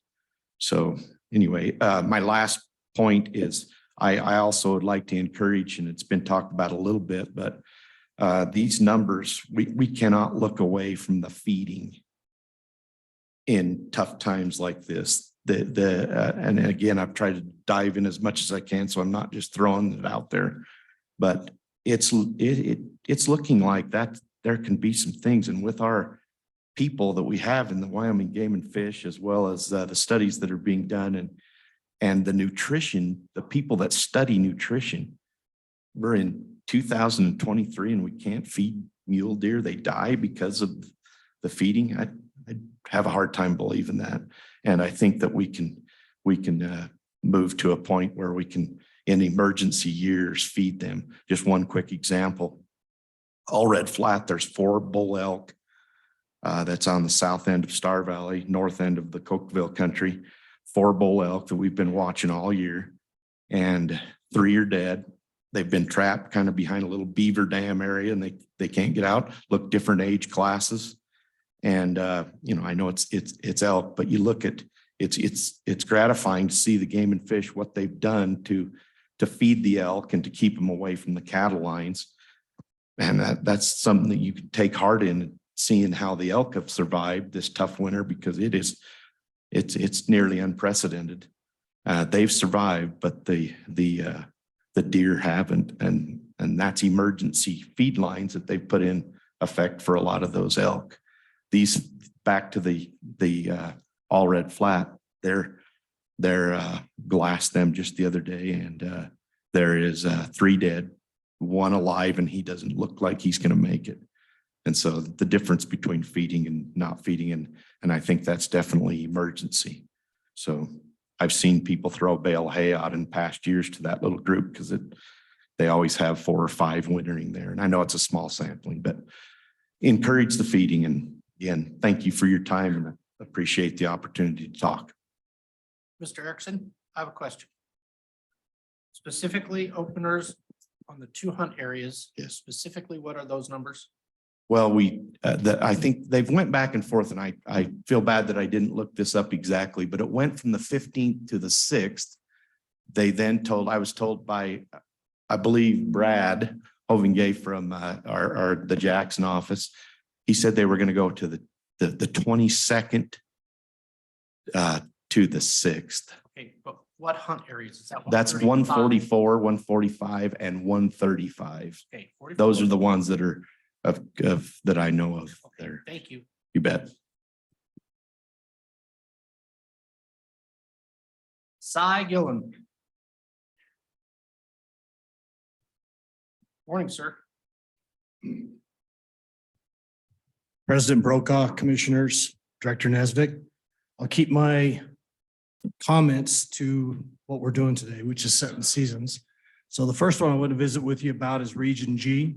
So anyway, my last point is I also would like to encourage, and it's been talked about a little bit, but these numbers, we cannot look away from the feeding in tough times like this. And again, I've tried to dive in as much as I can, so I'm not just throwing it out there, but it's looking like that there can be some things. And with our people that we have in the Wyoming Game and Fish, as well as the studies that are being done and the nutrition, the people that study nutrition, we're in 2023 and we can't feed mule deer. They die because of the feeding. I have a hard time believing that. And I think that we can move to a point where we can, in emergency years, feed them. Just one quick example. All Red Flat, there's 4 bull elk that's on the south end of Star Valley, north end of the Cokeville country. 4 bull elk that we've been watching all year, and 3 are dead. They've been trapped kind of behind a little beaver dam area, and they can't get out. Look, different age classes. And I know it's elk, but you look at it's gratifying to see the Game and Fish, what they've done to feed the elk and to keep them away from the cattle lines. And that's something that you can take heart in, seeing how the elk have survived this tough winter, because it's nearly unprecedented. They've survived, but the deer haven't, and that's emergency feed lines that they've put in effect for a lot of those elk. These, back to the All Red Flat, they're glassed them just the other day, and there is 3 dead, 1 alive, and he doesn't look like he's going to make it. And so the difference between feeding and not feeding, and I think that's definitely emergency. So I've seen people throw bale hay out in past years to that little group because they always have 4 or 5 wintering there. And I know it's a small sampling, but encourage the feeding. And again, thank you for your time, and I appreciate the opportunity to talk. Mr. Erickson, I have a question. Specifically, openers on the 2 hunt areas. Yes. Specifically, what are those numbers? Well, I think they've went back and forth, and I feel bad that I didn't look this up exactly, but it went from the 15th to the 6th. They then I was told by, I believe, Brad Hovingay from the Jackson office. He said they were going to go to the 22nd to the 6th. Okay, but what hunt areas is that? That's 144, 145, and 135. Okay, 44. Those are the ones that are that I know of there. Thank you. You bet. Cy Gillen. Morning, sir. President Brokaw, Commissioners, Director Nesbitt. I'll keep my comments to what we're doing today, which is setting seasons. So the first one I want to visit with you about is Region G.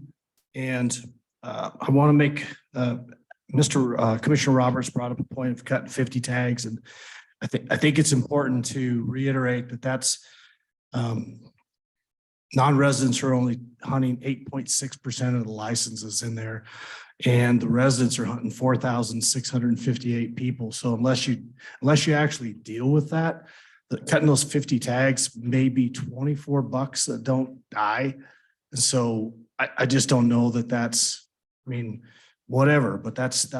And I want to make, Commissioner Roberts brought up a point of cutting 50 tags. And I think it's important to reiterate that that's non-residents are only hunting 8.6% of the licenses in there. And the residents are hunting 4,658 people. So unless you actually deal with that, cutting those 50 tags may be $24 that don't die. And so I just don't know that that's, I mean, whatever, but that's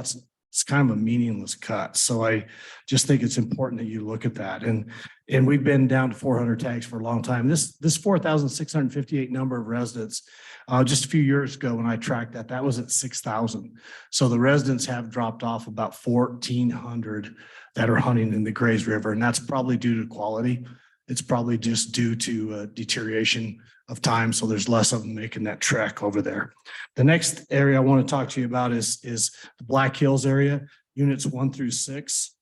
it's kind of a meaningless cut. So I just think it's important that you look at that. And we've been down to 400 tags for a long time. This 4,658 number of residents, just a few years ago when I tracked that was at 6,000. So the residents have dropped off about 1,400 that are hunting in the Grays River, and that's probably due to quality. It's probably just due to deterioration of time. So there's less of them making that trek over there. The next area I want to talk to you about is the Black Hills area, units 1 through 6.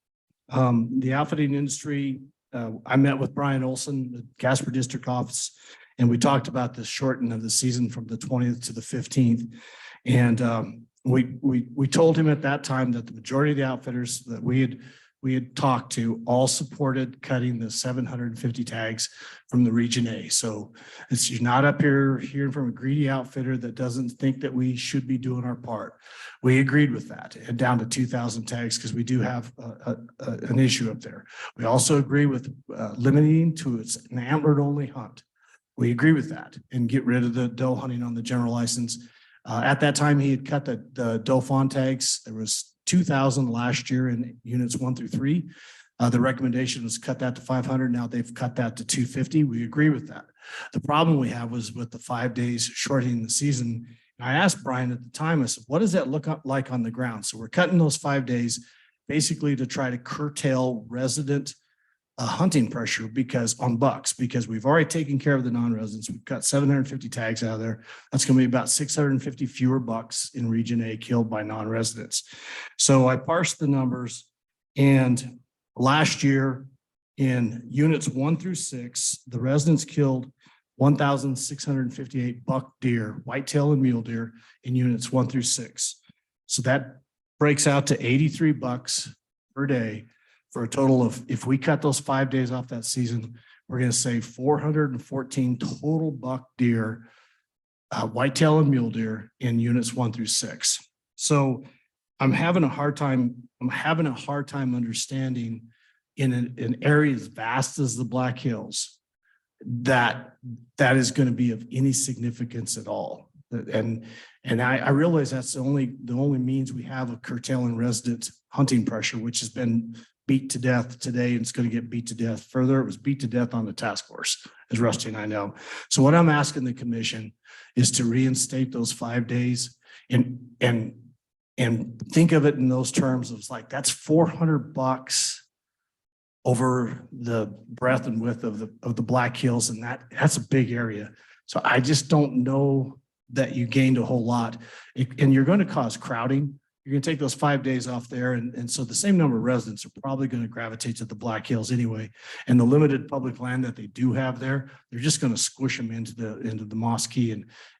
The outfitting industry, I met with Brian Olson, the Casper District Office, and we talked about the shortening of the season from the 20th to the 15th. And we told him at that time that the majority of the outfitters that we had talked to all supported cutting the 750 tags from the Region A. So you're not up here hearing from a greedy outfitter that doesn't think that we should be doing our part. We agreed with that and down to 2,000 tags because we do have an issue up there. We also agree with limiting to an antlered only hunt. We agree with that and get rid of the doe hunting on the general license. At that time, he had cut the doe fawn tags. There was 2,000 last year in units 1 through 3. The recommendation was cut that to 500. Now they've cut that to 250. We agree with that. The problem we have was with the 5 days shortening the season. I asked Brian at the time, I said, what does that look like on the ground? So we're cutting those 5 days basically to try to curtail resident hunting pressure on bucks, because we've already taken care of the non-residents. We've got 750 tags out of there. That's going to be about 650 fewer bucks in Region A killed by non-residents. So I parsed the numbers, and last year in units 1 through 6, the residents killed 1,658 buck deer, whitetail and mule deer in units 1 through 6. So that breaks out to 83 bucks per day, for a total of, if we cut those 5 days off that season, we're going to save 414 total buck deer, whitetail and mule deer in units 1 through 6. So I'm having a hard time understanding in an area as vast as the Black Hills that is going to be of any significance at all. And I realize that's the only means we have of curtailing resident hunting pressure, which has been beat to death today, and it's going to get beat to death further. It was beat to death on the task force, as Rusty and I know. So what I'm asking the commission is to reinstate those 5 days and think of it in those terms of like, that's $400 over the breadth and width of the Black Hills, and that's a big area. So I just don't know that you gained a whole lot, and you're going to cause crowding. You're going to take those 5 days off there. And so the same number of residents are probably going to gravitate to the Black Hills anyway. And the limited public land that they do have there, they're just going to squish them into the Moss Key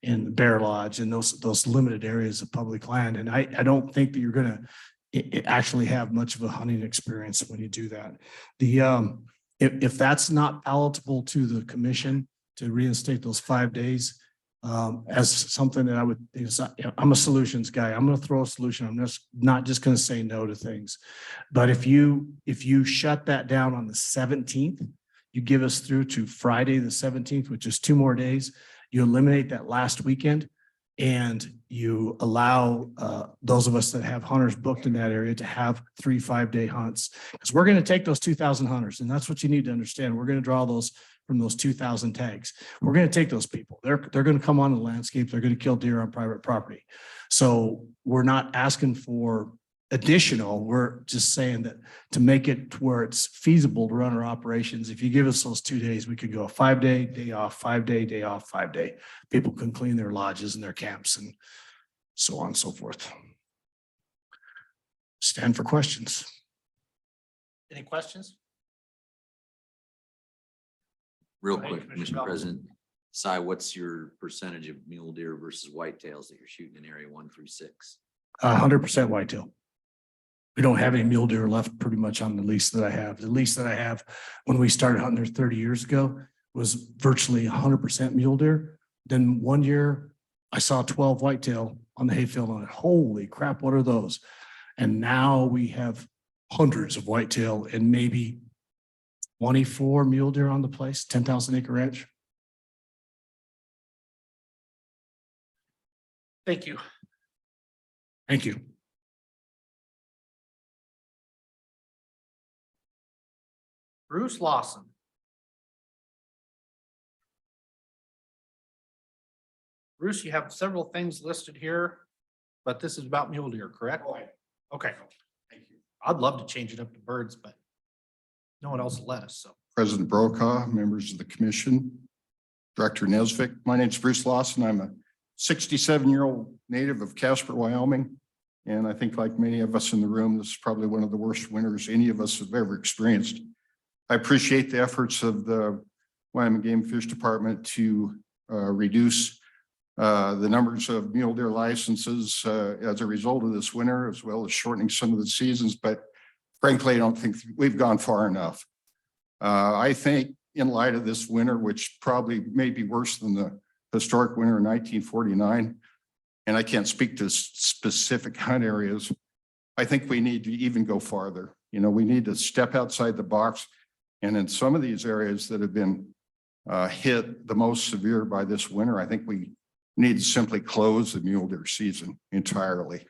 and the Bear Lodge and those limited areas of public land. And I don't think that you're going to actually have much of a hunting experience when you do that. If that's not palatable to the commission to reinstate those 5 days, as something that I'm a solutions guy. I'm going to throw a solution. I'm just not just going to say no to things. But if you shut that down on the 17th, you give us through to Friday, the 17th, which is 2 more days, you eliminate that last weekend, and you allow those of us that have hunters booked in that area to have 3 5-day hunts, because we're going to take those 2,000 hunters. And that's what you need to understand. We're going to draw those from those 2,000 tags. We're going to take those people. They're going to come on the landscape. They're going to kill deer on private property. So we're not asking for additional. We're just saying that to make it to where it's feasible to run our operations, if you give us those 2 days, we could go a 5-day, day off, 5-day, day off, 5-day. People can clean their lodges and their camps and so on and so forth. Stand for questions. Any questions? Real Go ahead, quick, Commissioner Mr. Bell. President. Si, what's your percentage of mule deer versus whitetails that you're shooting in area 1 through 6? 100% whitetail. We don't have any mule deer left pretty much on the lease that I have. The lease that I have when we started hunting there 30 years ago was virtually 100% mule deer. Then one year I saw 12 whitetail on the hayfield on it. Holy crap, what are those? And now we have hundreds of whitetail and maybe 24 mule deer on the place, 10,000 acre ranch. Thank you. Thank you. Bruce Lawson. Bruce, you have several things listed here, but this is about mule deer, correct? Okay. Thank you. I'd love to change it up to birds, but no one else will let us, so. President Brokaw, members of the commission, Director Nesvik. My name is Bruce Lawson. I'm a 67-year-old native of Casper, Wyoming. And I think like many of us in the room, this is probably one of the worst winters any of us have ever experienced. I appreciate the efforts of the Wyoming Game and Fish Department to reduce the numbers of mule deer licenses as a result of this winter, as well as shortening some of the seasons. But frankly, I don't think we've gone far enough. I think in light of this winter, which probably may be worse than the historic winter in 1949, and I can't speak to specific hunt areas, I think we need to even go farther. You know, we need to step outside the box. And in some of these areas that have been hit the most severe by this winter, I think we need to simply close the mule deer season entirely.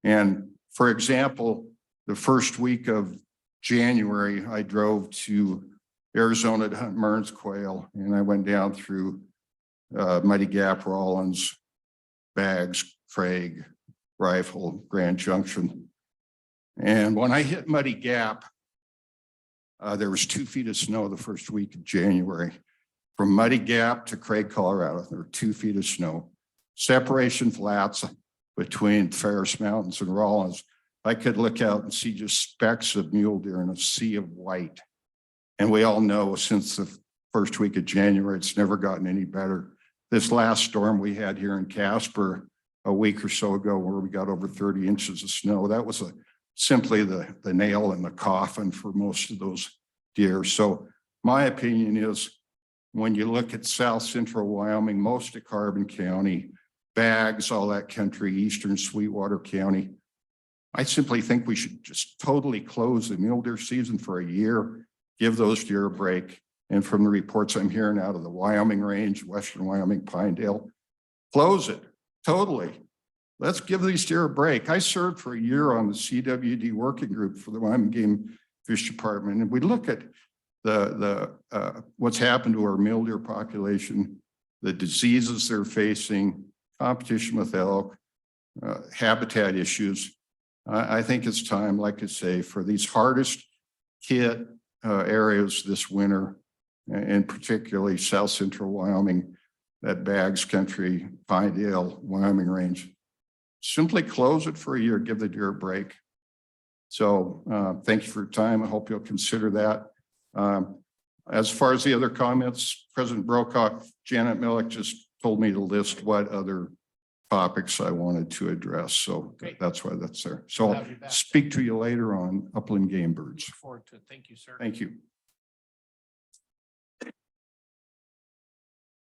And for example, the first week of January, I drove to Arizona to hunt Mearns quail, and I went down through Muddy Gap, Rawlins, Baggs, Craig, Rifle, Grand Junction. And when I hit Muddy Gap, there was 2 feet of snow the first week of January. From Muddy Gap to Craig, Colorado, there were 2 feet of snow. Separation flats between Ferris Mountains and Rawlins. I could look out and see just specks of mule deer in a sea of white. And we all know since the first week of January, it's never gotten any better. This last storm we had here in Casper a week or so ago, where we got over 30 inches of snow, that was simply the nail in the coffin for most of those deer. So my opinion is, when you look at South Central Wyoming, most of Carbon County, Baggs, all that country, Eastern Sweetwater County, I simply think we should just totally close the mule deer season for a year, give those deer a break. And from the reports I'm hearing out of the Wyoming range, Western Wyoming, Pinedale, close it totally. Let's give these deer a break. I served for a year on the CWD working group for the Wyoming Game Fish Department. And we look at what's happened to our mule deer population, the diseases they're facing, competition with elk, habitat issues. I think it's time, like I say, for these hardest hit areas this winter, and particularly South Central Wyoming, that Baggs country, Pinedale, Wyoming range, simply close it for a year, give the deer a break. So thank you for your time. I hope you'll consider that. As far as the other comments, President Brokaw, Janet Millick just told me to list what other topics I wanted to address. So that's why that's there. So I'll speak to you later on upland game birds. Look forward to it. Thank you, sir. Thank you.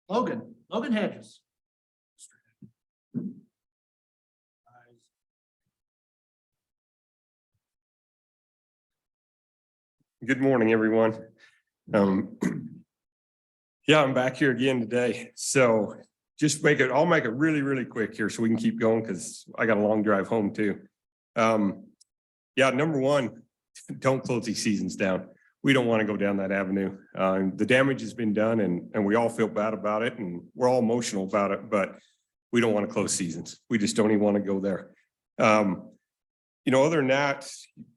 Logan Hedges. Good morning, everyone. Yeah, I'm back here again today. So just I'll make it really, really quick here so we can keep going, because I got a long drive home too. Yeah, number one, don't close these seasons down. We don't want to go down that avenue. The damage has been done, and we all feel bad about it, and we're all emotional about it, but we don't want to close seasons. We just don't even want to go there. other than that,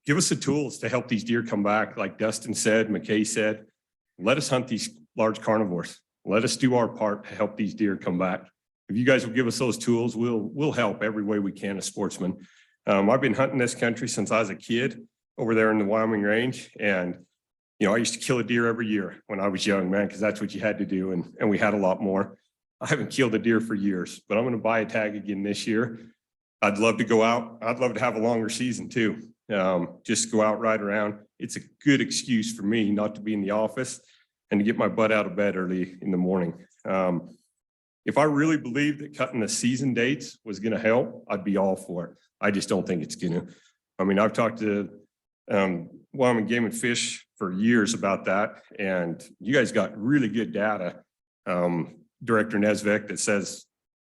give us the tools to help these deer come back. Like Dustin said, McKay said, let us hunt these large carnivores. Let us do our part to help these deer come back. If you guys will give us those tools, we'll help every way we can as sportsmen. I've been hunting this country since I was a kid over there in the Wyoming range. And, I used to kill a deer every year when I was young, man, because that's what you had to do. And we had a lot more. I haven't killed a deer for years, but I'm going to buy a tag again this year. I'd love to go out. I'd love to have a longer season too. Just go out, ride around. It's a good excuse for me not to be in the office and to get my butt out of bed early in the morning. If I really believed that cutting the season dates was going to help, I'd be all for it. I just don't think it's going to. I mean, I've talked to Wyoming Game and Fish for years about that, and you guys got really good data, Director Nesvik, that says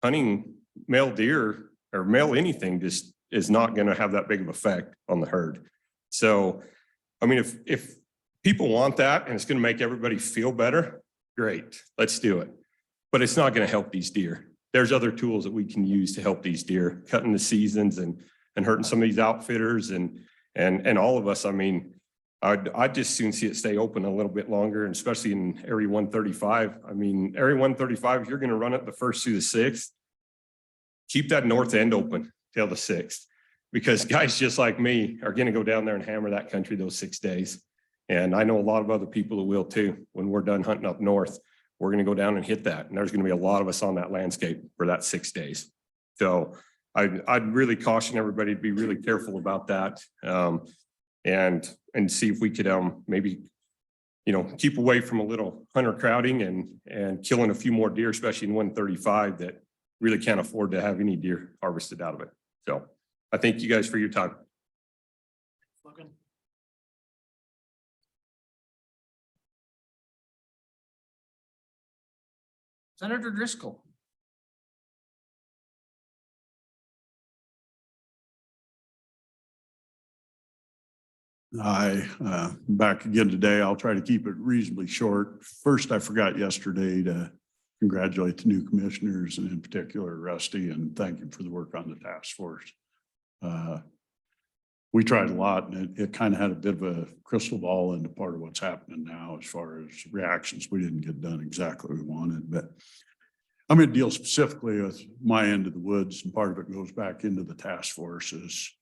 hunting male deer or male anything just is not going to have that big of effect on the herd. So, I mean, if people want that and it's going to make everybody feel better, great, let's do it. But it's not going to help these deer. There's other tools that we can use to help these deer, cutting the seasons and hurting some of these outfitters and all of us. I mean, I'd just soon see it stay open a little bit longer, and especially in Area 135. I mean, Area 135, if you're going to run it the 1st through the 6th, keep that north end open till the 6th, because guys just like me are going to go down there and hammer that country those 6 days. And I know a lot of other people that will too. When we're done hunting up north, we're going to go down and hit that. And there's going to be a lot of us on that landscape for that 6 days. So I'd really caution everybody to be really careful about that. And see if we could maybe, keep away from a little hunter crowding and killing a few more deer, especially in 135 that really can't afford to have any deer harvested out of it. So I thank you guys for your time. Senator Driscoll. Back again today. I'll try to keep it reasonably short. First, I forgot yesterday to congratulate the new commissioners and in particular Rusty and thank him for the work on the task force. We tried a lot and it kind of had a bit of a crystal ball into part of what's happening now as far as reactions. We didn't get done exactly what we wanted, but I'm going to deal specifically with my end of the woods, and part of it goes back into the task forces.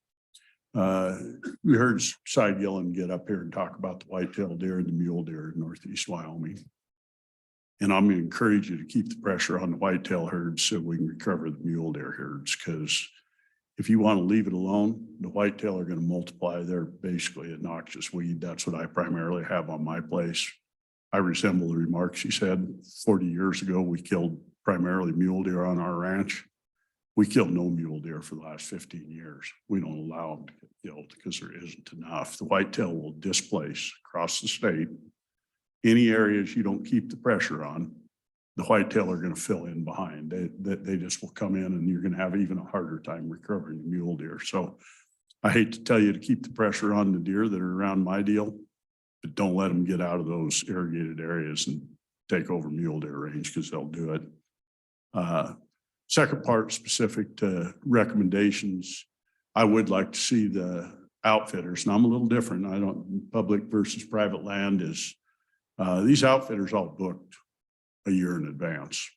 We heard Cy Gillen get up here and talk about the white-tailed deer and the mule deer in Northeast Wyoming. And I'm going to encourage you to keep the pressure on the whitetail herds so we can recover the mule deer herds, because if you want to leave it alone, the whitetail are going to multiply. They're basically a noxious weed. That's what I primarily have on my place. I resemble the remarks he said. 40 years ago, we killed primarily mule deer on our ranch. We killed no mule deer for the last 15 years. We don't allow them to get killed because there isn't enough. The whitetail will displace across the state. Any areas you don't keep the pressure on, the whitetail are going to fill in behind. They just will come in and you're going to have even a harder time recovering the mule deer. So I hate to tell you to keep the pressure on the deer that are around my deal, but don't let them get out of those irrigated areas and take over mule deer range, because they'll do it. Second part specific to recommendations, I would like to see the outfitters, and I'm a little different. I don't, public versus private land is, these outfitters all booked a year in advance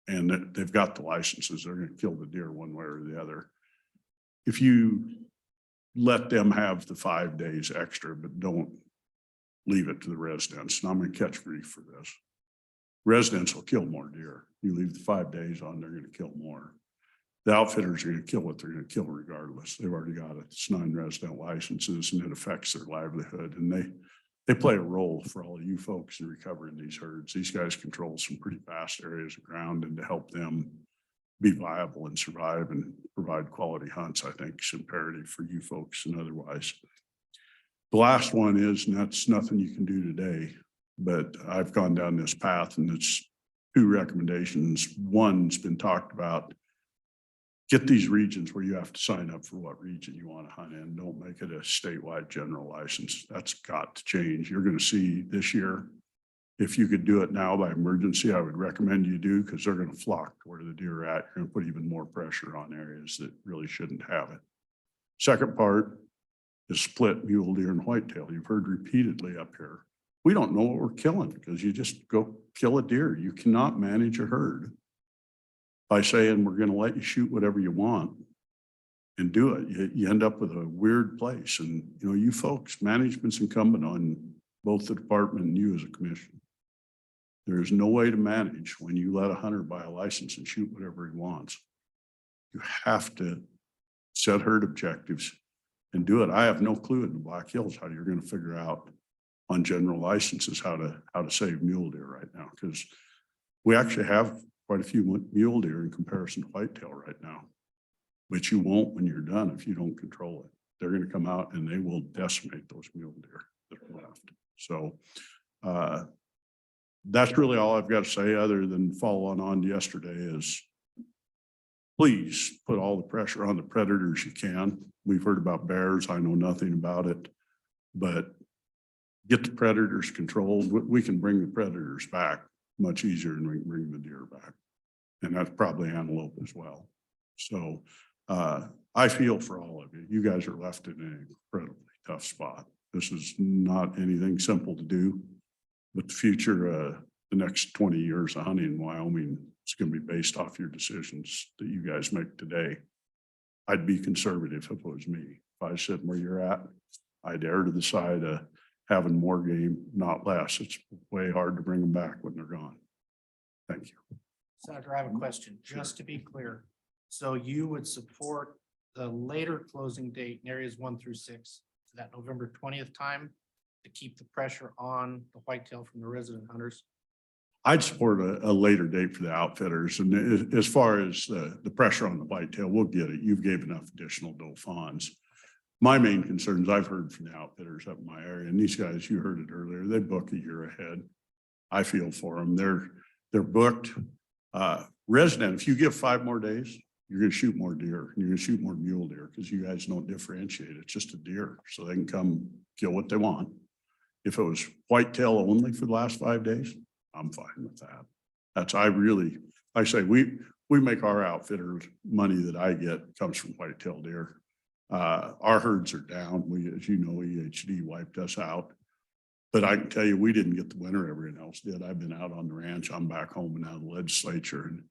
and they've got the licenses. They're going to kill the deer one way or the other. If you let them have the 5 days extra, but don't leave it to the residents, and I'm going to catch grief for this. Residents will kill more deer. You leave the 5 days on, they're going to kill more. The outfitters are going to kill what they're going to kill regardless. They've already got it. It's non-resident licenses and it affects their livelihood. And they play a role for all of you folks in recovering these herds. These guys control some pretty vast areas of ground, and to help them be viable and survive and provide quality hunts, I think is imperative for you folks and otherwise. The last one is, and that's nothing you can do today, but I've gone down this path and it's 2 recommendations. One's been talked about. Get these regions where you have to sign up for what region you want to hunt in. Don't make it a statewide general license. That's got to change. You're going to see this year, if you could do it now by emergency, I would recommend you do, because they're going to flock to where the deer are at. You're going to put even more pressure on areas that really shouldn't have it. Second part is split mule deer and whitetail. You've heard repeatedly up here. We don't know what we're killing because you just go kill a deer. You cannot manage a herd by saying we're going to let you shoot whatever you want and do it. You end up with a weird place. And, you know, you folks, management's incumbent on both the department and you as a commission. There is no way to manage when you let a hunter buy a license and shoot whatever he wants. You have to set herd objectives and do it. I have no clue in the Black Hills how you're going to figure out on general licenses how to save mule deer right now, because we actually have quite a few mule deer in comparison to whitetail right now. But you won't when you're done if you don't control it. They're going to come out and they will decimate those mule deer that are left. So that's really all I've got to say, other than following on to yesterday, is please put all the pressure on the predators you can. We've heard about bears. I know nothing about it, but get the predators controlled. We can bring the predators back much easier than we can bring the deer back. And that's probably antelope as well. So I feel for all of you. You guys are left in an incredibly tough spot. This is not anything simple to do, but the future, the next 20 years of hunting in Wyoming is going to be based off your decisions that you guys make today. I'd be conservative if it was me. If I was sitting where you're at, I'd err to the side of having more game, not less. It's way hard to bring them back when they're gone. Thank you. Senator, I have a question, just to be clear. So you would support the later closing date in areas 1 through 6 to that November 20th time to keep the pressure on the whitetail from the resident hunters? I'd support a later date for the outfitters. And as far as the pressure on the whitetail, we'll get it. You've gave enough additional doe fawns. My main concerns I've heard from the outfitters up in my area, and these guys, you heard it earlier, they book a year ahead. I feel for them. They're booked. Resident, if you give 5 more days, you're going to shoot more deer. You're going to shoot more mule deer because you guys don't differentiate. It's just a deer, so they can come kill what they want. If it was whitetail only for the last 5 days, I'm fine with that. I say we make our outfitters money that I get comes from whitetail deer. Our herds are down. As you know, EHD wiped us out. But I can tell you, we didn't get the winter everyone else did. I've been out on the ranch. I'm back home and out of the legislature, and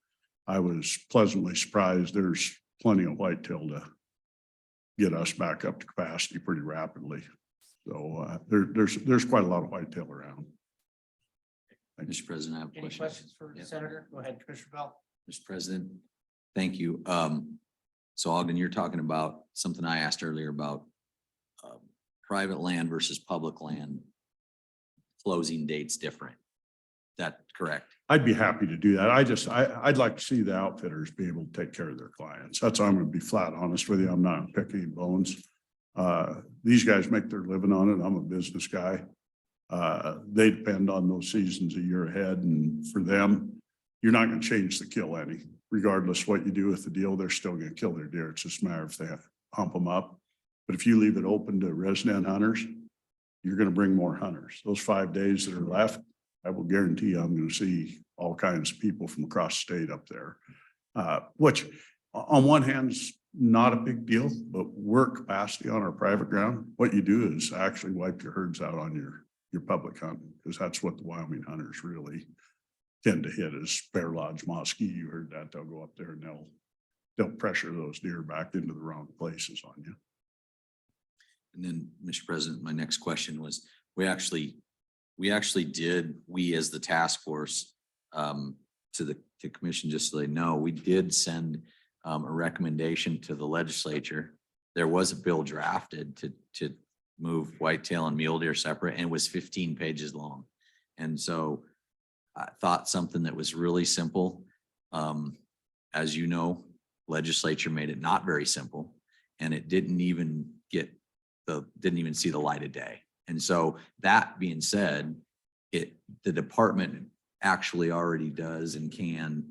I was pleasantly surprised. There's plenty of whitetail to get us back up to capacity pretty rapidly. So there's quite a lot of whitetail around. Mr. President, I have a Any question. questions for the senator? Go ahead, Commissioner Bell. Mr. President, thank you. So Ogden, you're talking about something I asked earlier about private land versus public land. Closing dates different. Is that correct? I'd be happy to do that. I'd like to see the outfitters be able to take care of their clients. That's why I'm going to be flat honest with you. I'm not picking bones. These guys make their living on it. I'm a business guy. They depend on those seasons a year ahead. And for them, you're not going to change the kill any. Regardless what you do with the deal, they're still going to kill their deer. It's just a matter if they hump them up. But if you leave it open to resident hunters, you're going to bring more hunters. Those 5 days that are left, I will guarantee you I'm going to see all kinds of people from across the state up there, which on one hand is not a big deal, but work capacity on our private ground. What you do is actually wipe your herds out on your public hunting, because that's what the Wyoming hunters really tend to hit is Bear Lodge, Mosquito. You heard that. They'll go up there and they'll pressure those deer back into the wrong places on you. And then, Mr. President, my next question was, we as the task force, to the commission, just so they know, we did send a recommendation to the legislature. There was a bill drafted to move whitetail and mule deer separate, and it was 15 pages long. And so I thought something that was really simple. As you know, legislature made it not very simple, and it didn't even see the light of day. And so that being said, the department actually already does and can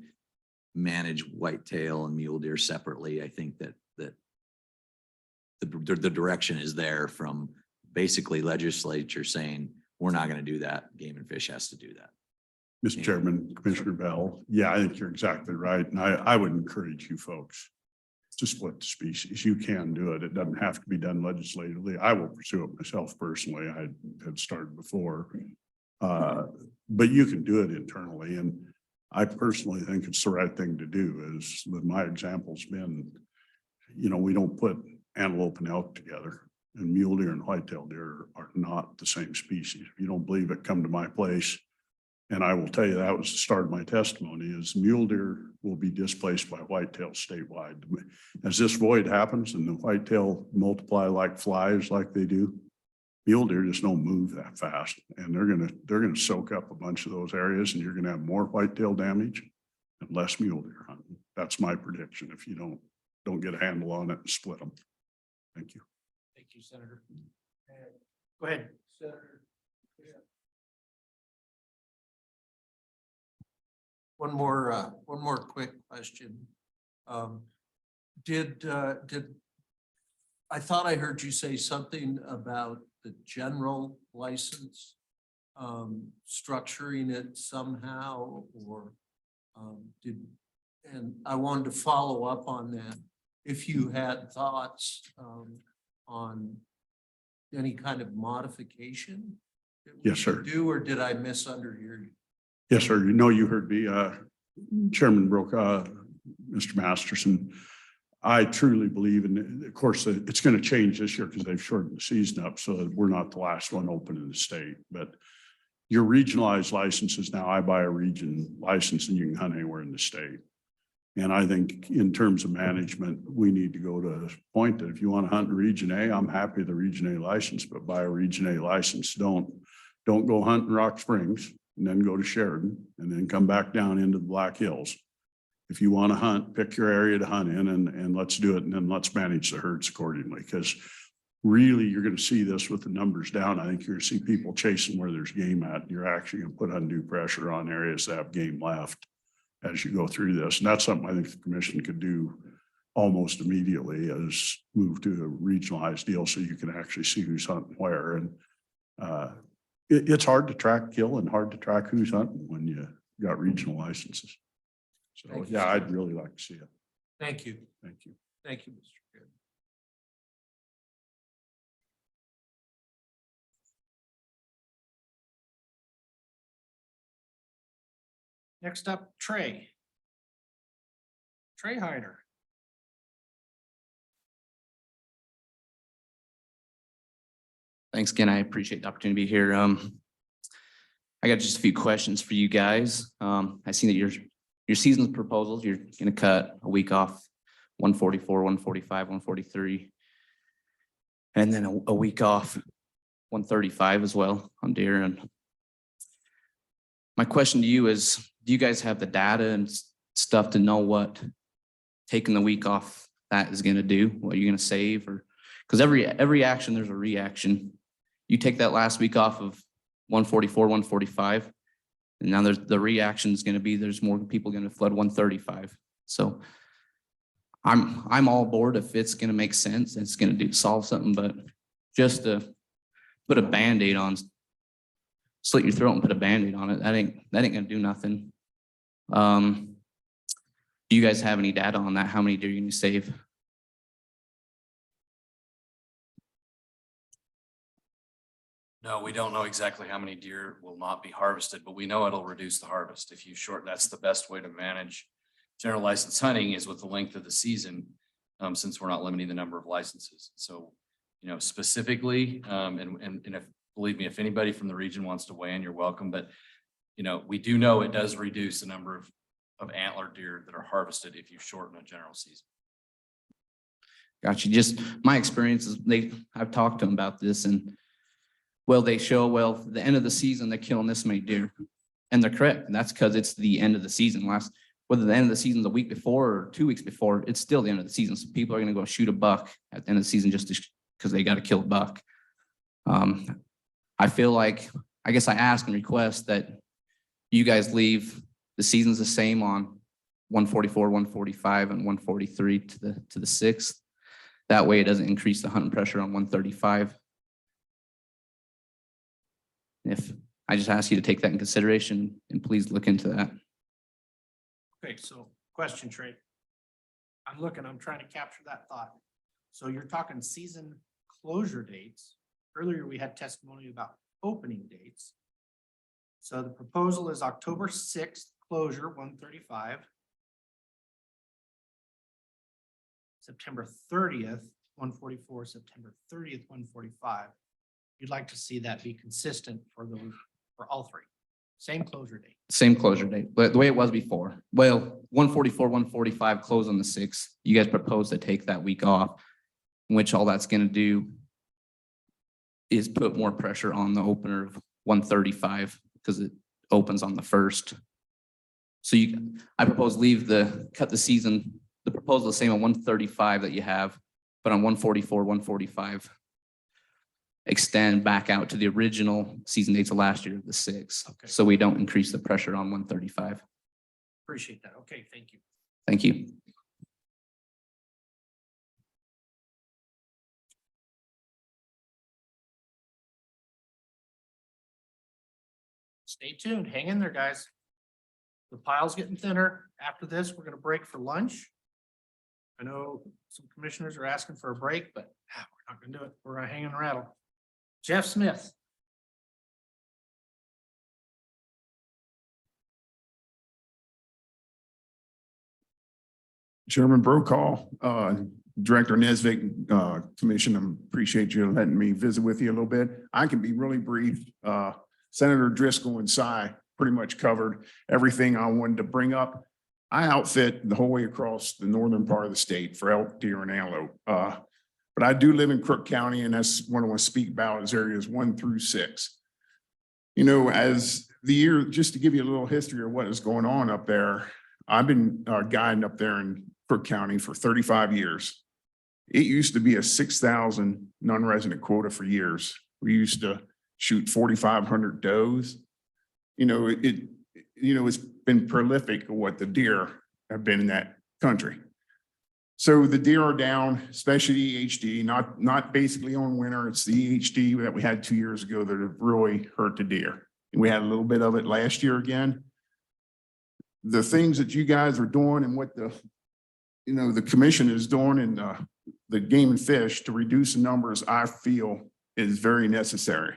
manage whitetail and mule deer separately. I think that the direction is there from basically legislature saying, we're not going to do that. Game and Fish has to do that. Mr. Chairman, Commissioner Bell. Yeah, I think you're exactly right. And I would encourage you folks to split the species. You can do it. It doesn't have to be done legislatively. I will pursue it myself personally. I had started before. But you can do it internally, and I personally think it's the right thing to do. Is my example's been, we don't put antelope and elk together, and mule deer and whitetail deer are not the same species. If you don't believe it, come to my place. And I will tell you, that was the start of my testimony, is mule deer will be displaced by whitetail statewide. As this void happens and the whitetail multiply like flies like they do, mule deer just don't move that fast. And they're gonna soak up a bunch of those areas, and you're gonna have more whitetail damage and less mule deer hunting. That's my prediction if you don't get a handle on it and split them. Thank you. Thank you, Senator. Go ahead, Senator. One more quick question. Did I thought I heard you say something about the general license, structuring it somehow, or and I wanted to follow up on that. If you had thoughts on any kind of modification that we Yes, sir. should do, or did I misunderhear you? Yes, sir. You heard me, Chairman Brokaw, Mr. Masterson. I truly believe, and of course, it's going to change this year because they've shortened the season up so that we're not the last one open in the state. But your regionalized licenses now, I buy a region license and you can hunt anywhere in the state. And I think in terms of management, we need to go to a point that if you want to hunt in Region A, I'm happy with the Region A license, but buy a Region A license. Don't go hunt in Rock Springs and then go to Sheridan and then come back down into the Black Hills. If you want to hunt, pick your area to hunt in and let's do it. And then let's manage the herds accordingly, because really you're going to see this with the numbers down. I think you're going to see people chasing where there's game at. You're actually going to put undue pressure on areas that have game left as you go through this. And that's something I think the commission could do almost immediately, is move to a regionalized deal so you can actually see who's hunting where. And it's hard to track kill and hard to track who's hunting when you got regional licenses. So yeah, I'd really like to see it. Thank you. Thank you. Thank you, Mr. Chairman. Next up, Trey Heiner. Thanks again. I appreciate the opportunity to be here. I got just a few questions for you guys. I seen that your season's proposals, you're gonna cut a week off 144, 145, 143. And then a week off 135 as well on deer. And my question to you is, do you guys have the data and stuff to know what taking the week off that is gonna do? What you're gonna save? Or because every action, there's a reaction. You take that last week off of 144, 145, and now the reaction is going to be there's more people going to flood 135. So I'm all aboard if it's going to make sense. It's going to solve something, but just to put a Band-Aid on, slit your throat and put a Band-Aid on it, that ain't going to do nothing. Do you guys have any data on that? How many deer you can save? No, we don't know exactly how many deer will not be harvested, but we know it'll reduce the harvest. If you shorten, that's the best way to manage general license hunting, is with the length of the season, since we're not limiting the number of licenses. So, specifically, and if, believe me, if anybody from the region wants to weigh in, you're welcome. But, we do know it does reduce the number of antler deer that are harvested if you shorten a general season. Gotcha. Just my experience is I've talked to them about this, and they show, the end of the season, they're killing this many deer. And they're correct. And that's because it's the end of the season. Whether the end of the season is a week before or 2 weeks before, it's still the end of the season. So people are going to go shoot a buck at the end of the season just because they got to kill a buck. I feel like, I guess I ask and request that you guys leave the seasons the same on 144, 145, and 143 to the 6th. That way it doesn't increase the hunting pressure on 135. If I just ask you to take that in consideration and please look into that. Okay, so question, Trey. I'm looking, I'm trying to capture that thought. So you're talking season closure dates. Earlier, we had testimony about opening dates. So the proposal is October 6th, closure 135. September 30th, 144, September 30th, 145. You'd like to see that be consistent for those, for all three. Same closure date. Same closure date, but the way it was before. Well, 144, 145 close on the 6th. You guys propose to take that week off, which all that's gonna do is put more pressure on the opener of 135 because it opens on the 1st. So I propose cut the season, the proposal the same on 135 that you have, but on 144, 145, extend back out to the original season dates of last year, the 6th. Okay. So we don't increase the pressure on 135. Appreciate that. Okay, thank you. Thank you. Stay tuned. Hang in there, guys. The pile's getting thinner. After this, we're gonna break for lunch. I know some commissioners are asking for a break, but we're not gonna do it. We're gonna hang and rattle. Jeff Smith. Chairman Brokaw, Director Nesvik, Commission, I appreciate you letting me visit with you a little bit. I can be really brief. Senator Driscoll and Cy pretty much covered everything I wanted to bring up. I outfit the whole way across the northern part of the state for elk, deer, and antelope. But I do live in Crook County, and that's what I want to speak about is areas 1 through 6. You know, as the year, just to give you a little history of what is going on up there, I've been guiding up there in Crook County for 35 years. It used to be a 6,000 non-resident quota for years. We used to shoot 4,500 does. You know, it's been prolific of what the deer have been in that country. So the deer are down, especially EHD, not basically on winter. It's the EHD that we had 2 years ago that have really hurt the deer. And we had a little bit of it last year again. The things that you guys are doing and what the commission is doing and the game and fish to reduce the numbers, I feel is very necessary.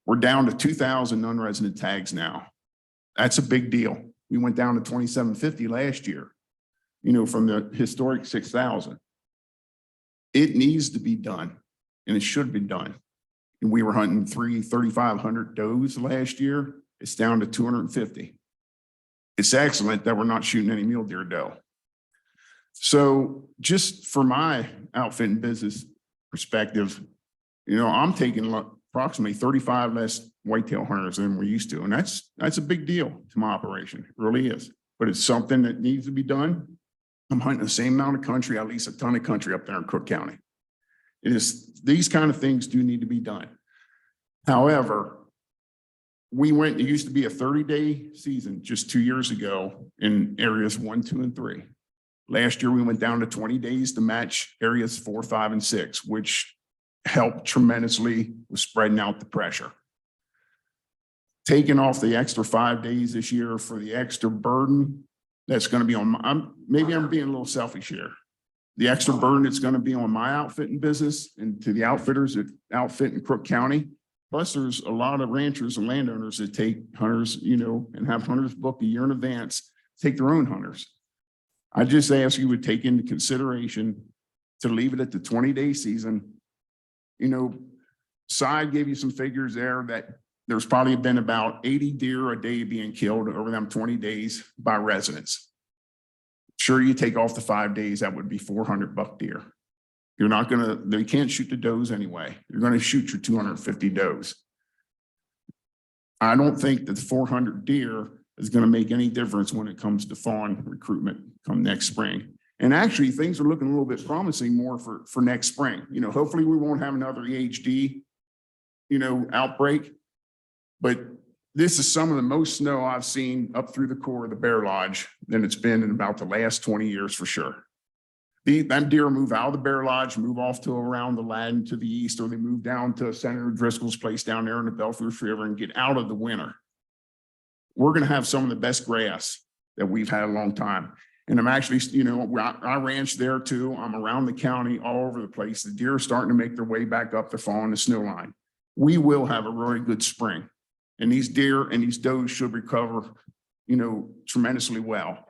We're down to 2,000 non-resident tags now. That's a big deal. We went down to 2,750 last year, from the historic 6,000. It needs to be done and it should be done. And we were hunting 3,500 does last year. It's down to 250. It's excellent that we're not shooting any mule deer doe. So just for my outfit and business perspective, I'm taking approximately 35 less whitetail hunters than we're used to. And that's a big deal to my operation. It really is. But it's something that needs to be done. I'm hunting the same amount of country, at least a ton of country up there in Cook County. These kind of things do need to be done. However, it used to be a 30-day season just 2 years ago in areas 1, 2, and 3. Last year, we went down to 20 days to match areas 4, 5, and 6, which helped tremendously with spreading out the pressure. Taking off the extra 5 days this year for the extra burden that's going to be on maybe I'm being a little selfish here. The extra burden that's going to be on my outfitting business and to the outfitters that outfit in Crook County. Plus, there's a lot of ranchers and landowners that take hunters, and have hunters booked a year in advance, take their own hunters. I just ask you would take into consideration to leave it at the 20-day season. Cy gave you some figures there that there's probably been about 80 deer a day being killed over them 20 days by residents. Sure, you take off the 5 days, that would be 400 buck deer. They can't shoot the does anyway. You're going to shoot your 250 does. I don't think that the 400 deer is going to make any difference when it comes to fawn recruitment come next spring. And actually, things are looking a little bit promising more for next spring. Hopefully we won't have another EHD, outbreak. But this is some of the most snow I've seen up through the core of the Bear Lodge than it's been in about the last 20 years for sure. That deer move out of the Bear Lodge, move off to around the Ladin to the east, or they move down to Senator Driscoll's place down there in the Belfast River and get out of the winter. We're going to have some of the best grass that we've had a long time. And I'm actually, I ranch there too. I'm around the county, all over the place. The deer are starting to make their way back up. They're following the snow line. We will have a really good spring. And these deer and these does should recover, tremendously well.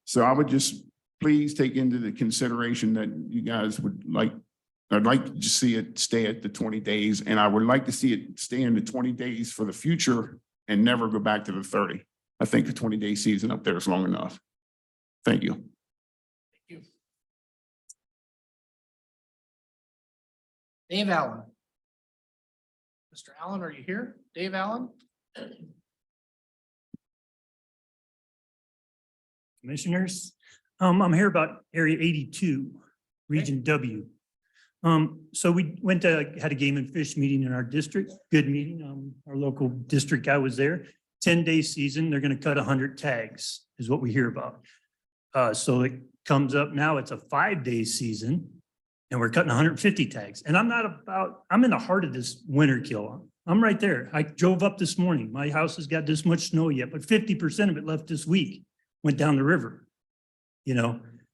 So I would just please take into the consideration that you guys would like, I'd like to see it stay at the 20 days. And I would like to see it stay in the 20 days for the future and never go back to the 30. I think the 20-day season up there is long enough. Thank you. Thank you. Dave Allen. Mr. Allen, are you here? Dave Allen? Commissioners, I'm here about Area 82, Region W. So we had a game and fish meeting in our district, good meeting. Our local district guy was there. 10-day season, they're gonna cut 100 tags is what we hear about. So it comes up now, it's a 5-day season and we're cutting 150 tags. And I'm in the heart of this winter kill. I'm right there. I drove up this morning. My house has got this much snow yet, but 50% of it left this week, went down the river,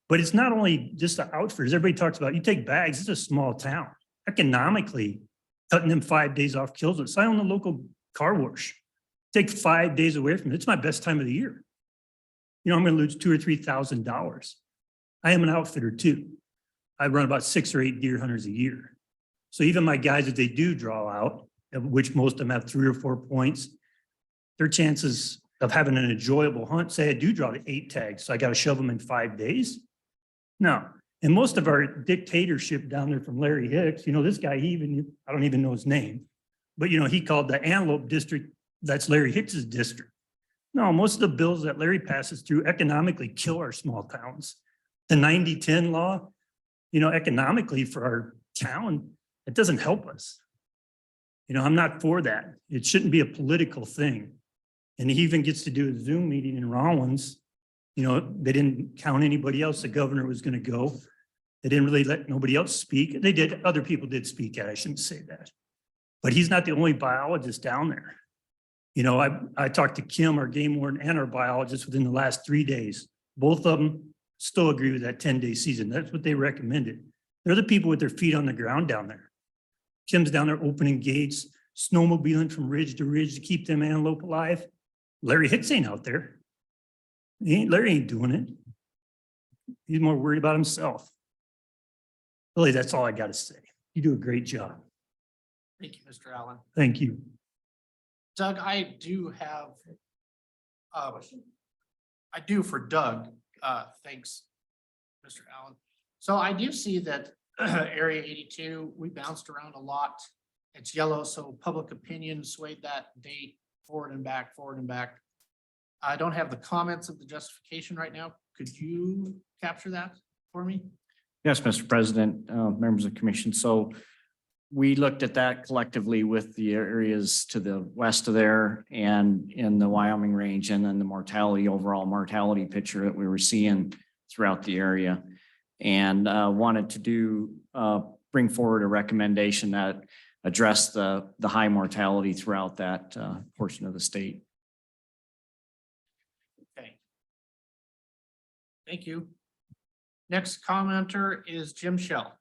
But it's not only just the outfitters. Everybody talks about, you take bags, it's a small town. Economically, cutting them 5 days off kills us. I own a local car wash. Take 5 days away from it. It's my best time of the year. I'm going to lose $2,000 or $3,000. I am an outfitter too. I run about 6 or 8 deer hunters a year. So even my guys, if they do draw out, of which most of them have 3 or 4 points, their chances of having an enjoyable hunt, say I do draw to 8 tags, so I got to shove them in 5 days. No. And most of our dictatorship down there from Larry Hicks, this guy, I don't even know his name, but he called the Antelope District, that's Larry Hicks's district. No, most of the bills that Larry passes through economically kill our small towns. The 90-10 law, economically for our town, it doesn't help us. I'm not for that. It shouldn't be a political thing. And he even gets to do a Zoom meeting in Rollins. They didn't count anybody else. The governor was going to go. They didn't really let nobody else speak. They did. Other people did speak at. I shouldn't say that. But he's not the only biologist down there. I talked to Kim, our game warden, and our biologist within the last 3 days. Both of them still agree with that 10-day season. That's what they recommended. They're the people with their feet on the ground down there. Kim's down there opening gates, snowmobiling from ridge to ridge to keep them antelope alive. Larry Hicks ain't out there. Larry ain't doing it. He's more worried about himself. Really, that's all I got to say. You do a great job. Thank you, Mr. Allen. Thank you. Doug, I do have, I do for Doug, thanks, Mr. Allen. So I do see that Area 82, we bounced around a lot. It's yellow, so public opinion swayed that date forward and back, forward and back. I don't have the comments of the justification right now. Could you capture that for me? Yes, Mr. President, members of the commission. So we looked at that collectively with the areas to the west of there and in the Wyoming range, and then the overall mortality picture that we were seeing throughout the area. And wanted to bring forward a recommendation that address the high mortality throughout that portion of the state. Okay. Thank you. Next commenter is Jim Shell.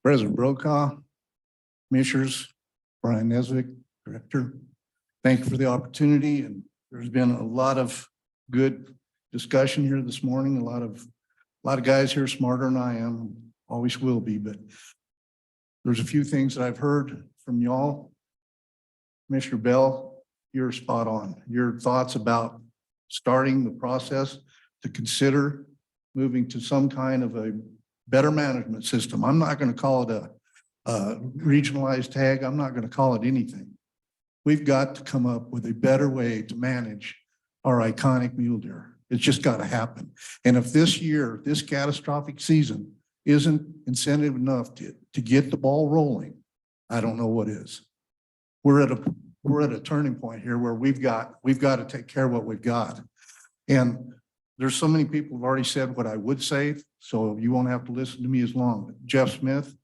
President Brokaw, Commissioners, Brian Nesvik, Director. Thank you for the opportunity. And there's been a lot of good discussion here this morning. A lot of guys here smarter than I am, always will be, but there's a few things that I've heard from y'all. Commissioner Bell, you're spot on. Your thoughts about starting the process to consider moving to some kind of a better management system. I'm not going to call it a regionalized tag. I'm not going to call it anything. We've got to come up with a better way to manage our iconic mule deer. It's just got to happen. And if this year, this catastrophic season isn't incentive enough to get the ball rolling, I don't know what is. We're at a turning point here where we've got to take care of what we've got. And there's so many people who've already said what I would say, so you won't have to listen to me as long. Jeff Smith,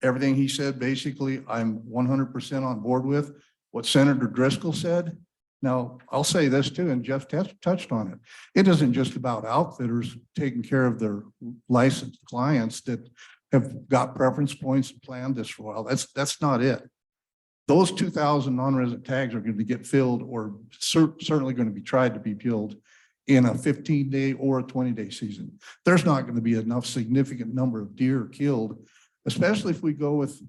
everything he said, basically, I'm 100% on board with. What Senator Driscoll said. Now, I'll say this too, and Jeff touched on it. It isn't just about outfitters taking care of their licensed clients that have got preference points and planned this for a while. That's not it. Those 2,000 non-resident tags are going to get filled, or certainly going to be tried to be filled in a 15-day or a 20-day season. There's not going to be enough significant number of deer killed, especially if we go with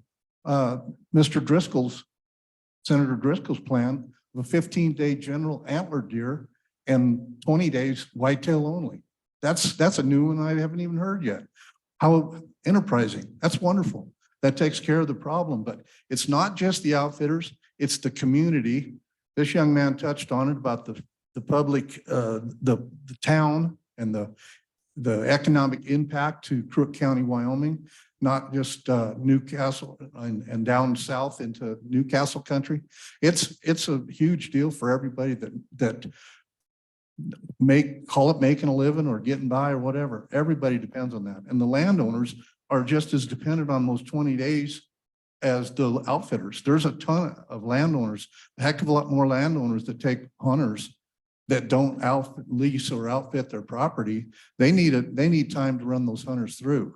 Senator Driscoll's plan of a 15-day general antler deer and 20 days whitetail only. That's a new one I haven't even heard yet. How enterprising. That's wonderful. That takes care of the problem, but it's not just the outfitters, it's the community. This young man touched on it about the public, the town and the economic impact to Crook County, Wyoming, not just Newcastle and down south into Newcastle country. It's a huge deal for everybody that call it making a living or getting by or whatever. Everybody depends on that. And the landowners are just as dependent on those 20 days as the outfitters. There's a ton of landowners, a heck of a lot more landowners that take hunters that don't lease or outfit their property. They need time to run those hunters through.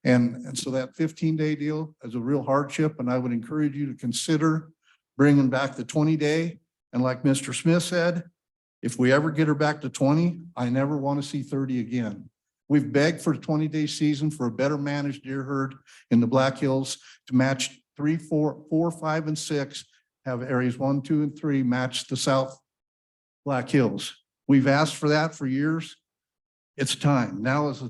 And so that 15-day deal is a real hardship, and I would encourage you to consider bringing back the 20-day. And like Mr. Smith said, if we ever get her back to 20, I never want to see 30 again. We've begged for a 20-day season for a better managed deer herd in the Black Hills to match 3, 4, 5, and 6, have areas 1, 2, and 3 match the South Black Hills. We've asked for that for years. It's time. Now is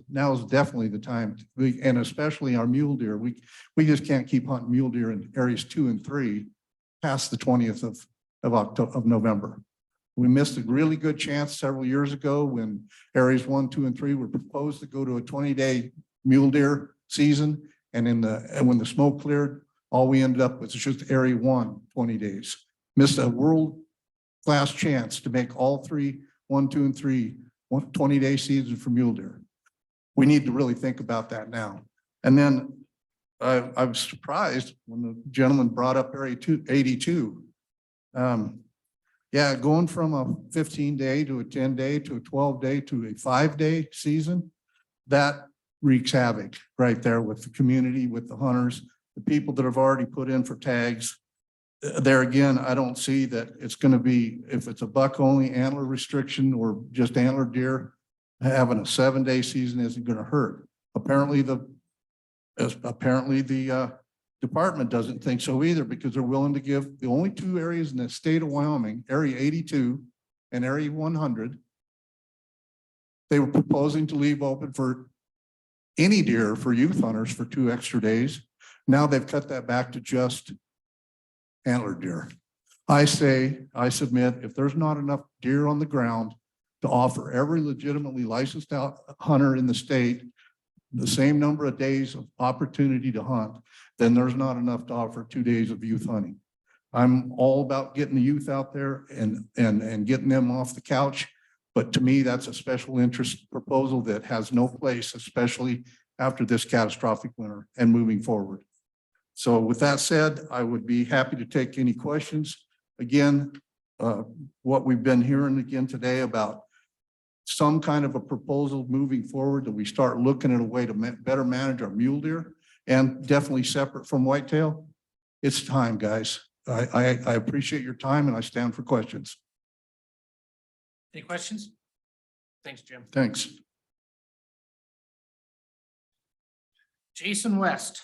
definitely the time. And especially our mule deer. We just can't keep hunting mule deer in areas 2 and 3 past the 20th of November. We missed a really good chance several years ago when areas 1, 2, and 3 were proposed to go to a 20-day mule deer season. And when the smoke cleared, all we ended up with was just area 1, 20 days. Missed a world-class chance to make all 3, 1, 2, and 3, 20-day season for mule deer. We need to really think about that now. And then I was surprised when the gentleman brought up area 82. Yeah, going from a 15-day to a 10-day to a 12-day to a 5-day season, that wreaks havoc right there with the community, with the hunters, the people that have already put in for tags. There again, I don't see that it's going to be, if it's a buck only antler restriction or just antler deer, having a 7-day season isn't going to hurt. Apparently the department doesn't think so either, because they're willing to give the only 2 areas in the state of Wyoming, area 82 and area 100. They were proposing to leave open for any deer for youth hunters for 2 extra days. Now they've cut that back to just antler deer. I submit, if there's not enough deer on the ground to offer every legitimately licensed hunter in the state the same number of days of opportunity to hunt, then there's not enough to offer 2 days of youth hunting. I'm all about getting the youth out there and getting them off the couch. But to me, that's a special interest proposal that has no place, especially after this catastrophic winter and moving forward. So with that said, I would be happy to take any questions. Again, what we've been hearing again today about some kind of a proposal moving forward, that we start looking at a way to better manage our mule deer, and definitely separate from whitetail. It's time, guys. I appreciate your time, and I stand for questions. Any questions? Thanks, Jim. Thanks. Jason West.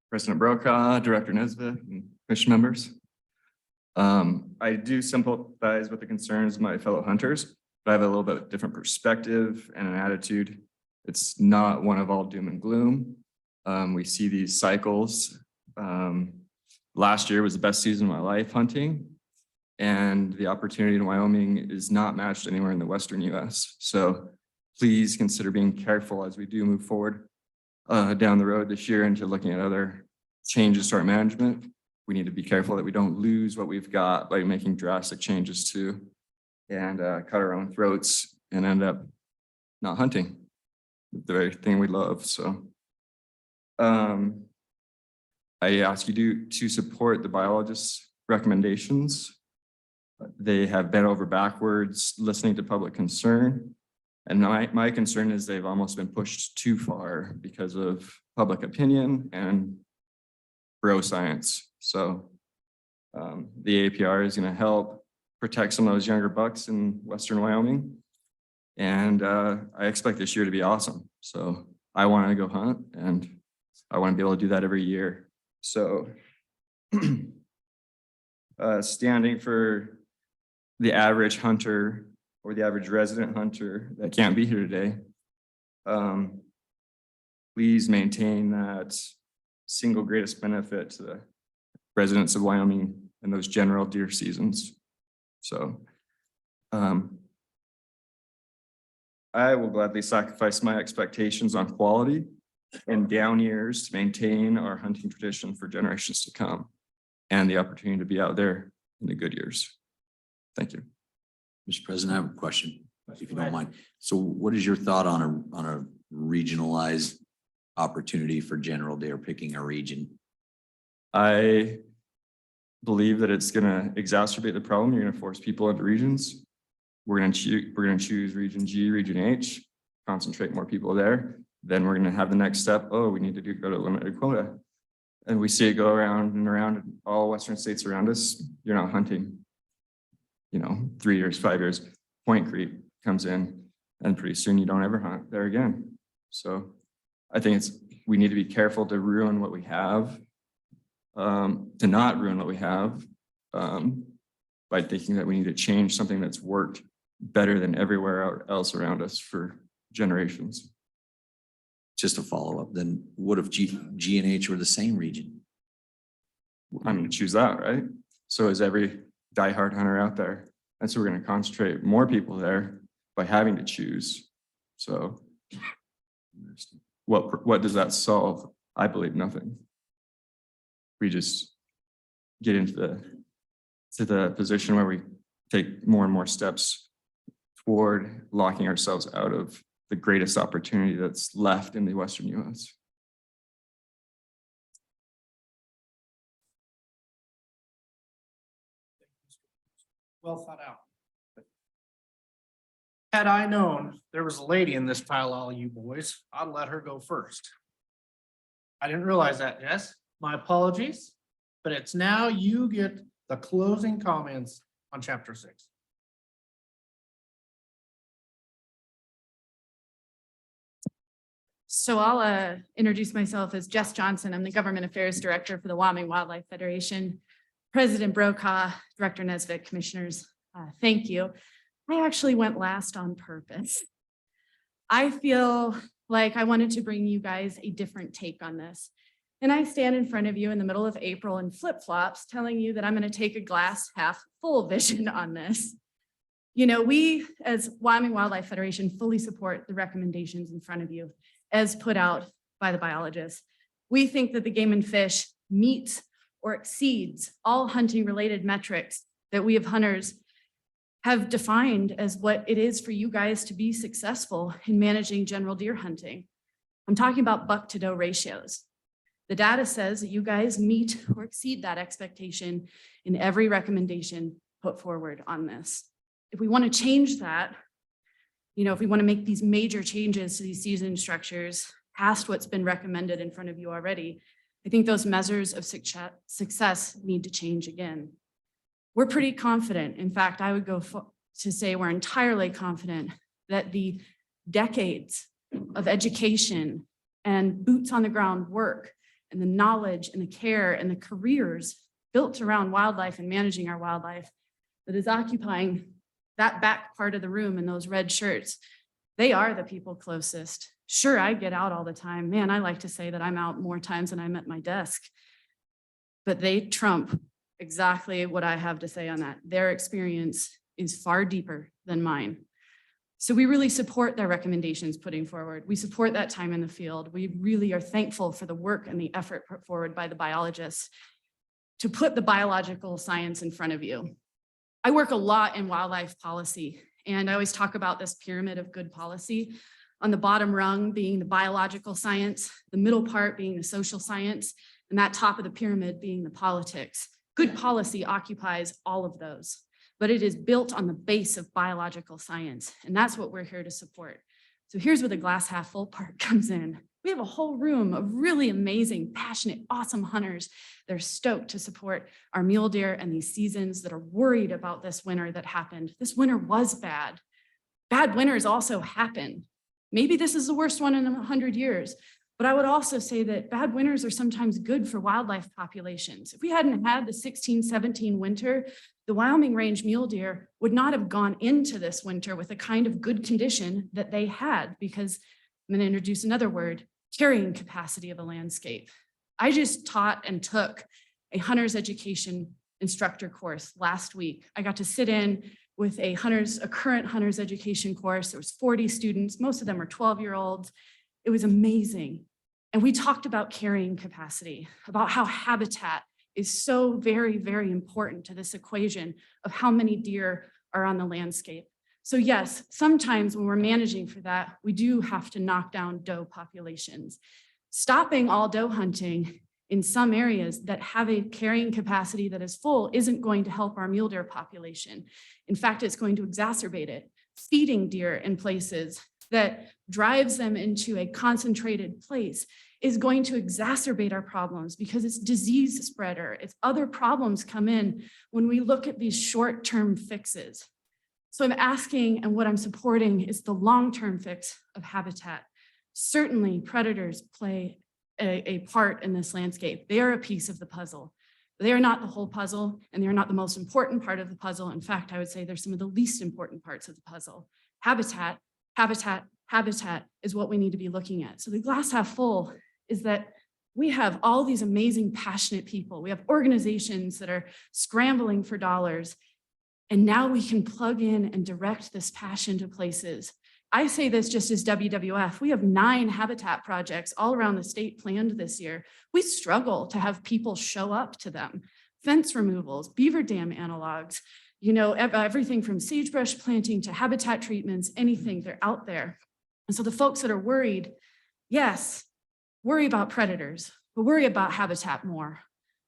President Brokaw, Director Nesbitt, and commission members. I do sympathize with the concerns of my fellow hunters, but I have a little bit different perspective and an attitude. It's not one of all doom and gloom. We see these cycles. Last year was the best season of my life hunting, and the opportunity in Wyoming is not matched anywhere in the Western US. So please consider being careful as we do move forward down the road this year into looking at other changes to our management. we need to be careful that we don't lose what we've got by making drastic changes to and cut our own throats and end up not hunting the very thing we love. So I ask you to support the biologists' recommendations. They have bent over backwards, listening to public concern. And my concern is they've almost been pushed too far because of public opinion and bro science. So the APR is going to help protect some of those younger bucks in Western Wyoming. And I expect this year to be awesome. So I want to go hunt and I want to be able to do that every year. So standing for the average hunter or the average resident hunter that can't be here today, please maintain that single greatest benefit to the residents of Wyoming in those general deer seasons. So I will gladly sacrifice my expectations on quality and down years to maintain our hunting tradition for generations to come and the opportunity to be out there in the good years. Thank you. Mr. President, I have a question, if you don't mind. So what is your thought on a regionalized opportunity for general deer, picking a region? I believe that it's going to exacerbate the problem. You're going to force people into regions. We're going to choose region G, region H, concentrate more people there. Then we're going to have the next step. Oh, we need to go to limited quota. And we see it go around and around in all Western states around us. You're not hunting, 3 years, 5 years, point creep comes in and pretty soon you don't ever hunt there again. So I think we need to be careful to ruin what we have, to not ruin what we have by thinking that we need to change something that's worked better than everywhere else around us for generations. Just a follow-up, then what if G and H were the same region? I'm going to choose that, right? So is every diehard hunter out there. And so we're going to concentrate more people there by having to choose. So what does that solve? I believe nothing. We just get into the position where we take more and more steps toward locking ourselves out of the greatest opportunity that's left in the Western US. Well thought out. Had I known there was a lady in this pile, all you boys, I'd let her go first. I didn't realize that, Jess. My apologies, but it's now you get the closing comments on chapter 6. So I'll introduce myself as Jess Johnson. I'm the Government Affairs Director for the Wyoming Wildlife Federation. President Brokaw, Director Nesvik, Commissioners, thank you. I actually went last on purpose. I feel like I wanted to bring you guys a different take on this. And I stand in front of you in the middle of April in flip-flops telling you that I'm going to take a glass half full vision on this. We as Wyoming Wildlife Federation fully support the recommendations in front of you as put out by the biologists. We think that the Game and Fish meets or exceeds all hunting related metrics that we as hunters have defined as what it is for you guys to be successful in managing general deer hunting. I'm talking about buck to doe ratios. The data says that you guys meet or exceed that expectation in every recommendation put forward on this. If we want to change that, if we want to make these major changes to these season structures past what's been recommended in front of you already, I think those measures of success need to change again. We're pretty confident. In fact, I would go to say we're entirely confident that the decades of education and boots on the ground work and the knowledge and the care and the careers built around wildlife and managing our wildlife that is occupying that back part of the room in those red shirts, they are the people closest. Sure, I get out all the time. Man, I like to say that I'm out more times than I'm at my desk. But they trump exactly what I have to say on that. Their experience is far deeper than mine. So we really support their recommendations putting forward. We support that time in the field. We really are thankful for the work and the effort put forward by the biologists. to put the biological science in front of you. I work a lot in wildlife policy, and I always talk about this pyramid of good policy. On the bottom rung being the biological science, the middle part being the social science, and that top of the pyramid being the politics. Good policy occupies all of those, but it is built on the base of biological science, and that's what we're here to support. So here's where the glass half full part comes in. We have a whole room of really amazing, passionate, awesome hunters. They're stoked to support our mule deer and these seasons that are worried about this winter that happened. This winter was bad. Bad winters also happen. Maybe this is the worst one in 100 years, but I would also say that bad winters are sometimes good for wildlife populations. If we hadn't had the 16-17 winter, the Wyoming range mule deer would not have gone into this winter with the kind of good condition that they had, because I'm going to introduce another word, carrying capacity of a landscape. I just taught and took a hunter's education instructor course last week. I got to sit in with a current hunter's education course. There was 40 students, most of them are 12-year-olds. It was amazing. And we talked about carrying capacity, about how habitat is so very, very important to this equation of how many deer are on the landscape. So yes, sometimes when we're managing for that, we do have to knock down doe populations. Stopping all doe hunting in some areas that have a carrying capacity that is full isn't going to help our mule deer population. In fact, it's going to exacerbate it. Feeding deer in places that drives them into a concentrated place is going to exacerbate our problems because it's disease spreader. It's other problems come in when we look at these short-term fixes. So I'm asking, and what I'm supporting is the long-term fix of habitat. Certainly predators play a part in this landscape. They are a piece of the puzzle. They are not the whole puzzle, and they're not the most important part of the puzzle. In fact, I would say they're some of the least important parts of the puzzle. Habitat, habitat, habitat is what we need to be looking at. So the glass half full is that we have all these amazing, passionate people. We have organizations that are scrambling for dollars. And now we can plug in and direct this passion to places. I say this just as WWF. We have 9 habitat projects all around the state planned this year. We struggle to have people show up to them. Fence removals, beaver dam analogs, you know, everything from sagebrush planting to habitat treatments, anything, they're out there. And so the folks that are worried, yes, worry about predators, but worry about habitat more.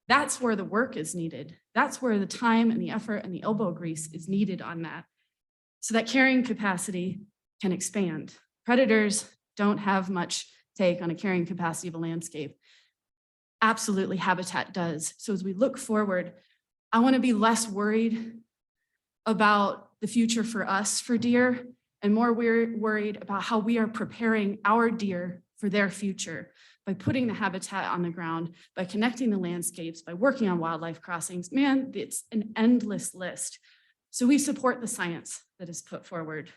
That's where the work is needed. That's where the time and the effort and the elbow grease is needed on that. So that carrying capacity can expand. Predators don't have much take on a carrying capacity of a landscape. Absolutely, habitat does. So as we look forward, I want to be less worried about the future for us for deer and more worried about how we are preparing our deer for their future by putting the habitat on the ground, by connecting the landscapes, by working on wildlife crossings. Man, it's an endless list. So we support the science that is put forward.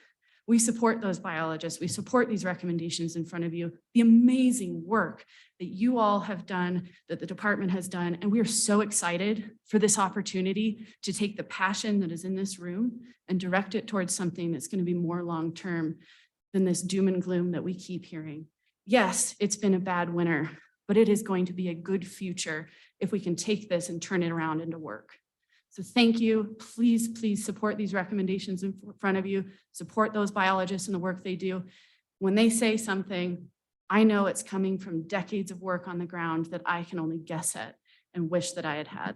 We support those biologists. We support these recommendations in front of you, the amazing work that you all have done, that the department has done. And we are so excited for this opportunity to take the passion that is in this room and direct it towards something that's going to be more long-term than this doom and gloom that we keep hearing. Yes, it's been a bad winter, but it is going to be a good future if we can take this and turn it around into work. So thank you. Please, please support these recommendations in front of you. Support those biologists and the work they do. When they say something, I know it's coming from decades of work on the ground that I can only guess at and wish that I had had.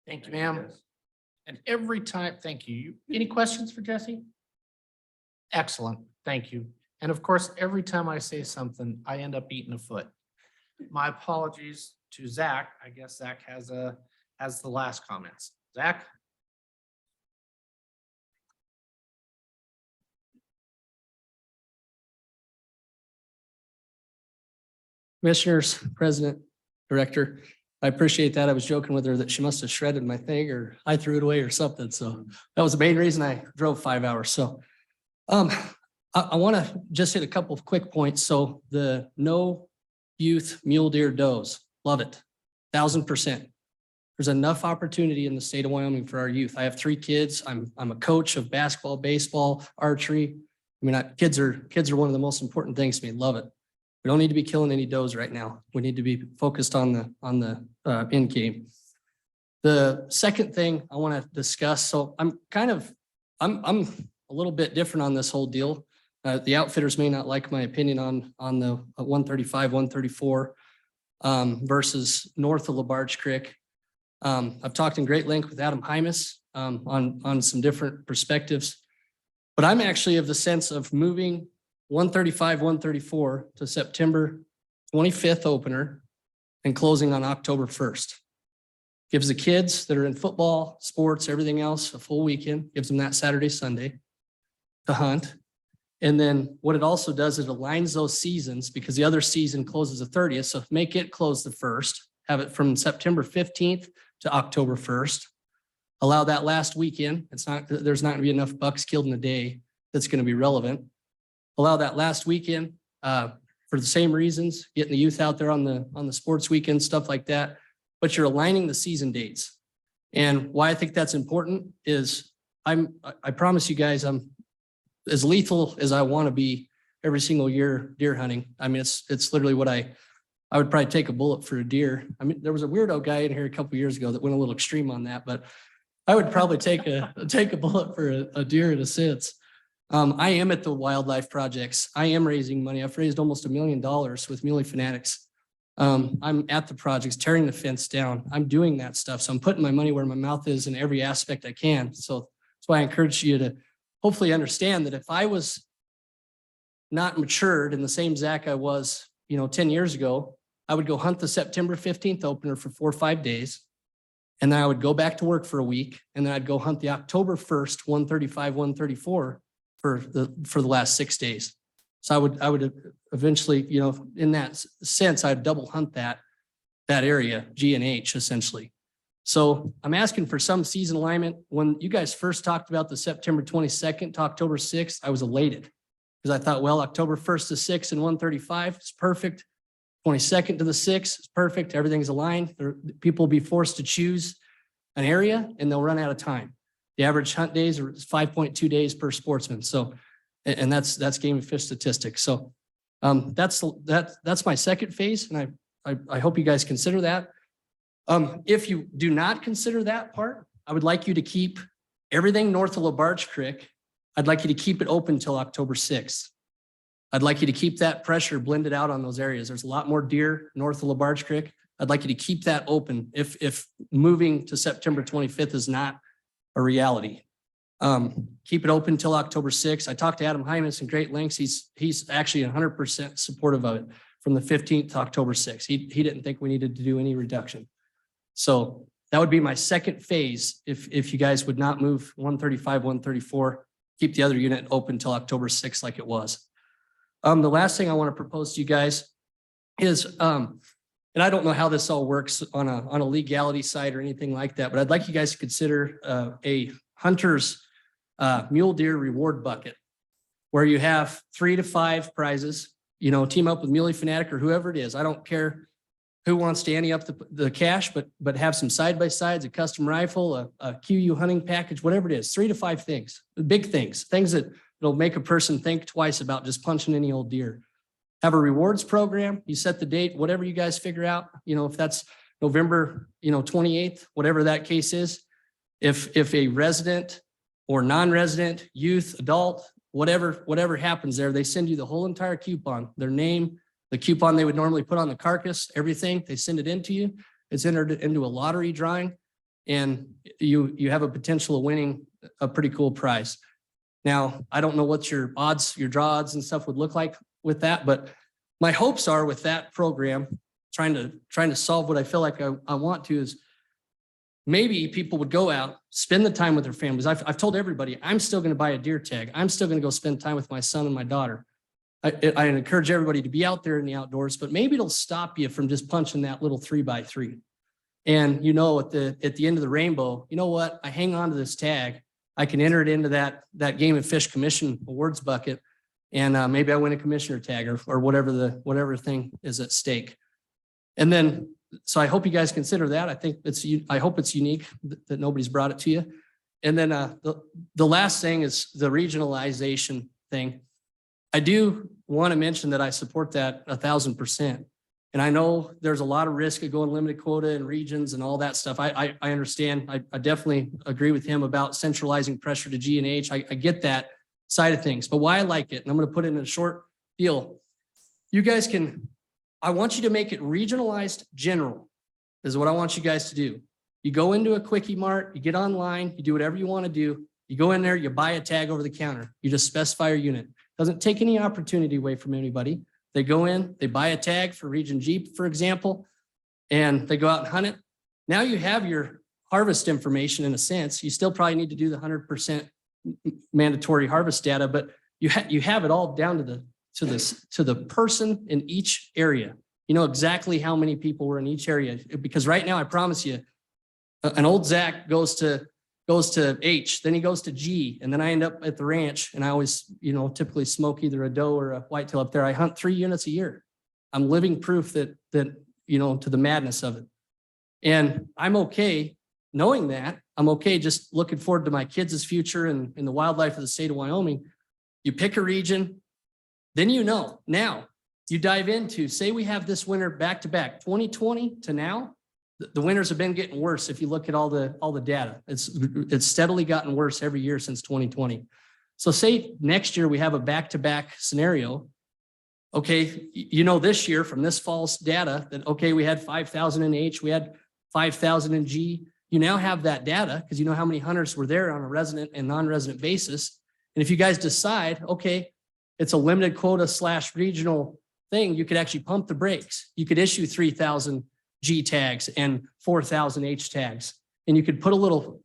Thank you, ma'am. And every time, thank you. Any questions for Jesse? Excellent, thank you. And of course, every time I say something, I end up eating a foot. My apologies to Zach. I guess Zach has the last comments. Zach? Commissioners, President, Director, I appreciate that. I was joking with her that she must have shredded my thing or I threw it away or something. So that was the main reason I drove 5 hours. So I want to just hit a couple of quick points. So the no youth mule deer does, love it, 1000%. There's enough opportunity in the state of Wyoming for our youth. I have 3 kids. I'm a coach of basketball, baseball, archery. I mean, kids are one of the most important things to me. Love it. We don't need to be killing any does right now. We need to be focused on the end game. The second thing I want to discuss, so I'm a little bit different on this whole deal. The outfitters may not like my opinion on the 135, 134 versus north of LaBarge Creek. I've talked in great length with Adam Hymas on some different perspectives, but I'm actually of the sense of moving 135, 134 to September 25th opener and closing on October 1st. Gives the kids that are in football, sports, everything else a full weekend, gives them that Saturday, Sunday to hunt. And then what it also does is it aligns those seasons because the other season closes the 30th. So make it close the 1st, have it from September 15th to October 1st. Allow that last weekend. There's not gonna be enough bucks killed in a day that's gonna be relevant. Allow that last weekend for the same reasons, getting the youth out there on the sports weekend, stuff like that. But you're aligning the season dates. And why I think that's important is I promise you guys, I'm as lethal as I want to be every single year deer hunting. I mean, it's literally what I would probably take a bullet for a deer. I mean, there was a weirdo guy in here a couple of years ago that went a little extreme on that, but I would probably take a bullet for a deer at a sits. I am at the wildlife projects. I am raising money. I've raised almost $1 million with Muley Fanatics. I'm at the projects, tearing the fence down. I'm doing that stuff. So I'm putting my money where my mouth is in every aspect I can. So that's why I encourage you to hopefully understand that if I was not matured in the same Zach I was, 10 years ago, I would go hunt the September 15th opener for 4 or 5 days. And then I would go back to work for a week. And then I'd go hunt the October 1st, 135, 134 for the last 6 days. So I would eventually, in that sense, I'd double hunt that area, G and H essentially. So I'm asking for some season alignment. When you guys first talked about the September 22nd to October 6th, I was elated because I thought, well, October 1st to 6 and 135 is perfect. 22nd to the 6th is perfect. Everything's aligned. People will be forced to choose an area and they'll run out of time. The average hunt days are 5.2 days per sportsman. So, and that's game and fish statistics. So that's my second phase. And I hope you guys consider that. If you do not consider that part, I would like you to keep everything north of LaBarge Creek. I'd like you to keep it open until October 6th. I'd like you to keep that pressure blended out on those areas. There's a lot more deer north of LaBarge Creek. I'd like you to keep that open if moving to September 25th is not a reality. Keep it open until October 6th. I talked to Adam Hymas in great lengths. He's actually 100% supportive of it from the 15th to October 6th. He didn't think we needed to do any reduction. So that would be my second phase. If you guys would not move 135, 134, keep the other unit open until October 6th like it was. The last thing I want to propose to you guys is, and I don't know how this all works on a legality side or anything like that, but I'd like you guys to consider a hunter's mule deer reward bucket where you have 3 to 5 prizes, team up with Muley Fanatic or whoever it is. I don't care who wants to ante up the cash, but have some side-by-sides, a custom rifle, a QU hunting package, whatever it is, 3 to 5 things, big things that'll make a person think twice about just punching any old deer. Have a rewards program. You set the date, whatever you guys figure out, if that's November, 28th, whatever that case is. If a resident or non-resident, youth, adult, whatever happens there, they send you the whole entire coupon, their name, the coupon they would normally put on the carcass, everything, they send it into you. It's entered into a lottery drawing and you have a potential of winning a pretty cool prize. Now, I don't know what your draw odds and stuff would look like with that, but my hopes are with that program, trying to solve what I feel like I want to is maybe people would go out, spend the time with their families. I've told everybody, I'm still going to buy a deer tag. I'm still going to go spend time with my son and my daughter. I encourage everybody to be out there in the outdoors, but maybe it'll stop you from just punching that little 3x3. And at the end of the rainbow, you know what? I hang on to this tag. I can enter it into that Game and Fish Commission awards bucket, and maybe I win a commissioner tag or whatever thing is at stake. And then, so I hope you guys consider that. I hope it's unique that nobody's brought it to you. And then the last thing is the regionalization thing. I do want to mention that I support that 1,000%. And I know there's a lot of risk of going limited quota and regions and all that stuff. I understand. I definitely agree with him about centralizing pressure to G and H. I get that side of things, but why I like it, and I'm going to put it in a short deal. You guys can, I want you to make it regionalized general. This is what I want you guys to do. You go into a quickie mart, you get online, you do whatever you want to do. You go in there, you buy a tag over the counter. You just specify your unit. Doesn't take any opportunity away from anybody. They go in, they buy a tag for region G, for example, and they go out and hunt it. Now you have your harvest information in a sense. You still probably need to do the 100% mandatory harvest data, but you have it all down to the person in each area. You know exactly how many people were in each area, because right now I promise you, an old Zach goes to H, then he goes to G, and then I end up at the ranch, and I always, typically smoke either a doe or a whitetail up there. I hunt 3 units a year. I'm living proof that to the madness of it. And I'm okay knowing that. I'm okay just looking forward to my kids' future and in the wildlife of the state of Wyoming. You pick a region, then now you dive into, say we have this winter back to back, 2020 to now. The winters have been getting worse. If you look at all the data, it's steadily gotten worse every year since 2020. So say next year we have a back-to-back scenario. Okay, this year from this fall's data that, okay, we had 5,000 in H, we had 5,000 in G. You now have that data because you know how many hunters were there on a resident and non-resident basis. And if you guys decide, okay, it's a limited quota / regional thing, you could actually pump the brakes. You could issue 3,000 G tags and 4,000 H tags. And you could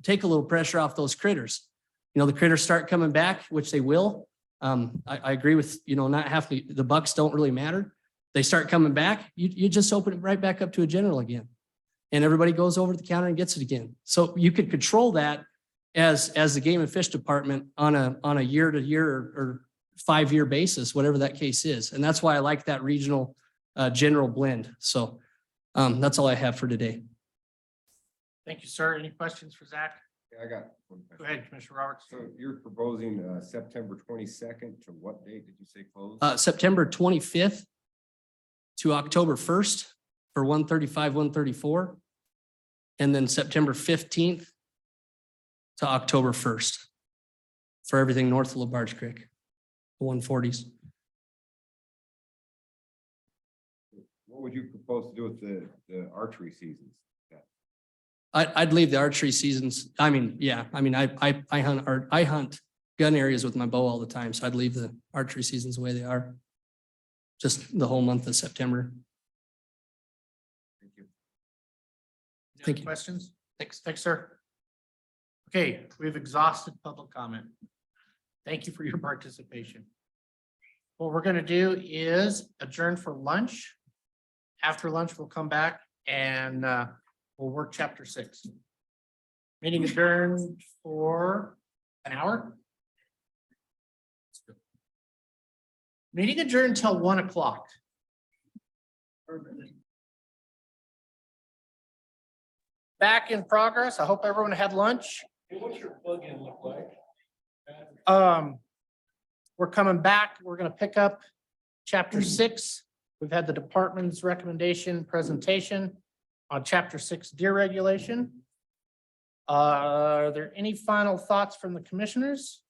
take a little pressure off those critters. The critters start coming back, which they will. I agree with, not having the bucks don't really matter. They start coming back. You just open it right back up to a general again. And everybody goes over to the counter and gets it again. So you could control that as the game and fish department on a year to year or 5-year basis, whatever that case is. And that's why I like that regional general blend. So that's all I have for today. Thank you, sir. Any questions for Zach? Yeah, I got one question. Go ahead, Commissioner Roberts. So you're proposing September 22nd to what date did you say close? September 25th to October 1st for 135, 134. And then September 15th to October 1st for everything north of LaBarge Creek, the 140s. What would you propose to do with the archery seasons? I'd leave the archery seasons. I hunt gun areas with my bow all the time. So I'd leave the archery seasons the way they are. Just the whole month of September. Thank you. Thank you. Questions? Thanks, sir. Okay, we've exhausted public comment. Thank you for your participation. What we're going to do is adjourn for lunch. After lunch, we'll come back and we'll work chapter 6. Meeting adjourned for an hour. Meeting adjourned until 1 o'clock. Back in progress. I hope everyone had lunch. What's your plug-in look like? We're coming back. We're going to pick up chapter 6. We've had the department's recommendation presentation on chapter 6 deer regulation. Are there any final thoughts from the commissioners?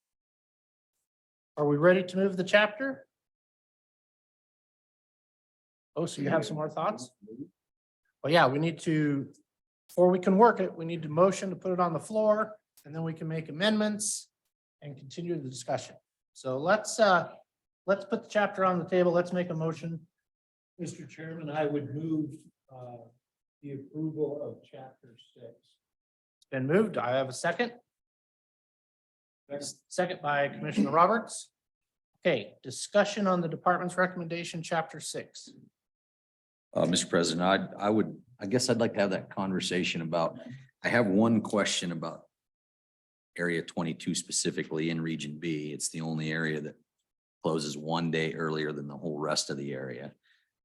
Are we ready to move the chapter? Oh, so you have some more thoughts? Well, yeah, we need to, before we can work it, we need to motion to put it on the floor, and then we can make amendments and continue the discussion. So let's put the chapter on the table. Let's make a motion. Mr. Chairman, I would move the approval of chapter 6. It's been moved. I have a second. Second by Commissioner Roberts. Okay, discussion on the department's recommendation, chapter 6. Mr. President, I guess I'd like to have that conversation about, I have one question about area 22 specifically in region B. It's the only area that closes 1 day earlier than the whole rest of the area.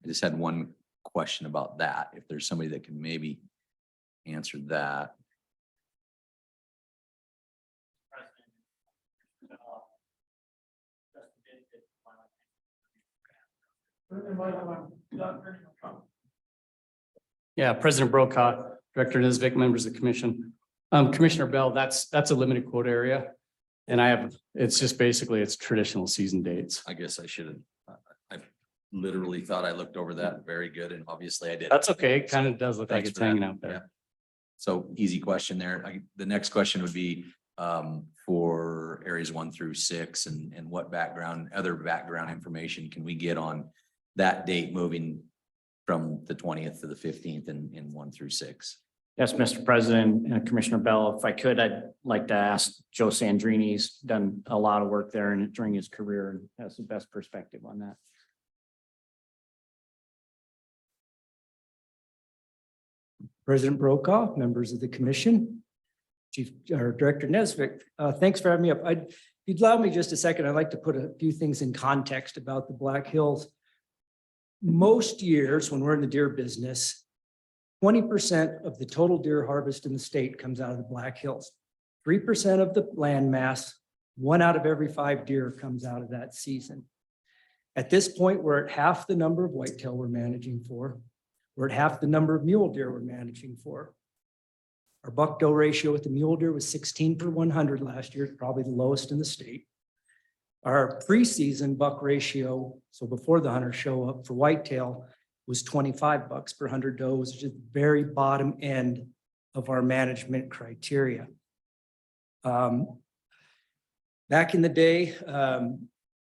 I just had one question about that. If there's somebody that can maybe answer that. Yeah, President Brokaw, Director Nisvik, members of the commission. Commissioner Bell, that's a limited quota area. And it's just basically, it's traditional season dates. I guess I should have, I literally thought I looked over that very good and obviously I did. That's okay. It kind of does look like Thanks it's for that. hanging out Yeah. there. So easy question there. The next question would be for areas 1 through 6 and what other background information can we get on that date moving from the 20th to the 15th in 1 through 6? Yes, Mr. President and Commissioner Bell, if I could, I'd like to ask Joe Sandrini. He's done a lot of work there and during his career and has the best perspective on that. President Brokaw, members of the commission, Director Nesvik, thanks for having me up. If you'd allow me just a second, I'd like to put a few things in context about the Black Hills. Most years when we're in the deer business, 20% of the total deer harvest in the state comes out of the Black Hills. 3% of the land mass, 1 out of every 5 deer comes out of that season. At this point, we're at half the number of whitetail we're managing for. We're at half the number of mule deer we're managing for. Our buck-doe ratio with the mule deer was 16 per 100 last year, probably the lowest in the state. Our preseason buck ratio, so before the hunters show up for whitetail, was 25 bucks per 100 does, which is the very bottom end of our management criteria. Back in the day,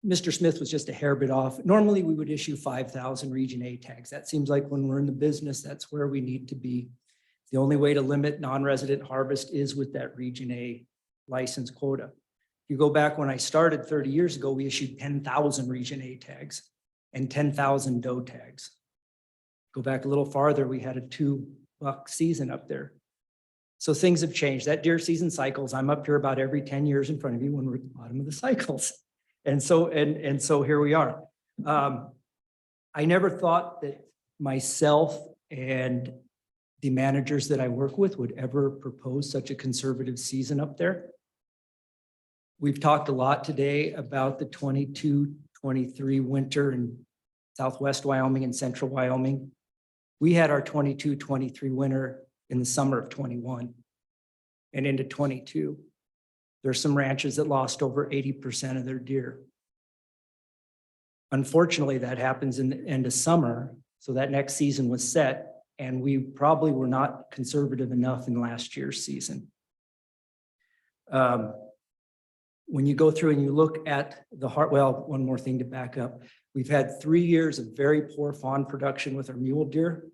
Mr. Smith was just a hair bit off. Normally, we would issue 5,000 Region A tags. That seems like when we're in the business, that's where we need to be. The only way to limit non-resident harvest is with that Region A license quota. You go back when I started 30 years ago, we issued 10,000 Region A tags and 10,000 doe tags. Go back a little farther, we had a 2-buck season up there. So things have changed. That deer season cycles, I'm up here about every 10 years in front of you when we're at the bottom of the cycles. And so here we are. I never thought that myself and the managers that I work with would ever propose such a conservative season up there. We've talked a lot today about the 22-23 winter in Southwest Wyoming and Central Wyoming. We had our 22-23 winter in the summer of 21 and into 22. There's some ranches that lost over 80% of their deer. Unfortunately, that happens in the end of summer. So that next season was set and we probably were not conservative enough in last year's season. When you go through and you look at the one more thing to back up. We've had 3 years of very poor fawn production with our mule deer.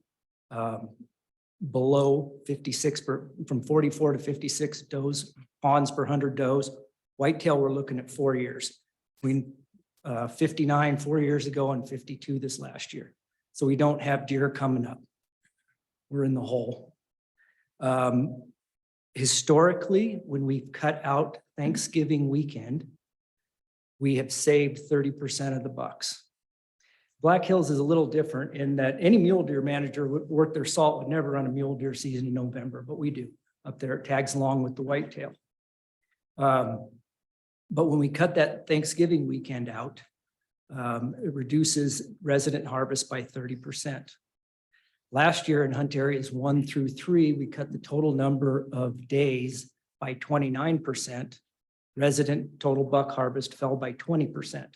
Below 56 from 44 to 56 does, fawns per 100 does. Whitetail, we're looking at 4 years. Between 59 4 years ago and 52 this last year. So we don't have deer coming up. We're in the hole. Historically, when we cut out Thanksgiving weekend, we have saved 30% of the bucks. Black Hills is a little different in that any mule deer manager would work their salt would never run a mule deer season in November, but we do up there. It tags along with the whitetail. But when we cut that Thanksgiving weekend out, it reduces resident harvest by 30%. Last year in hunt areas 1 through 3, we cut the total number of days by 29%. Resident total buck harvest fell by 20%.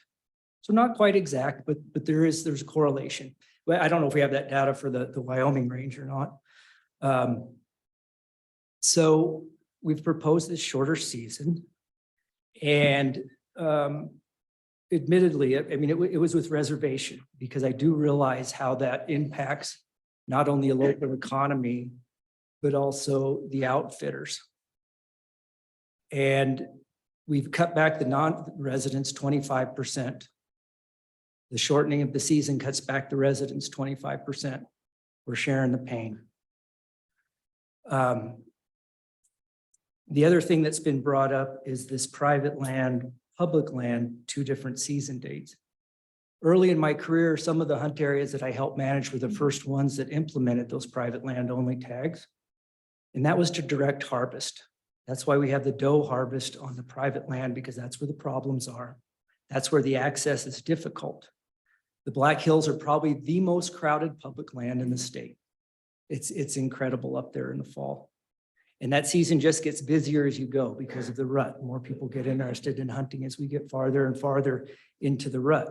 So not quite exact, but there's a correlation. Well, I don't know if we have that data for the Wyoming range or not. So we've proposed this shorter season. And admittedly, I mean, it was with reservation because I do realize how that impacts not only a local economy, but also the outfitters. And we've cut back the non-residents 25%. The shortening of the season cuts back the residents 25%. We're sharing the pain. The other thing that's been brought up is this private land, public land, 2 different season dates. Early in my career, some of the hunt areas that I helped manage were the first ones that implemented those private land only tags. And that was to direct harvest. That's why we have the doe harvest on the private land because that's where the problems are. That's where the access is difficult. The Black Hills are probably the most crowded public land in the state. It's incredible up there in the fall. And that season just gets busier as you go because of the rut. More people get interested in hunting as we get farther and farther into the rut.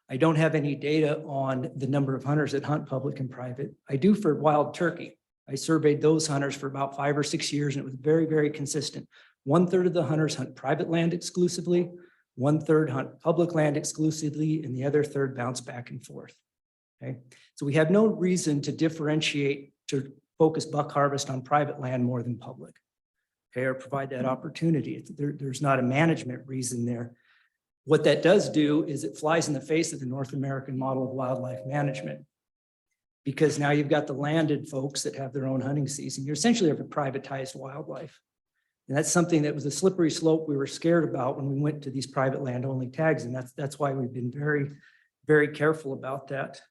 I don't have any data on the number of hunters that hunt public and private. I do for wild turkey. I surveyed those hunters for about 5 or 6 years, and it was very, very consistent. 1/3 of the hunters hunt private land exclusively, 1/3 hunt public land exclusively, and the other third bounce back and forth. Okay, so we have no reason to differentiate, to focus buck harvest on private land more than public. Okay, or provide that opportunity. There's not a management reason there. What that does do is it flies in the face of the North American model of wildlife management. Because now you've got the landed folks that have their own hunting season. You're essentially have a privatized wildlife. And that's something that was a slippery slope we were scared about when we went to these private land only tags. And that's why we've been very, very careful about that.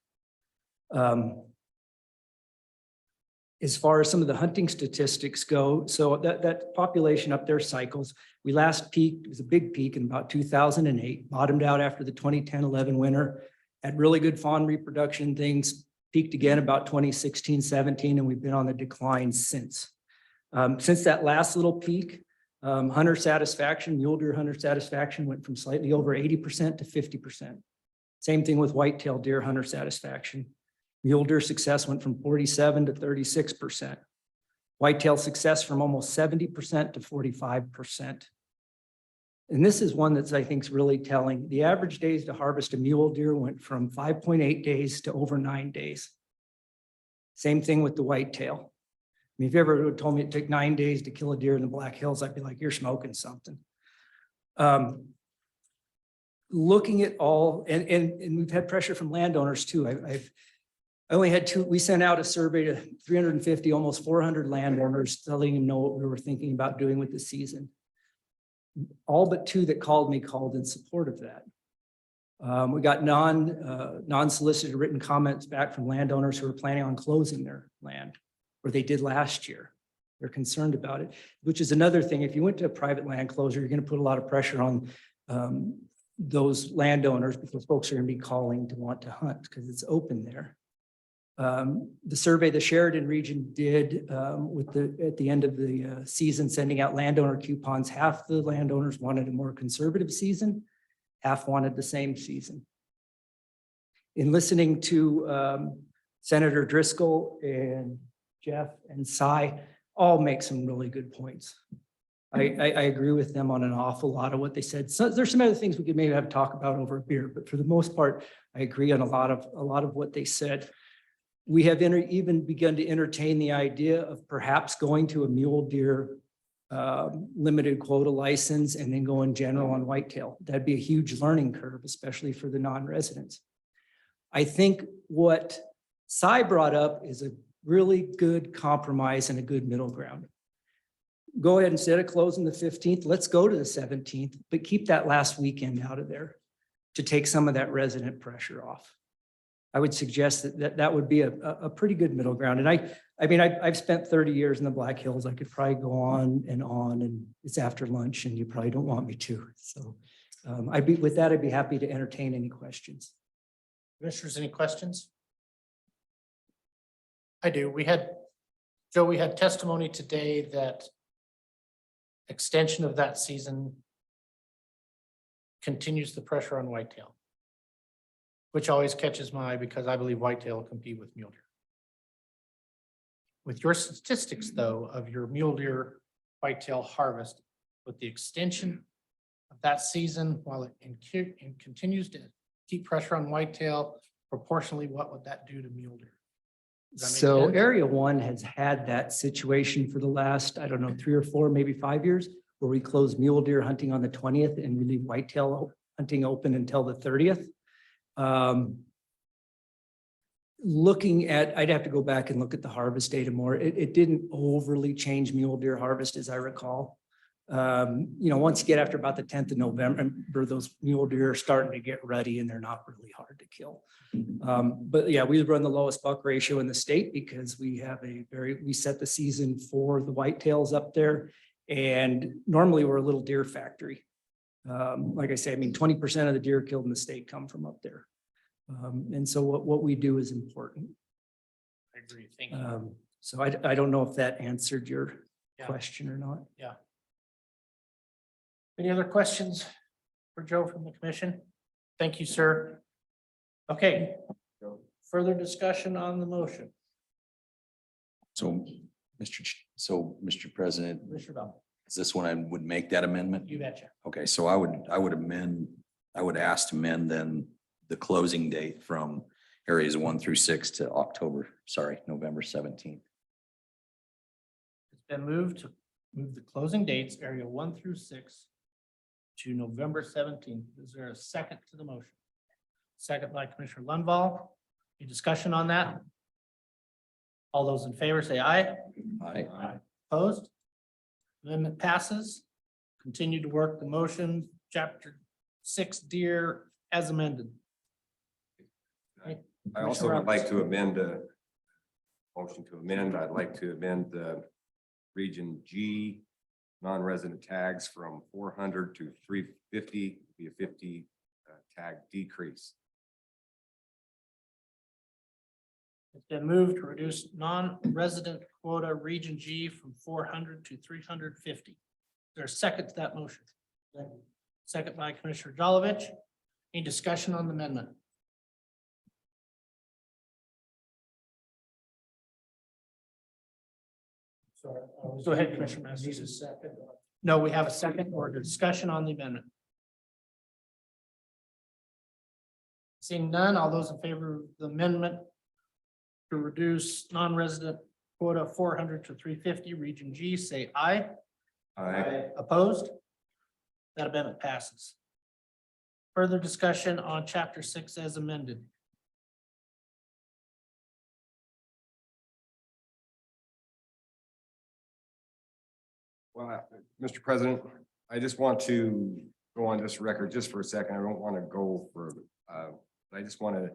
As far as some of the hunting statistics go, so that population up there cycles. We last peaked, it was a big peak in about 2008, bottomed out after the 2010-11 winter, had really good fawn reproduction, things peaked again about 2016-17, and we've been on the decline since. Since that last little peak, hunter satisfaction, mule deer hunter satisfaction went from slightly over 80% to 50%. Same thing with whitetail deer hunter satisfaction. Mule deer success went from 47 to 36%. Whitetail success from almost 70% to 45%. And this is one that's, I think, is really telling. The average days to harvest a mule deer went from 5.8 days to over 9 days. Same thing with the whitetail. I mean, if you ever would told me it took 9 days to kill a deer in the Black Hills, I'd be like, you're smoking something. Looking at all, and we've had pressure from landowners too. I only had 2, we sent out a survey to 350, almost 400 landowners, telling them know what we were thinking about doing with the season. All but 2 that called me called in support of that. We got non-solicited written comments back from landowners who are planning on closing their land, or they did last year. They're concerned about it, which is another thing. If you went to a private land closure, you're going to put a lot of pressure on those landowners, because folks are going to be calling to want to hunt because it's open there. The survey the Sheridan region did at the end of the season, sending out landowner coupons, half the landowners wanted a more conservative season, half wanted the same season. In listening to Senator Driscoll and Jeff and Cy, all make some really good points. I agree with them on an awful lot of what they said. So there's some other things we could maybe have to talk about over a beer, but for the most part, I agree on a lot of what they said. We have even begun to entertain the idea of perhaps going to a mule deer limited quota license and then going general on whitetail. That'd be a huge learning curve, especially for the non-residents. I think what Cy brought up is a really good compromise and a good middle ground. Go ahead, instead of closing the 15th, let's go to the 17th, but keep that last weekend out of there to take some of that resident pressure off. I would suggest that would be a pretty good middle ground. And I mean, I've spent 30 years in the Black Hills. I could probably go on, and it's after lunch, and you probably don't want me to. So I'd be happy to entertain any questions. Commissioners, any questions? I do. We had testimony today that extension of that season continues the pressure on whitetail, which always catches my eye because I believe whitetail will compete with mule deer. With your statistics, though, of your mule deer whitetail harvest, with the extension of that season, while it continues to keep pressure on whitetail, proportionally, what would that do to mule deer? So Area 1 has had that situation for the last, I don't know, 3 or 4, maybe 5 years, where we close mule deer hunting on the 20th and we leave whitetail hunting open until the 30th. Looking at, I'd have to go back and look at the harvest data more. It didn't overly change mule deer harvest, as I recall. Once you get after about the 10th of November, those mule deer are starting to get ruddy and they're not really hard to kill. But yeah, we run the lowest buck ratio in the state because we set the season for the whitetails up there. And normally we're a little deer factory. Like I say, I mean, 20% of the deer killed in the state come from up there. And so what we do is important. I agree. Thank you. So I don't know if that answered your Yeah. question or not. Yeah. Any other questions for Joe from the commission? Thank you, sir. Okay. Further discussion on the motion. So, Mr. President, Commissioner Bell, is this when I would make that amendment? you betcha. Okay, so I would ask to amend then the closing date from areas 1 through 6 to November 17th. It's been moved to move the closing dates, area 1 through 6 to November 17th. Is there a second to the motion? Second by Commissioner Lundvall. Any discussion on that? All those in favor say aye. Aye. Opposed? Amendment passes. Continue to work the motion, chapter 6 deer as amended. I also would like to amend motion to amend. I'd like to amend the Region G non-resident tags from 400 to 350, be a 50 tag decrease. It's been moved to reduce non-resident quota Region G from 400 to 350. Is there a second to that motion? Second by Commissioner Jolovich. Any discussion on the amendment? Go ahead, Commissioner Masters. No, we have a second or a discussion on the amendment. Seeing none, all those in favor of the amendment to reduce non-resident quota 400 to 350, Region G, say aye. Aye. Opposed? That amendment passes. Further discussion on chapter 6 as amended. Well, Mr. President, I just want to go on this record just for a second. I don't want to go for, I just want to,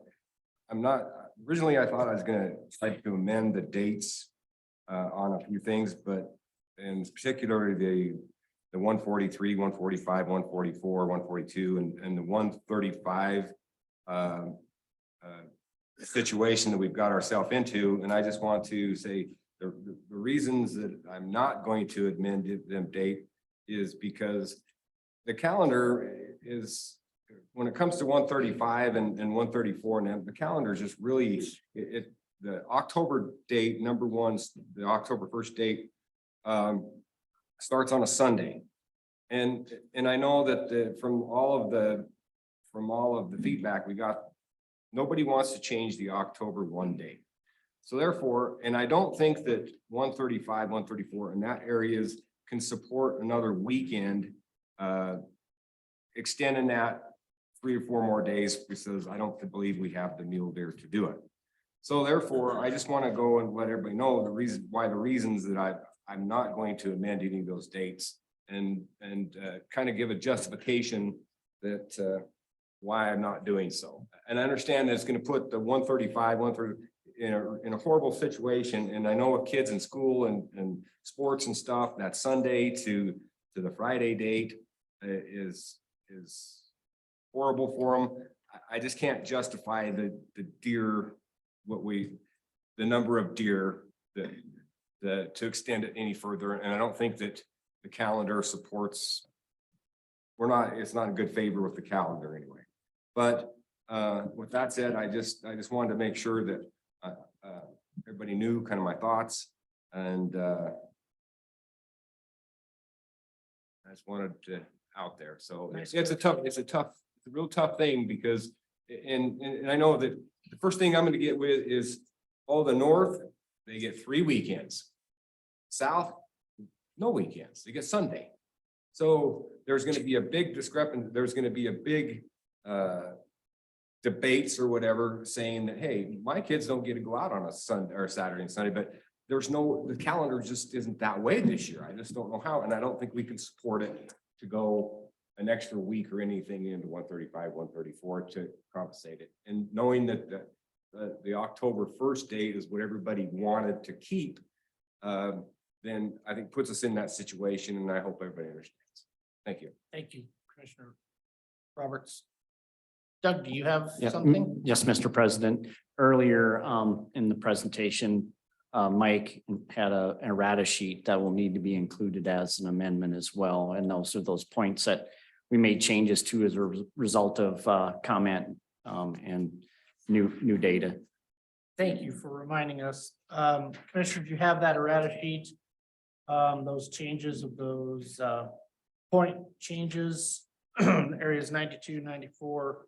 originally I thought I was going to try to amend the dates on a few things, but in particular, the 143, 145, 144, 142, and the 135 situation that we've got ourselves into. And I just want to say, the reasons that I'm not going to amend them date is because the calendar is, when it comes to 135 and 134, and the calendar is just really, the October date, number one, the October 1st date starts on a Sunday. And I know that from all of the feedback we got, nobody wants to change the October 1 date. So therefore, and I don't think that 135, 134 in that areas can support another weekend, extending that 3 or 4 more days, because I don't believe we have the mule deer to do it. So therefore, I just want to go and let everybody know the reasons that I'm not going to amend any of those dates, and kind of give a justification that why I'm not doing so. And I understand that it's going to put the 135, 130 in a horrible situation. And I know with kids in school and sports and stuff, that Sunday to the Friday date is horrible for them. I just can't justify the deer, the number of deer to extend it any further. And I don't think that the calendar supports, it's not in good favor with the calendar anyway. But with that said, I just wanted to make sure that everybody knew kind of my thoughts, and I just wanted to out there. So it's a real tough thing, because and I know that the first thing I'm going to get with is all the north, they get 3 weekends. South, no weekends, they get Sunday. So there's going to be a big discrepancy. There's going to be a big debates or whatever saying that, hey, my kids don't get to go out on a Sunday or Saturday and Sunday, but the calendar just isn't that way this year. I just don't know how, and I don't think we can support it to go an extra week or anything into 135, 134 to compensate it. And knowing that the October 1st date is what everybody wanted to keep, then I think puts us in that situation, and I hope everybody understands. Thank you. Thank you, Commissioner Roberts. Doug, do you have Yeah, something? yes, Mr. President. Earlier in the presentation, Mike had an errata sheet that will need to be included as an amendment as well. And those are those points that we made changes to as a result of comment and new data. Thank you for reminding us. Commissioner, do you have that errata sheet? Those changes of those point changes, areas 92, 94.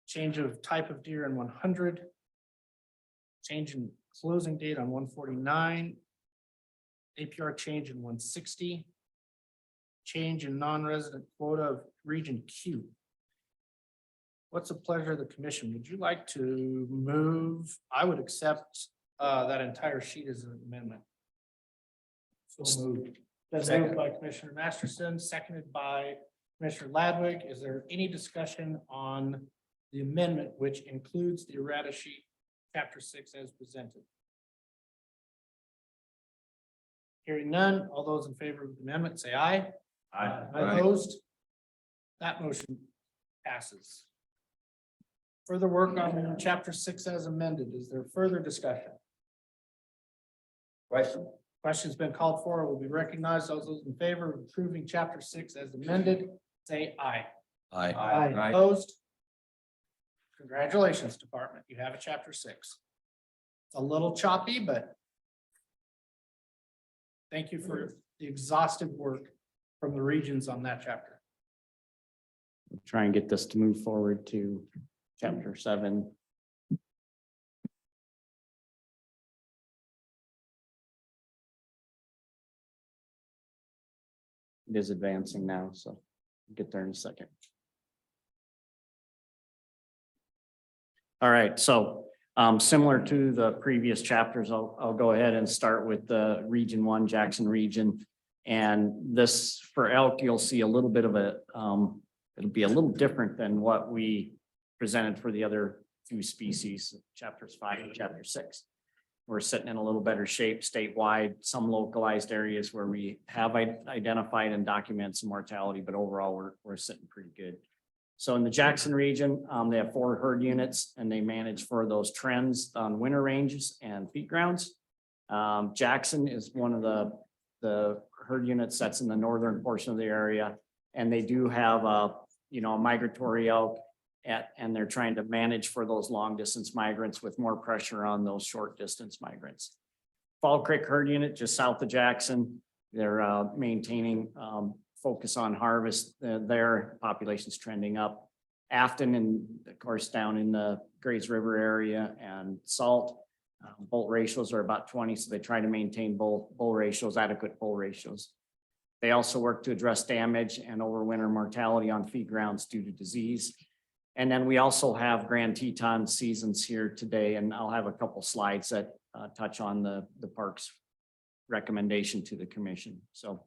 Change of type of deer in 100. Change in closing date on 149. APR change in 160. Change in non-resident quota of region Q. What's the pleasure of the commission? Would you like to move? I would accept that entire sheet as an amendment. So moved. That's moved by Commissioner Masterson, seconded by Commissioner Ladwig. Is there any discussion on the amendment, which includes the errata sheet, chapter 6 as presented? Hearing none, all those in favor of the amendment, say aye. Aye. Opposed? That motion passes. Further work on chapter 6 as amended. Is there further discussion? Question's been called for, will be recognized. All those in favor of approving chapter 6 as amended, say aye. Aye. Opposed? Congratulations, department. You have a chapter 6. It's a little choppy, but thank you for the exhaustive work from the regions on that chapter. Try and get this to move forward to chapter 7. It is advancing now, so we'll get there in a second. All right, so similar to the previous chapters, I'll go ahead and start with the Region 1, Jackson Region. And this for elk, you'll see a little bit of a, it'll be a little different than what we presented for the other two species, chapters 5 and chapter 6. We're sitting in a little better shape statewide, some localized areas where we have identified and documented some mortality, but overall we're sitting pretty good. So in the Jackson region, they have 4 herd units and they manage for those trends on winter ranges and feed grounds. Jackson is one of the herd units that's in the northern portion of the area. And they do have a migratory elk and they're trying to manage for those long distance migrants with more pressure on those short distance migrants. Fall Creek herd unit just south of Jackson, they're maintaining focus on harvest. Their population's trending up. Afton and of course down in the Grays River area and Salt, bolt ratios are about 20, so they try to maintain bull ratios, adequate bull ratios. They also work to address damage and overwinter mortality on feed grounds due to disease. And then we also have Grand Teton seasons here today, and I'll have a couple slides that touch on the park's recommendation to the commission. So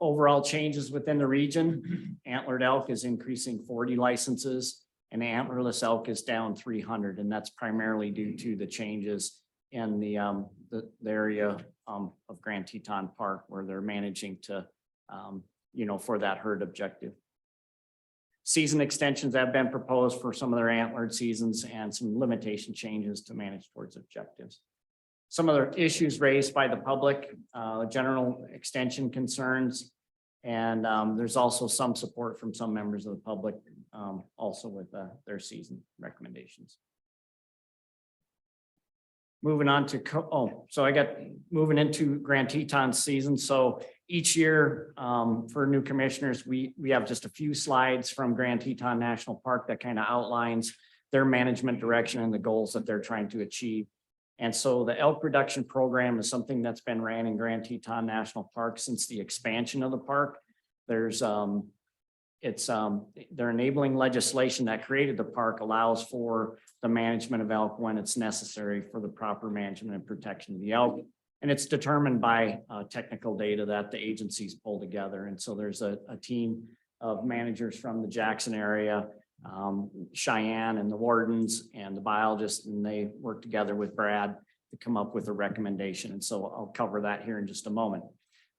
overall changes within the region, antlered elk is increasing 40 licenses and antlerless elk is down 300. And that's primarily due to the changes in the area of Grand Teton Park where they're managing to, for that herd objective. Season extensions have been proposed for some of their antlered seasons and some limitation changes to manage towards objectives. Some other issues raised by the public, general extension concerns, and there's also some support from some members of the public also with their season recommendations. Moving on to, moving into Grand Teton season. So each year for new commissioners, we have just a few slides from Grand Teton National Park that kind of outlines their management direction and the goals that they're trying to achieve. And so the elk reduction program is something that's been ran in Grand Teton National Park since the expansion of the park. There's their enabling legislation that created the park allows for the management of elk when it's necessary for the proper management and protection of the elk. And it's determined by technical data that the agencies pull together. And so there's a team of managers from the Jackson area, Cheyenne and the wardens and the biologists, and they work together with Brad to come up with a recommendation. And so I'll cover that here in just a moment.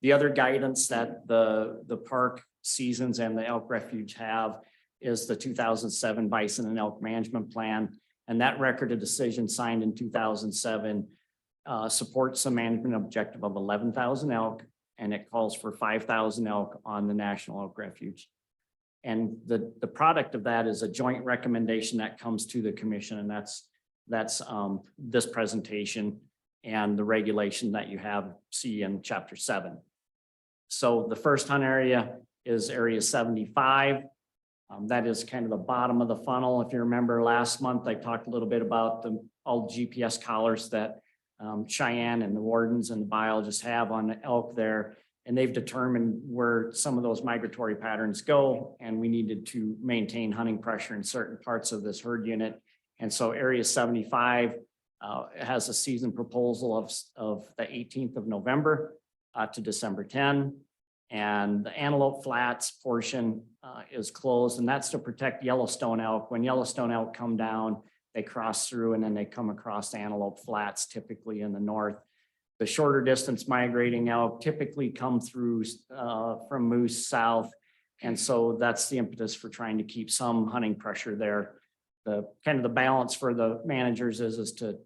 The other guidance that the park seasons and the elk refuge have is the 2007 Bison and Elk Management Plan. And that record of decision signed in 2007 supports a management objective of 11,000 elk, and it calls for 5,000 elk on the National Elk Refuge. And the product of that is a joint recommendation that comes to the commission, and that's this presentation and the regulation that you see in chapter 7. So the first hunt area is area 75. That is kind of the bottom of the funnel. If you remember last month, I talked a little bit about all GPS collars that Cheyenne and the wardens and the biologists have on the elk there. And they've determined where some of those migratory patterns go. And we needed to maintain hunting pressure in certain parts of this herd unit. And so area 75 has a season proposal of the 18th of November to December 10. And the Antelope Flats portion is closed, and that's to protect Yellowstone elk. When Yellowstone elk come down, they cross through and then they come across Antelope Flats, typically in the north. The shorter distance migrating elk typically come through from Moose south. And so that's the impetus for trying to keep some hunting pressure there. The kind of the balance for the managers is to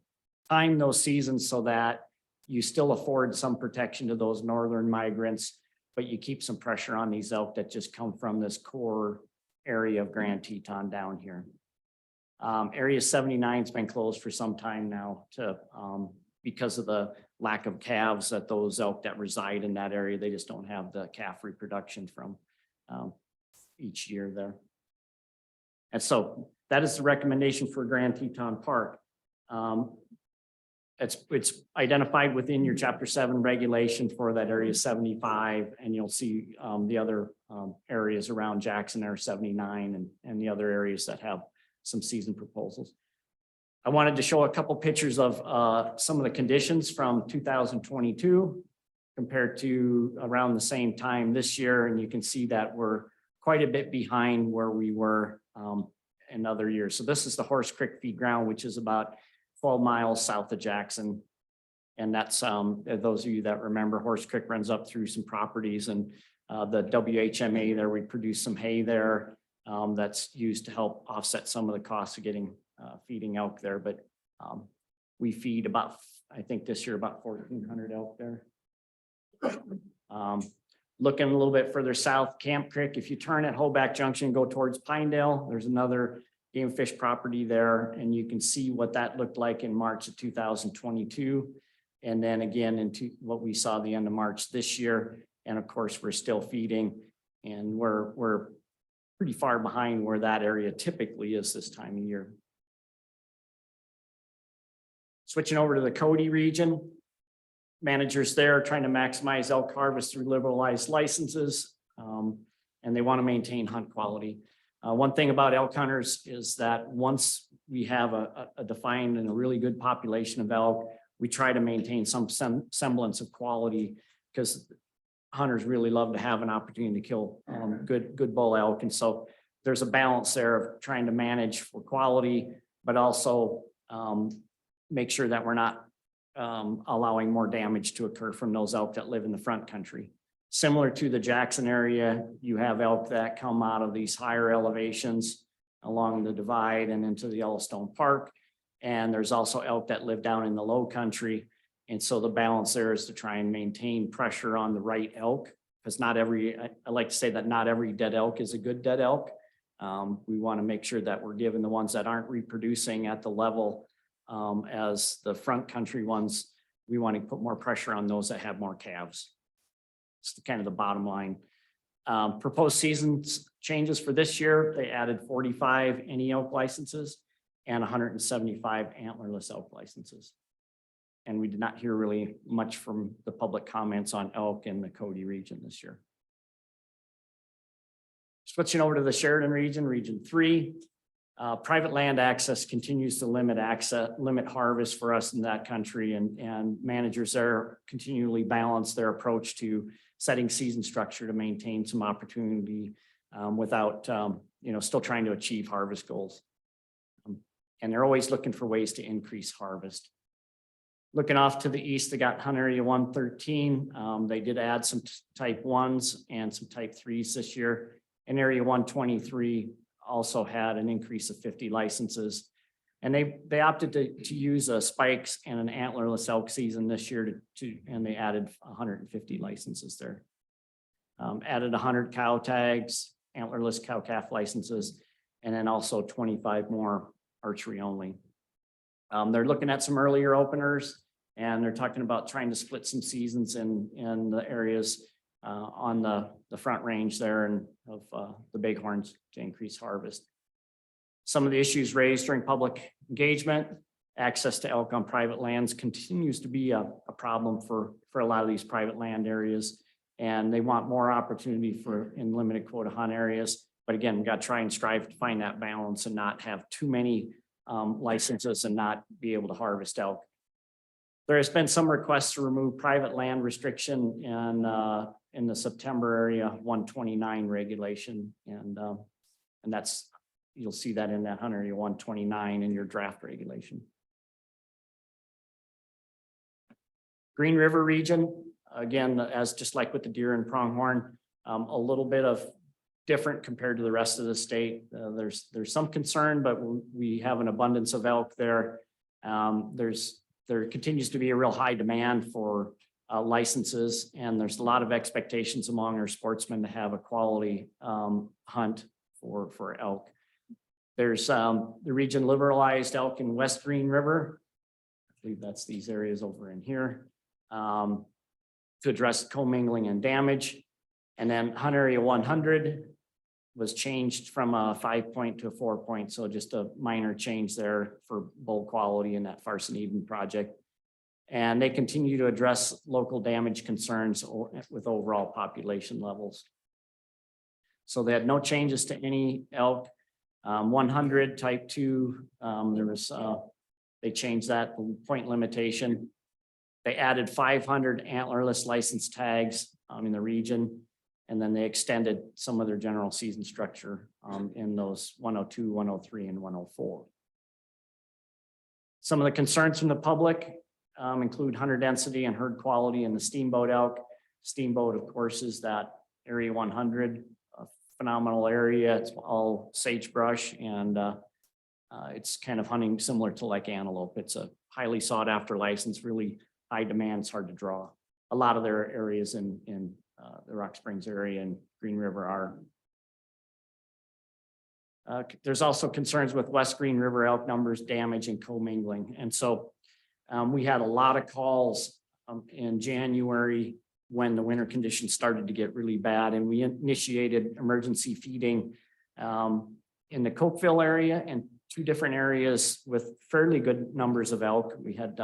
time those seasons so that you still afford some protection to those northern migrants, but you keep some pressure on these elk that just come from this core area of Grand Teton down here. Area 79 has been closed for some time now because of the lack of calves that those elk that reside in that area, they just don't have the calf reproduction from each year there. And so that is the recommendation for Grand Teton Park. It's identified within your chapter 7 regulation for that area 75, and you'll see the other areas around Jackson are 79 and the other areas that have some season proposals. I wanted to show a couple pictures of some of the conditions from 2022 compared to around the same time this year. And you can see that we're quite a bit behind where we were in other years. So this is the Horse Creek feed ground, which is about 12 miles south of Jackson. And that's those of you that remember, Horse Creek runs up through some properties, and the WHMA there, we produce some hay there that's used to help offset some of the costs of getting feeding elk there. But we feed about, I think this year, about 1,400 elk there. Looking a little bit further south, Camp Creek, if you turn at Hoback Junction, go towards Pinedale, there's another game fish property there, and you can see what that looked like in March of 2022. And then again into what we saw the end of March this year. And of course, we're still feeding, and we're pretty far behind where that area typically is this time of year. Switching over to the Cody region, managers there are trying to maximize elk harvest through liberalized licenses, and they want to maintain hunt quality. One thing about elk hunters is that once we have a defined and a really good population of elk, we try to maintain some semblance of quality, because hunters really love to have an opportunity to kill good bull elk. And so there's a balance there of trying to manage for quality, but also make sure that we're not allowing more damage to occur from those elk that live in the front country. Similar to the Jackson area, you have elk that come out of these higher elevations along the divide and into the Yellowstone Park. And there's also elk that live down in the low country. And so the balance there is to try and maintain pressure on the right elk, because I like to say that not every dead elk is a good dead elk. We want to make sure that we're giving the ones that aren't reproducing at the level as the front country ones. We want to put more pressure on those that have more calves. It's kind of the bottom line. Proposed seasons changes for this year, they added 45 any elk licenses and 175 antlerless elk licenses. And we did not hear really much from the public comments on elk in the Cody region this year. Switching over to the Sheridan region, region 3. Private land access continues to limit harvest for us in that country, and managers there continually balance their approach to setting season structure to maintain some opportunity without, still trying to achieve harvest goals. And they're always looking for ways to increase harvest. Looking off to the east, they got Hunt Area 113. They did add some type 1s and some type 3s this year. In Area 123, also had an increase of 50 licenses. And they opted to use spikes and an antlerless elk season this year and they added 150 licenses there. Added 100 cow tags, antlerless cow calf licenses, and then also 25 more archery only. They're looking at some earlier openers and they're talking about trying to split some seasons in the areas on the front range there and of the bighorns to increase harvest. Some of the issues raised during public engagement, access to elk on private lands continues to be a problem for a lot of these private land areas. And they want more opportunity for in limited quota hunt areas. But again, we got to try and strive to find that balance and not have too many licenses and not be able to harvest elk. There has been some requests to remove private land restriction in the September area 129 regulation. And that's, you'll see that in that Hunter area 129 in your draft regulation. Green River region, again, as just like with the deer and pronghorn, a little bit of different compared to the rest of the state. There's some concern, but we have an abundance of elk there. There continues to be a real high demand for licenses, and there's a lot of expectations among our sportsmen to have a quality hunt for elk. There's the region liberalized elk in West Green River. I believe that's these areas over in here. To address commingling and damage. And then Hunt Area 100 was changed from a 5-point to a 4-point. So just a minor change there for bull quality in that Farson Eden project. And they continue to address local damage concerns with overall population levels. So they had no changes to any elk. 100 type 2, there was, they changed that point limitation. They added 500 antlerless license tags in the region, and then they extended some of their general season structure in those 102, 103, and 104. Some of the concerns from the public include hunter density and herd quality in the steamboat elk. Steamboat, of course, is that area 100, a phenomenal area. It's all sagebrush, and it's kind of hunting similar to like antelope. It's a highly sought after license, really high demand, it's hard to draw. A lot of their areas in the Rock Springs area and Green River are. There's also concerns with West Green River elk numbers, damage, and commingling. And so we had a lot of calls in January when the winter conditions started to get really bad, and we initiated emergency feeding in the Cokeville area and 2 different areas with fairly good numbers of elk. We had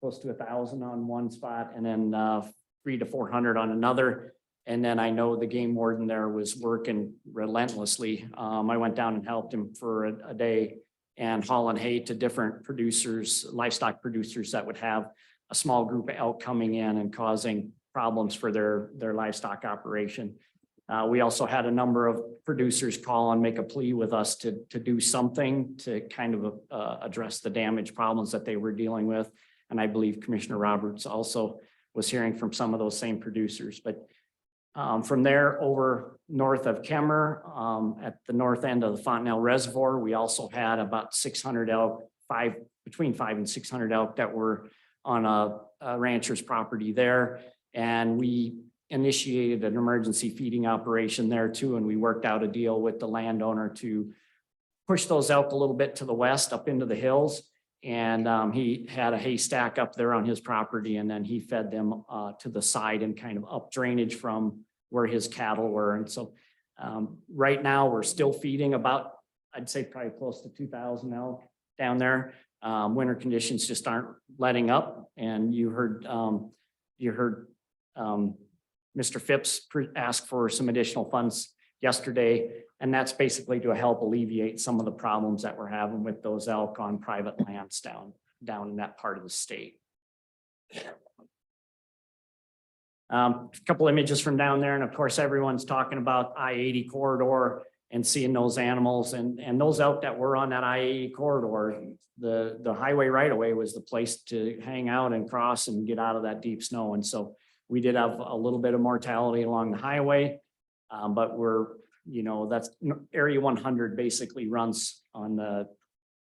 close to 1,000 on one spot and then 300 to 400 on another. And then I know the game warden there was working relentlessly. I went down and helped him for a day and hauling hay to different producers, livestock producers that would have a small group of elk coming in and causing problems for their livestock operation. We also had a number of producers call and make a plea with us to do something to kind of address the damage problems that they were dealing with. And I believe Commissioner Roberts also was hearing from some of those same producers. But from there over north of Kemmer, at the north end of the Fontenelle Reservoir, we also had about 600 elk, between 500 and 600 elk that were on a rancher's property there. And we initiated an emergency feeding operation there too. And we worked out a deal with the landowner to push those elk a little bit to the west up into the hills. And he had a haystack up there on his property, and then he fed them to the side and kind of up drainage from where his cattle were. And so right now we're still feeding about, I'd say probably close to 2,000 elk down there. Winter conditions just aren't letting up. And you heard Mr. Phipps ask for some additional funds yesterday. And that's basically to help alleviate some of the problems that we're having with those elk on private lands down in that part of the state. A couple images from down there. And of course, everyone's talking about I-80 corridor and seeing those animals and those elk that were on that I-80 corridor. The highway right away was the place to hang out and cross and get out of that deep snow. And so we did have a little bit of mortality along the highway, but we're that's area 100 basically runs on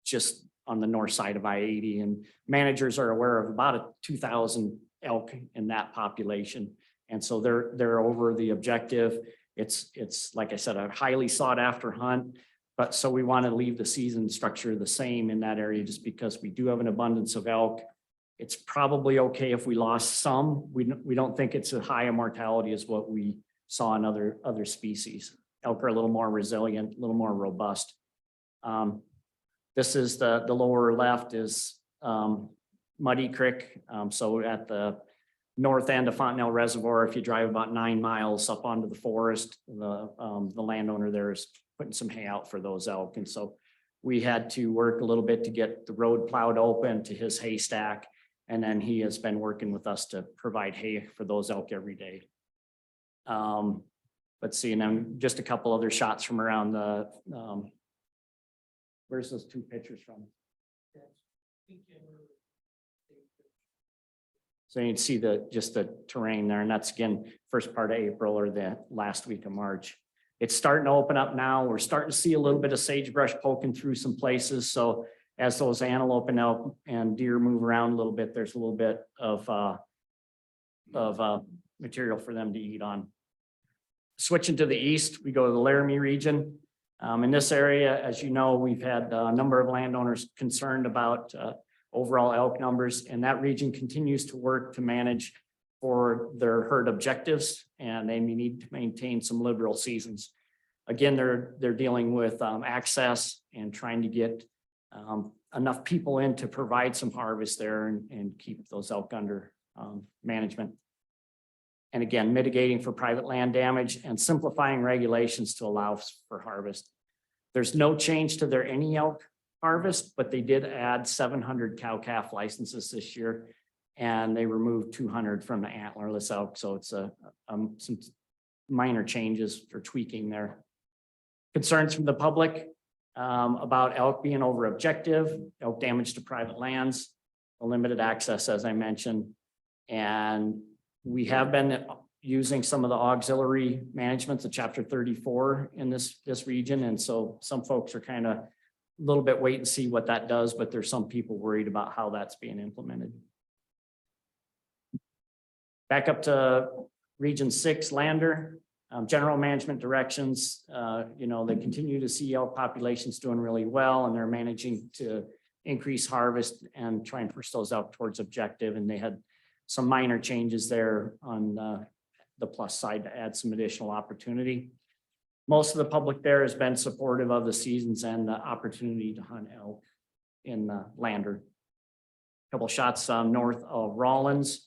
just on the north side of I-80, and managers are aware of about 2,000 elk in that population. And so they're over the objective. It's like I said, a highly sought after hunt. But so we want to leave the season structure the same in that area just because we do have an abundance of elk. It's probably okay if we lost some. We don't think it's as high a mortality as what we saw in other species. Elk are a little more resilient, a little more robust. This is the lower left is Muddy Creek. So at the north end of Fontenelle Reservoir, if you drive about 9 miles up onto the forest, the landowner there is putting some hay out for those elk. And so we had to work a little bit to get the road plowed open to his haystack. And then he has been working with us to provide hay for those elk every day. Let's see, and then just a couple other shots from around the, where's those two pictures from? So you can see just the terrain there, and that's again, first part of April or the last week of March. It's starting to open up now. We're starting to see a little bit of sagebrush poking through some places. So as those antelope and elk and deer move around a little bit, there's a little bit of material for them to eat on. Switching to the east, we go to the Laramie region. In this area, as you know, we've had a number of landowners concerned about overall elk numbers, and that region continues to work to manage for their herd objectives, and they need to maintain some liberal seasons. Again, they're dealing with access and trying to get enough people in to provide some harvest there and keep those elk under management. And again, mitigating for private land damage and simplifying regulations to allow for harvest. There's no change to their any elk harvest, but they did add 700 cow-calf licenses this year, and they removed 200 from the antlerless elk. So it's some minor changes or tweaking there. Concerns from the public about elk being over objective, elk damage to private lands, the limited access, as I mentioned. And we have been using some of the auxiliary managements of Chapter 34 in this region. And so some folks are kind of a little bit wait and see what that does, but there's some people worried about how that's being implemented. Back up to Region 6, Lander. General management directions, they continue to see elk populations doing really well, and they're managing to increase harvest and try and push those elk towards objective. And they had some minor changes there on the plus side to add some additional opportunity. Most of the public there has been supportive of the seasons and the opportunity to hunt elk in Lander. Couple shots north of Rawlins.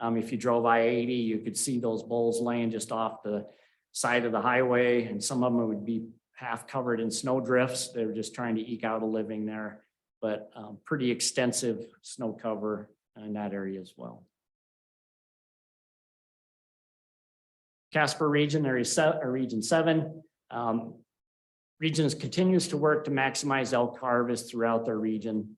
If you drove I-80, you could see those bulls laying just off the side of the highway, and some of them would be half covered in snow drifts. They're just trying to eke out a living there, but pretty extensive snow cover in that area as well. Casper region, Region 7. Region continues to work to maximize elk harvest throughout their region.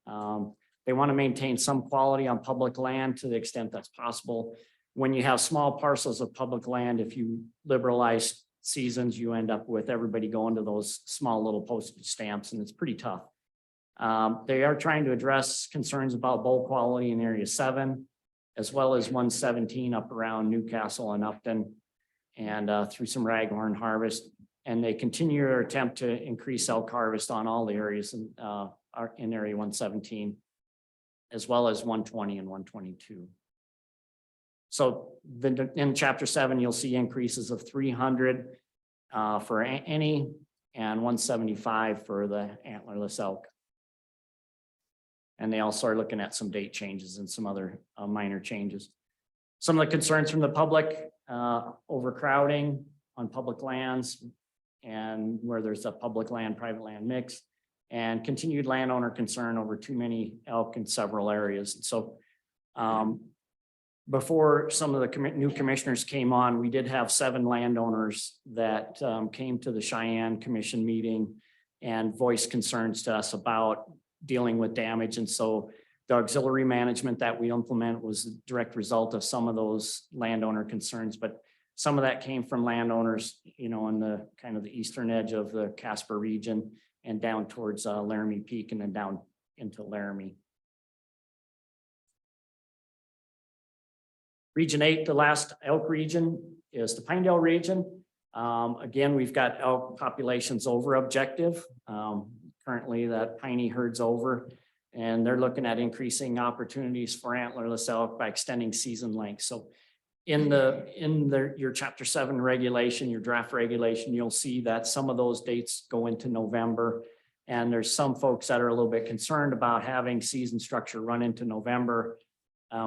They want to maintain some quality on public land to the extent that's possible. When you have small parcels of public land, if you liberalize seasons, you end up with everybody going to those small little postage stamps, and it's pretty tough. They are trying to address concerns about bull quality in Area 7, as well as 117 up around Newcastle and Upton, and through some raghorn harvest. And they continue their attempt to increase elk harvest on all the areas in Area 117, as well as 120 and 122. So in Chapter 7, you'll see increases of 300 for any and 175 for the antlerless elk. And they also are looking at some date changes and some other minor changes. Some of the concerns from the public, overcrowding on public lands and where there's a public land, private land mix, and continued landowner concern over too many elk in several areas. And so before some of the new commissioners came on, we did have 7 landowners that came to the Cheyenne Commission meeting and voiced concerns to us about dealing with damage. And so the auxiliary management that we implement was a direct result of some of those landowner concerns. But Some of that came from landowners, you know, on the kind of the eastern edge of the Casper region and down towards Laramie Peak and then down into Laramie. Region 8, the last elk region, is the Pinedale region. Again, we've got elk populations over objective. Currently that piney herd's over, and they're looking at increasing opportunities for antlerless elk by extending season length. So in your chapter 7 regulation, your draft regulation, you'll see that some of those dates go into November. And there's some folks that are a little bit concerned about having season structure run into November.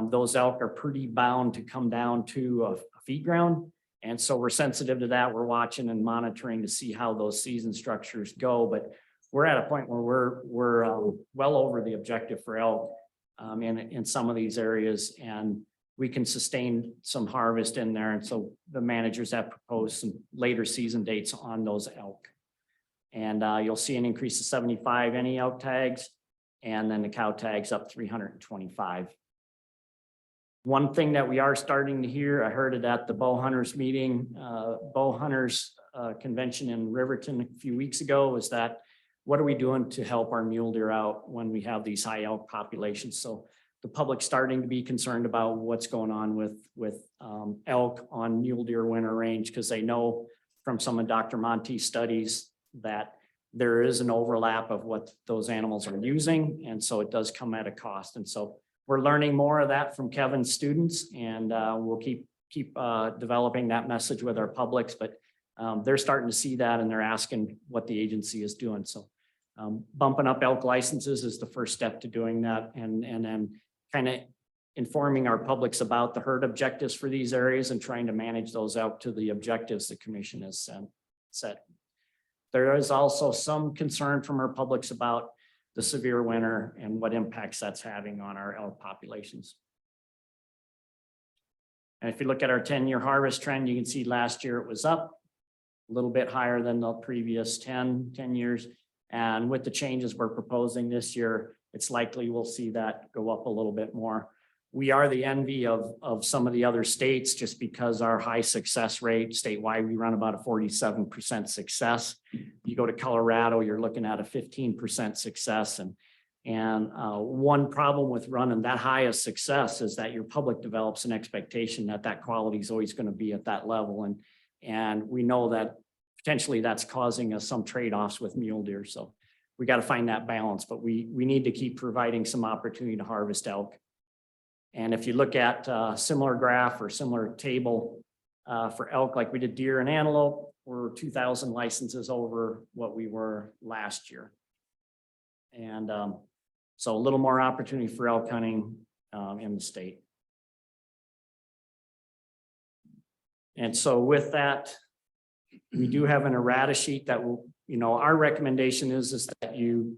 Those elk are pretty bound to come down to a feed ground. And so we're sensitive to that. We're watching and monitoring to see how those season structures go. But we're at a point where we're well over the objective for elk in some of these areas, and we can sustain some harvest in there. And so the managers have proposed some later season dates on those elk. And you'll see an increase of 75 any elk tags, and then the cow tags up 325. One thing that we are starting to hear, I heard it at the bow hunters meeting, bow hunters convention in Riverton a few weeks ago, is that what are we doing to help our mule deer out when we have these high elk populations? So the public's starting to be concerned about what's going on with elk on mule deer winter range, because they know from some of Dr. Monte's studies that there is an overlap of what those animals are using. And so it does come at a cost. And so we're learning more of that from Kevin's students, and we'll keep developing that message with our publics, but they're starting to see that and they're asking what the agency is doing. So bumping up elk licenses is the first step to doing that, and then kind of informing our publics about the herd objectives for these areas and trying to manage those out to the objectives the commission has set. There is also some concern from our publics about the severe winter and what impacts that's having on our elk populations. And if you look at our 10-year harvest trend, you can see last year it was up a little bit higher than the previous 10 years. And with the changes we're proposing this year, it's likely we'll see that go up a little bit more. We are the envy of some of the other states just because our high success rate statewide, we run about a 47% success. You go to Colorado, you're looking at a 15% success. And one problem with running that high of success is that your public develops an expectation that that quality is always going to be at that level. And we know that potentially that's causing us some trade-offs with mule deer. So we got to find that balance, but we need to keep providing some opportunity to harvest elk. And if you look at a similar graph or similar table for elk, like we did deer and antelope, we're 2,000 licenses over what we were last year. And so a little more opportunity for elk hunting in the state. And so with that, we do have an errata sheet that will, you know, our recommendation is that you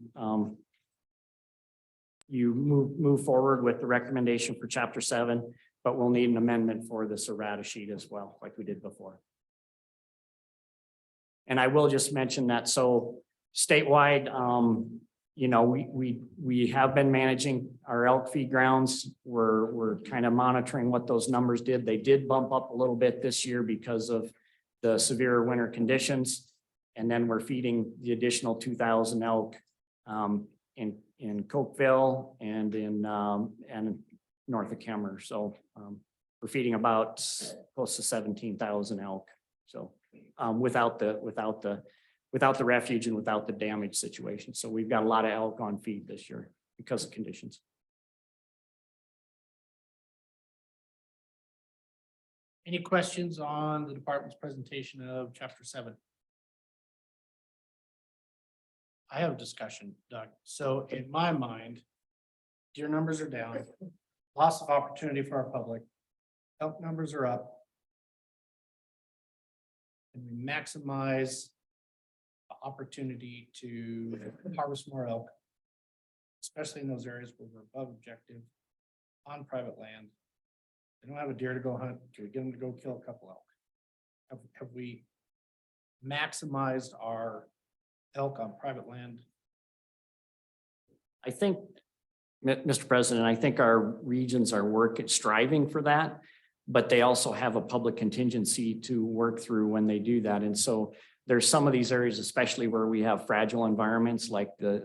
move forward with the recommendation for chapter 7, but we'll need an amendment for this errata sheet as well, like we did before. And I will just mention that, so statewide, you know, we have been managing our elk feed grounds. We're kind of monitoring what those numbers did. They did bump up a little bit this year because of the severe winter conditions. And then we're feeding the additional 2,000 elk in Cokeville and in north of Kemmer. So we're feeding about close to 17,000 elk. So without the refuge and without the damage situation. So we've got a lot of elk on feed this year because of conditions. Any questions on the department's presentation of chapter 7? I have a discussion, Doug. So in my mind, deer numbers are down, loss of opportunity for our public, elk numbers are up. And we maximize the opportunity to harvest more elk, especially in those areas where we're above objective on private land. They don't have a deer to go hunt. Can we get them to go kill a couple elk? Have we maximized our elk on private land? I think, Mr. President, I think our regions are striving for that. but they also have a public contingency to work through when they do that. And so there's some of these areas, especially where we have fragile environments like the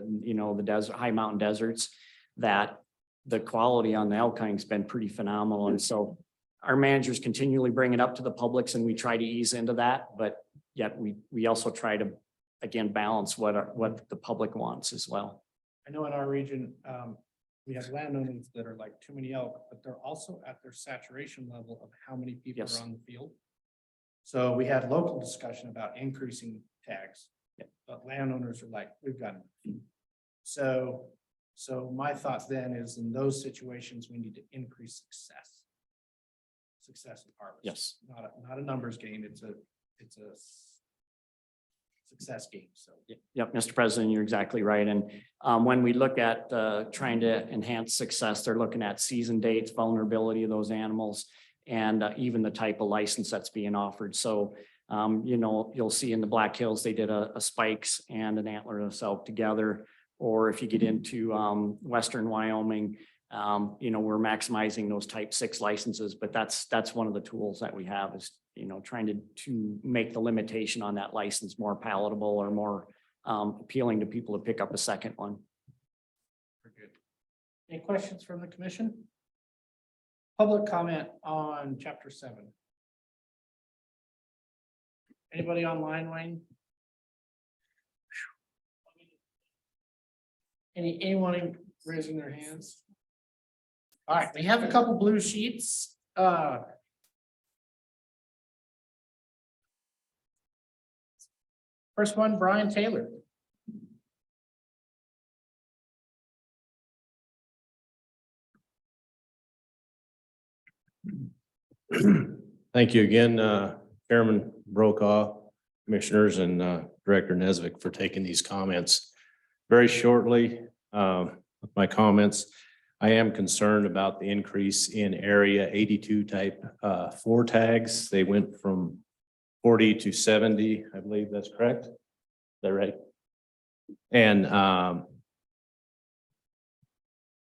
desert, high mountain deserts, that the quality on the elk hunting's been pretty phenomenal. And so our managers continually bring it up to the publics and we try to ease into that, but yet we also try to, again, balance what the public wants as well. I know in our region, we have landowners that are like too many elk, but they're also at their saturation level of how many people Yes. are on the field. So we had local discussion about increasing tags, but landowners are like, we've got enough. So my thought then is in those situations, we need to increase success of harvest. Yes. Not a numbers game. It's a success game. So. Yep, Mr. President, you're exactly right. And when we look at trying to enhance success, they're looking at season dates, vulnerability of those animals, and even the type of license that's being offered. So, you'll see in the Black Hills, they did a spikes and an antlerless elk together. Or if you get into Western Wyoming, we're maximizing those type 6 licenses, but that's one of the tools that we have is, trying to make the limitation on that license more palatable or more appealing to people to pick up a second one. Very good. Any questions from the commission? Public comment on chapter 7. Anybody online, Wayne? Anyone raising their hands? All right, we have a couple blue sheets. First one, Brian Taylor. Thank you again, Chairman Brokaw, Commissioners, and Director Nesvik for taking these comments. Very shortly, with my comments, I am concerned about the increase in area 82 type 4 tags. They went from 40 to 70, I believe that's correct. Is that right? And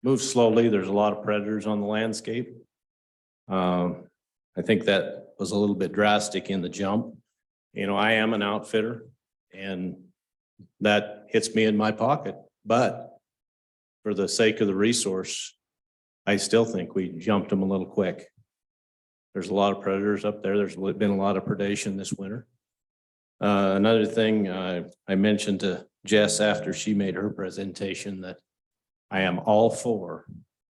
move slowly. There's a lot of predators on the landscape. I think that was a little bit drastic in the jump. I am an outfitter and that hits me in my pocket, but for the sake of the resource, I still think we jumped them a little quick. There's a lot of predators up there. There's been a lot of predation this winter. Another thing I mentioned to Jess after she made her presentation that I am all for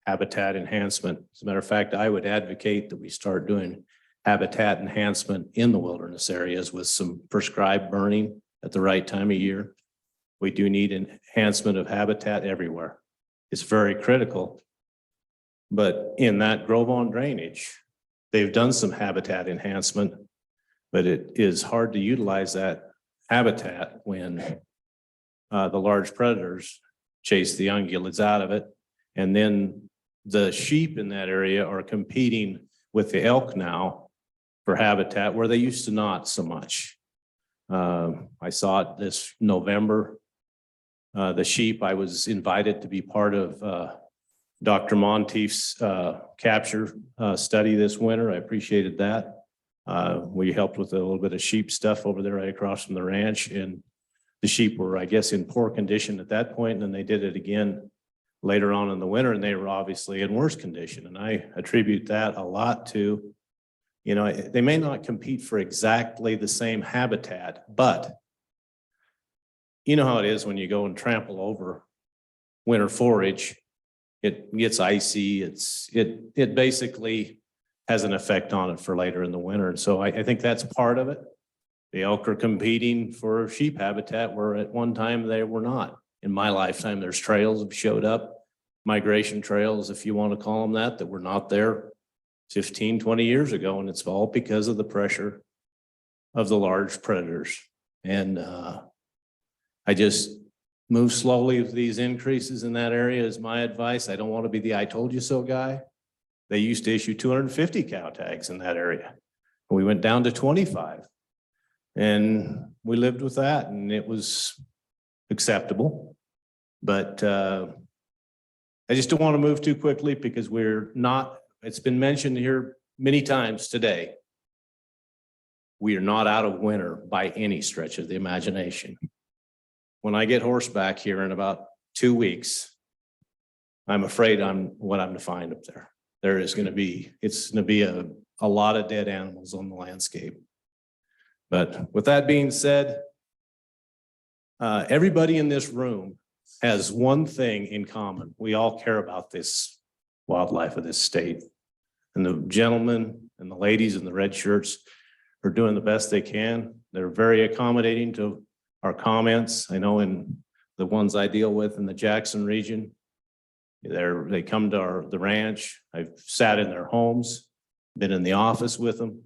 habitat enhancement. As a matter of fact, I would advocate that we start doing habitat enhancement in the wilderness areas with some prescribed burning at the right time of year. We do need enhancement of habitat everywhere. It's very critical. But in that Grove on drainage, they've done some habitat enhancement, but it is hard to utilize that habitat when the large predators chase the ungulates out of it. And then the sheep in that area are competing with the elk now for habitat where they used to not so much. I saw it this November. The sheep, I was invited to be part of Dr. Monteith's capture study this winter. I appreciated that. We helped with a little bit of sheep stuff over there right across from the ranch, and the sheep were, I guess, in poor condition at that point, and then they did it again later on in the winter, and they were obviously in worse condition. And I attribute that a lot to, they may not compete for exactly the same habitat, but you know how it is when you go and trample over winter forage, it gets icy. It basically has an effect on it for later in the winter. And so I think that's part of it. The elk are competing for sheep habitat where at one time they were not. In my lifetime, there's trails have showed up, migration trails, if you want to call them that were not there 15, 20 years ago. And it's all because of the pressure of the large predators. And I just move slowly with these increases in that area is my advice. I don't want to be the I told you so guy. They used to issue 250 cow tags in that area. We went down to 25 and we lived with that and it was acceptable. But I just don't want to move too quickly because it's been mentioned here many times today, we are not out of winter by any stretch of the imagination. When I get horseback here in about 2 weeks, I'm afraid what I'm to find up there. It's going to be a lot of dead animals on the landscape. But with that being said, everybody in this room has one thing in common. We all care about this wildlife of this state. And the gentlemen and the ladies in the red shirts are doing the best they can. They're very accommodating to our comments. I know in the ones I deal with in the Jackson region, they come to the ranch. I've sat in their homes, been in the office with them.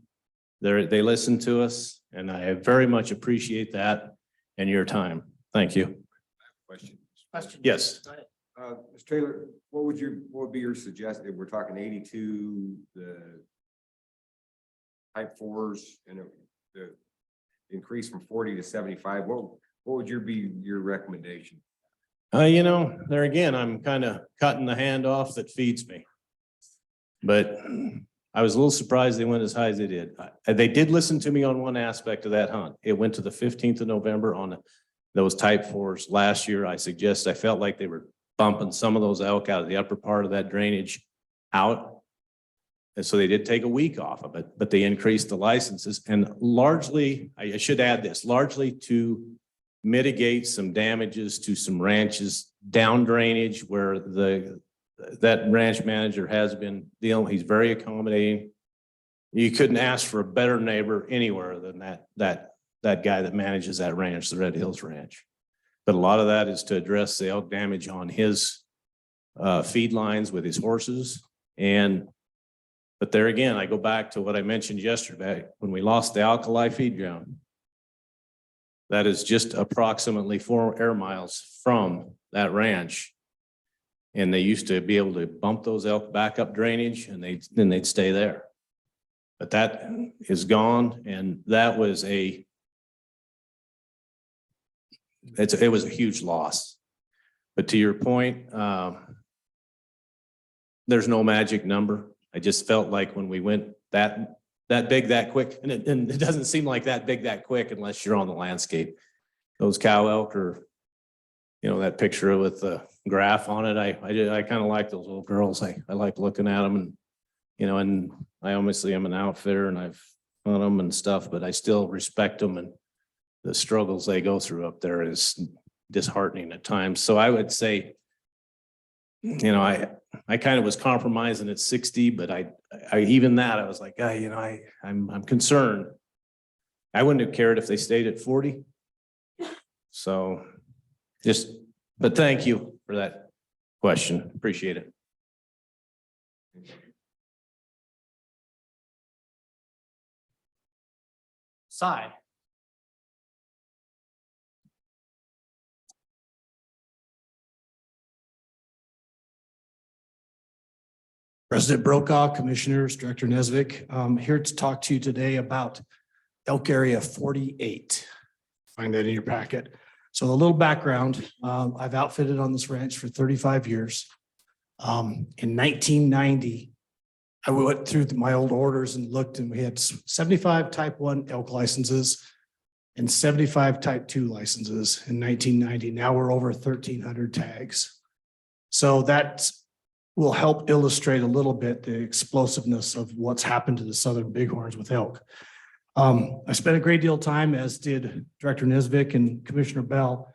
They listen to us, and I very much appreciate that and your time. Thank you. Question. Yes. Mr. Taylor, what would be your suggestion? We're talking 82, the type 4s and the increase from 40 to 75. What would be your recommendation? There again, I'm kind of cutting the hand off that feeds me. But I was a little surprised they went as high as they did. They did listen to me on one aspect of that hunt. It went to the 15th of November on those type 4s last year. I felt like they were bumping some of those elk out of the upper part of that drainage out. And so they did take a week off of it, but they increased the licenses, and largely, I should add this, largely to mitigate some damages to some ranches down drainage where that ranch manager has been dealing. He's very accommodating. You couldn't ask for a better neighbor anywhere than that guy that manages that ranch, the Red Hills Ranch. But a lot of that is to address the elk damage on his feed lines with his horses. But there again, I go back to what I mentioned yesterday, when we lost the alkali feed ground. That is just approximately 4 air miles from that ranch. And they used to be able to bump those elk back up drainage, and then they'd stay there. But that is gone, and that was it was a huge loss. But to your point, there's no magic number. I just felt like when we went that big, that quick, and it doesn't seem like that big, that quick unless you're on the landscape. Those cow elk are, that picture with the graph on it. I kind of like those little girls. I like looking at them, and I obviously am an outfitter and I've hunted them and stuff, but I still respect them, and the struggles they go through up there is disheartening at times. So I would say, I kind of was compromising at 60, but I was like, I'm concerned. I wouldn't have cared if they stayed at 40. So but thank you for that question. Appreciate it. Side. President Brokaw, Commissioners, Director Nesvik, I'm here to talk to you today about elk area 48. Find that in your packet. So a little background, I've outfitted on this ranch for 35 years. In 1990, I went through my old orders and looked, and we had 75 type 1 elk licenses and 75 type 2 licenses in 1990. Now we're over 1,300 tags. So that will help illustrate a little bit the explosiveness of what's happened to the southern bighorns with elk. I spent a great deal of time, as did Director Nesvik and Commissioner Bell,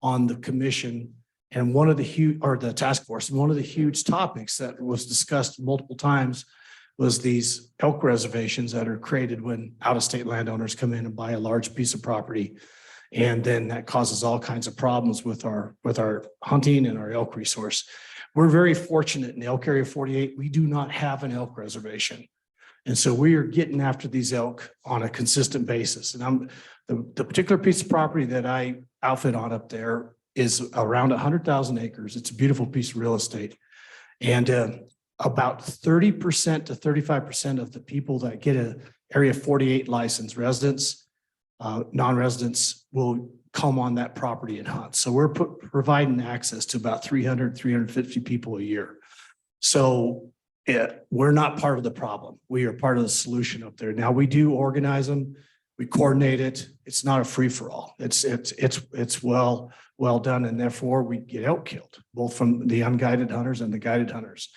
on the commission, and the task force. And one of the huge topics that was discussed multiple times was these elk reservations that are created when out-of-state landowners come in and buy a large piece of property. And then that causes all kinds of problems with our hunting and our elk resource. We're very fortunate in the elk area 48. We do not have an elk reservation. And so we are getting after these elk on a consistent basis. And the particular piece of property that I outfit on up there is around 100,000 acres. It's a beautiful piece of real estate. And about 30% to 35% of the people that get a area 48 license, residents, non-residents, will come on that property and hunt. So we're providing access to about 300, 350 people a year. So we're not part of the problem. We are part of the solution up there. Now, we do organize them. We coordinate it. It's not a free for all. It's well done. And therefore we get elk killed, both from the unguided hunters and the guided hunters.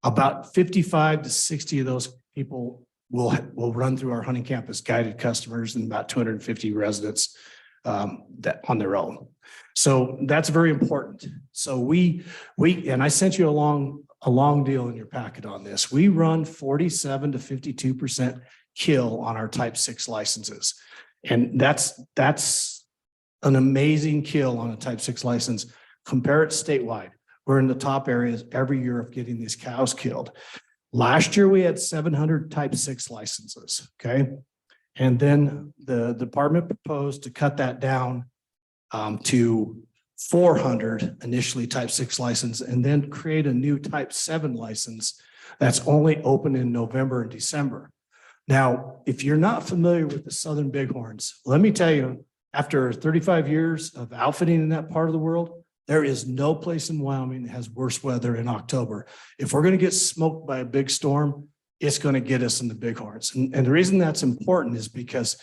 About 55 to 60 of those people will run through our hunting camp as guided customers, and about 250 residents that on their own. So that's very important. So we and I sent you a long deal in your packet on this. We run 47 to 52% kill on our type 6 licenses. And that's an amazing kill on a type 6 license. Compare it statewide. We're in the top areas every year of getting these cows killed. Last year, we had 700 type 6 licenses, okay? And then the department proposed to cut that down to 400 initially type 6 license, and then create a new type 7 license that's only open in November and December. Now, if you're not familiar with the Southern Bighorns, let me tell you, after 35 years of outfitting in that part of the world, there is no place in Wyoming that has worse weather in October. If we're going to get smoked by a big storm, it's going to get us in the Bighorns. And the reason that's important is because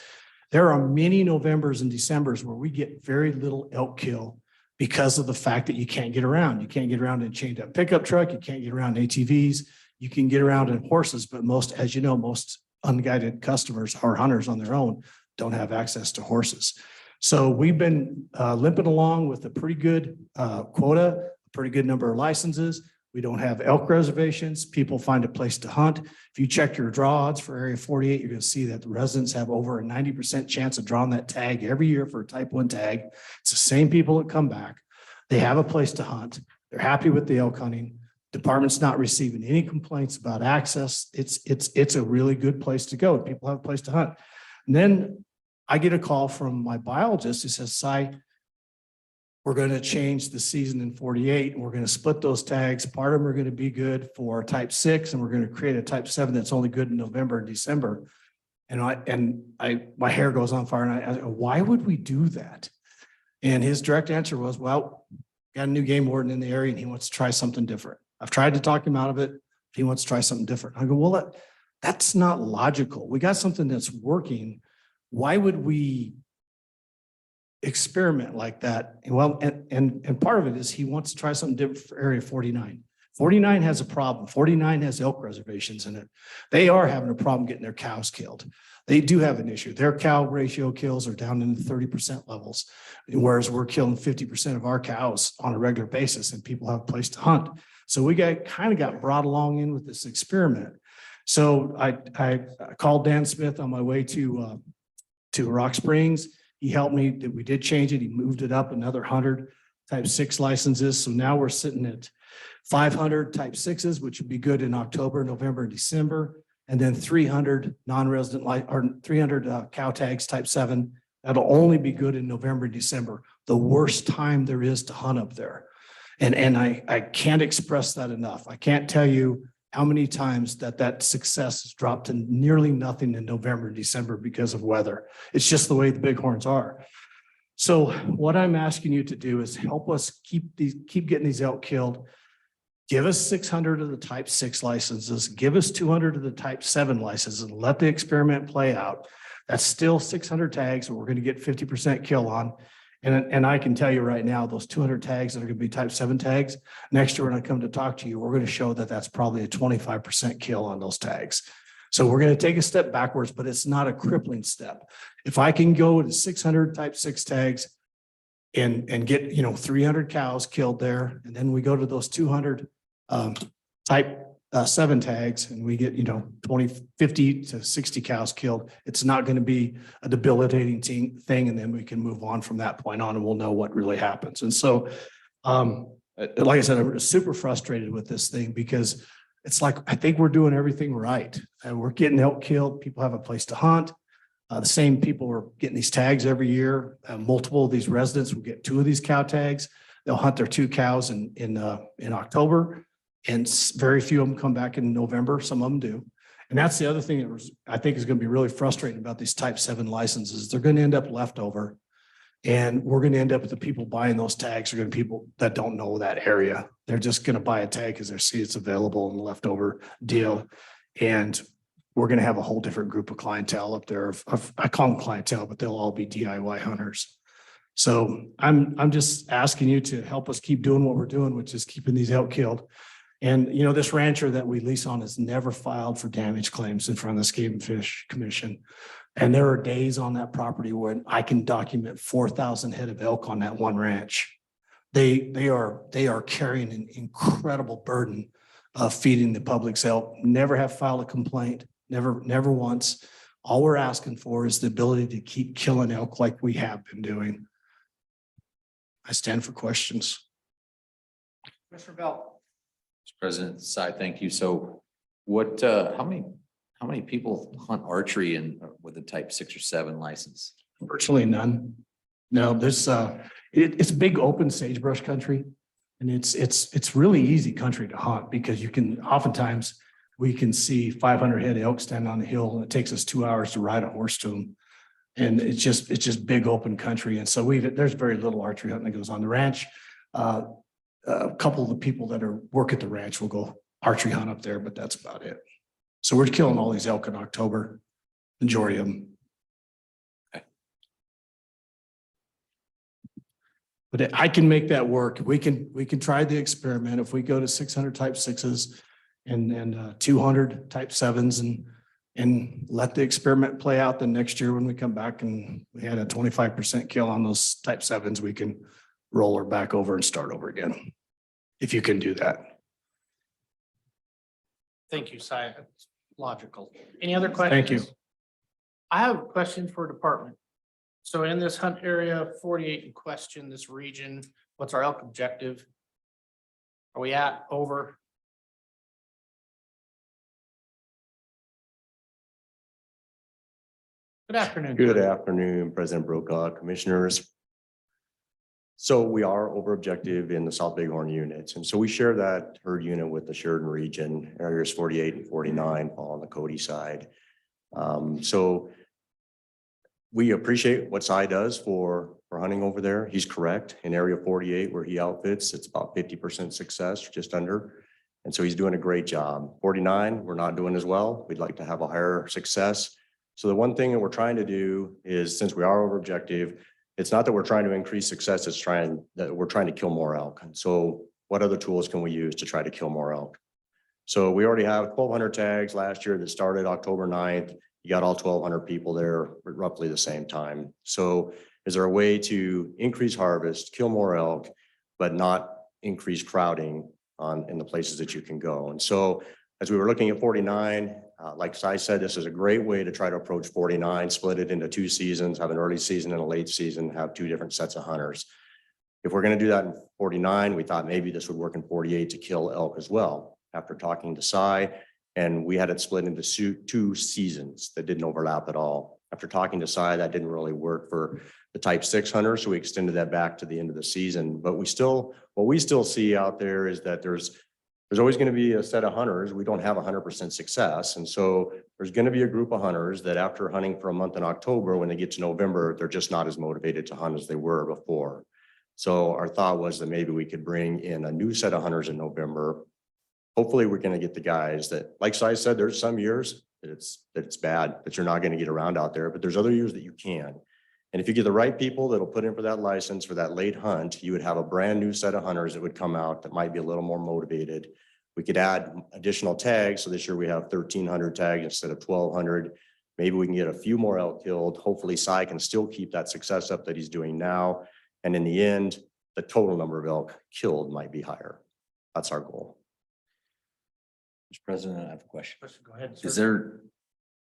there are many Novembers and Decembers where we get very little elk kill because of the fact that you can't get around. You can't get around in a chained up pickup truck. You can't get around ATVs. You can get around in horses, but most, as you know, most unguided customers or hunters on their own don't have access to horses. So we've been limping along with a pretty good quota, a pretty good number of licenses. We don't have elk reservations. People find a place to hunt. If you check your draw odds for Area 48, you're going to see that the residents have over a 90% chance of drawing that tag every year for a type 1 tag. It's the same people that come back. They have a place to hunt. They're happy with the elk hunting. Department's not receiving any complaints about access. It's a really good place to go. People have a place to hunt. And then I get a call from my biologist who says, "Cy, we're going to change the season in 48 and we're going to split those tags. Part of them are going to be good for type 6 and we're going to create a type 7 that's only good in November and December." And my hair goes on fire, and I go, "Why would we do that?" And his direct answer was, "Well, got a new game warden in the area and he wants to try something different. I've tried to talk him out of it. He wants to try something different." I go, "Well, that's not logical. We got something that's working. Why would we experiment like that?" Well, and part of it is he wants to try something different for Area 49. 49 has a problem. 49 has elk reservations in it. They are having a problem getting their cows killed. They do have an issue. Their cow ratio kills are down in the 30% levels, whereas we're killing 50% of our cows on a regular basis, and people have a place to hunt. So we kind of got brought along in with this experiment. So I called Dan Smith on my way to Rock Springs. He helped me. We did change it. He moved it up another 100 type 6 licenses. So now we're sitting at 500 type 6s, which would be good in October, November, and December. And then 300 non-resident or 300 cow tags type 7. That'll only be good in November and December, the worst time there is to hunt up there. And I can't express that enough. I can't tell you how many times that success has dropped to nearly nothing in November and December because of weather. It's just the way the Bighorns are. So what I'm asking you to do is help us keep getting these elk killed. Give us 600 of the type 6 licenses, give us 200 of the type 7 licenses, and let the experiment play out. That's still 600 tags that we're going to get 50% kill on. And I can tell you right now, those 200 tags that are going to be type 7 tags, next year when I come to talk to you, we're going to show that that's probably a 25% kill on those tags. So we're going to take a step backwards, but it's not a crippling step. If I can go to 600 type 6 tags and get, 300 cows killed there, and then we go to those 200 type 7 tags and we get, 50 to 60 cows killed, it's not going to be a debilitating thing. And then we can move on from that point on and we'll know what really happens. And so, like I said, I'm super frustrated with this thing because it's like, I think we're doing everything right. And we're getting elk killed. People have a place to hunt. The same people are getting these tags every year. Multiple of these residents will get 2 of these cow tags. They'll hunt their 2 cows in October. And very few of them come back in November. Some of them do. And that's the other thing that I think is going to be really frustrating about these type 7 licenses. They're going to end up leftover. And we're gonna end up with the people buying those tags are gonna be people that don't know that area. They're just gonna buy a tag because they see it's available and leftover deal. And we're gonna have a whole different group of clientele up there. I call them clientele, but they'll all be DIY hunters. So I'm just asking you to help us keep doing what we're doing, which is keeping these elk killed. And you know, this rancher that we lease on has never filed for damage claims in front of the Game and Fish Commission. And there are days on that property when I can document 4,000 head of elk on that one ranch. They are carrying an incredible burden of feeding the public's elk. Never have filed a complaint, never once. All we're asking for is the ability to keep killing elk like we have been doing. I stand for questions. Commissioner Bell. Mr. President, Cy, thank you. So what, how many people hunt archery and with a type 6 or 7 license? Virtually none. No, there's it's big open sagebrush country. And it's really easy country to hunt because you can oftentimes we can see 500 head elk stand on the hill and it takes us 2 hours to ride a horse to them. And it's just big open country. And so there's very little archery hunting that goes on the ranch. A couple of the people that work at the ranch will go archery hunt up there, but that's about it. So we're killing all these elk in October, majority of them. Okay. But I can make that work. We can try the experiment. If we go to 600 type 6s and 200 type 7s and let the experiment play out, then next year when we come back and we had a 25% kill on those type 7s, we can roll her back over and start over again. If you can do that. Thank you, Cy. That's logical. Any other questions? Thank you. I have a question for department. So in this hunt area 48 in question, this region, what's our elk objective? Are we at over? Good afternoon. Good afternoon, President Brokaw, commissioners. So we are over objective in the South Bighorn units. And so we share that herd unit with the Sheridan region, areas 48 and 49 on the Cody side. So we appreciate what Cy does for hunting over there. He's correct. In area 48 where he outfits, it's about 50% success, just under. And so he's doing a great job. 49, we're not doing as well. We'd like to have a higher success. So the one thing that we're trying to do is, since we are over objective, it's not that we're trying to increase success, it's that we're trying to kill more elk. And so what other tools can we use to try to kill more elk? So we already have 1,200 tags last year that started October 9th. You got all 1,200 people there at roughly the same time. So is there a way to increase harvest, kill more elk, but not increase crowding in the places that you can go? And so as we were looking at 49, like I said, this is a great way to try to approach 49, split it into 2 seasons, have an early season and a late season, have 2 different sets of hunters. If we're going to do that in 49, we thought maybe this would work in 48 to kill elk as well. After talking to Cy, and we had it split into 2 seasons that didn't overlap at all. After talking to Cy, that didn't really work for the type 6 hunters, so we extended that back to the end of the season. But what we still see out there is that there's always going to be a set of hunters. We don't have 100% success. And so there's going to be a group of hunters that after hunting for a month in October, when they get to November, they're just not as motivated to hunt as they were before. So our thought was that maybe we could bring in a new set of hunters in November. Hopefully we're going to get the guys that, like I said, there's some years that it's bad, that you're not going to get around out there, but there's other years that you can. And if you get the right people that'll put in for that license for that late hunt, you would have a brand new set of hunters that would come out that might be a little more motivated. We could add additional tags. So this year we have 1,300 tags instead of 1,200. Maybe we can get a few more elk killed. Hopefully Cy can still keep that success up that he's doing now. And in the end, the total number of elk killed might be higher. That's our goal. Mr. President, I have a question. Go ahead, sir. Is there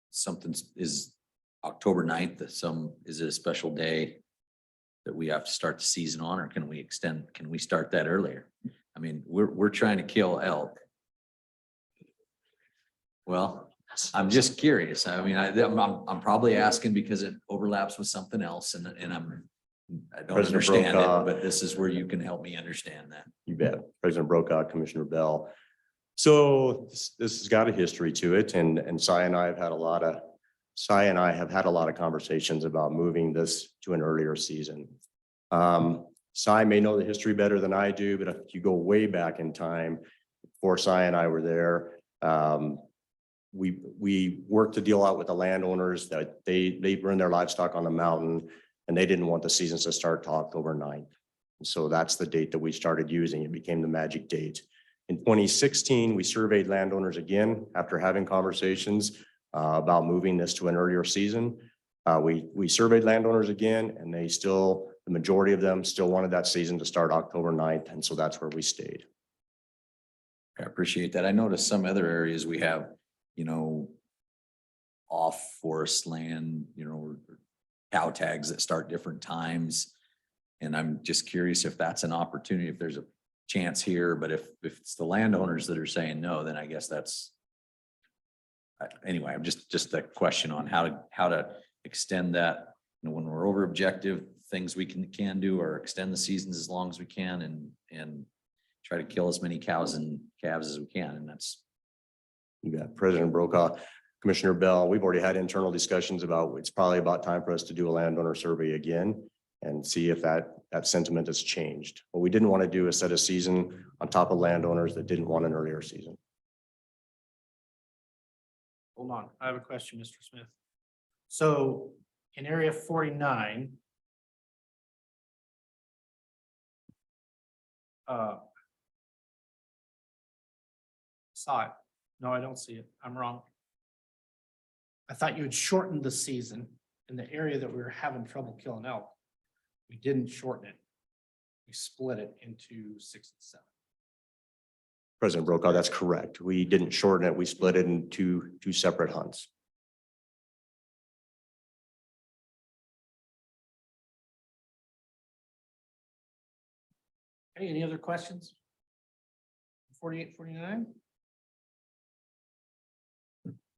something, is October 9th, is it a special day that we have to start the season on, or can we start that earlier? I mean, we're trying to kill elk. Well, I'm just curious. I mean, I'm probably asking because it overlaps with something else and I don't understand it, but this is where you can help me understand that. You bet. President Brokaw, Commissioner Bell. So this has got a history to it, and Cy and I have had a lot of Cy and I have had a lot of conversations about moving this to an earlier season. Cy may know the history better than I do, but if you go way back in time, before Cy and I were there, we worked the deal out with the landowners that they run their livestock on the mountain and they didn't want the seasons to start to October 9th. And so that's the date that we started using. It became the magic date. In 2016, we surveyed landowners again after having conversations about moving this to an earlier season. We surveyed landowners again and the majority of them still wanted that season to start October 9th. And so that's where we stayed. I appreciate that. I noticed some other areas we have, off forest land, cow tags that start different times. And I'm just curious if that's an opportunity, if there's a chance here, but if it's the landowners that are saying no, then I guess that's. Anyway, I'm just a question on how to extend that, when we're over objective, things we can do or extend the seasons as long as we can and try to kill as many cows and calves as we can. And that's. You got President Brokaw, Commissioner Bell. We've already had internal discussions about, it's probably about time for us to do a landowner survey again and see if that sentiment has changed. What we didn't want to do is set a season on top of landowners that didn't want an earlier season. Hold on, I have a question, Mr. Smith. So in area 49, saw it. No, I don't see it. I'm wrong. I thought you had shortened the season in the area that we were having trouble killing elk. We didn't shorten it. We split it into 6 and 7. President Brokaw, that's correct. We didn't shorten it. We split it into two separate hunts. Okay, any other questions? 48, 49?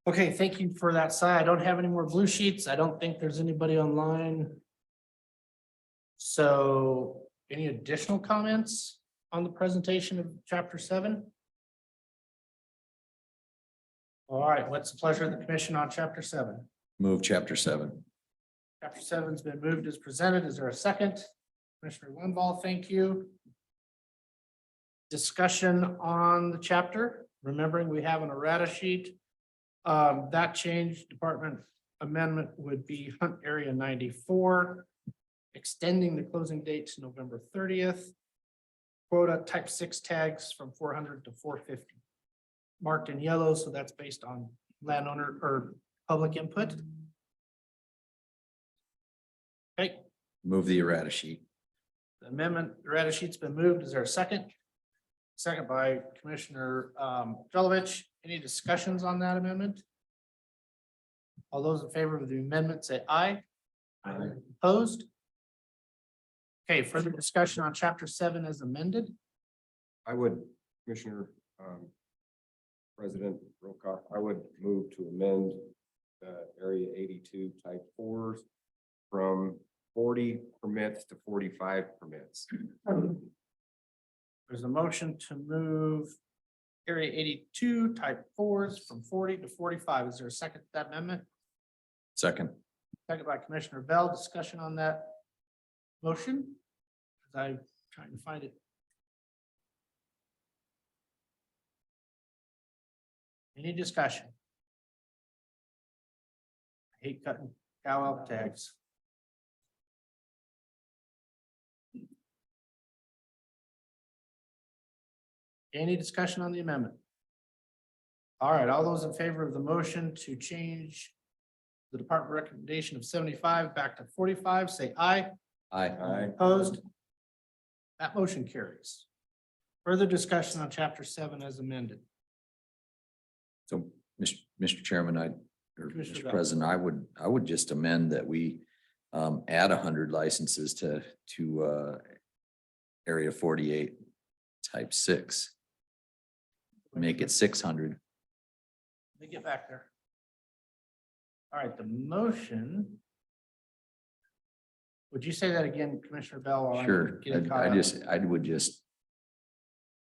Okay, thank you for that, Si. I don't have any more blue sheets. I don't think there's anybody online. So any additional comments on the presentation of chapter 7? All right, what's the pleasure of the commission on chapter 7? Move chapter 7. Chapter 7's been moved as presented. Is there a second? Commissioner Linvall, thank you. Discussion on the chapter. Remembering we have an errata sheet. That change department amendment would be hunt area 94, extending the closing date to November 30th. Quota type 6 tags from 400 to 450. Marked in yellow, so that's based on landowner or public input. Okay, Move the errata sheet. the amendment, errata sheet's been moved. Is there a second? Second by Commissioner Jelovich. Any discussions on that amendment? All those in favor of the amendment say aye. Aye. Opposed? Okay, further discussion on chapter 7 as amended. I would, Commissioner, President Brokaw, I would move to amend area 82 type 4s from 40 permits to 45 permits. There's a motion to move area 82 type 4s from 40 to 45. Is there a second to that amendment? Second. Second by Commissioner Bell. Discussion on that motion? As I'm trying to find it. Any discussion? I hate cutting cow elk tags. Any discussion on the amendment? All right, all those in favor of the motion to change the department recommendation of 75 back to 45, say aye. Aye. Opposed? That motion carries. Further discussion on chapter 7 as amended. So, Mr. Chairman, or Commissioner Mr. Bell. President, I would just amend that we add 100 licenses to area 48 type 6. Make it 600. Let me get back there. All right, the motion. Would you say that again, Commissioner Bell? while I'm Sure. getting caught up?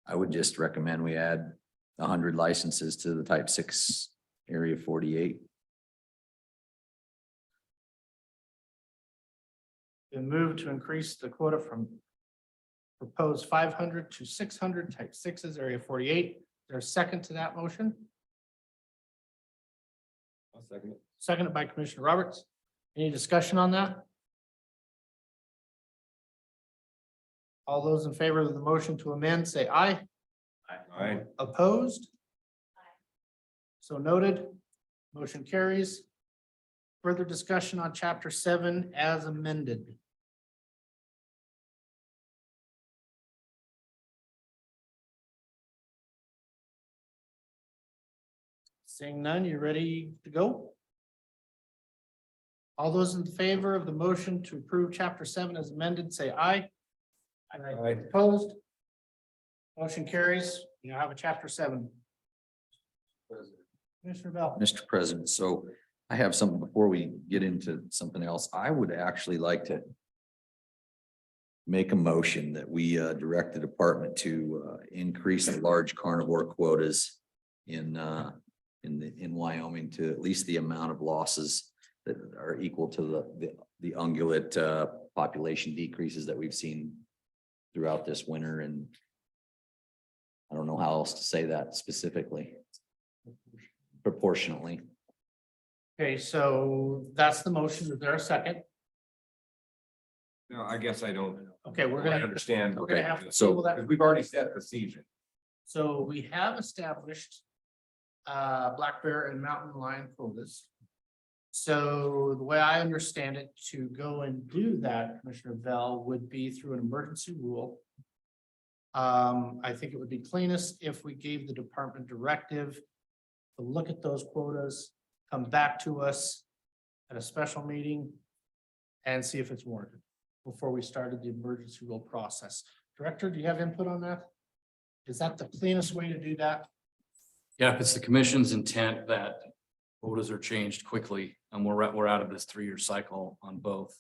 I would just recommend we add 100 licenses to the type 6 area 48. Been moved to increase the quota from proposed 500 to 600 type 6s, area 48. There's a second to that motion. I'll second it. Seconded by Commissioner Roberts. Any discussion on that? All those in favor of the motion to amend, say aye. Aye. Opposed? So noted. Motion carries. Further discussion on chapter 7 as amended. Seeing none, you ready to go? All those in favor of the motion to approve chapter 7 as amended, say aye. Aye. Opposed? Motion carries. You now have a chapter 7. Commissioner Bell. Mr. President, so I have something before we get into something else. I would actually like to make a motion that we direct the department to increase the large carnivore quotas in Wyoming to at least the amount of losses that are equal to the ungulate population decreases that we've seen throughout this winter. And I don't know how else to say that specifically. Proportionately. Okay, so that's the motion. Is there a second? No, I guess I don't. Okay, we're I gonna understand. We're gonna have to So- table that. Because we've already set the season. So we have established black bear and mountain lion quotas. So the way I understand it, to go and do that, Commissioner Bell, would be through an emergency rule. I think it would be cleanest if we gave the department directive to look at those quotas, come back to us at a special meeting and see if it's warranted before we started the emergency rule process. Director, do you have input on that? Is that the cleanest way to do that? Yeah, if it's the commission's intent that quotas are changed quickly, and we're out of this 3-year cycle on both.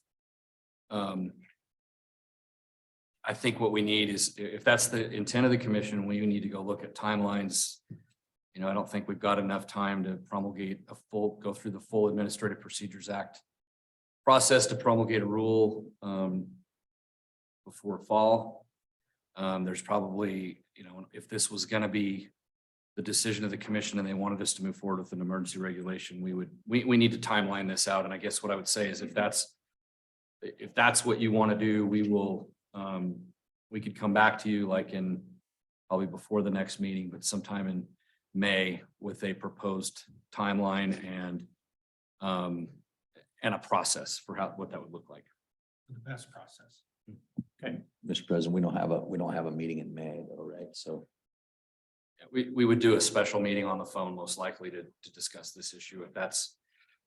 I think what we need is, if that's the intent of the commission, we need to go look at timelines. You know, I don't think we've got enough time to promulgate go through the full Administrative Procedures Act process to promulgate a rule before fall. There's probably, you know, if this was going to be the decision of the commission and they wanted us to move forward with an emergency regulation, we need to timeline this out. And I guess what I would say is if that's what you want to do, we could come back to you like in probably before the next meeting, but sometime in May with a proposed timeline and a process for what that would look like. The best process. Okay. Mr. President, we don't have a meeting in May though, right? So We would do a special meeting on the phone, most likely to discuss this issue. If that's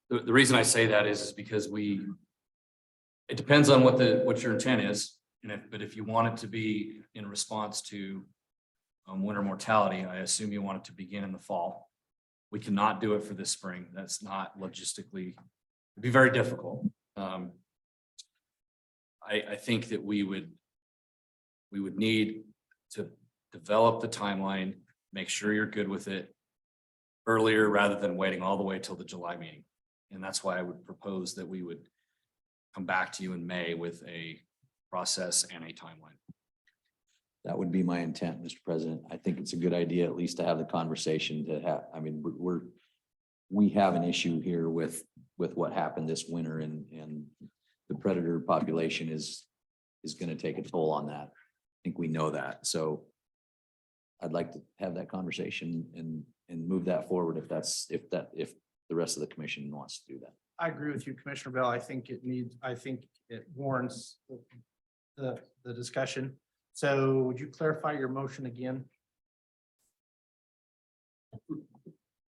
the reason I say that is because it depends on what your intent is. But if you want it to be in response to winter mortality, I assume you want it to begin in the fall. We cannot do it for this spring. That's not logistically, it'd be very difficult. I think that we would need to develop the timeline, make sure you're good with it earlier rather than waiting all the way till the July meeting. And that's why I would propose that we would come back to you in May with a process and a timeline. that would be my intent, Mr. President. I think it's a good idea at least to have the conversation to have, I mean, we have an issue here with what happened this winter and the predator population is going to take a toll on that. I think we know that. So I'd like to have that conversation and move that forward if the rest of the commission wants to do that. I agree with you, Commissioner Bell. I think it warrants the discussion. So would you clarify your motion again?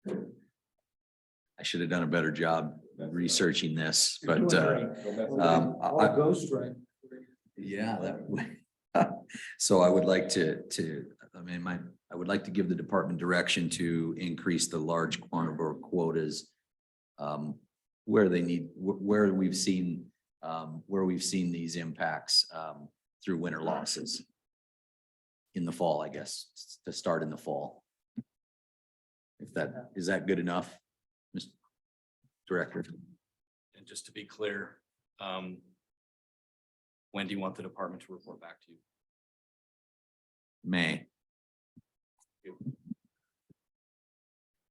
I should have done a better job researching this, but yeah, so I would like to I would like to give the department direction to increase the large carnivore quotas where we've seen these impacts through winter losses in the fall, I guess, to start in the fall. Is that good enough, Mr. Director? And just to be clear, when do you want the department to report back to you? May.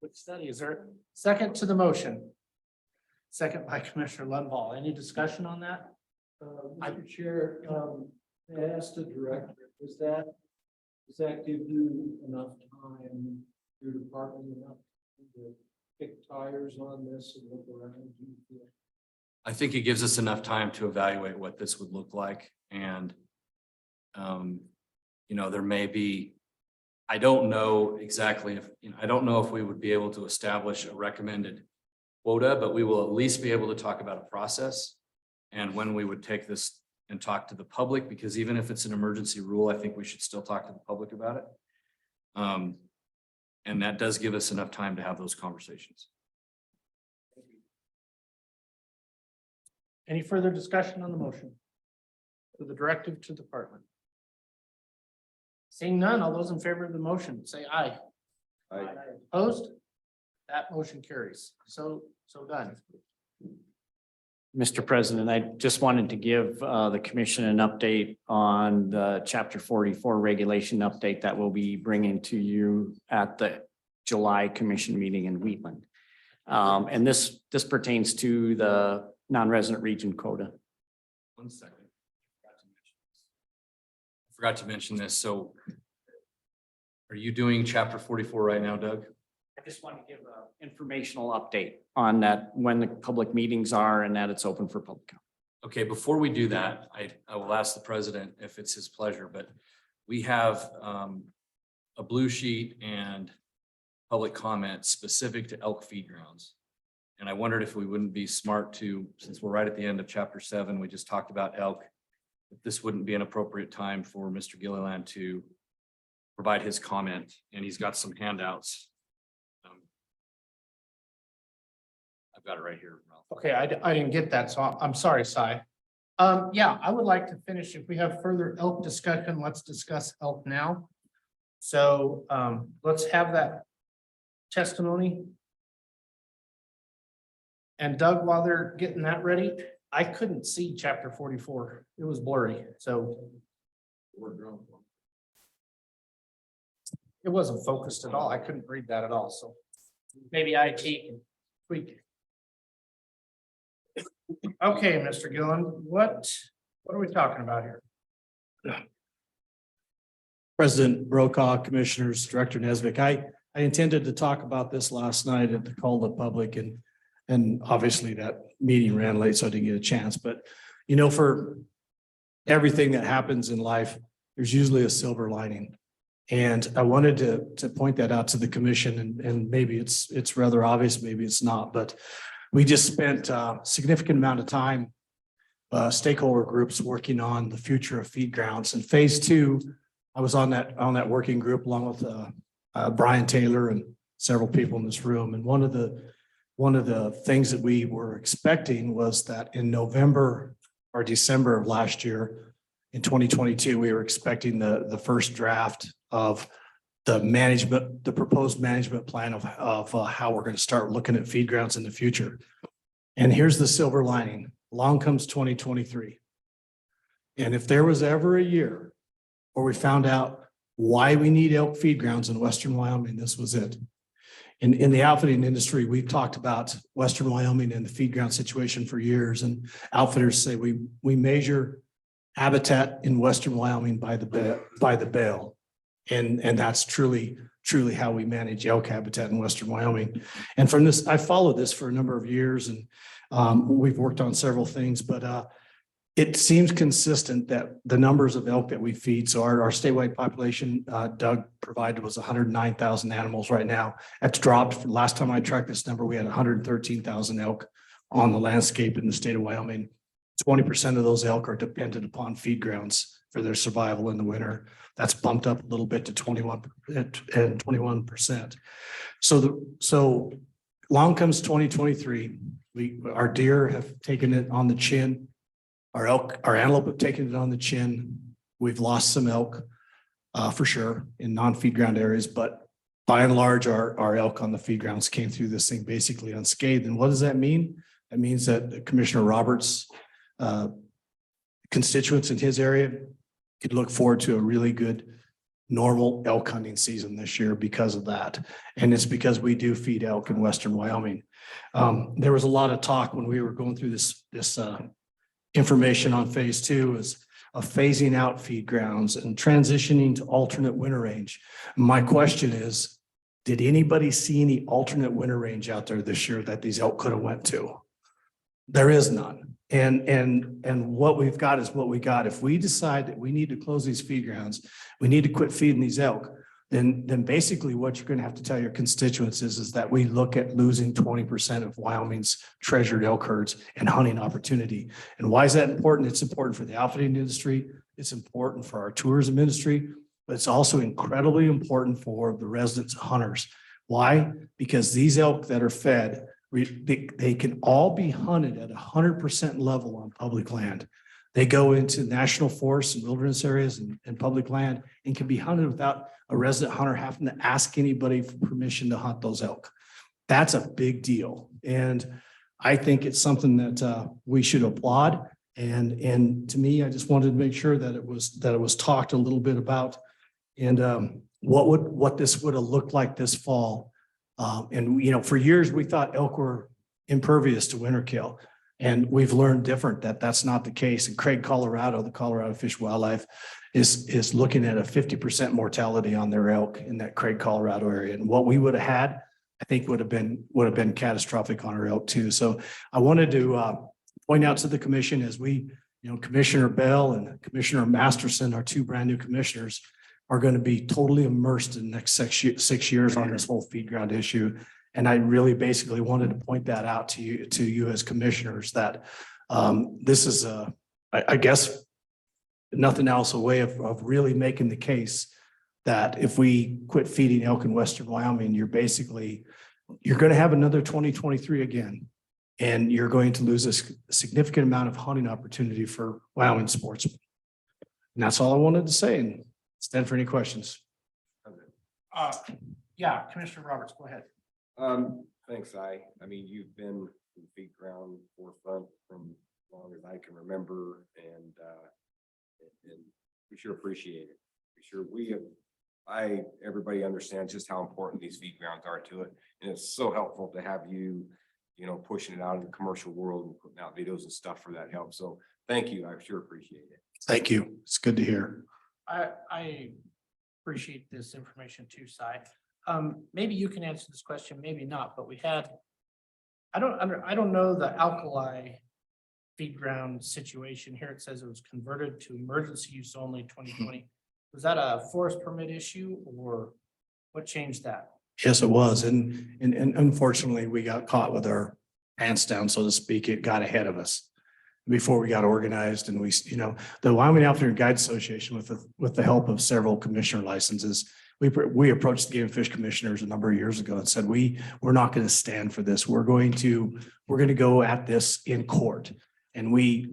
Which study is there? Second to the motion. Second by Commissioner Lunvall. Any discussion on that? Mr. Chair, I asked the director, does that give you enough time, your department enough to kick tires on this and look around? Do you feel? I think it gives us enough time to evaluate what this would look like and there may be, I don't know exactly if, I don't know if we would be able to establish a recommended quota, but we will at least be able to talk about a process and when we would take this and talk to the public, because even if it's an emergency rule, I think we should still talk to the public about it. And that does give us enough time to have those conversations. Any further discussion on the motion? To the directive to the department? Seeing none, all those in favor of the motion, say aye. Aye. Opposed? That motion carries. So done. Mr. President, I just wanted to give the commission an update on the Chapter 44 regulation update that we'll be bringing to you at the July commission meeting in Wheatland. And this pertains to the non-resident region quota. 1 second. I forgot to mention this. So are you doing Chapter 44 right now, Doug? I just want to give an informational update on that, when the public meetings are and that it's open for public comment. Okay, before we do that, I will ask the president if it's his pleasure, but we have a blue sheet and public comment specific to elk feed grounds. And I wondered if we wouldn't be smart to, since we're right at the end of Chapter 7, we just talked about elk, if this wouldn't be an appropriate time for Mr. Gilliland to provide his comment, and he's got some handouts. I've got it right here, Ralph. Okay, I didn't get that, so I'm sorry, Cy. Yeah, I would like to finish. If we have further elk discussion, let's discuss elk now. So let's have that testimony. And Doug, while they're getting that ready, I couldn't see Chapter 44. It was blurry, so. It wasn't focused at all. I couldn't read that at all, so maybe IT can tweak it. Okay, Mr. Gillen, what are we talking about here? President Brokaw, Commissioners, Director Nesbitt, I intended to talk about this last night and to call the public and obviously that meeting ran late, so I didn't get a chance, but for everything that happens in life, there's usually a silver lining. And I wanted to point that out to the commission and maybe it's rather obvious, maybe it's not, but we just spent a significant amount of time, stakeholder groups working on the future of feed grounds. And phase 2, I was on that working group along with Brian Taylor and several people in this room. And one of the things that we were expecting was that in November or December of last year, in 2022, we were expecting the first draft of the proposed management plan of how we're going to start looking at feed grounds in the future. And here's the silver lining. Along comes 2023. And if there was ever a year where we found out why we need elk feed grounds in Western Wyoming, this was it. In the outfitting industry, we've talked about Western Wyoming and the feed ground situation for years. And outfitters say we measure habitat in Western Wyoming by the bale. And that's truly how we manage elk habitat in Western Wyoming. And from this, I followed this for a number of years and we've worked on several things, but it seems consistent that the numbers of elk that we feed, so our statewide population, Doug provided was 109,000 animals right now. That's dropped. Last time I tracked this number, we had 113,000 elk on the landscape in the state of Wyoming. 20% of those elk are dependent upon feed grounds for their survival in the winter. That's bumped up a little bit to 21%. So along comes 2023. Our deer have taken it on the chin. Our antelope have taken it on the chin. We've lost some elk for sure in non-feed ground areas, but by and large, our elk on the feed grounds came through this thing basically unscathed. And what does that mean? That means that Commissioner Roberts constituents in his area could look forward to a really good normal elk hunting season this year because of that. And it's because we do feed elk in western Wyoming. There was a lot of talk when we were going through this information on phase 2 is of phasing out feed grounds and transitioning to alternate winter range. My question is, did anybody see any alternate winter range out there this year that these elk could have went to? There is none. And what we've got is what we got. If we decide that we need to close these feed grounds, we need to quit feeding these elk, then basically what you're going to have to tell your constituents is that we look at losing 20% of Wyoming's treasured elk herds and hunting opportunity. And why is that important? It's important for the outfitting industry. It's important for our tourism industry, but it's also incredibly important for the residents and hunters. Why? Because these elk that are fed, they can all be hunted at 100% level on public land. They go into national forests and wilderness areas and public land and can be hunted without a resident hunter having to ask anybody for permission to hunt those elk. That's a big deal. And I think it's something that we should applaud. And to me, I just wanted to make sure that it was talked a little bit about and what this would have looked like this fall. And, you know, for years, we thought elk were impervious to winter kill. And we've learned different that that's not the case. And Craig, Colorado, the Colorado Fish Wildlife is looking at a 50% mortality on their elk in that Craig, Colorado area. And what we would have had, I think would have been catastrophic on our elk too. So I wanted to point out to the commission as we, you know, Commissioner Bell and Commissioner Masterson, our two brand new commissioners, are going to be totally immersed in the next 6 years on this whole feed ground issue. And I really basically wanted to point that out to you as commissioners that this is I guess, nothing else, a way of really making the case that if we quit feeding elk in western Wyoming, you're going to have another 2023 again. And you're going to lose a significant amount of hunting opportunity for Wyoming sportsmen. And that's all I wanted to say. And stand for any questions. Yeah, Commissioner Roberts, go ahead. Thanks, I mean, you've been in feed ground forefront from as long as I can remember, and we sure appreciate it. Everybody understands just how important these feed grounds are to it, and it's so helpful to have you know, pushing it out in the commercial world and putting out videos and stuff for that help. So thank you, I sure appreciate it. Thank you. It's good to hear. I appreciate this information too, Cy. Maybe you can answer this question, maybe not, but we had, I don't know the alkali feed ground situation here. It says it was converted to emergency use only 2020. Was that a forest permit issue or what changed that? Yes, it was. And unfortunately, we got caught with our pants down, so to speak. It got ahead of us before we got organized. And we, you know, the Wyoming Outfitter Guide Association with the help of several commissioner licenses, we approached the Game and Fish commissioners a number of years ago and said, we're not going to stand for this. We're going to go at this in court. And we've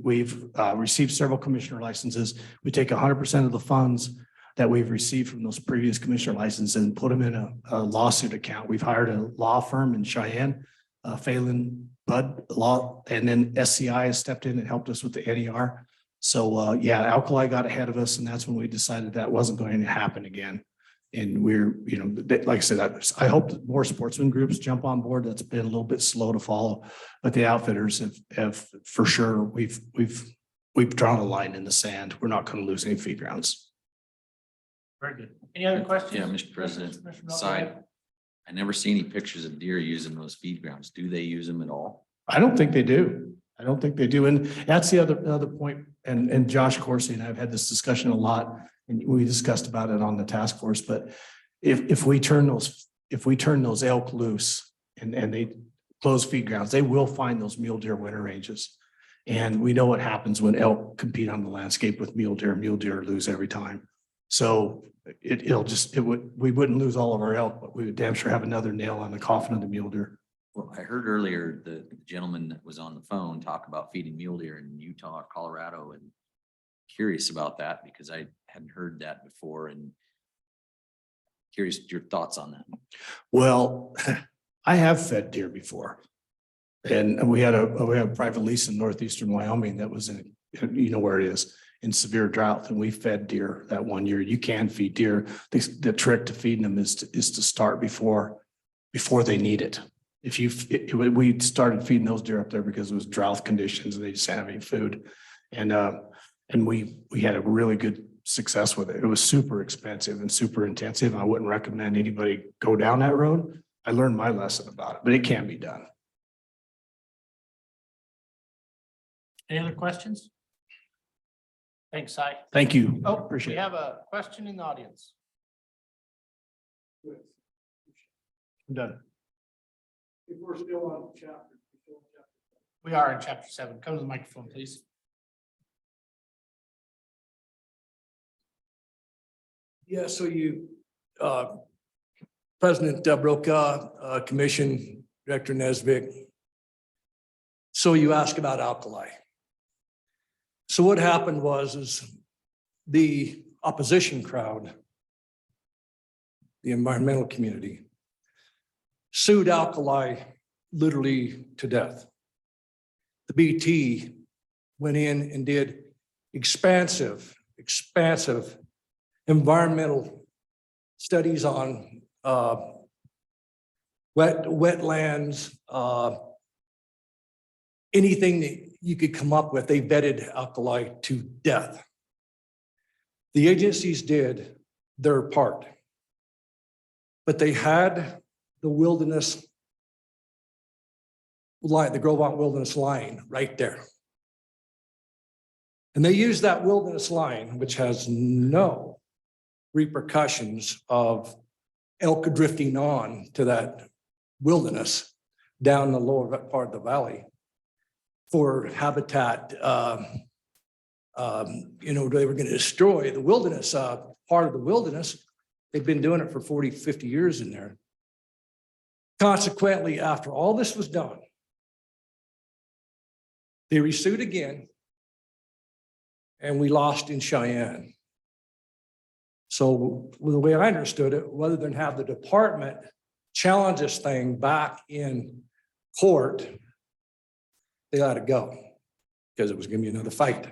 received several commissioner licenses. We take 100% of the funds that we've received from those previous commissioner licenses and put them in a lawsuit account. We've hired a law firm in Cheyenne, Phelan Bud Law, and then SCI has stepped in and helped us with the NER. So yeah, alkali got ahead of us, and that's when we decided that wasn't going to happen again. And we're, you know, like I said, I hope that more sportsman groups jump on board. That's been a little bit slow to follow, but the outfitters have for sure. We've drawn a line in the sand. We're not going to lose any feed grounds. Very good. Any other questions? Yeah, Mr. President, side, I never see any pictures of deer using those feed grounds. Do they use them at all? I don't think they do. I don't think they do. And that's the other point. And Josh Corsi and I have had this discussion a lot, and we discussed about it on the task force. But if we turn those elk loose and they close feed grounds, they will find those mule deer winter ranges. And we know what happens when elk compete on the landscape with mule deer. Mule deer lose every time. So we wouldn't lose all of our elk, but we would damn sure have another nail on the coffin of the mule deer. Well, I heard earlier the gentleman that was on the phone talk about feeding mule deer in Utah, Colorado, and curious about that because I hadn't heard that before, and curious your thoughts on that. Well, I have fed deer before, and we had a private lease in northeastern Wyoming that was in you know where it is, in severe drought, and we fed deer that one year. You can feed deer. The trick to feeding them is to start before they need it. We started feeding those deer up there because it was drought conditions and they just didn't have any food. And we had a really good success with it. It was super expensive and super intensive. I wouldn't recommend anybody go down that road. I learned my lesson about it, but it can be done. Any other questions? Thanks, Si. Thank you. Oh, Appreciate we it. have a question in the audience. I'm done. If we're still on chapter. We are in chapter 7. Come to the microphone, please. Yeah, so President Brokaw, Commission, Director Nesbitt. So you ask about alkali. So what happened is the opposition crowd, the environmental community, sued alkali literally to death. The BT went in and did expansive environmental studies on wetlands, anything that you could come up with. They vetted alkali to death. The agencies did their part, but they had the wilderness line, the Grovant Wilderness Line right there. And they used that wilderness line, which has no repercussions of elk drifting on to that wilderness down the lower part of the valley for habitat. They were going to destroy the wilderness, part of the wilderness. They've been doing it for 40, 50 years in there. Consequently, after all this was done, they resued again, and we lost in Cheyenne. So the way I understood it, rather than have the department challenge this thing back in court, they let it go because it was going to be another fight.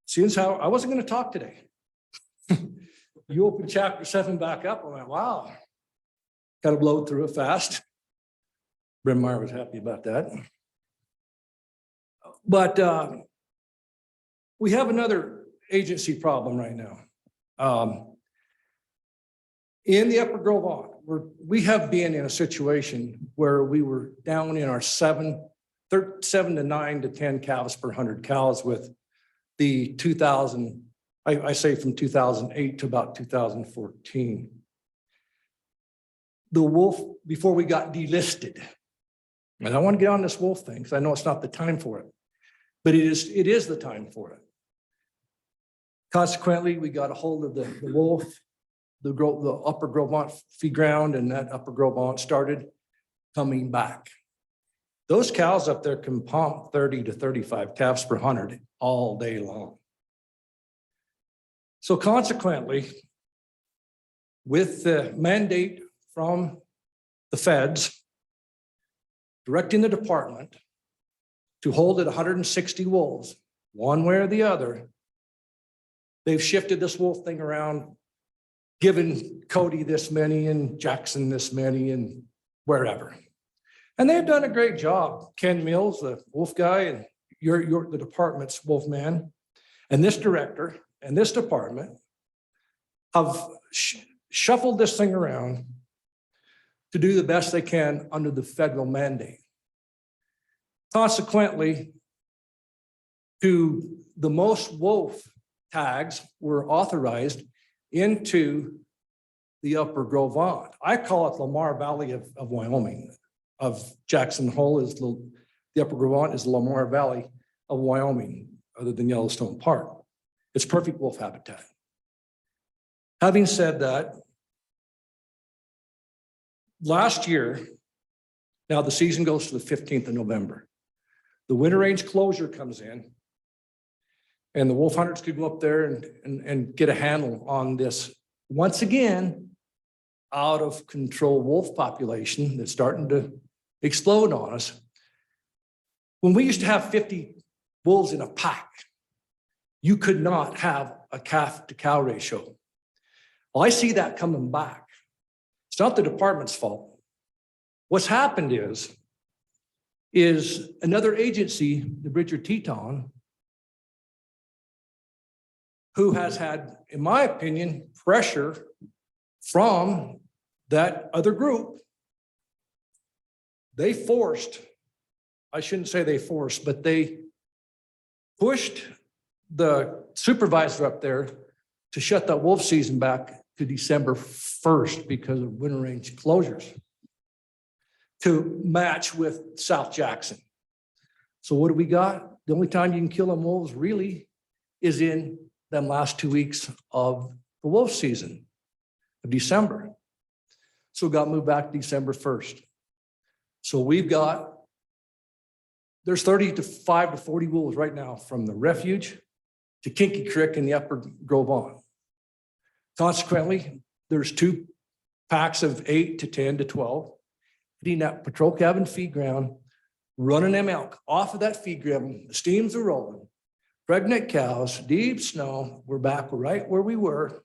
Seeing how I wasn't going to talk today. You opened chapter 7 back up. I went, wow, got to blow through it fast. Bryn Mawr was happy about that. But we have another agency problem right now. In the Upper Grovant, we have been in a situation where we were down in our 7 to 9 to 10 calves per 100 cows with the 2000, I say from 2008 to about 2014. The wolf, before we got delisted, and I want to get on this wolf thing because I know it's not the time for it, but it is the time for it. Consequently, we got a hold of the wolf, the Upper Grovant feed ground, and that Upper Grovant started coming back. Those cows up there can pump 30 to 35 calves per 100 all day long. So consequently, with the mandate from the feds directing the department to hold at 160 wolves, one way or the other, they've shifted this wolf thing around, given Cody this many and Jackson this many and wherever. And they've done a great job. Ken Mills, the wolf guy, and you're the department's wolf man, and this director and this department have shuffled this thing around to do the best they can under the federal mandate. Consequently, to the most wolf tags were authorized into the Upper Grovant. I call it Lamar Valley of Wyoming. Of Jackson Hole is the Upper Grovant is Lamar Valley of Wyoming, other than Yellowstone Park. It's perfect wolf habitat. Having said that, last year, now the season goes to the 15th of November. The winter range closure comes in, and the wolf hunters could go up there and get a handle on this, once again, out of control wolf population that's starting to explode on us. When we used to have 50 wolves in a pack, you could not have a calf to cow ratio. Well, I see that coming back. It's not the department's fault. What's happened is another agency, the Bridger Teton, who has had, in my opinion, pressure from that other group. They forced, I shouldn't say they forced, but they pushed the supervisor up there to shut that wolf season back to December 1st because of winter range closures to match with South Jackson. So what do we got? The only time you can kill them wolves really is in them last 2 weeks of the wolf season of December. So it got moved back to December 1st. So there's 35 to 40 wolves right now from the refuge to Kinky Creek in the upper Grove on. Consequently, there's 2 packs of 8 to 10 to 12 hitting that patrol cabin feed ground, running them elk off of that feed ground. The steams are rolling. Pregnant cows, deep snow. We're back right where we were.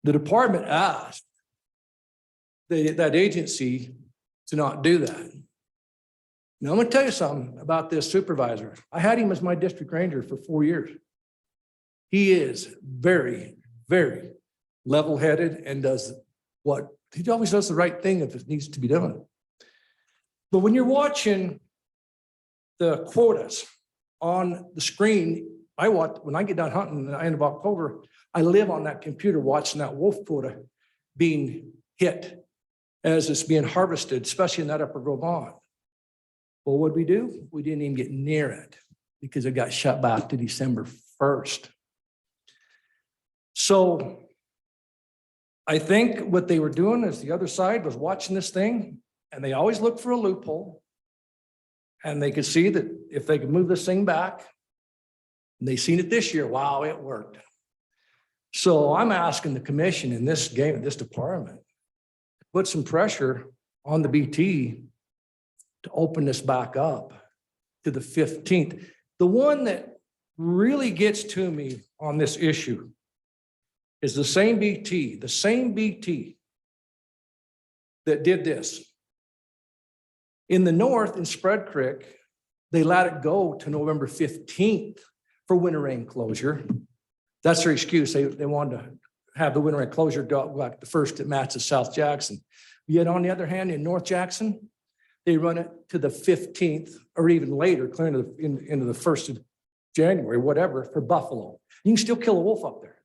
The department asked that agency to not do that. Now, I'm going to tell you something about this supervisor. I had him as my district ranger for 4 years. He is very, very level-headed and he always does the right thing if it needs to be done. But when you're watching the quotas on the screen, when I get done hunting at the end of October, I live on that computer watching that wolf quota being hit as it's being harvested, especially in that upper Grove on. Well, what did we do? We didn't even get near it because it got shut back to December 1st. So I think what they were doing is the other side was watching this thing, and they always look for a loophole. And they could see that if they could move this thing back, and they seen it this year, wow, it worked. So I'm asking the commission in this department, put some pressure on the BT to open this back up to the 15th. The one that really gets to me on this issue is the same BT that did this. In the north, in Spread Creek, they let it go to November 15th for winter rain closure. That's their excuse. They wanted to have the winter rain closure go like the first that matches South Jackson. Yet on the other hand, in North Jackson, they run it to the 15th or even later, clear into the 1st of January, whatever, for buffalo. You can still kill a wolf up there,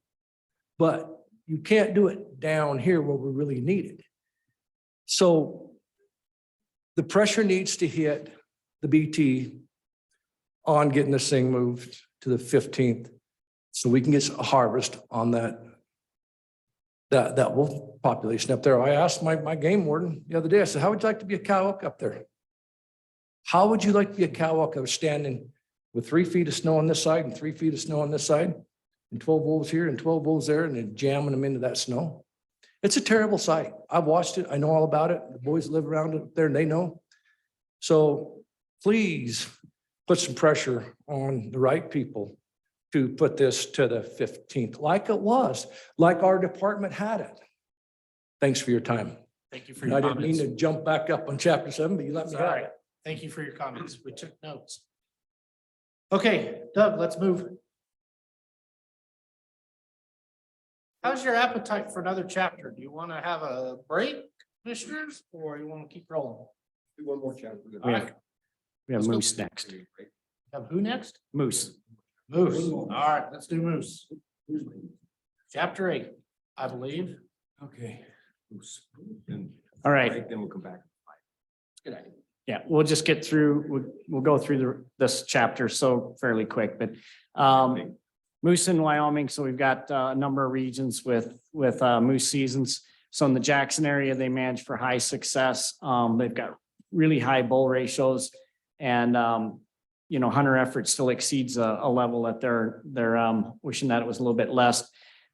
but you can't do it down here where we really need it. So the pressure needs to hit the BT on getting this thing moved to the 15th so we can get a harvest on that wolf population up there. I asked my game warden the other day, I said, how would you like to be a cow elk up there? How would you like to be a cow elk? I was standing with 3 feet of snow on this side and 3 feet of snow on this side and 12 wolves here and 12 wolves there and then jamming them into that snow. It's a terrible sight. I've watched it. I know all about it. The boys live around it there and they know. So please put some pressure on the right people to put this to the 15th, like it was, like our department had it. Thanks for your time. Thank you for your I didn't mean comments. to jump back up on chapter 7, but you let me have it. Thank you for your comments. We took notes. Okay, Doug, let's move. How's your appetite for another chapter? Do you want to have a break, commissioners, or you want to keep rolling? Do one more chapter. All right. We have Let's go. Moose next. Have who next? Moose. Moose. All right, let's do Moose. Chapter 8, I believe. Okay. All right. Then we'll come back. Good idea. Yeah, we'll just get through, we'll go through this chapter so fairly quick, but moose in Wyoming. So we've got a number of regions with moose seasons. So in the Jackson area, they manage for high success. They've got really high bull ratios and hunter effort still exceeds a level that they're wishing that it was a little bit less.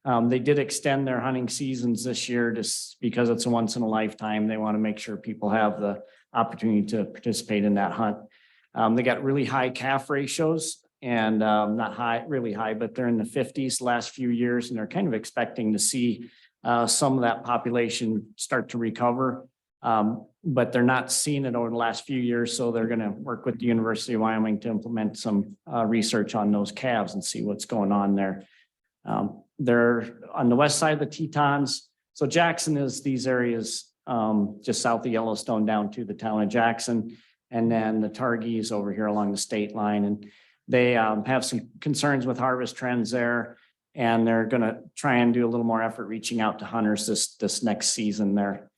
They did extend their hunting seasons this year just because it's a once in a lifetime. They want to make sure people have the opportunity to participate in that hunt. They got really high calf ratios and not high, really high, but they're in the 50s the last few years, and they're kind of expecting to see some of that population start to recover. But they're not seeing it over the last few years, so they're going to work with the University of Wyoming to implement some research on those calves and see what's going on there. They're on the west side of the Tetons. So Jackson is these areas just south of Yellowstone down to the town of Jackson. And then the Targhee over here along the state line. And they have some concerns with harvest trends there. And they're going to try and do a little more effort reaching out to hunters this next season there.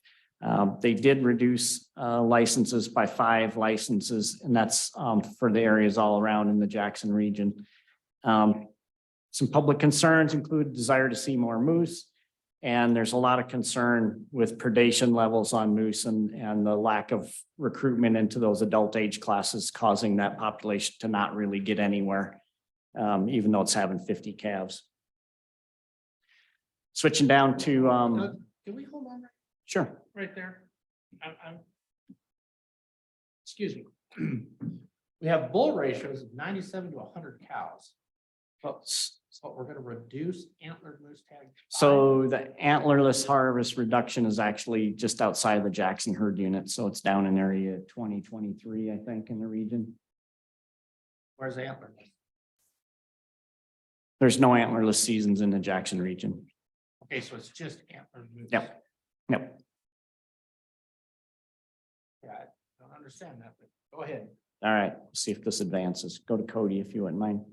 They did reduce licenses by 5 licenses, and that's for the areas all around in the Jackson region. Some public concerns include desire to see more moose. And there's a lot of concern with predation levels on moose and the lack of recruitment into those adult age classes, causing that population to not really get anywhere, even though it's having 50 calves. Switching down to, Can we hold on sure. right there? Excuse me. We have bull ratios of 97 to 100 cows. So we're gonna reduce antlered moose tag. So the antlerless harvest reduction is actually just outside the Jackson herd unit. So it's down in area 2023, I think, in the region. Where's the antlerless? There's no antlerless seasons in the Jackson region. Okay, so it's just antlered moose. Yep. Yep. Yeah, I don't understand that, but go ahead. All right, see if this advances. Go to Cody if you wouldn't mind.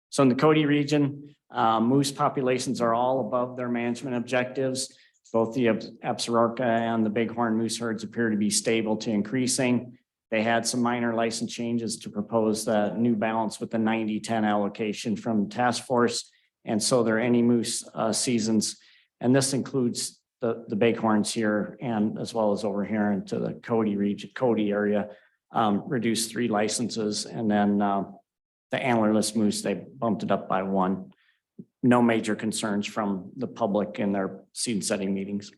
So in the Cody region, moose populations are all above their management objectives. Both the Absaroka and the bighorn moose herds appear to be stable to increasing. They had some minor license changes to propose the new balance with the 90-10 allocation from the task force. And so there are any moose seasons. And this includes the bighorns here and as well as over here into the Cody region, Cody area, reduced 3 licenses. And then the antlerless moose, they bumped it up by 1. No major concerns from the public in their seed setting meetings.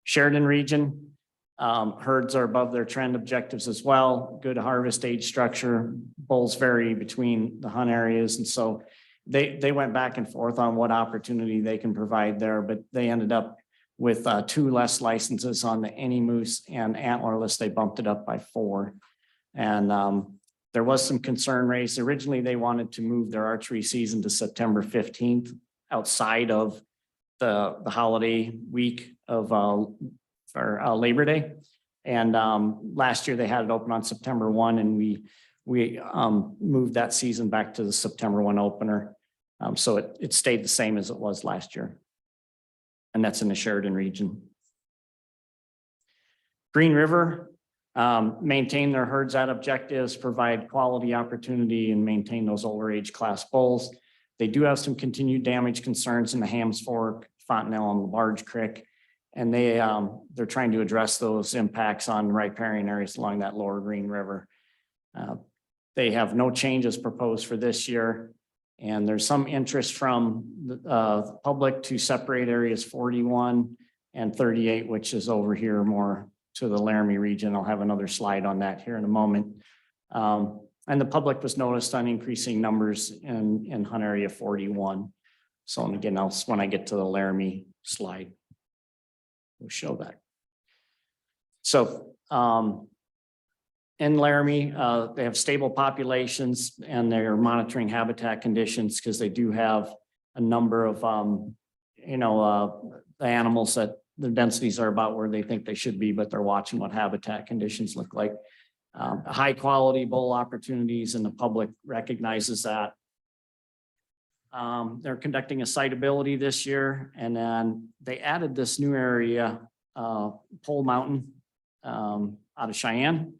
Sheridan region, herds are above their trend objectives as well. Good harvest age structure. Bulls vary between the hunt areas. And so they went back and forth on what opportunity they can provide there, but they ended up with 2 less licenses on the any moose, and antlerless, they bumped it up by 4. And there was some concern raised. Originally, they wanted to move their archery season to September 15th outside of the holiday week of Labor Day. And last year they had it open on September 1, and we moved that season back to the September 1 opener. So it stayed the same as it was last year. And that's in the Sheridan region. Green River, maintain their herds at objectives, provide quality opportunity, and maintain those older age class bulls. They do have some continued damage concerns in the Hams Fork, Fontenelle, and LaBarge Creek. And they're trying to address those impacts on riparian areas along that lower Green River. They have no changes proposed for this year. And there's some interest from the public to separate areas 41 and 38, which is over here more to the Laramie region. I'll have another slide on that here in a moment. And the public was noticed on increasing numbers in hunt area 41. So and again, when I get to the Laramie slide, we'll show that. So in Laramie, they have stable populations and they're monitoring habitat conditions because they do have a number of, the animals that the densities are about where they think they should be, but they're watching what habitat conditions look like. High quality bull opportunities, and the public recognizes that. They're conducting a siteability this year, and then they added this new area, Pole Mountain, out of Cheyenne.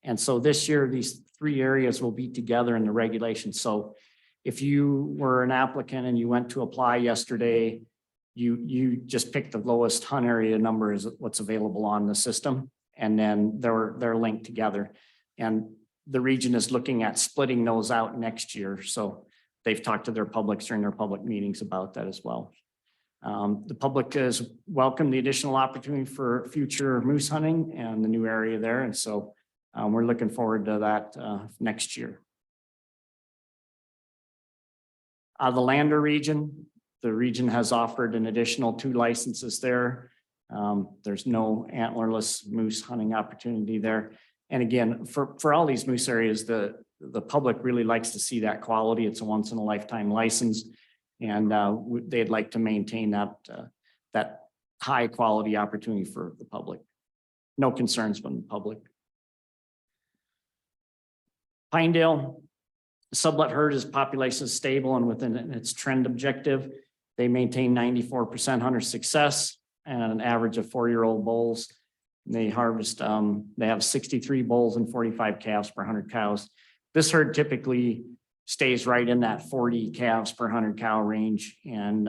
And so this year, these 3 areas will be together in the regulation. So if you were an applicant and you went to apply yesterday, you just pick the lowest hunt area number is what's available on the system. And then they're linked together. And the region is looking at splitting those out next year. So they've talked to their publics during their public meetings about that as well. The public has welcomed the additional opportunity for future moose hunting and the new area there. And so we're looking forward to that next year. The Lander region, the region has offered an additional 2 licenses there. There's no antlerless moose hunting opportunity there. And again, for all these moose areas, the public really likes to see that quality. It's a once in a lifetime license. And they'd like to maintain that high quality opportunity for the public. No concerns from the public. Pinedale, the sublet herd is population stable and within its trend objective. They maintain 94% hunter success and an average of 4-year-old bulls. They harvest, they have 63 bulls and 45 calves per 100 cows. This herd typically stays right in that 40 calves per 100 cow range. And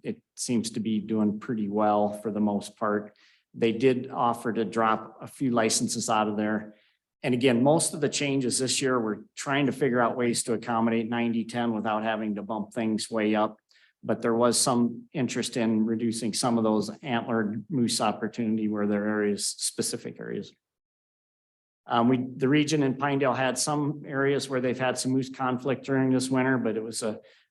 it seems to be doing pretty well for the most part. They did offer to drop a few licenses out of there. And again, most of the changes this year, we're trying to figure out ways to accommodate 90-10 without having to bump things way up. But there was some interest in reducing some of those antlered moose opportunity where there are areas, specific areas. The region in Pinedale had some areas where they've had some moose conflict during this winter, but it was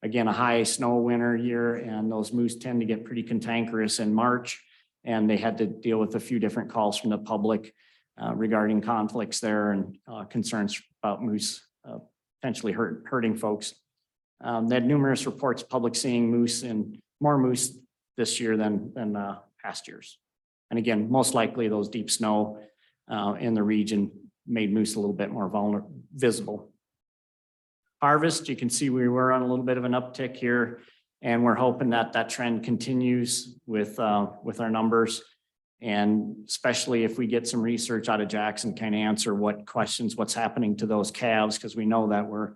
again, a high snow winter year, and those moose tend to get pretty cantankerous in March. And they had to deal with a few different calls from the public regarding conflicts there and concerns about moose potentially hurting folks. They had numerous reports, public seeing moose and more moose this year than past years. And again, most likely those deep snow in the region made moose a little bit more visible. Harvest, you can see we were on a little bit of an uptick here, and we're hoping that that trend continues with our numbers. And especially if we get some research out of Jackson, kind of answer what questions, what's happening to those calves, because we know that we're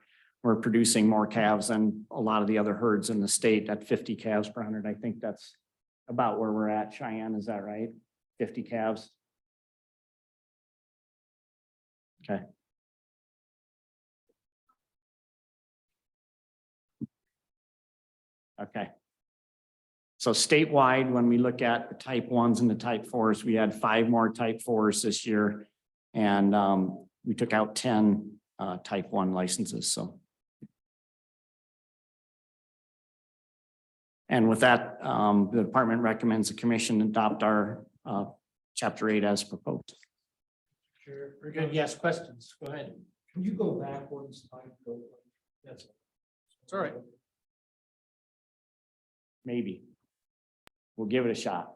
producing more calves than a lot of the other herds in the state at 50 calves per 100. I think that's about where we're at. Cheyenne, is that right? 50 calves. Okay. Okay. So statewide, when we look at the type 1s and the type 4s, we had 5 more type 4s this year. And we took out 10 type 1 licenses. So. And with that, the department recommends the commission adopt our chapter 8 as proposed. Sure, very good. Yes, questions? Go ahead. Can you go back one slide? That's all right. Maybe. We'll give it a shot.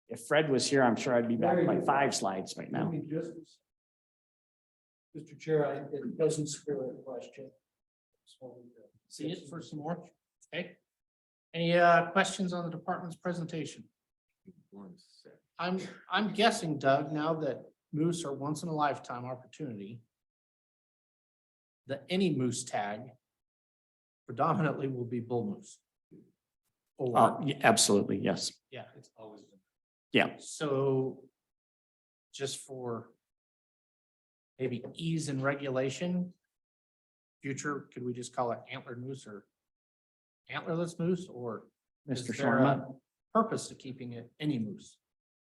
If Fred was here, I'm sure I'd be back by 5 slides right now. Mr. Chair, it doesn't scare a question. See it for some more? Okay. Any questions on the department's presentation? I'm guessing, Doug, now that moose are once in a lifetime opportunity, the any moose tag predominantly will be bull moose. Yeah, absolutely, yes. Yeah, it's always been. Yeah. So just for maybe ease and regulation, future, could we just call it antlered moose or antlerless moose, or is Mr. there a Sharma? purpose to keeping it any moose?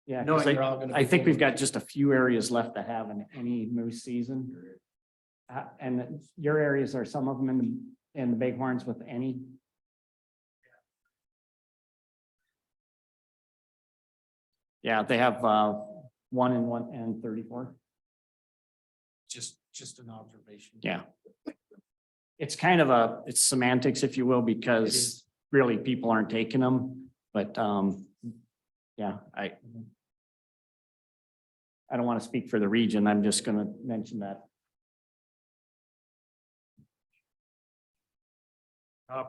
Yeah, Knowing 'cause they're all gonna I be think we've bull got moose. just a few areas left to have any moose season. And your areas are some of them in the Bighorns with any. Yeah, they have 1 and 34. Just an observation. Yeah. It's kind of it's semantics, if you will, because really people aren't taking them, but yeah, I don't want to speak for the region. I'm just going to mention that.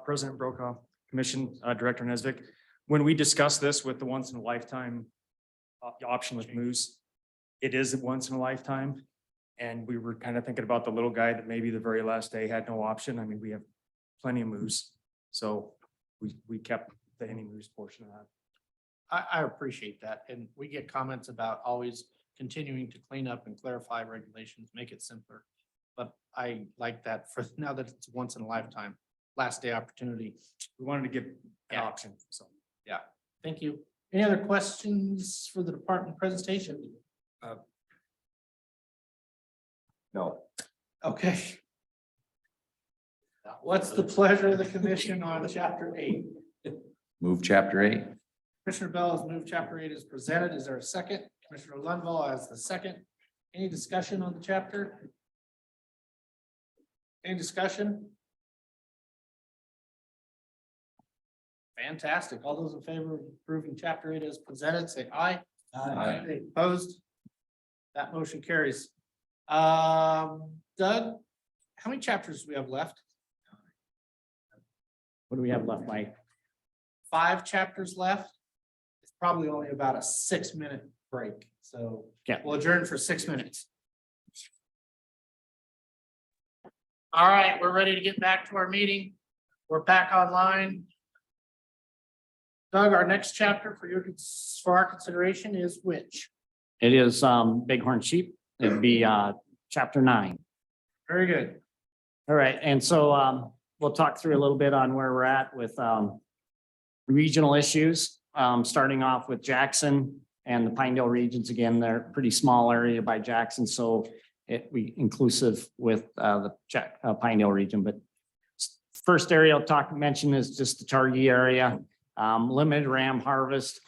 President Brokaw, Commission Director Nesvik, when we discussed this with the once in a lifetime option with moose, it is a once in a lifetime. And we were kind of thinking about the little guy that maybe the very last day had no option. I mean, we have plenty of moose. So we kept the any moose portion of that. I appreciate that. And we get comments about always continuing to clean up and clarify regulations, make it simpler. But I like that for now that it's once in a lifetime. last day opportunity. We wanted to give an Yeah. option, so. Thank you. Any other questions for the department presentation? No. Okay. What's the pleasure of the commission on chapter 8? Move chapter 8. Commissioner Bell has moved chapter 8 is presented. Is there a second? Commissioner Lundvall has the second. Any discussion on the chapter? Any discussion? Fantastic. All those in favor of approving chapter 8 as presented, say aye. Aye. Any opposed? That motion carries. Doug, how many chapters do we have left? What do we have left, Mike? 5 chapters left. It's probably only about a 6-minute break, so Yeah. we'll adjourn for 6 minutes. All right, we're ready to get back to our meeting. We're back online. Doug, our next chapter for our consideration is which? It is bighorn sheep. It'd be chapter 9. Very good. All right, and so we'll talk through a little bit on where we're at with regional issues, starting off with Jackson and the Pinedale regions. Again, they're a pretty small area by Jackson, so we inclusive with the Pinedale region. But first area I'll mention is just the Targhee area, limited ram harvest,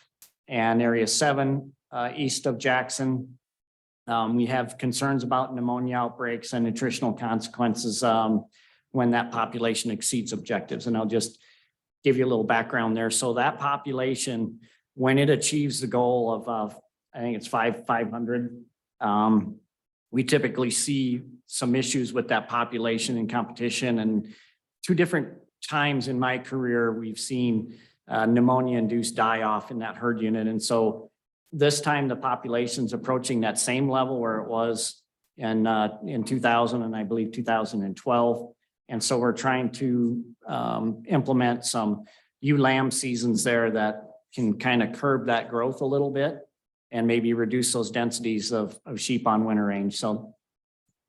and area 7 east of Jackson. We have concerns about pneumonia outbreaks and nutritional consequences when that population exceeds objectives. And I'll just give you a little background there. So that population, when it achieves the goal of, I think it's 500, we typically see some issues with that population in competition. And 2 different times in my career, we've seen pneumonia-induced die-off in that herd unit. And so this time the population's approaching that same level where it was in 2000 and I believe 2012. And so we're trying to implement some ewe lamb seasons there that can kind of curb that growth a little bit and maybe reduce those densities of sheep on winter range. So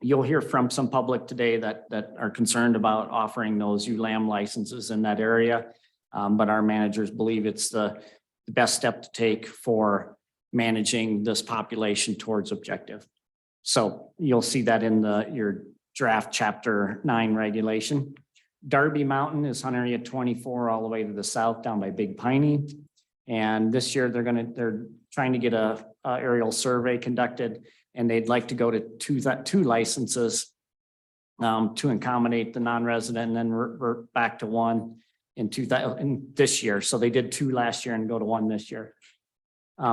you'll hear from some public today that are concerned about offering those ewe lamb licenses in that area. But our managers believe it's the best step to take for managing this population towards objective. So you'll see that in your draft chapter 9 regulation. Darby Mountain is hunter area 24 all the way to the south down by Big Piney. And this year they're trying to get a aerial survey conducted, and they'd like to go to two licenses to accommodate the non-resident and then revert back to 1 in this year. So they did 2 last year and go to 1 this year.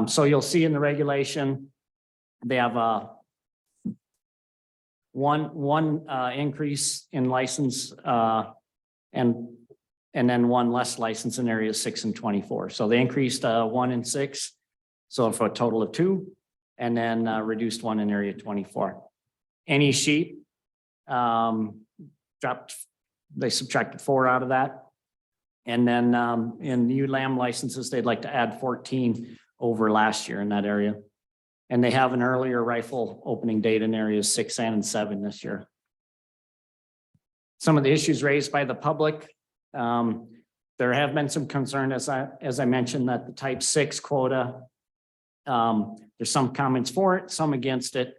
So you'll see in the regulation, they have one increase in license and then 1 less license in areas 6 and 24. So they increased 1 and 6. So for a total of 2, and then reduced 1 in area 24. Any sheep dropped, they subtracted 4 out of that. And then in new lamb licenses, they'd like to add 14 over last year in that area. And they have an earlier rifle opening date in areas 6 and 7 this year. Some of the issues raised by the public, there have been some concern, as I mentioned, that the type 6 quota, there's some comments for it, some against it,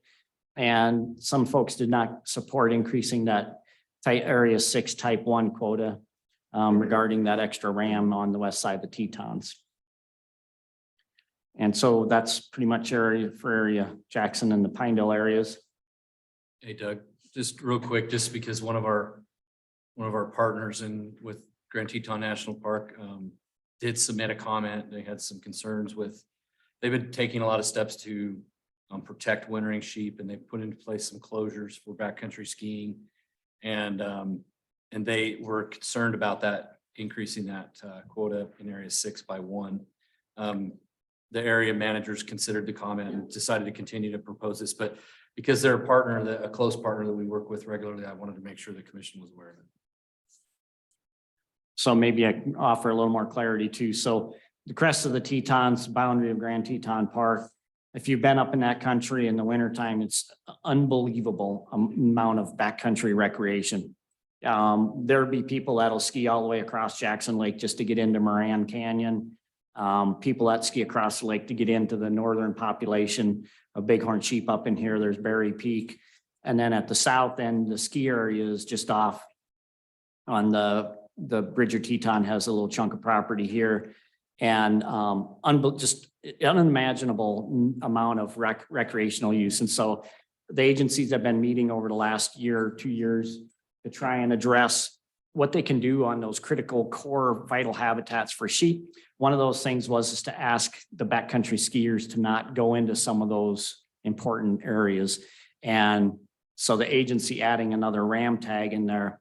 and some folks did not support increasing that area 6 type 1 quota regarding that extra ram on the west side of the Tetons. And so that's pretty much area Jackson and the Pinedale areas. Hey Doug, just real quick, just because one of our partners with Grand Teton National Park did submit a comment. They had some concerns with, they've been taking a lot of steps to protect wintering sheep, and they put into place some closures for backcountry skiing. And they were concerned about that, increasing that quota in area 6 by 1. The area managers considered the comment and decided to continue to propose this, but because they're a partner, a close partner that we work with regularly, I wanted to make sure the commission was aware of it. So maybe I can offer a little more clarity too. So the crest of the Tetons, boundary of Grand Teton Park, if you've been up in that country in the wintertime, it's unbelievable amount of backcountry recreation. There'll be people that'll ski all the way across Jackson Lake just to get into Moran Canyon. People that ski across the lake to get into the northern population of bighorn sheep up in here. There's Berry Peak. And then at the south end, the ski area is just off on the Bridger Teton has a little chunk of property here. And just unimaginable amount of recreational use. And so the agencies have been meeting over the last year, 2 years to try and address what they can do on those critical core vital habitats for sheep. One of those things is to ask the backcountry skiers to not go into some of those important areas. And so the agency adding another ram tag in there,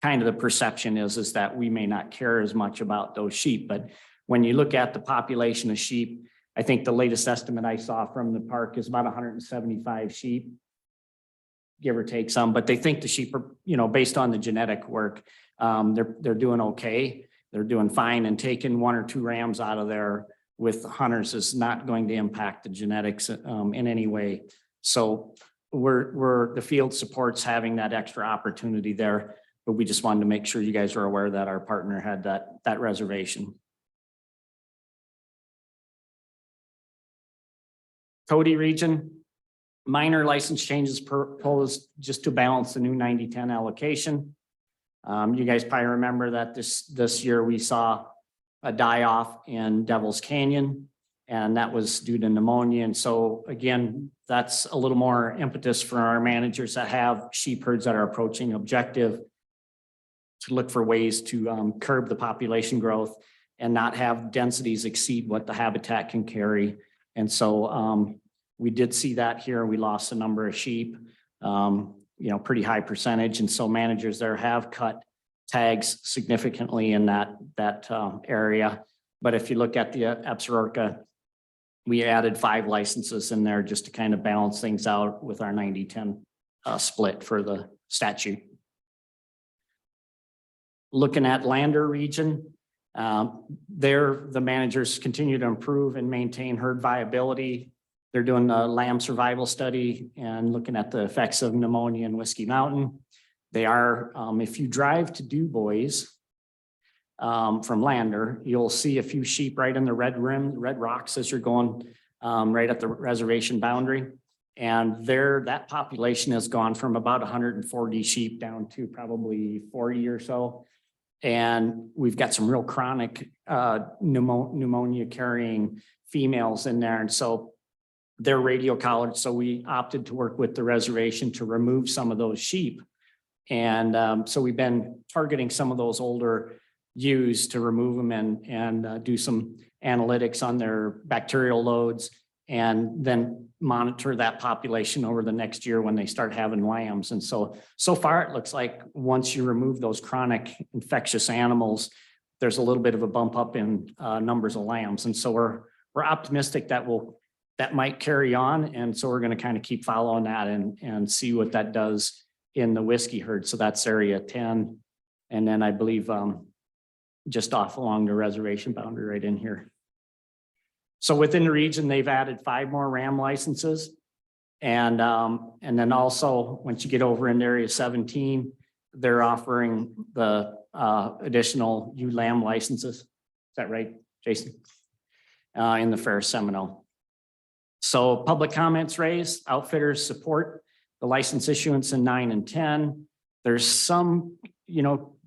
kind of the perception is that we may not care as much about those sheep. But when you look at the population of sheep, I think the latest estimate I saw from the park is about 175 sheep, give or take some, but they think the sheep are, based on the genetic work, they're doing okay. They're doing fine, and taking 1 or 2 rams out of there with hunters is not going to impact the genetics in any way. So the field supports having that extra opportunity there, but we just wanted to make sure you guys are aware that our partner had that reservation. Cody region, minor license changes proposed just to balance the new 90-10 allocation. You guys probably remember that this year we saw a die-off in Devil's Canyon, and that was due to pneumonia. And so again, that's a little more impetus for our managers that have sheep herds that are approaching objective to look for ways to curb the population growth and not have densities exceed what the habitat can carry. And so we did see that here. We lost a number of sheep, pretty high percentage. And so managers there have cut tags significantly in that area. But if you look at the Absaroka, we added 5 licenses in there just to kind of balance things out with our 90-10 split for the statute. Looking at Lander region, the managers continue to improve and maintain herd viability. They're doing a lamb survival study and looking at the effects of pneumonia in Whiskey Mountain. They are, if you drive to Du Bois from Lander, you'll see a few sheep right in the red rocks as you're going right at the reservation boundary. And that population has gone from about 140 sheep down to probably 40 or so. And we've got some real chronic pneumonia carrying females in there. And so they're radio collared. So we opted to work with the reservation to remove some of those sheep. And so we've been targeting some of those older ewes to remove them and do some analytics on their bacterial loads, and then monitor that population over the next year when they start having lambs. And so far it looks like once you remove those chronic infectious animals, there's a little bit of a bump up in numbers of lambs. And so we're optimistic that might carry on. And so we're going to kind of keep following that and see what that does in the whiskey herd. So that's area 10. And then I believe just off along the reservation boundary right in here. So within the region, they've added 5 more ram licenses. And then also, once you get over in area 17, they're offering the additional ewe lamb licenses. Is that right, Jason? In the Ferris Seminole. So public comments raised, outfitters support the license issuance in 9 and 10. There's some,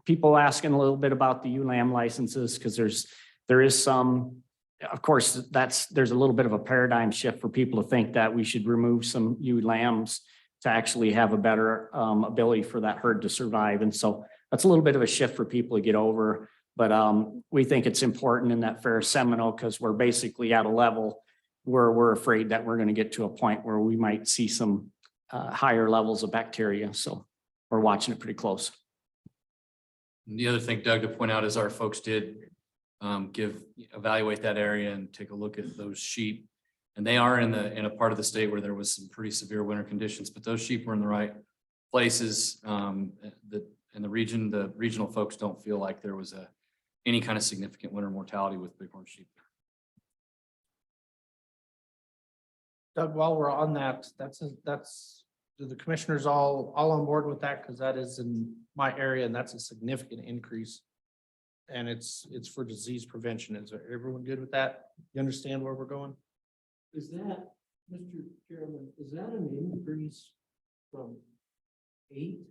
people asking a little bit about the ewe lamb licenses, because there is some. Of course, there's a little bit of a paradigm shift for people to think that we should remove some ewe lambs to actually have a better ability for that herd to survive. And so that's a little bit of a shift for people to get over. But we think it's important in that Ferris Seminole, because we're basically at a level where we're afraid that we're going to get to a point where we might see some higher levels of bacteria. So we're watching it pretty close. And the other thing, Doug, to point out is our folks did evaluate that area and take a look at those sheep. And they are in a part of the state where there was some pretty severe winter conditions, but those sheep were in the right places. In the regional folks don't feel like there was any kind of significant winter mortality with bighorn sheep. Doug, while we're on that, that's do the commissioners all on board with that? Because that is in my area and that's a significant increase. And it's for disease prevention. Is everyone good with that? You understand where we're going? Is that, Mr. Chairman, is that an increase from 8/27?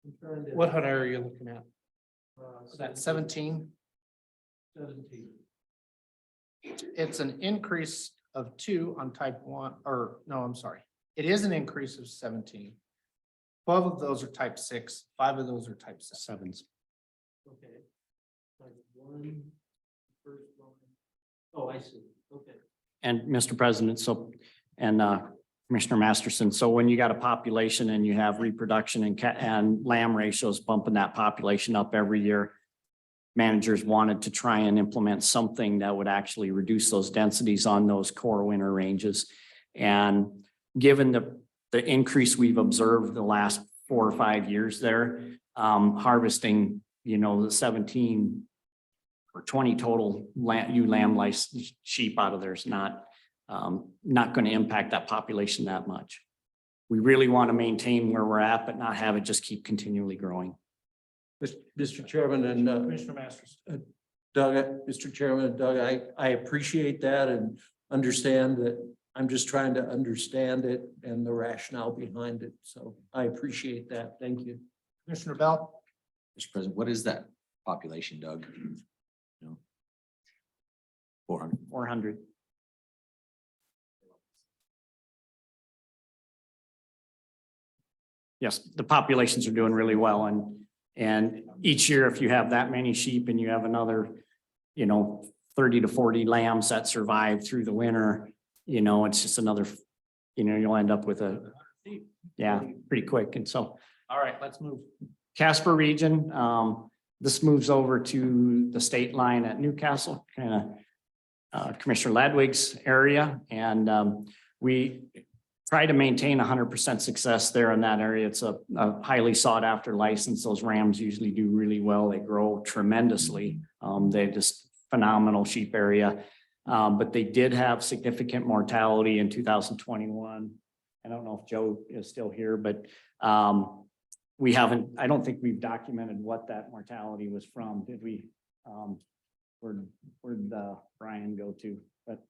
I'm trying to. What hunter are you looking at? Is that 17? 17. It's an increase of 2 on type 1, or no, I'm sorry. It is an increase of 17. 12 of those are type 6, 5 of those are type 7s. Okay. Like one, first one. Oh, I see. Okay. And Mr. President, and Commissioner Masterson, so when you got a population and you have reproduction and lamb ratios bumping that population up every year, managers wanted to try and implement something that would actually reduce those densities on those core winter ranges. And given the increase we've observed the last 4 or 5 years there, harvesting, the 17 or 20 total lamb licensed sheep out of there is not going to impact that population that much. We really want to maintain where we're at, but not have it just keep continually growing. Mr. Chairman and Commissioner Masters. Doug, Mr. Chairman, Doug, I appreciate that and understand that. I'm just trying to understand it and the rationale behind it. So I appreciate that. Thank you. Commissioner Bell? Mr. President, what is that population, Doug? 400. 400. Yes, the populations are doing really well, and each year, if you have that many sheep and you have another, 30 to 40 lambs that survive through the winter, it's just another, you'll end up with pretty quick. And so, All right, let's move. Casper region, this moves over to the state line at Newcastle, Commissioner Ladwig's area, and we try to maintain 100% success there in that area. It's a highly sought after license. Those rams usually do really well. They grow tremendously. They're just phenomenal sheep area. But they did have significant mortality in 2021. I don't know if Joe is still here, but I don't think we've documented what that mortality was from. Did we? Where'd Brian go to? But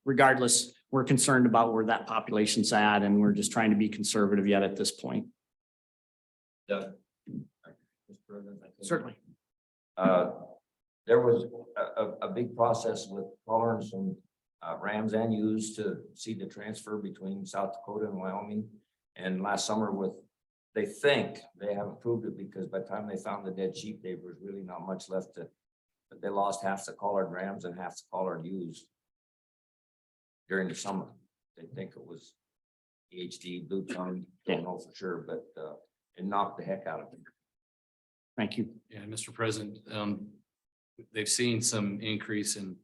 regardless, we're concerned about where that population's at, and we're just trying to be conservative yet at this point. Doug. Certainly. There was a big process with tolerance and rams and ewes to see the transfer between South Dakota and Wyoming. And last summer they think they haven't proved it, because by the time they found the dead sheep, there was really not much left but they lost half the collared rams and half the collared ewes during the summer. They think it was EHD, blue tongue, don't know for sure, but it knocked the heck out of them. Thank you. Yeah, Mr. President, they've seen some increase in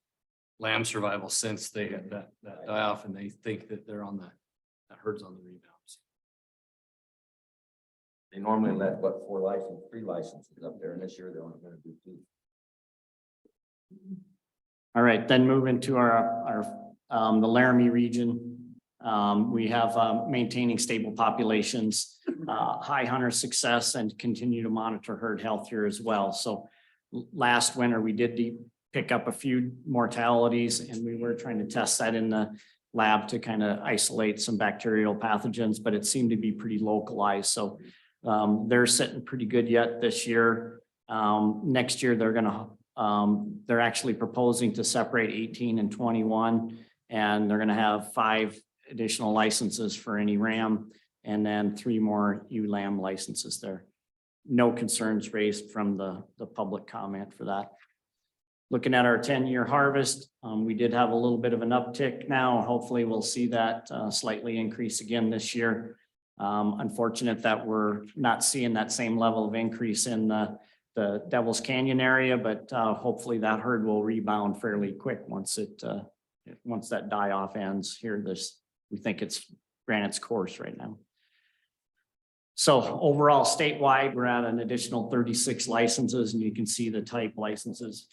lamb survival since they had that die off, and they think that they're on that herd's on the rebounds. They normally let 3 licenses up there, and this year they're only going to do 2. All right, then move into the Laramie region. We have maintaining stable populations, high hunter success, and continue to monitor herd health here as well. So last winter, we did pick up a few mortalities, and we were trying to test that in the lab to kind of isolate some bacterial pathogens, but it seemed to be pretty localized. So they're sitting pretty good yet this year. Next year, they're actually proposing to separate 18 and 21, and they're going to have 5 additional licenses for any ram, and then 3 more ewe lamb licenses there. No concerns raised from the public comment for that. Looking at our 10-year harvest, we did have a little bit of an uptick now. Hopefully we'll see that slightly increase again this year. Unfortunate that we're not seeing that same level of increase in the Devil's Canyon area, but hopefully that herd will rebound fairly quick once that die off ends here. We think it's ran its course right now. So overall statewide, we're at an additional 36 licenses, and you can see the type licenses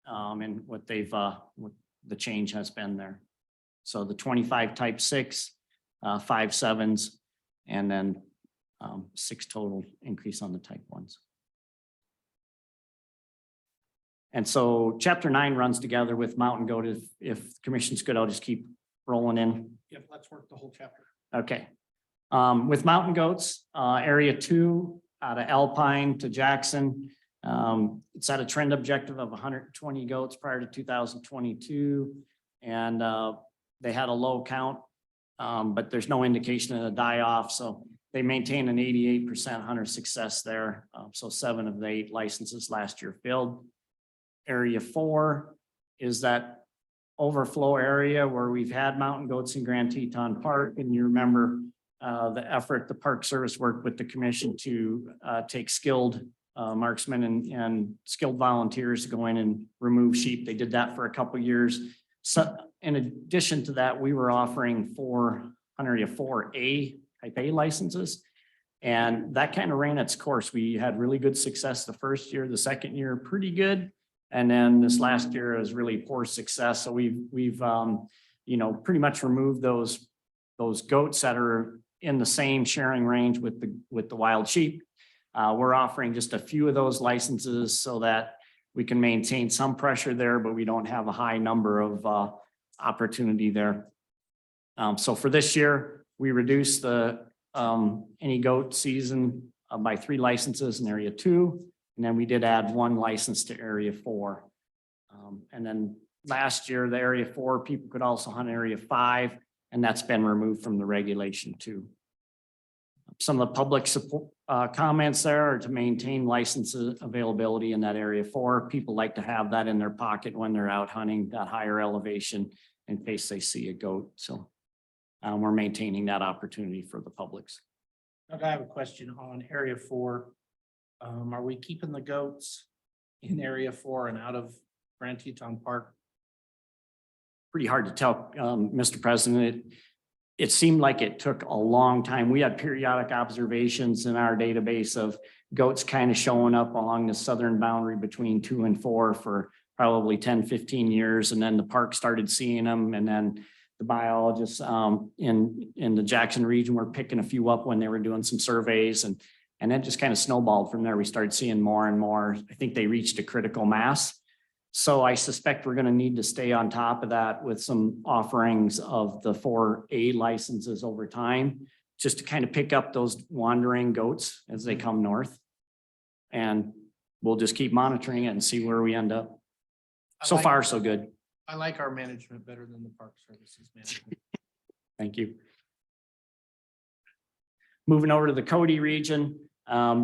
and what they've the change has been there. So the 25 type 6, 5 7s, and then 6 total increase on the type 1s. And so chapter 9 runs together with mountain goat. If the commission's good, I'll just keep rolling in. Yep, let's work the whole chapter. Okay. With mountain goats, area 2 out of Alpine to Jackson. It's at a trend objective of 120 goats prior to 2022. And they had a low count, but there's no indication of a die off. So they maintain an 88% hunter success there. So 7 of the 8 licenses last year filled. Area 4 is that overflow area where we've had mountain goats in Grand Teton Park. And you remember the effort the Park Service worked with the commission to take skilled marksmen and skilled volunteers to go in and remove sheep. They did that for a couple of years. So in addition to that, we were offering 4A type A licenses. And that kind of ran its course. We had really good success the first year, the second year, pretty good. And then this last year was really poor success. So we've pretty much removed those goats that are in the same sharing range with the wild sheep. We're offering just a few of those licenses so that we can maintain some pressure there, but we don't have a high number of opportunity there. So for this year, we reduced the any goat season by 3 licenses in area 2. And then we did add 1 license to area 4. And then last year, the area 4 people could also hunt area 5, and that's been removed from the regulation too. Some of the public support comments there are to maintain licenses availability in that area 4. People like to have that in their pocket when they're out hunting that higher elevation in case they see a goat. So we're maintaining that opportunity for the publics. Doug, I have a question on area 4. Are we keeping the goats in area 4 and out of Grand Teton Park? Pretty hard to tell, Mr. President. It seemed like it took a long time. We had periodic observations in our database of goats kind of showing up along the southern boundary between 2 and 4 for probably 10, 15 years. And then the park started seeing them. And then the biologists in the Jackson region were picking a few up when they were doing some surveys. And it just kind of snowballed from there. We started seeing more and more. I think they reached a critical mass. So I suspect we're going to need to stay on top of that with some offerings of the 4A licenses over time, just to kind of pick up those wandering goats as they come north. And we'll just keep monitoring it and see where we end up. So far, so good. I like our management better than the Park Services management. Thank you. Moving over to the Cody region.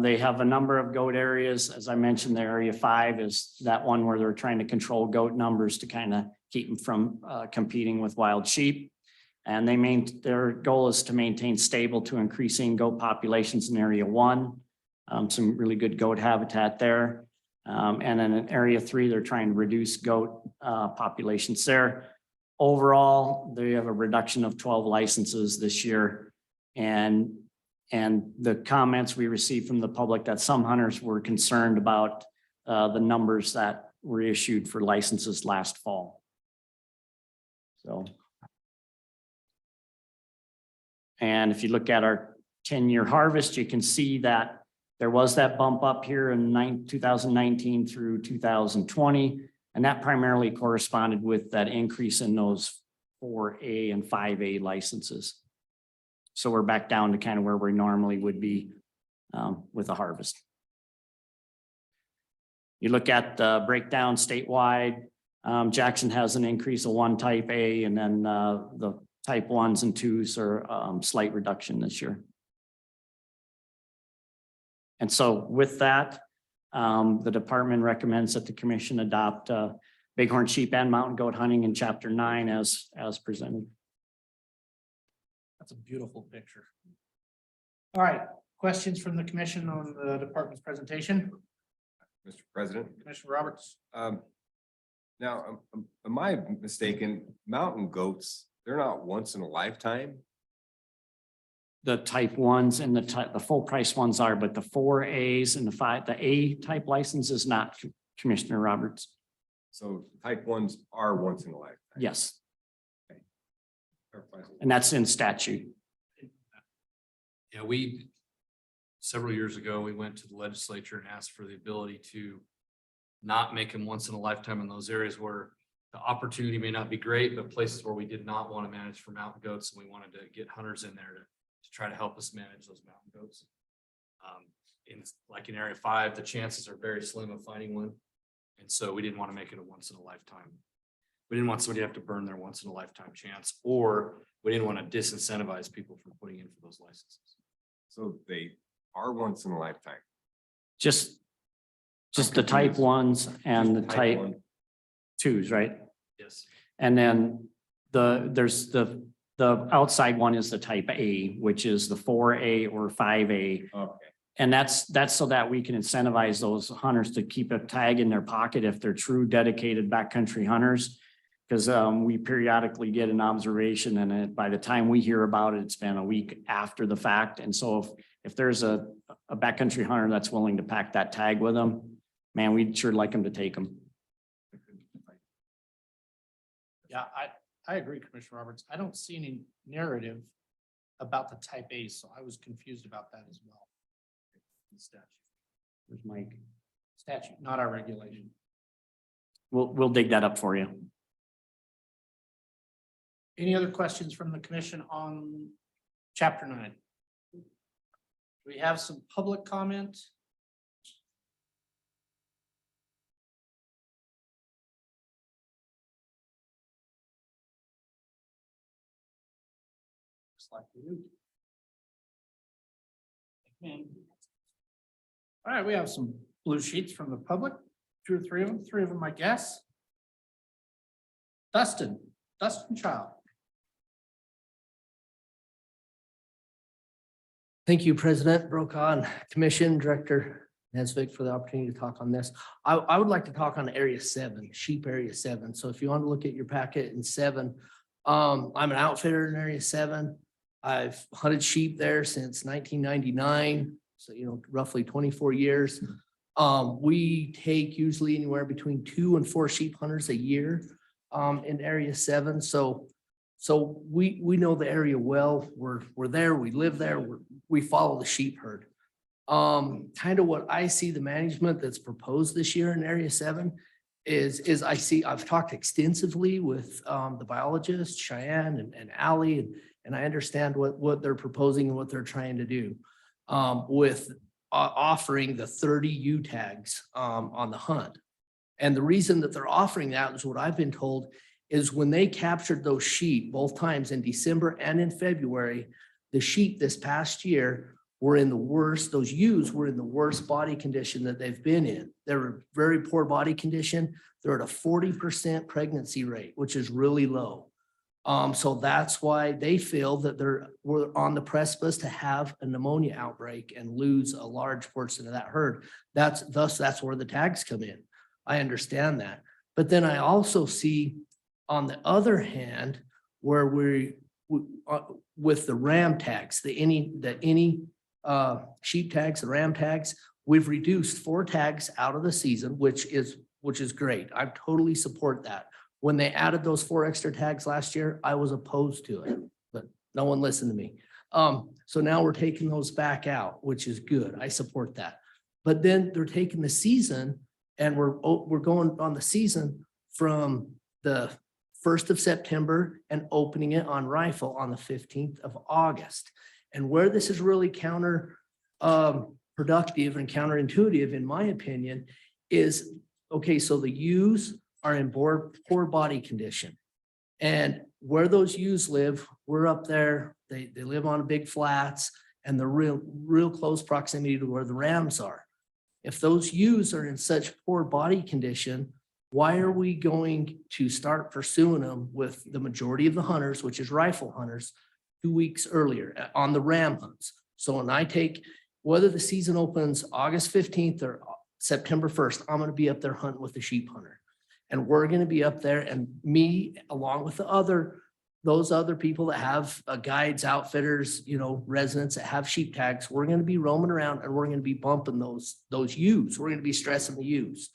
They have a number of goat areas. As I mentioned, the area 5 is that one where they're trying to control goat numbers to kind of keep them from competing with wild sheep. And their goal is to maintain stable to increasing goat populations in area 1. Some really good goat habitat there. And then in area 3, they're trying to reduce goat populations there. Overall, they have a reduction of 12 licenses this year. And the comments we received from the public that some hunters were concerned about the numbers that were issued for licenses last fall. So. And if you look at our 10-year harvest, you can see that there was that bump up here in 2019 through 2020. And that primarily corresponded with that increase in those 4A and 5A licenses. So we're back down to kind of where we normally would be with a harvest. You look at the breakdown statewide, Jackson has an increase of 1 type A, and then the type 1s and 2s are slight reduction this year. And so with that, the department recommends that the commission adopt bighorn sheep and mountain goat hunting in chapter 9 as presented. That's a beautiful picture. All right, questions from the commission on the department's presentation? Mr. President. Commissioner Roberts. Now, am I mistaken? Mountain goats, they're not once in a lifetime? The type 1s and the full price ones are, but the 4As and the A type license is not, Commissioner Roberts. So type 1s are once in a lifetime. Yes. And that's in statute. Yeah, several years ago, we went to the legislature and asked for the ability to not make them once in a lifetime in those areas where the opportunity may not be great, but places where we did not want to manage for mountain goats, and we wanted to get hunters in there to try to help us manage those mountain goats. In area 5, the chances are very slim of finding one. And so we didn't want to make it a once in a lifetime. We didn't want somebody to have to burn their once in a lifetime chance, or we didn't want to disincentivize people from putting in for those licenses. So they are once in a lifetime. Just the type 1s and the type 2s, right? Yes. And then there's the outside one is the type A, which is the 4A or 5A. Okay. And that's so that we can incentivize those hunters to keep a tag in their pocket if they're true dedicated backcountry hunters. Because we periodically get an observation, and by the time we hear about it, it's been a week after the fact. And so if there's a backcountry hunter that's willing to pack that tag with them, man, we'd sure like them to take them. Yeah, I agree, Commissioner Roberts. I don't see any narrative about the type A, so I was confused about that as well. Statute. There's Mike. Statute, not our regulation. We'll dig that up for you. Any other questions from the commission on chapter 9? We have some public comment. Just like we do. All right, we have some blue sheets from the public, 2 or 3 of them, 3 of them, I guess. Dustin Child. Thank you, President Brokaw and Commission Director Nesvik, for the opportunity to talk on this. I would like to talk on Area 7, sheep Area 7. So if you want to look at your packet in 7, I'm an outfitter in Area 7. I've hunted sheep there since 1999, so roughly 24 years. We take usually anywhere between 2 and 4 sheep hunters a year in Area 7. So we know the area well. We're there, we live there, we follow the sheep herd. Kind of what I see the management that's proposed this year in Area 7 is I've talked extensively with the biologists, Cheyenne and Allie, and I understand what they're proposing and what they're trying to do with offering the 30 U tags on the hunt. And the reason that they're offering that is what I've been told is when they captured those sheep both times in December and in February, the sheep this past year were in the worst, those ewes were in the worst body condition that they've been in. They're a very poor body condition. They're at a 40% pregnancy rate, which is really low. So that's why they feel that we're on the precipice to have a pneumonia outbreak and lose a large portion of that herd. That's where the tags come in. I understand that. But then I also see on the other hand, where with the ram tags, any sheep tags, the ram tags, we've reduced 4 tags out of the season, which is great. I totally support that. When they added those 4 extra tags last year, I was opposed to it, but no one listened to me. So now we're taking those back out, which is good. I support that. But then they're taking the season and we're going on the season from the 1st of September and opening it on rifle on the 15th of August. And where this is really productive and counterintuitive, in my opinion, is, okay, so the ewes are in poor body condition. And where those ewes live, we're up there, they live on big flats and they're real close proximity to where the rams are. If those ewes are in such poor body condition, why are we going to start pursuing them with the majority of the hunters, which is rifle hunters, 2 weeks earlier on the ram hunts? So when I take, whether the season opens August 15th or September 1st, I'm going to be up there hunting with the sheep hunter. And we're going to be up there, and me, along with those other people that have guides, outfitters, residents that have sheep tags, we're going to be roaming around and we're going to be bumping those ewes. We're going to be stressing the ewes.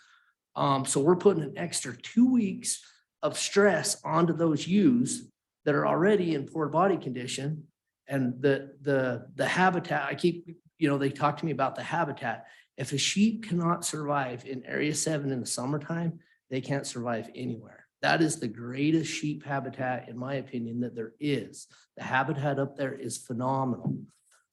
So we're putting an extra 2 weeks of stress onto those ewes that are already in poor body condition. And the habitat, they talk to me about the habitat. If a sheep cannot survive in area 7 in the summertime, they can't survive anywhere. That is the greatest sheep habitat, in my opinion, that there is. The habitat up there is phenomenal.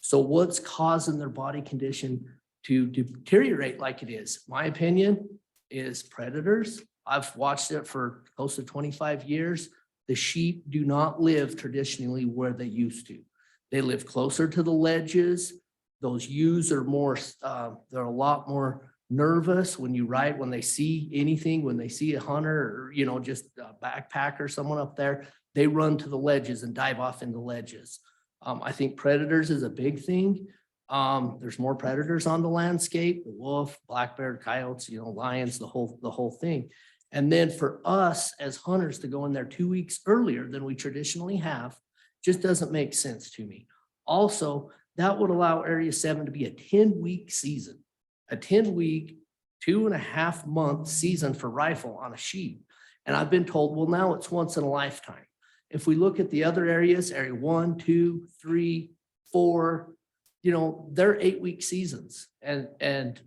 So what's causing their body condition to deteriorate like it is? My opinion is predators. I've watched it for close to 25 years. The sheep do not live traditionally where they used to. They live closer to the ledges. Those ewes are more, they're a lot more nervous when they see anything, when they see a hunter or, just a backpacker, someone up there, they run to the ledges and dive off in the ledges. I think predators is a big thing. There's more predators on the landscape, the wolf, black bear, coyotes, lions, the whole thing. And then for us as hunters to go in there 2 weeks earlier than we traditionally have, just doesn't make sense to me. Also, that would allow area 7 to be a 10-week season, a 10-week, 2.5 month season for rifle on a sheep. And I've been told, well, now it's once in a lifetime. If we look at the other areas, area 1, 2, 3, 4, they're 8-week seasons. And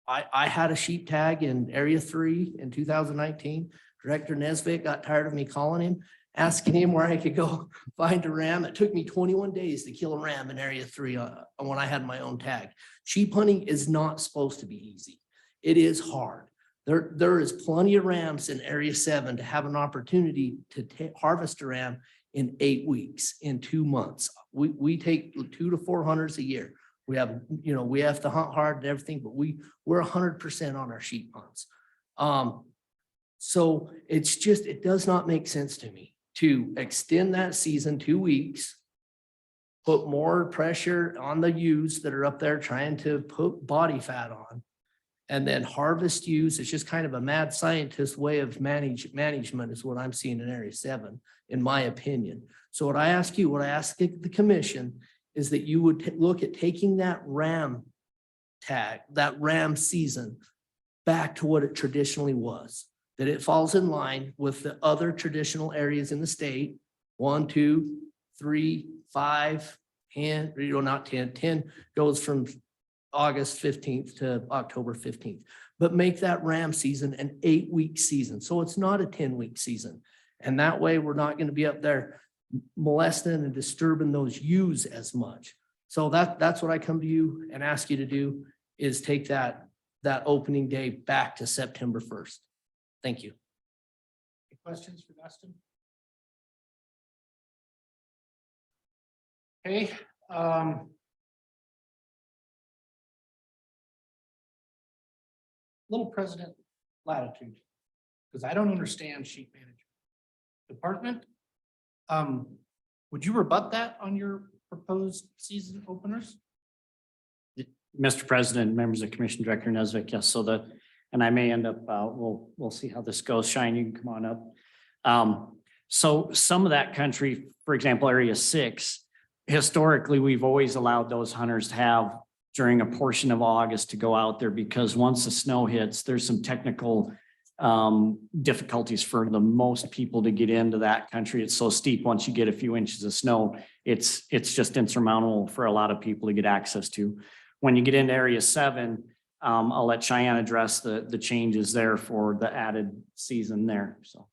I had a sheep tag in area 3 in 2019. Director Nesbitt got tired of me calling him, asking him where I could go find a ram. It took me 21 days to kill a ram in area 3 when I had my own tag. Sheep hunting is not supposed to be easy. It is hard. There is plenty of rams in area 7 to have an opportunity to harvest a ram in 8 weeks, in 2 months. We take 2 to 4 hunters a year. We have, we have to hunt hard and everything, but we're 100% on our sheep hunts. So it does not make sense to me to extend that season 2 weeks, put more pressure on the ewes that are up there trying to put body fat on, and then harvest ewes. It's just kind of a mad scientist way of management is what I'm seeing in area 7, in my opinion. So what I ask the commission is that you would look at taking that ram tag, that ram season back to what it traditionally was, that it falls in line with the other traditional areas in the state, 1, 2, 3, 5, 10, not 10, 10 goes from August 15th to October 15th, but make that ram season an 8-week season. So it's not a 10-week season. And that way we're not going to be up there molesting and disturbing those ewes as much. So that's what I come to you and ask you to do, is take that opening day back to September 1st. Thank you. Any questions for Dustin? Okay. Little president latitude, because I don't understand sheep management department. Would you rebut that on your proposed season openers? Mr. President, members of Commission, Director Nesbitt, yes, and I may end up, we'll see how this goes. Shine, you can come on up. So some of that country, for example, area 6, historically, we've always allowed those hunters to have during a portion of August to go out there, because once the snow hits, there's some technical difficulties for the most people to get into that country. It's so steep. Once you get a few inches of snow, it's just insurmountable for a lot of people to get access to. When you get into area 7, I'll let Cheyenne address the changes there for the added season there. So.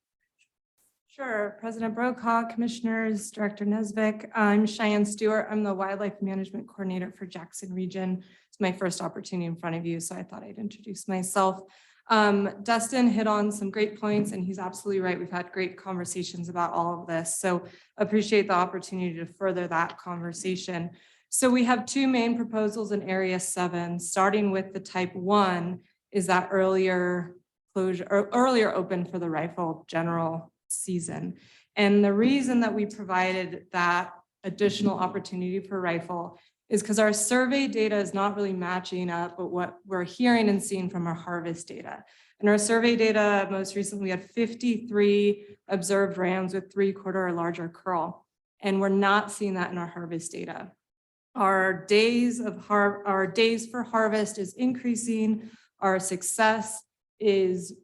Sure. President Brokaw, Commissioners, Director Nesbitt. I'm Cheyenne Stewart. I'm the Wildlife Management Coordinator for Jackson Region. It's my first opportunity in front of you, so I thought I'd introduce myself. Dustin hit on some great points, and he's absolutely right. We've had great conversations about all of this, so appreciate the opportunity to further that conversation. So we have 2 main proposals in area 7, starting with the type 1 is that earlier closure or earlier open for the rifle general season. And the reason that we provided that additional opportunity for rifle is because our survey data is not really matching up with what we're hearing and seeing from our harvest data. In our survey data, most recently we had 53 observed rams with 3/4 or larger curl, and we're not seeing that in our harvest data. Our days for harvest is increasing. Our success is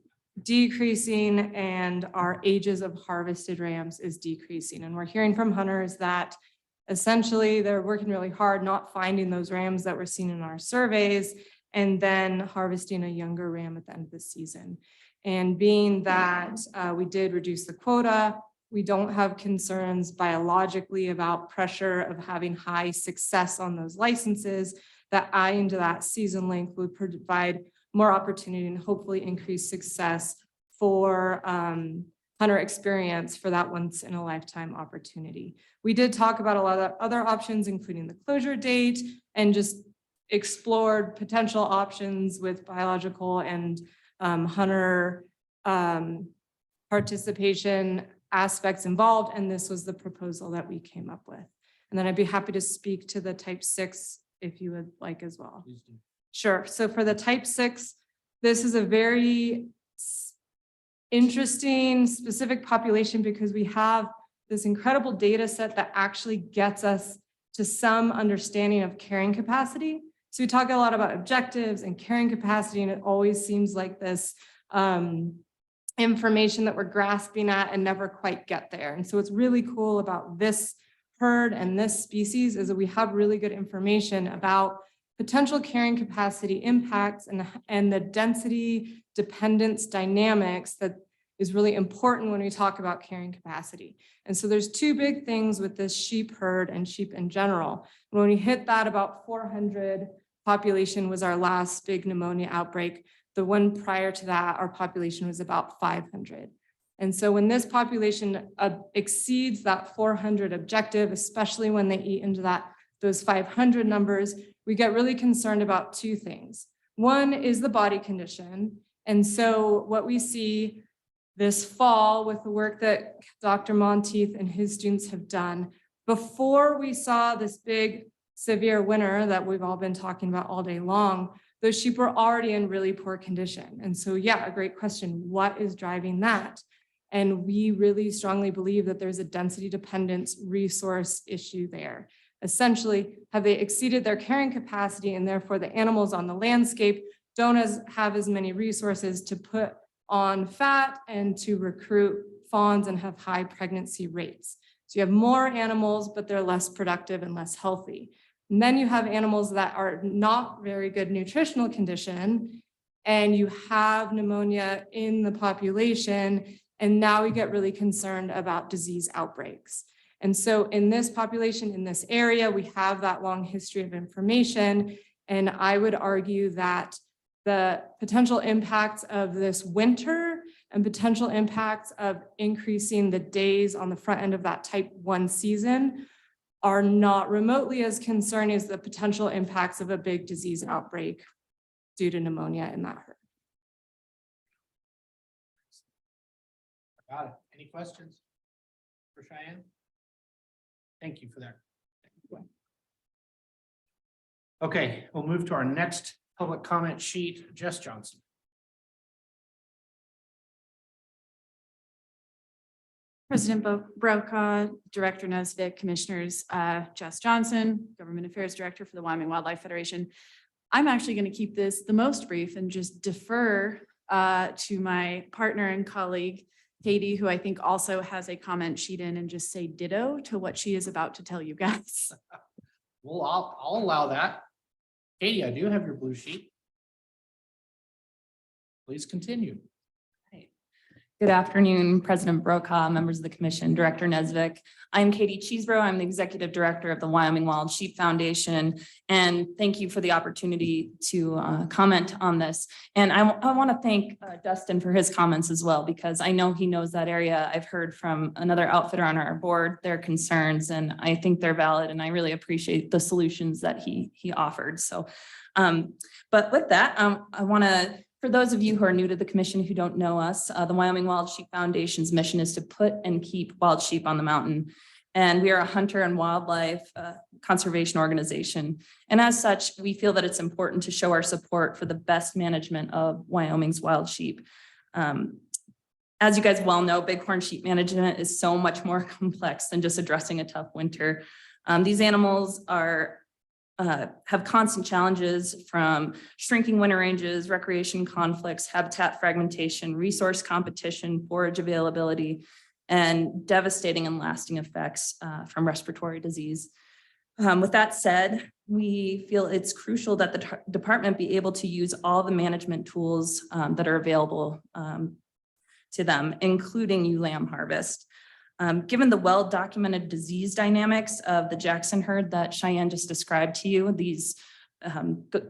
decreasing and our ages of harvested rams is decreasing. And we're hearing from hunters that essentially they're working really hard, not finding those rams that we're seeing in our surveys, and then harvesting a younger ram at the end of the season. And being that we did reduce the quota, we don't have concerns biologically about pressure of having high success on those licenses. That adding to that season length would provide more opportunity and hopefully increase success for hunter experience for that once in a lifetime opportunity. We did talk about a lot of other options, including the closure date, and just explored potential options with biological and hunter participation aspects involved. And this was the proposal that we came up with. And then I'd be happy to speak to the type 6 if you would like as well. Sure. So for the type 6, this is a very interesting specific population because we have this incredible data set that actually gets us to some understanding of carrying capacity. So we talk a lot about objectives and carrying capacity, and it always seems like this information that we're grasping at and never quite get there. And so what's really cool about this herd and this species is that we have really good information about potential carrying capacity impacts and the density dependence dynamics that is really important when we talk about carrying capacity. And so there's two big things with this sheep herd and sheep in general. When we hit that about 400 population was our last big pneumonia outbreak. The one prior to that, our population was about 500. And so when this population exceeds that 400 objective, especially when they eat into those 500 numbers, we get really concerned about two things. One is the body condition. And so what we see this fall with the work that Dr. Monteith and his students have done, before we saw this big severe winter that we've all been talking about all day long, those sheep were already in really poor condition. And so, yeah, a great question. What is driving that? And we really strongly believe that there's a density dependence resource issue there. Essentially, have they exceeded their carrying capacity, and therefore the animals on the landscape don't have as many resources to put on fat and to recruit fawns and have high pregnancy rates. So you have more animals, but they're less productive and less healthy. And then you have animals that are not very good nutritional condition, and you have pneumonia in the population. And now we get really concerned about disease outbreaks. And so in this population, in this area, we have that long history of information. And I would argue that the potential impacts of this winter and potential impacts of increasing the days on the front end of that type 1 season are not remotely as concerning as the potential impacts of a big disease outbreak due to pneumonia in that herd. Got it. Any questions for Cheyenne? Thank you for that. Okay, we'll move to our next public comment sheet. Jess Johnson. President Brokaw, Director Nesbitt, Commissioners, Jess Johnson, Government Affairs Director for the Wyoming Wildlife Federation. I'm actually going to keep this the most brief and just defer to my partner and colleague, Katie, who I think also has a comment sheet in, and just say ditto to what she is about to tell you guys. Well, I'll allow that. Katie, I do have your blue sheet. Please continue. Good afternoon, President Brokaw, members of the commission, Director Nesvik. I'm Katie Cheesebro. I'm the Executive Director of the Wyoming Wild Sheep Foundation. And thank you for the opportunity to comment on this. And I want to thank Dustin for his comments as well, because I know he knows that area. I've heard from another outfitter on our board, their concerns, and I think they're valid. And I really appreciate the solutions that he offered. So, but with that, I want to, for those of you who are new to the commission who don't know us, the Wyoming Wild Sheep Foundation's mission is to put and keep wild sheep on the mountain. And we are a hunter and wildlife conservation organization. And as such, we feel that it's important to show our support for the best management of Wyoming's wild sheep. As you guys well know, bighorn sheep management is so much more complex than just addressing a tough winter. These animals are have constant challenges from shrinking winter ranges, recreation conflicts, habitat fragmentation, resource competition, forage availability, and devastating and lasting effects from respiratory disease. With that said, we feel it's crucial that the department be able to use all the management tools that are available to them, including ULAM harvest. Given the well-documented disease dynamics of the Jackson herd that Cheyenne just described to you, these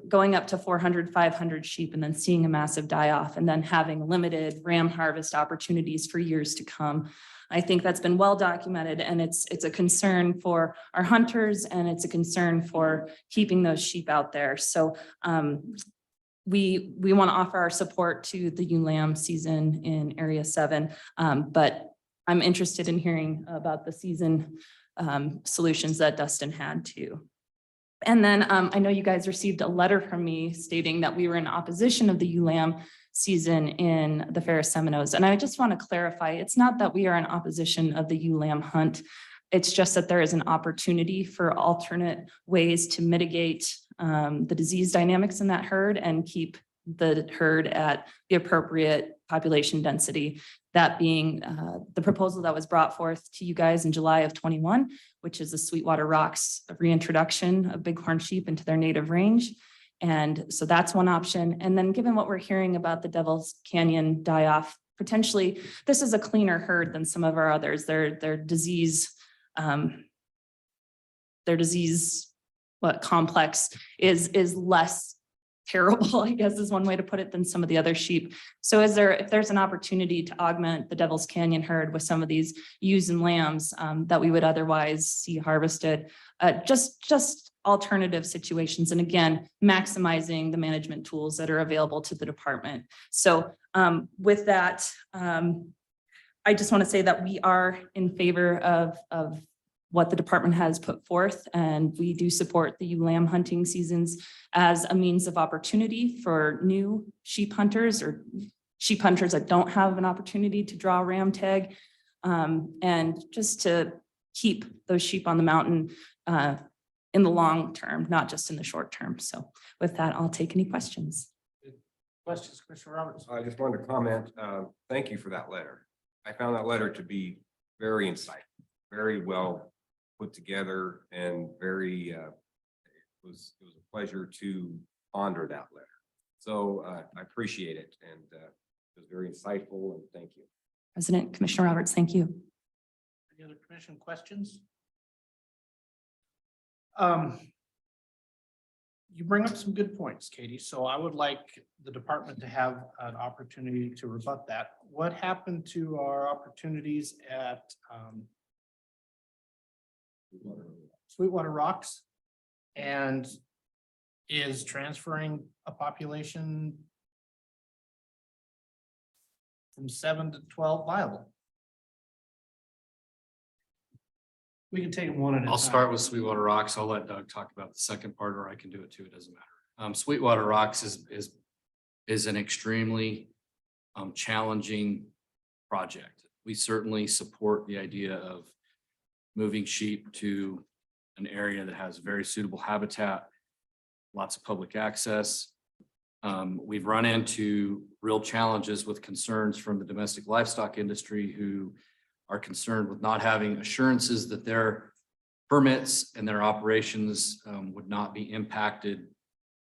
going up to 400, 500 sheep and then seeing a massive die-off and then having limited ram harvest opportunities for years to come. I think that's been well documented, and it's a concern for our hunters, and it's a concern for keeping those sheep out there. So we want to offer our support to the ewe lamb season in Area 7, but I'm interested in hearing about the season solutions that Dustin had too. And then I know you guys received a letter from me stating that we were in opposition of the ewe lamb season in the Ferris Seminoles. And I just want to clarify, it's not that we are in opposition of the ewe lamb hunt. It's just that there is an opportunity for alternate ways to mitigate the disease dynamics in that herd and keep the herd at the appropriate population density. That being the proposal that was brought forth to you guys in July of 21, which is the Sweetwater Rocks reintroduction of bighorn sheep into their native range. And so that's one option. And then given what we're hearing about the Devil's Canyon die-off, potentially this is a cleaner herd than some of our others. Their disease complex is less terrible, I guess is one way to put it, than some of the other sheep. So if there's an opportunity to augment the Devil's Canyon herd with some of these ewes and lambs that we would otherwise see harvested, just alternative situations. And again, maximizing the management tools that are available to the department. So with that, I just want to say that we are in favor of what the department has put forth, and we do support the ewe lamb hunting seasons as a means of opportunity for new sheep hunters or sheep hunters that don't have an opportunity to draw a ram tag, and just to keep those sheep on the mountain in the long term, not just in the short term. So with that, I'll take any questions. Questions, Commissioner Roberts? I just wanted to comment, thank you for that letter. I found that letter to be very insightful, very well put together, and very, it was a pleasure to ponder that letter. So I appreciate it, and it was very insightful, and thank you. President, Commissioner Roberts, thank you. Any other commission questions? You bring up some good points, Katie. So I would like the department to have an opportunity to rebut that. What happened to our opportunities at Sweetwater Rocks, and is transferring a population from 7 to 12 viable? We can take them one at a time. I'll start with Sweetwater Rocks. I'll let Doug talk about the second part, or I can do it too. It doesn't matter. Sweetwater Rocks is an extremely challenging project. We certainly support the idea of moving sheep to an area that has very suitable habitat, lots of public access. We've run into real challenges with concerns from the domestic livestock industry, who are concerned with not having assurances that their permits and their operations would not be impacted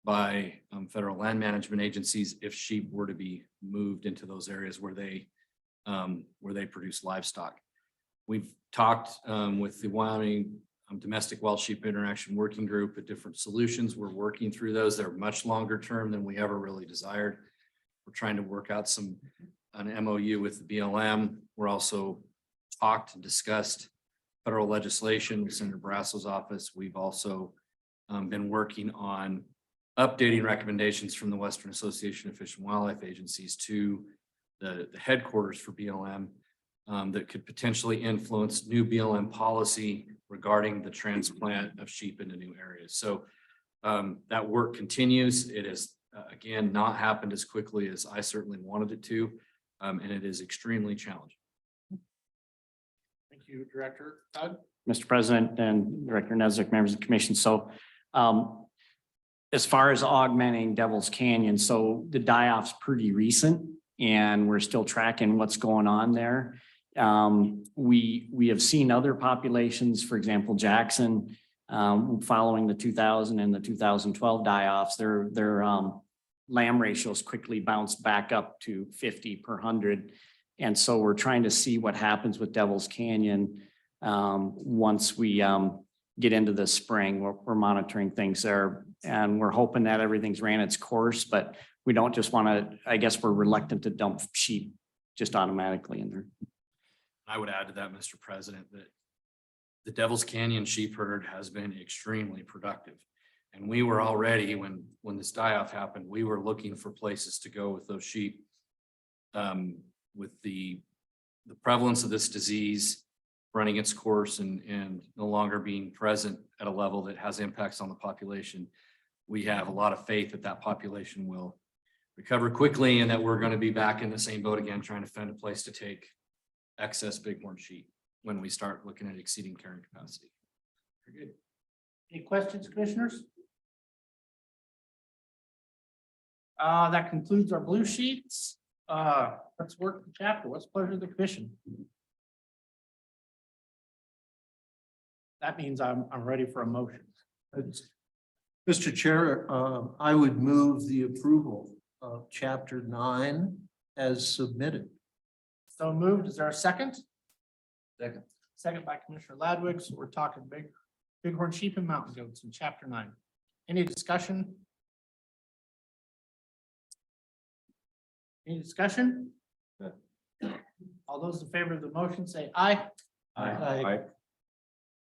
by federal land management agencies if sheep were to be moved into those areas where they produce livestock. We've talked with the Wyoming Domestic Wild Sheep Interaction Working Group at different solutions. We're working through those. They're much longer term than we ever really desired. We're trying to work out an MOU with the BLM. We're also talked and discussed federal legislation with Senator Brasso's office. We've also been working on updating recommendations from the Western Association of Fish and Wildlife Agencies to the headquarters for BLM that could potentially influence new BLM policy regarding the transplant of sheep into new areas. So that work continues. It has, again, not happened as quickly as I certainly wanted it to, and it is extremely challenging. Thank you, Director. Doug? Mr. President and Director Nesbitt, members of the commission. So As far as augmenting Devil's Canyon, so the die-off's pretty recent and we're still tracking what's going on there. We have seen other populations, for example, Jackson, following the 2000 and the 2012 die-offs, their lamb ratios quickly bounced back up to 50 per 100. And so we're trying to see what happens with Devil's Canyon once we get into the spring. We're monitoring things there and we're hoping that everything's ran its course, but we don't just want to, I guess we're reluctant to dump sheep just automatically in there. I would add to that, Mr. President, that the Devil's Canyon sheep herd has been extremely productive. And we were already, when this die-off happened, we were looking for places to go with those sheep. With the prevalence of this disease running its course and no longer being present at a level that has impacts on the population, we have a lot of faith that that population will recover quickly and that we're going to be back in the same boat again, trying to find a place to take excess bighorn sheep when we start looking at exceeding carrying capacity. Very good. Any questions, commissioners? That concludes our blue sheets. Let's work the chapter. What's the pleasure of the commission? That means I'm ready for a motion. Mr. Chair, I would move the approval of chapter 9 as submitted. So moved. Is there a second? Second. Second by Commissioner Ladwig. So we're talking bighorn sheep and mountain goats in chapter 9. Any discussion? Any discussion? All those in favor of the motion say aye. Aye.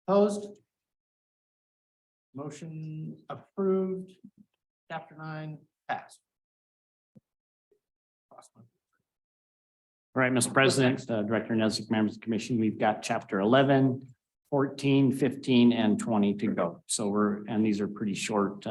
Opposed? Motion approved. Chapter 9 passed. All right, Mr. President, Director Nesbitt, members of the commission, we've got chapter 11, 14, 15, and 20 to go. So and these are pretty short,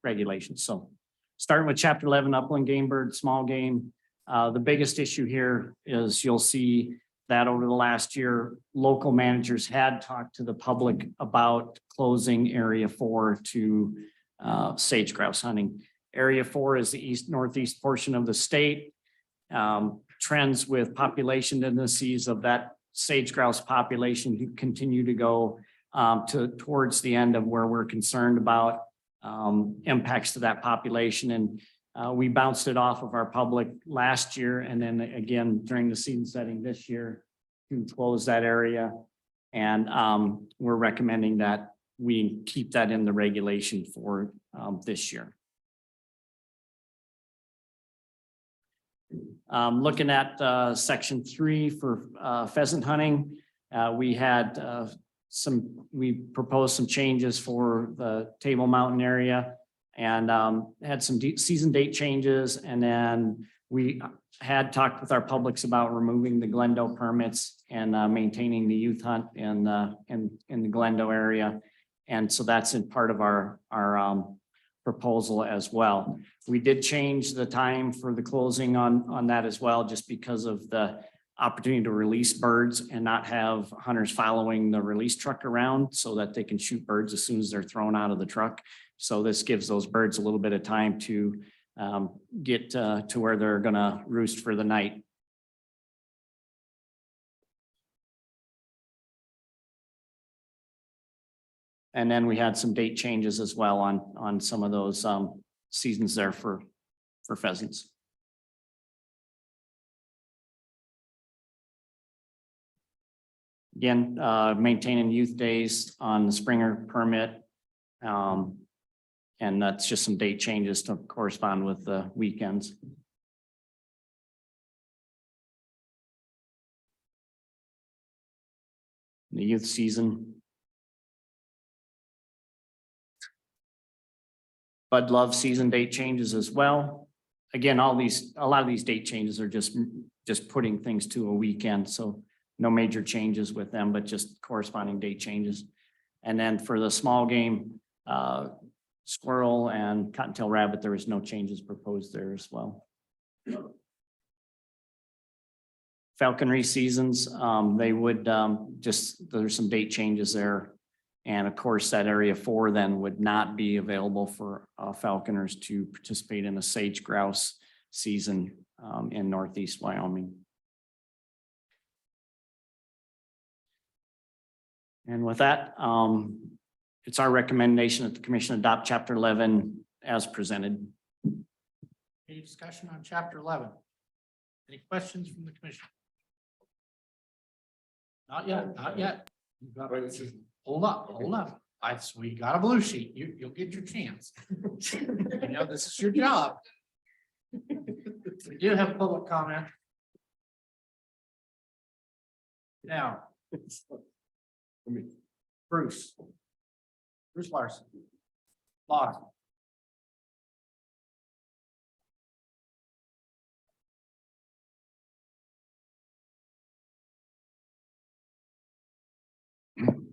regulations. So starting with chapter 11, upland game bird, small game. The biggest issue here is you'll see that over the last year, local managers had talked to the public about closing area 4 to sage grouse hunting. Area 4 is the northeast portion of the state. Trends with population indices of that sage grouse population continue to go towards the end of where we're concerned about impacts to that population. And we bounced it off of our public last year and then again during the season setting this year to close that area. And we're recommending that we keep that in the regulation for this year. Looking at section 3 for pheasant hunting, we had we proposed some changes for the Table Mountain area and had some season date changes. And then we had talked with our publics about removing the Glendo permits and maintaining the youth hunt in the Glendo area. And so that's in part of our proposal as well. We did change the time for the closing on that as well, just because of the opportunity to release birds and not have hunters following the release truck around so that they can shoot birds as soon as they're thrown out of the truck. So this gives those birds a little bit of time to get to where they're gonna roost for the night. And then we had some date changes as well on some of those seasons there for pheasants. Again, maintaining youth days on the Springer permit. And that's just some date changes to correspond with the weekends. The youth season. Bud Love season date changes as well. Again, a lot of these date changes are just putting things to a weekend. So no major changes with them, but just corresponding date changes. And then for the small game, squirrel and cottontail rabbit, there was no changes proposed there as well. Falconry seasons, they would there's some date changes there And of course, that area 4 then would not be available for falconers to participate in a sage grouse season in Northeast Wyoming. And with that, it's our recommendation that the commission adopt Chapter 11 as presented. Any discussion on chapter 11? Any questions from the commission? Not yet, not yet. You got hold up. We got a blue sheet. You'll get your chance. You know, this is your job. We do have public comment. Now. Bruce Larson. Lawson.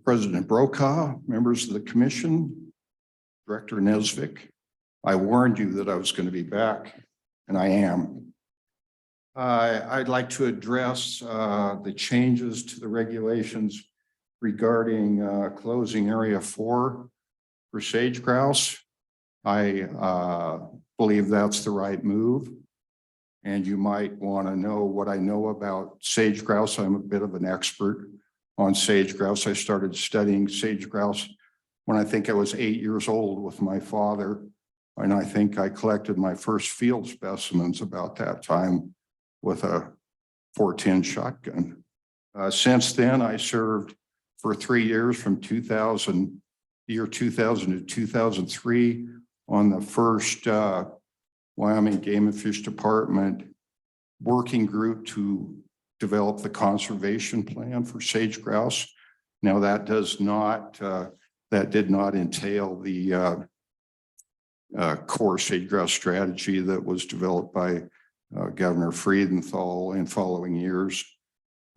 President Brokaw, members of the commission, Director Nesvik. I warned you that I was going to be back, and I am. I'd like to address the changes to the regulations regarding closing area 4 for sage grouse. I believe that's the right move. And you might want to know what I know about sage grouse. I'm a bit of an expert on sage grouse. I started studying sage grouse when I think I was 8 years old with my father. And I think I collected my first field specimens about that time with a 410 shotgun. Since then, I served for 3 years from 2000 to 2003 on the first Wyoming Game and Fish Department working group to develop the conservation plan for sage grouse. Now that did not entail the core sage grouse strategy that was developed by Governor Friedenthal in following years.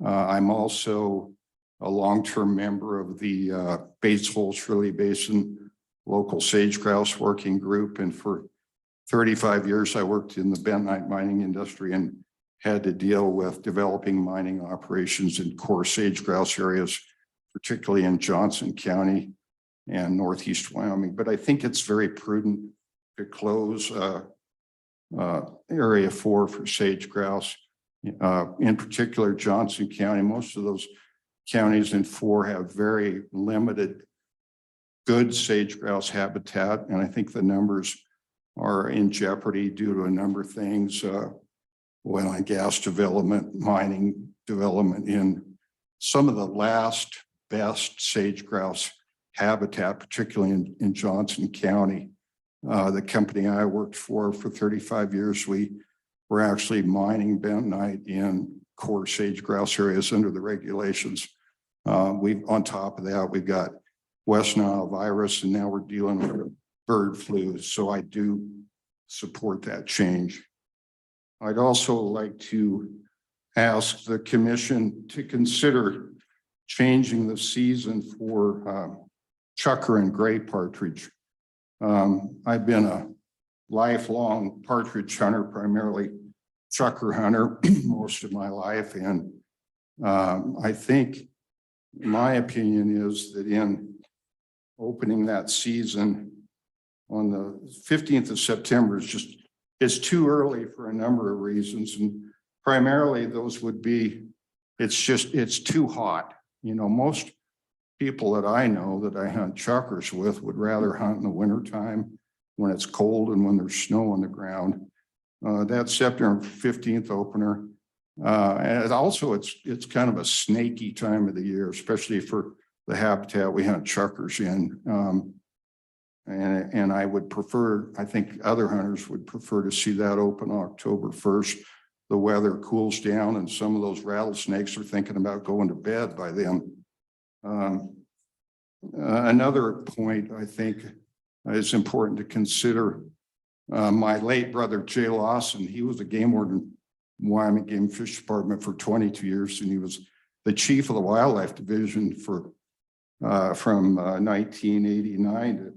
I'm also a long-term member of the Bates Hole Shirley Basin local sage grouse working group. And for 35 years, I worked in the bentonite mining industry and had to deal with developing mining operations in core sage grouse areas, particularly in Johnson County and Northeast Wyoming. But I think it's very prudent to close area 4 for sage grouse. In particular, Johnson County, most of those counties in 4 have very limited good sage grouse habitat. And I think the numbers are in jeopardy due to a number of things. Oil and gas development, mining development in some of the last best sage grouse habitat, particularly in Johnson County. The company I worked for 35 years, we were actually mining bentonite in core sage grouse areas under the regulations. On top of that, we've got West Nile virus, and now we're dealing with bird flu. So I do support that change. I'd also like to ask the commission to consider changing the season for chucker and gray partridge. I've been a lifelong partridge hunter, primarily chucker hunter most of my life. And I think my opinion is that in opening that season on the 15th of September it's too early for a number of reasons. And primarily those would be, it's too hot. You know, most people that I know that I hunt chuckers with would rather hunt in the wintertime when it's cold and when there's snow on the ground. That September 15th opener. And also it's kind of a snaky time of the year, especially for the habitat we hunt chuckers in. And I would prefer, I think other hunters would prefer to see that open October 1st. The weather cools down and some of those rattlesnakes are thinking about going to bed by then. Another point I think is important to consider. My late brother, Jay Lawson, he was a game warden in Wyoming Game and Fish Department for 22 years, and he was the chief of the wildlife division from 1989 to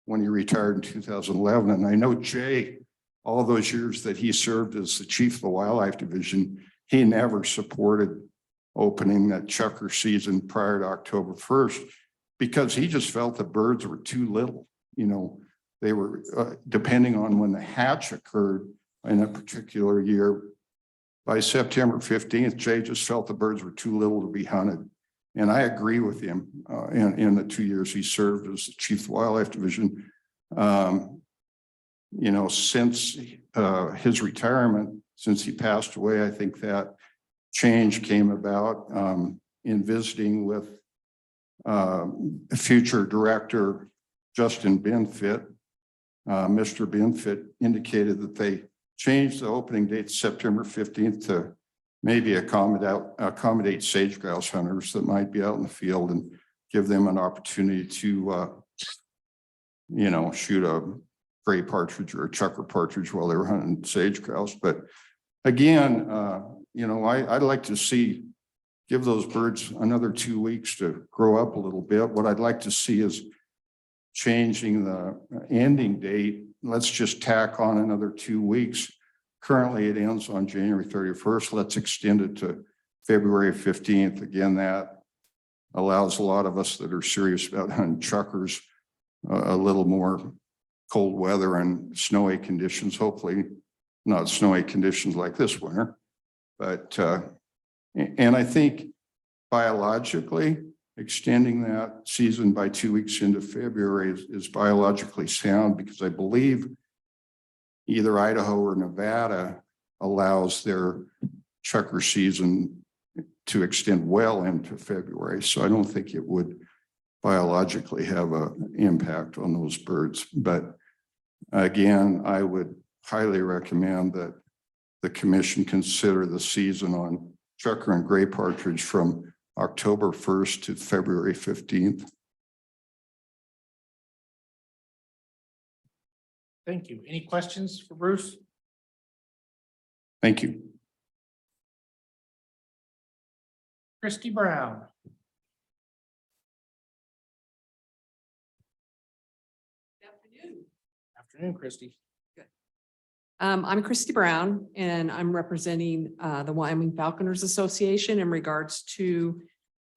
when he retired in 2011. And I know Jay, all those years that he served as the chief of the wildlife division, he never supported opening that chucker season prior to October 1st because he just felt the birds were too little, you know. They were, depending on when the hatch occurred in a particular year, by September 15th, Jay just felt the birds were too little to be hunted. And I agree with him in the 2 years he served as the chief of the wildlife division. You know, since his retirement, since he passed away, I think that change came about in visiting with future director Justin Benfit. Mr. Benfit indicated that they changed the opening date to September 15th to maybe accommodate sage grouse hunters that might be out in the field and give them an opportunity to, you know, shoot a gray partridge or a chucker partridge while they were hunting sage grouse. But again, you know, I'd like to give those birds another 2 weeks to grow up a little bit. What I'd like to see is changing the ending date. Let's just tack on another 2 weeks. Currently, it ends on January 31st. Let's extend it to February 15th. Again, that allows a lot of us that are serious about hunting chuckers a little more cold weather and snowy conditions, hopefully not snowy conditions like this winter. But, and I think biologically, extending that season by 2 weeks into February is biologically sound, because I believe either Idaho or Nevada allows their chucker season to extend well into February. So I don't think it would biologically have an impact on those birds. But again, I would highly recommend that the commission consider the season on chucker and gray partridge from October 1st to February 15th. Thank you. Any questions for Bruce? Thank you. Christy Brown. Afternoon, Christy. I'm Christy Brown, and I'm representing the Wyoming Falconers Association in regards to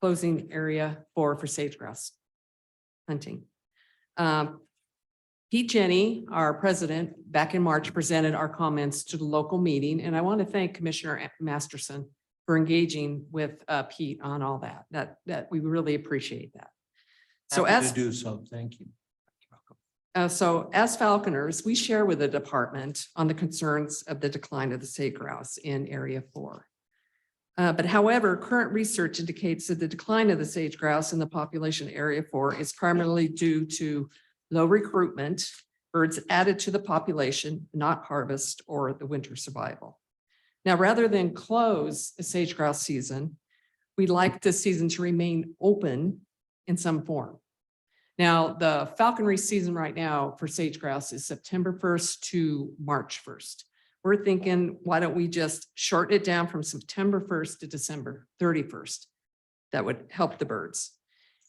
closing area for sage grouse hunting. Pete Jenny, our president, back in March, presented our comments to the local meeting, and I want to thank Commissioner Masterson for engaging with Pete on all that. That we really appreciate that. So Happy as to do so, thank you. So as falconers, we share with the department on the concerns of the decline of the sage grouse in Area 4. But however, current research indicates that the decline of the sage grouse in the population Area 4 is primarily due to low recruitment, birds added to the population, not harvest or the winter survival. Now, rather than close the sage grouse season, we'd like the season to remain open in some form. Now, the falconry season right now for sage grouse is September 1st to March 1st. We're thinking, why don't we just shorten it down from September 1st to December 31st? That would help the birds.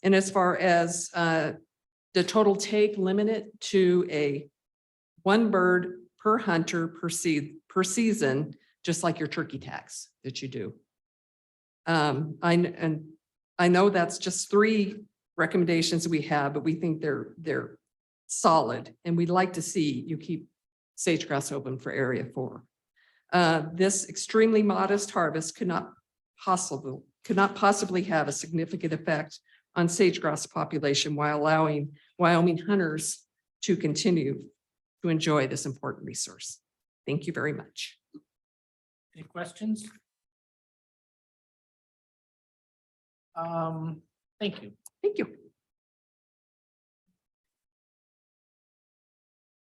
And as far as the total take, limit it to one bird per hunter per season, just like your turkey tax that you do. I know that's just 3 recommendations we have, but we think they're solid, and we'd like to see you keep sage grouse open for Area 4. This extremely modest harvest could not possibly have a significant effect on sage grouse population while allowing Wyoming hunters to continue to enjoy this important resource. Thank you very much. Any questions? Thank you. Thank you.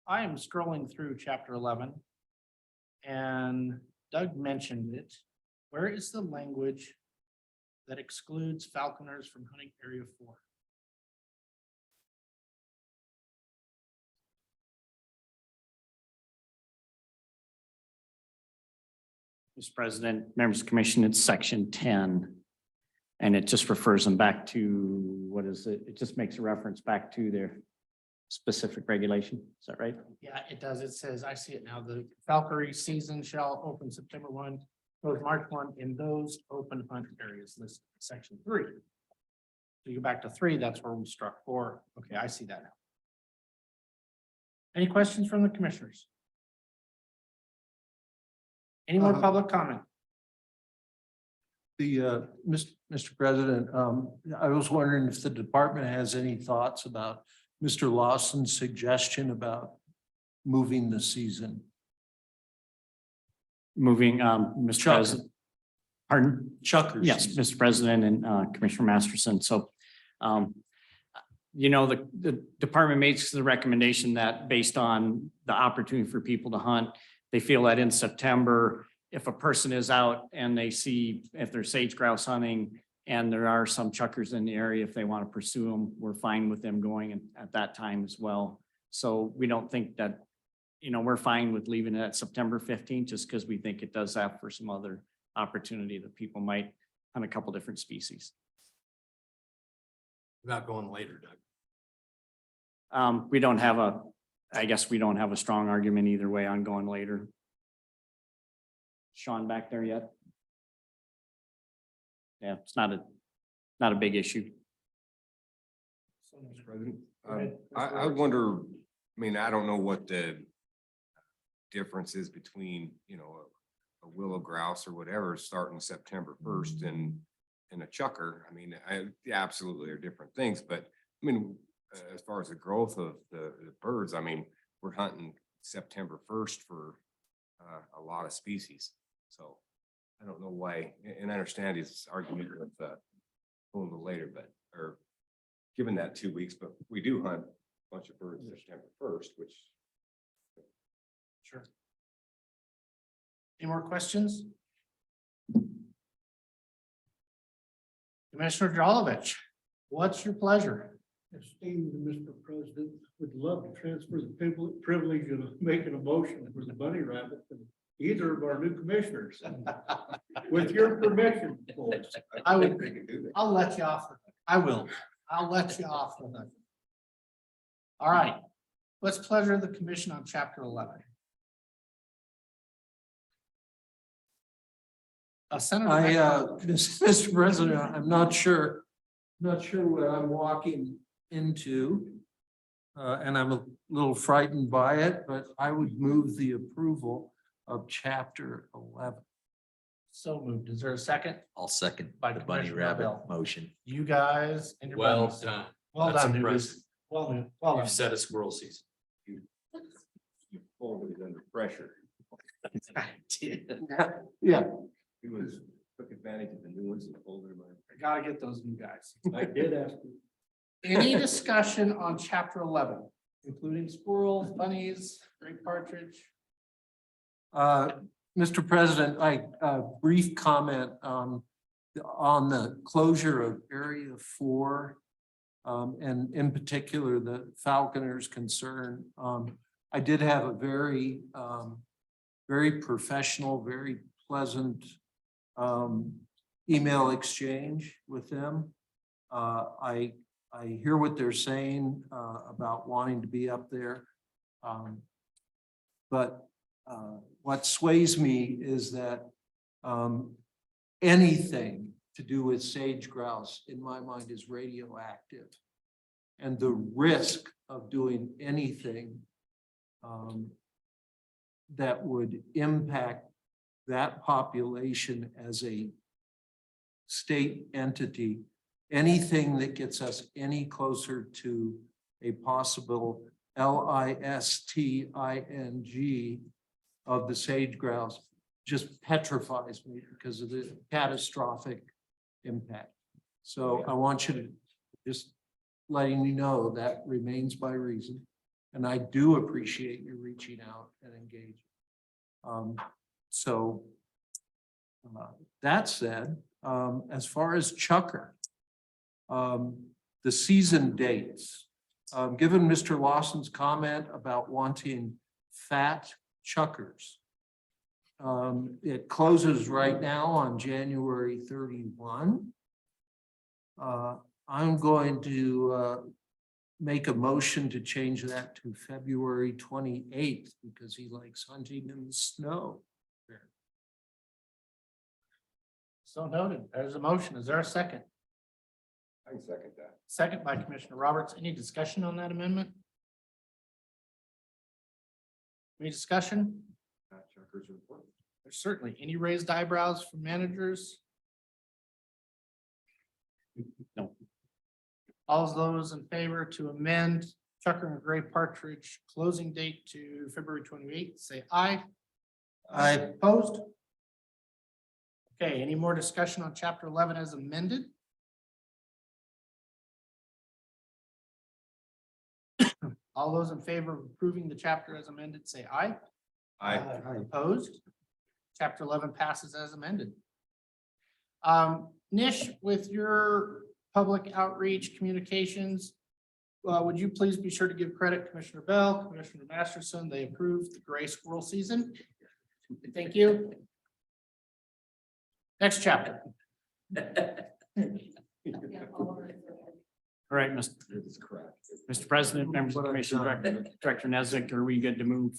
I am scrolling through chapter 11 and Doug mentioned it. Where is the language that excludes falconers from hunting Area 4? Mr. President, members of the commission, it's section 10. And it just refers them back to, what is it? It just makes a reference back to their specific regulation. Is that right? Yeah, it does. It says, I see it now. The falconry season shall open September 1, close March 1 in those open hunt areas listed in section 3. So you go back to 3, that's where we struck 4. Okay, I see that now. Any questions from the commissioners? Any more public comment? Mr. President, I was wondering if the department has any thoughts about Mr. Lawson's suggestion about moving the season. Moving, Mr. Chuck. President. Pardon? Chuckers. Yes, Mr. President and Commissioner Masterson. So, the department makes the recommendation that based on the opportunity for people to hunt, they feel that in September, if a person is out and they see if there's sage grouse hunting and there are some chuckers in the area, if they want to pursue them, we're fine with them going at that time as well. So we don't think that, we're fine with leaving it at September 15th, just because we think it does have for some other opportunity that people might hunt a couple different species. Not going later, Doug. I guess we don't have a strong argument either way on going later. Sean back there yet? Yeah, it's not a big issue. Mr. President, I wonder, I mean, I don't know what the difference is between, a willow grouse or whatever starting September 1st and a chucker. I mean, absolutely are different things, but I mean, as far as the growth of the birds, I mean, we're hunting September 1st for a lot of species. So I don't know why, and I understand his argument with going a little later, or given that 2 weeks, but we do hunt a bunch of birds September 1st, which. Sure. Any more questions? Commissioner Jolovich, what's your pleasure? Esteemed Mr. President, would love to transfer the privilege of making a motion for the bunny rabbit to either of our new commissioners. With your permission, of course. I'll let you off. I'll let you off with it. All right. What's the pleasure of the commission on chapter 11? Senator. Mr. President, I'm not sure what I'm walking into. And I'm a little frightened by it, but I would move the approval of chapter 11. So moved. Is there a second? I'll second By the bunny Commissioner rabbit Bell. motion. You guys and your Well buddies. done. Well That's done, impressive. dudes. Well done. Well done. You've set a squirrel season. You folded under pressure. I did. Yeah. He took advantage of the new ones and folded them. I gotta get those new guys. I did ask you. Any discussion on chapter 11, including squirrels, bunnies, great partridge? Mr. President, brief comment on the closure of Area 4. And in particular, the falconers concern. I did have a very professional, very pleasant email exchange with them. I hear what they're saying about wanting to be up there. But what sways me is that anything to do with sage grouse, in my mind, is radioactive. And the risk of doing anything that would impact that population as a state entity, anything that gets us any closer to a possible LISTING of the sage grouse just petrifies me because of the catastrophic impact. So I want you to just letting you know that remains my reason. And I do appreciate you reaching out and engaging. That said, as far as chucker, the season dates, given Mr. Lawson's comment about wanting fat chuckers, it closes right now on January 31. I'm going to make a motion to change that to February 28th because he likes hunting in the snow. So noted. There's a motion. Is there a second? I can second that. Second by Commissioner Roberts. Any discussion on that amendment? Any discussion? There's certainly any raised eyebrows from managers? No. All those in favor to amend Chucker and Gray Partridge closing date to February 28th, say aye. Aye. Opposed? Okay, any more discussion on chapter 11 as amended? All those in favor of approving the chapter as amended, say aye. Aye. Opposed? Chapter 11 passes as amended. Nish, with your public outreach communications, would you please be sure to give credit to Commissioner Bell, Commissioner Masterson? They approved the gray squirrel season. Thank you. Next chapter. All right, Mr. President, members of the commission, Director Nesbitt, are we good to move?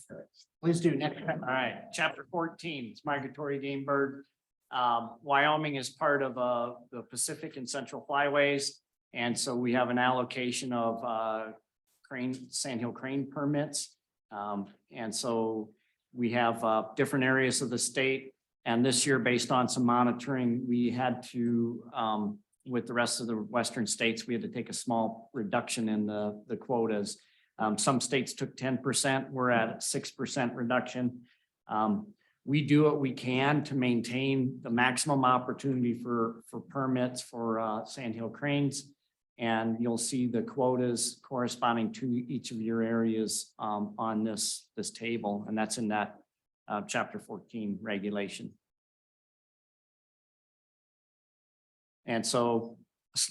Please do. Next. All right, chapter 14, it's migratory game bird. Wyoming is part of the Pacific and Central Flyways. And so we have an allocation of sandhill crane permits. And so we have different areas of the state. And this year, based on some monitoring, we had to, with the rest of the western states, we had to take a small reduction in the quotas. Some states took 10%. We're at 6% reduction. We do what we can to maintain the maximum opportunity for permits for sandhill cranes. And you'll see the quotas corresponding to each of your areas on this table, and that's in that chapter 14 regulation. And so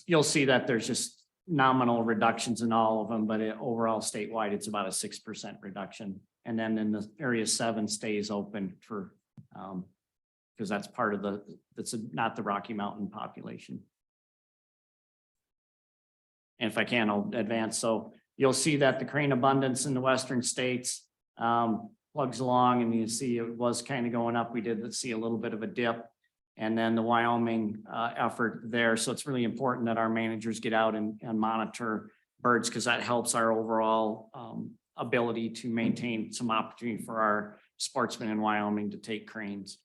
you'll see that there's just nominal reductions in all of them, but overall statewide, it's about a 6% reduction. And then in the area 7 stays open for, because that's part of that's not the Rocky Mountain population. And if I can, I'll advance. So you'll see that the crane abundance in the western states plugs along, and you see it was kind of going up. We did see a little bit of a dip. And then the Wyoming effort there. So it's really important that our managers get out and monitor birds, because that helps our overall ability to maintain some opportunity for our sportsmen in Wyoming to take cranes.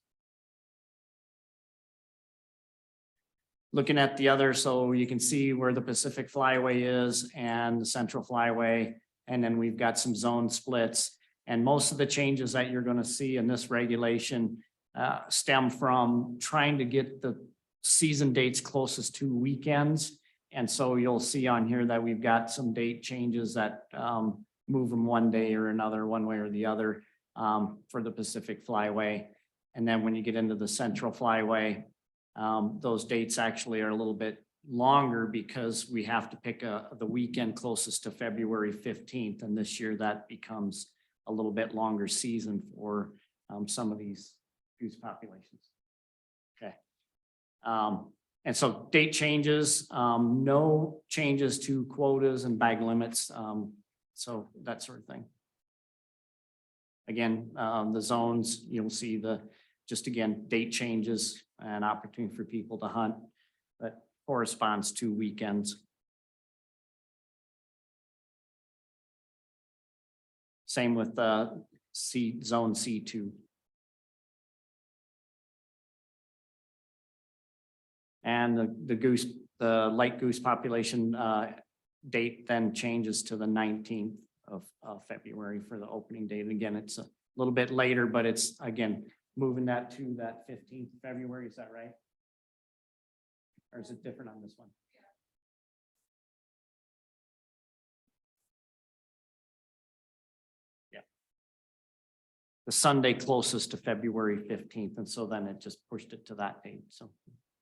Looking at the other, so you can see where the Pacific Flyway is and the Central Flyway, and then we've got some zone splits. And most of the changes that you're going to see in this regulation stem from trying to get the season dates closest to weekends. And so you'll see on here that we've got some date changes that move them one day or another, one way or the other for the Pacific Flyway. And then when you get into the Central Flyway, those dates actually are a little bit longer because we have to pick the weekend closest to February 15th. And this year that becomes a little bit longer season for some of these goose populations. Okay. And so date changes, no changes to quotas and bag limits. So that sort of thing. Again, the zones, you'll see just again, date changes and opportunity for people to hunt that corresponds to weekends. Same with zone C2. And the light goose population date then changes to the 19th of February for the opening date. Again, it's a little bit later, but it's again, moving that to that 15th of February. Is that right? Or is it different on this one? Yeah. The Sunday closest to February 15th. And so then it just pushed it to that date. So,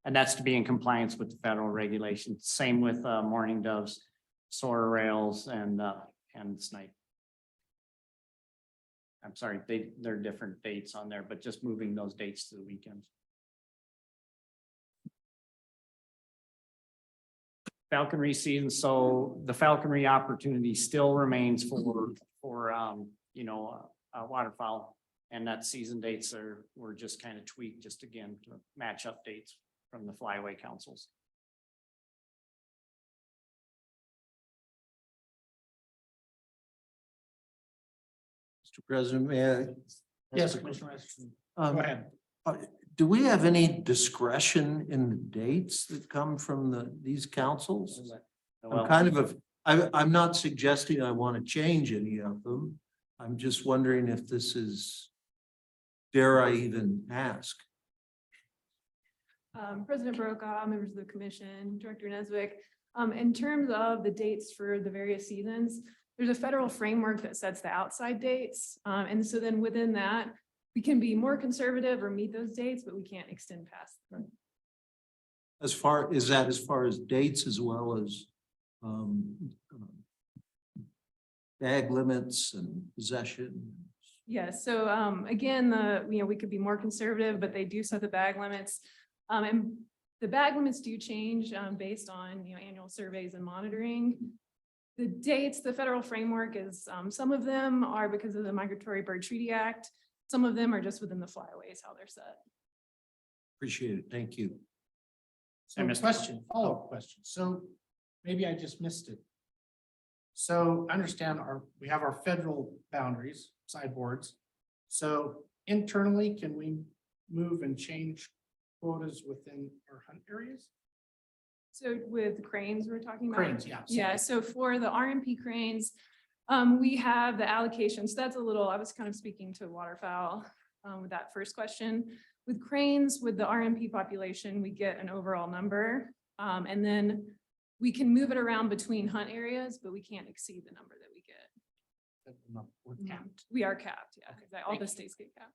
and that's to be in compliance with the federal regulations. Same with mourning doves, soar rails, and snipe. I'm sorry, they're different dates on there, but just moving those dates to the weekends. Falconry season. So the falconry opportunity still remains for waterfowl, and that season dates were just kind of tweaked just again to match up dates from the flyway councils. Mr. President, may I? Yes, Commissioner Masterson. Go Um, ahead. Do we have any discretion in the dates that come from these councils? I'm kind of, I'm not suggesting I want to change any of them. I'm just wondering if this is, dare I even ask? President Brokaw, members of the commission, Director Nesbitt, in terms of the dates for the various seasons, there's a federal framework that sets the outside dates. And so then within that, we can be more conservative or meet those dates, but we can't extend past them. As far as dates as well as bag limits and possession? Yes, so again, we could be more conservative, but they do set the bag limits. And the bag limits do change based on annual surveys and monitoring. The dates, the federal framework is, some of them are because of the Migratory Bird Treaty Act. Some of them are just within the flyways, how they're set. Appreciate it. Thank you. So question, follow-up question. So maybe I just missed it. So understand we have our federal boundaries, sideboards. So internally, can we move and change quotas within our hunt areas? So with cranes, we're talking about? Cranes, yeah. Yeah, so for the RMP cranes, we have the allocation. So that's a little, I was kind of speaking to waterfowl with that first question. With cranes, with the RMP population, we get an overall number. And then we can move it around between hunt areas, but we can't exceed the number that we get. We're capped. We are capped, yeah, because all the states get capped.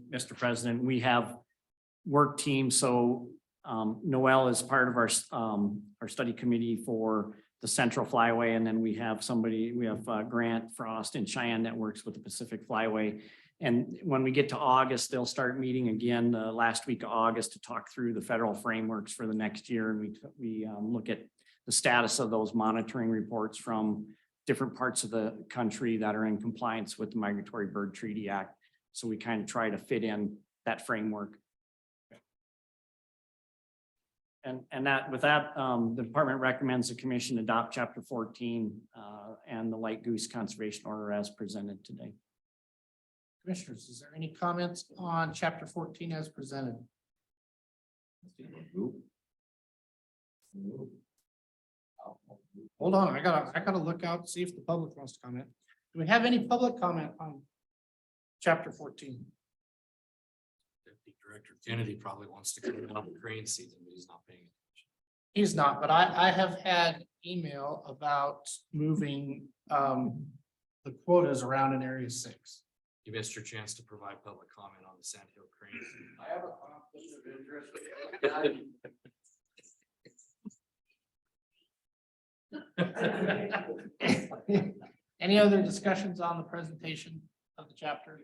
Mr. President, we have work teams. So Noel is part of our study committee for the Central Flyway. And then we have Grant Frost in Cheyenne that works with the Pacific Flyway. And when we get to August, they'll start meeting again the last week of August to talk through the federal frameworks for the next year. And we look at the status of those monitoring reports from different parts of the country that are in compliance with the Migratory Bird Treaty Act. So we kind of try to fit in that framework. And that with that, the department recommends the commission adopt chapter 14 and the light goose conservation order as presented today. Commissioners, is there any comments on chapter 14 as presented? Hold on, I gotta look out, see if the public wants to comment. Do we have any public comment on chapter 14? Deputy Director Kennedy probably wants to come on the crane season, but he's not paying attention. He's not, but I have had email about moving the quotas around in area 6. You missed your chance to provide public comment on the Sandhill crane. I have a conflict of interest. Any other discussions on the presentation of the chapter?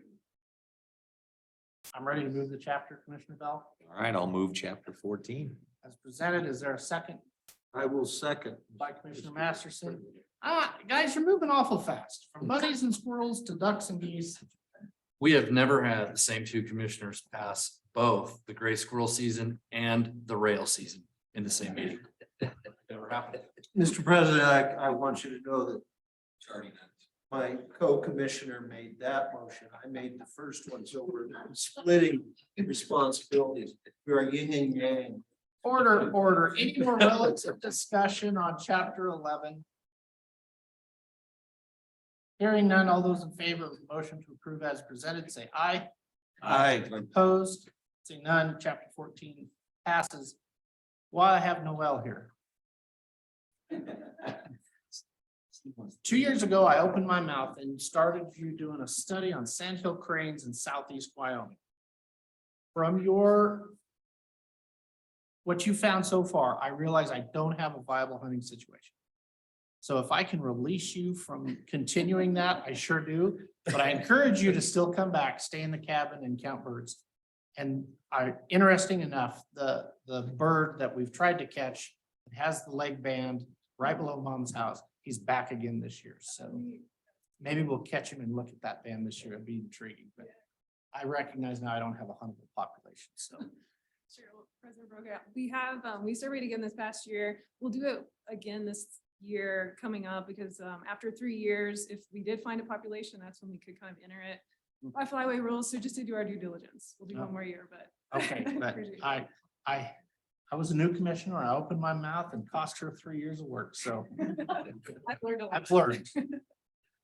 I'm ready to move the chapter, Commissioner Bell. All right, I'll move chapter 14. As presented, is there a second? I will second. By Commissioner Masterson. Guys, you're moving awful fast, from bunnies and squirrels to ducks and geese. We have never had the same two commissioners pass both the gray squirrel season and the rail season in the same meeting. Never happened. Mr. President, I want you to know that my co-commissioner made that motion. I made the first one, so we're splitting responsibilities. We're yin and yang. Order. Any more relative discussion on chapter 11? Hearing none, all those in favor of the motion to approve as presented, say aye. Aye. Opposed, seeing none, chapter 14 passes. While I have Noel here. 2 years ago, I opened my mouth and started you doing a study on sandhill cranes in southeast Wyoming. From what you found so far, I realize I don't have a viable hunting situation. So if I can release you from continuing that, I sure do. But I encourage you to still come back, stay in the cabin and count birds. And interesting enough, the bird that we've tried to catch, it has the leg band right below Mom's house. He's back again this year. So maybe we'll catch him and look at that band this year. It'd be intriguing, but I recognize now I don't have a huntable population. So Sure, President Brokaw, we surveyed again this past year. We'll do it again this year coming up because after 3 years, if we did find a population, that's when we could kind of enter it by flyway rules. So just to do our due diligence, we'll do one more year, but. Okay, but Appreciate it. I was a new commissioner. I opened my mouth and cost her 3 years of work, so. I've learned a lot. I've learned.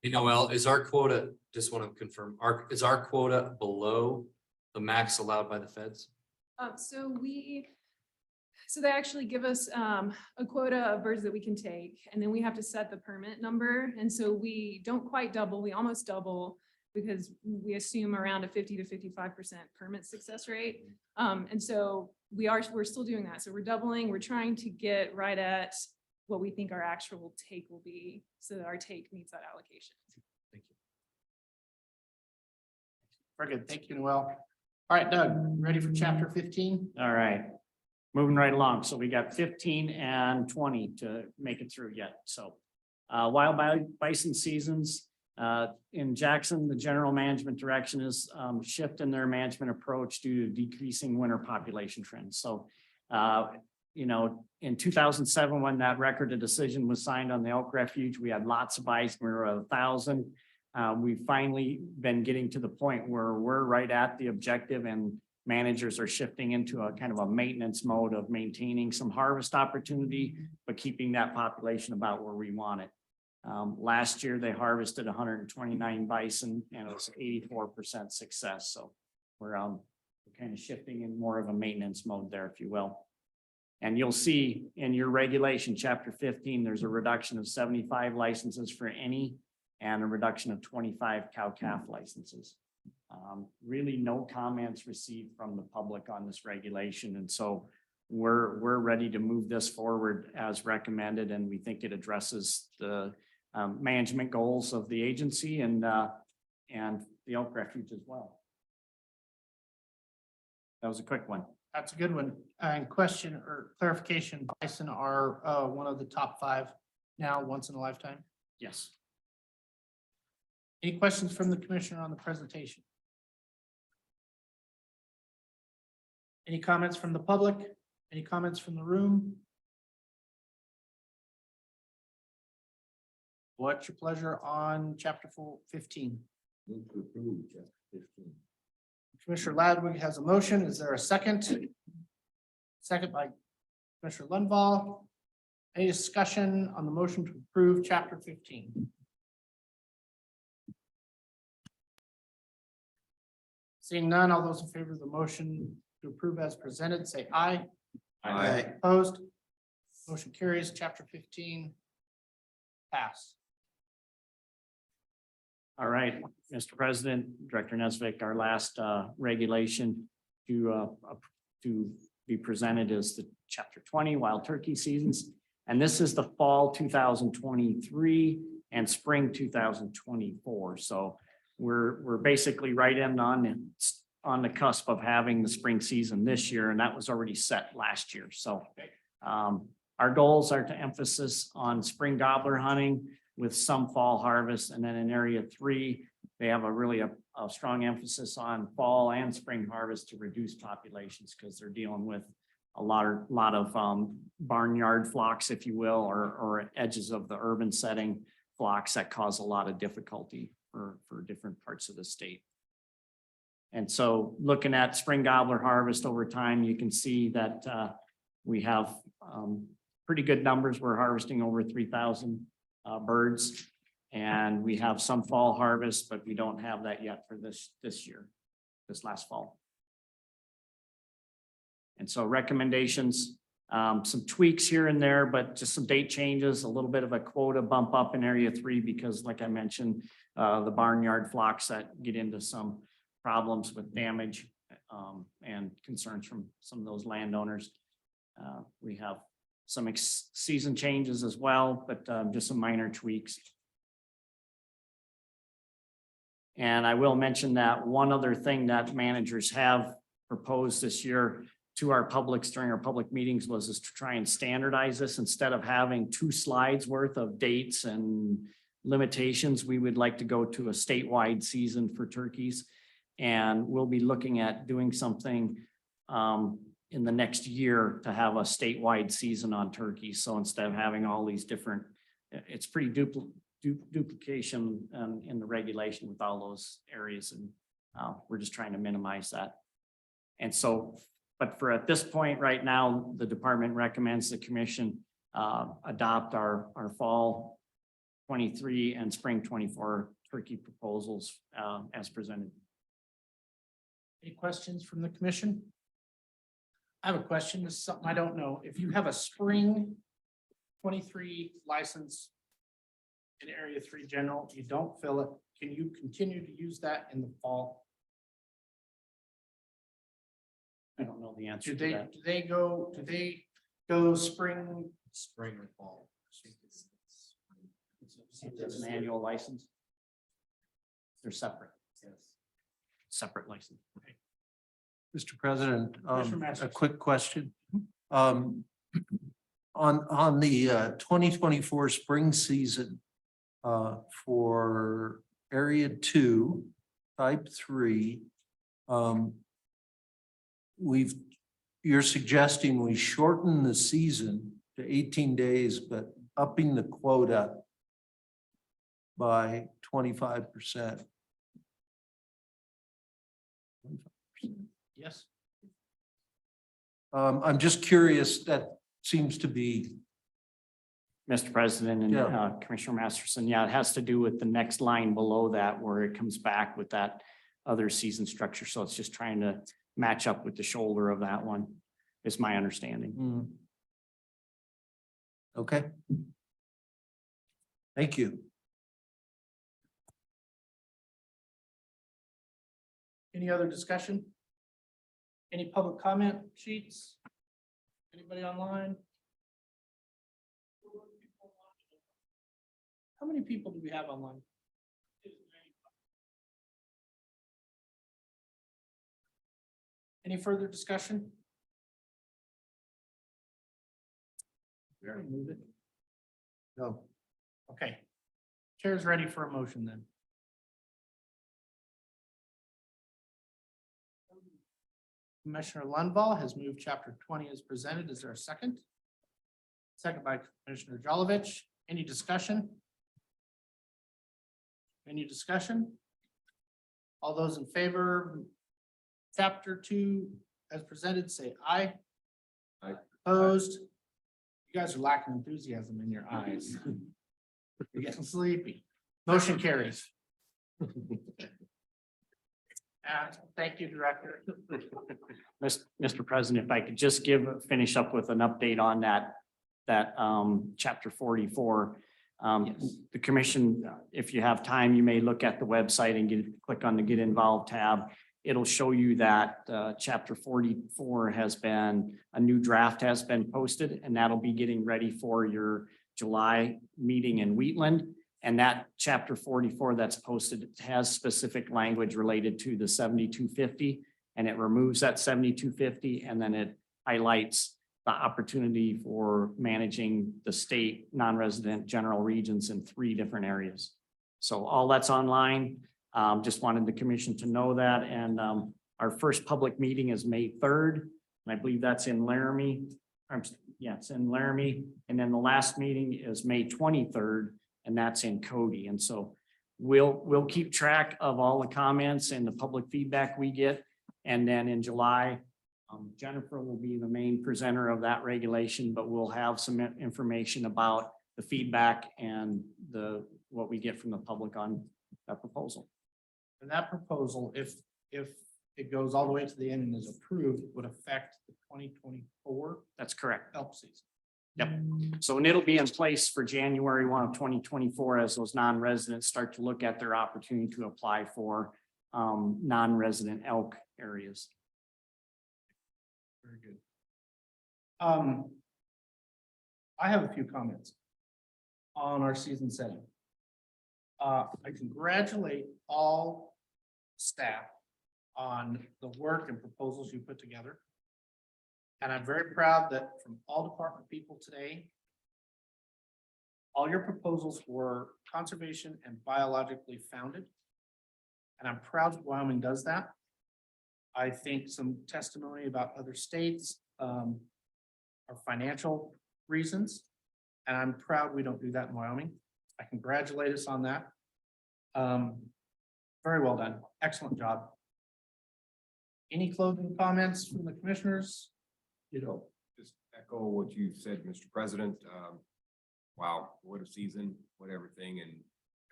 You know, Noel, is our quota, just want to confirm, is our quota below the max allowed by the feds? So they actually give us a quota of birds that we can take, and then we have to set the permit number. And so we don't quite double, we almost double because we assume around a 50 to 55% permit success rate. And so we're still doing that. So we're doubling, we're trying to get right at what we think our actual take will be so that our take meets that allocation. Thank you. Very good. Thank you, Noel. All right, Doug, ready for chapter 15? All right, moving right along. So we got 15 and 20 to make it through yet. So wild bison seasons in Jackson, the general management direction is shift in their management approach due to decreasing winter population trends. So you know, in 2007, when that record of decision was signed on the elk refuge, we had lots of bison. We were 1,000. We've finally been getting to the point where we're right at the objective, and managers are shifting into a kind of a maintenance mode of maintaining some harvest opportunity, but keeping that population about where we want it. Last year, they harvested 129 bison and it was 84% success. So we're kind of shifting in more of a maintenance mode there, if you will. And you'll see in your regulation, chapter 15, there's a reduction of 75 licenses for any and a reduction of 25 cow-calf licenses. Really no comments received from the public on this regulation. And so we're ready to move this forward as recommended. And we think it addresses the management goals of the agency and the elk refuge as well. That was a quick one. That's a good one. And question or clarification, bison are one of the top 5 now, once in a lifetime. Yes. Any questions from the commissioner on the presentation? Any comments from the public? Any comments from the room? What's your pleasure on chapter 15? Move to approve chapter 15. Commissioner Ladwig has a motion. Is there a second? Second by Commissioner Lundvall. Any discussion on the motion to approve chapter 15? Seeing none, all those in favor of the motion to approve as presented, say aye. Aye. Opposed? Motion carries. Chapter 15 pass. All right, Mr. President, Director Nesvik, our last regulation to be presented is the chapter 20 wild turkey seasons. And this is the fall 2023 and spring 2024. So we're basically right in on the cusp of having the spring season this year, and that was already set last year. So our goals are to emphasis on spring gobbler hunting with some fall harvest. And then in area 3, they have a strong emphasis on fall and spring harvest to reduce populations because they're dealing with a lot of barnyard flocks, if you will, or edges of the urban setting flocks that cause a lot of difficulty for different parts of the state. And so looking at spring gobbler harvest over time, you can see that we have pretty good numbers. We're harvesting over 3,000 birds, and we have some fall harvest, but we don't have that yet for this last fall. And so recommendations, some tweaks here and there, but just some date changes, a little bit of a quota bump up in area 3, because like I mentioned, the barnyard flocks that get into some problems with damage and concerns from some of those landowners. We have some season changes as well, but just some minor tweaks. And I will mention that one other thing that managers have proposed this year to our publics during our public meetings was to try and standardize this. Instead of having 2 slides worth of dates and limitations, we would like to go to a statewide season for turkeys. And we'll be looking at doing something in the next year to have a statewide season on turkeys. So instead of having all these different it's pretty duplication in the regulation with all those areas, and we're just trying to minimize that. And so, but for at this point right now, the department recommends the commission adopt our fall 23 and spring 24 turkey proposals as presented. Any questions from the commission? I have a question. This is something I don't know. If you have a spring 23 license in Area 3 General, you don't fill it, can you continue to use that in the fall? I don't know the answer Do to they, that. do they go spring? Spring or fall. It's an annual license. They're separate. Separate license. Mr. President, Commissioner a Masters. quick question. On the 2024 spring season for Area 2, Type 3, you're suggesting we shorten the season to 18 days, but upping the quota by 25%. Yes. I'm just curious, that seems to be, Mr. President and Yeah. Commissioner Masterson, yeah, it has to do with the next line below that where it comes back with that other season structure. So it's just trying to match up with the shoulder of that one, is my understanding. okay. Thank you. Any other discussion? Any public comment sheets? Anybody online? How many people do we have online? Any further discussion? We already moved it. No. Okay. Chair's ready for a motion then. Commissioner Lundvall has moved chapter 20 as presented. Is there a second? Second by Commissioner Jolovich. Any discussion? Any discussion? All those in favor, chapter 2 as presented, say aye. Aye. Opposed? You guys are lacking enthusiasm in your eyes. You're getting sleepy. Motion carries. Thank you, Director. Mr. President, if I could just finish up with an update on that chapter 44. The commission, if you have time, you may look at the website and click on the Get Involved tab. It'll show you that chapter 44 a new draft has been posted, and that'll be getting ready for your July meeting in Wheatland. And that chapter 44 that's posted has specific language related to the 7250, and it removes that 7250, and then it highlights the opportunity for managing the state non-resident general regions in 3 different areas. So all that's online. Just wanted the commission to know that. And our first public meeting is May 3rd, and I believe that's in Laramie. Yeah, it's in Laramie. And then the last meeting is May 23rd, and that's in Cody. And so we'll keep track of all the comments and the public feedback we get. And then in July, Jennifer will be the main presenter of that regulation, but we'll have some information about the feedback and what we get from the public on that proposal. And that proposal, if it goes all the way to the end and is approved, would affect the 2024 That's correct. help season. Yep. So, and it'll be in place for January 1 of 2024 as those non-residents start to look at their opportunity to apply for non-resident elk areas. Very good. I have a few comments on our season setting. I congratulate all staff on the work and proposals you put together. And I'm very proud that from all department people today, all your proposals were conservation and biologically founded. And I'm proud that Wyoming does that. I think some testimony about other states are financial reasons. And I'm proud we don't do that in Wyoming. I congratulate us on that. Very well done. Excellent job. Any closing comments from the commissioners? Just echo what you said, Mr. President. Wow, what a season, what everything, and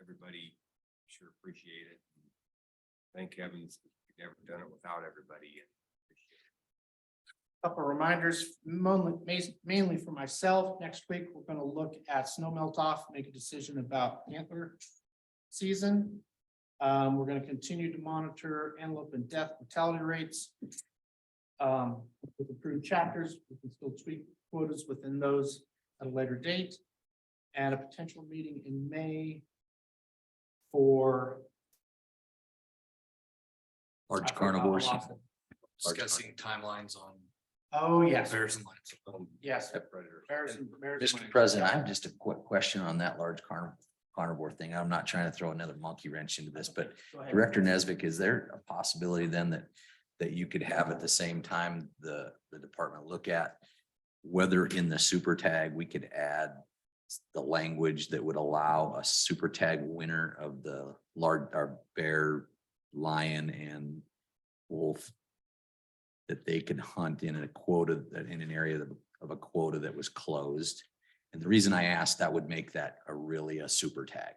everybody sure appreciate it. Thank heavens, we've never done it without everybody. Couple of reminders, mainly for myself. Next week, we're going to look at snow melt off, make a decision about antler season. We're going to continue to monitor antelope and death mortality rates. With approved chapters, we can still tweak quotas within those at a later date. And a potential meeting in May for Large carnivores. Discussing timelines on Oh, yes. bears and lions. Yes. Predators. Mr. President, I have just a quick question on that large carnivore thing. I'm not trying to throw another monkey wrench into this, but Director Nesbitt, is there a possibility then that you could have at the same time the department look at whether in the super tag we could add the language that would allow a super tag winner of the large, our bear, lion, and wolf, that they could hunt in a quota, that in an area of a quota that was closed. And the reason I asked, that would make that a super tag.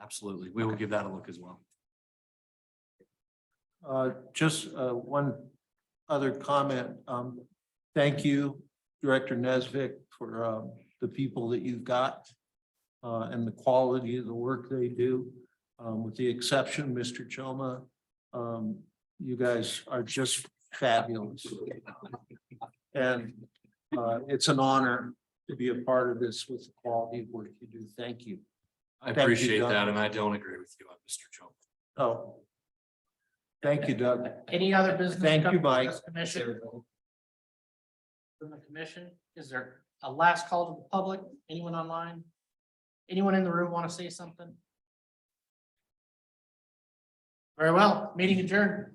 Absolutely. We will give that a look as well. Just one other comment. Thank you, Director Nesvik, for the people that you've got and the quality of the work they do. With the exception, Mr. Choma, you guys are just fabulous. And it's an honor to be a part of this with the quality of work you do. Thank you. I Thank you, appreciate Doug. that, and I don't agree with you on Mr. Jones. Oh. Thank you, Doug. Any other business? Thank you, coming from Mike. this Commission. From the commission, is there a last call to the public? Anyone online? Anyone in the room want to say something? Very well, meeting adjourned.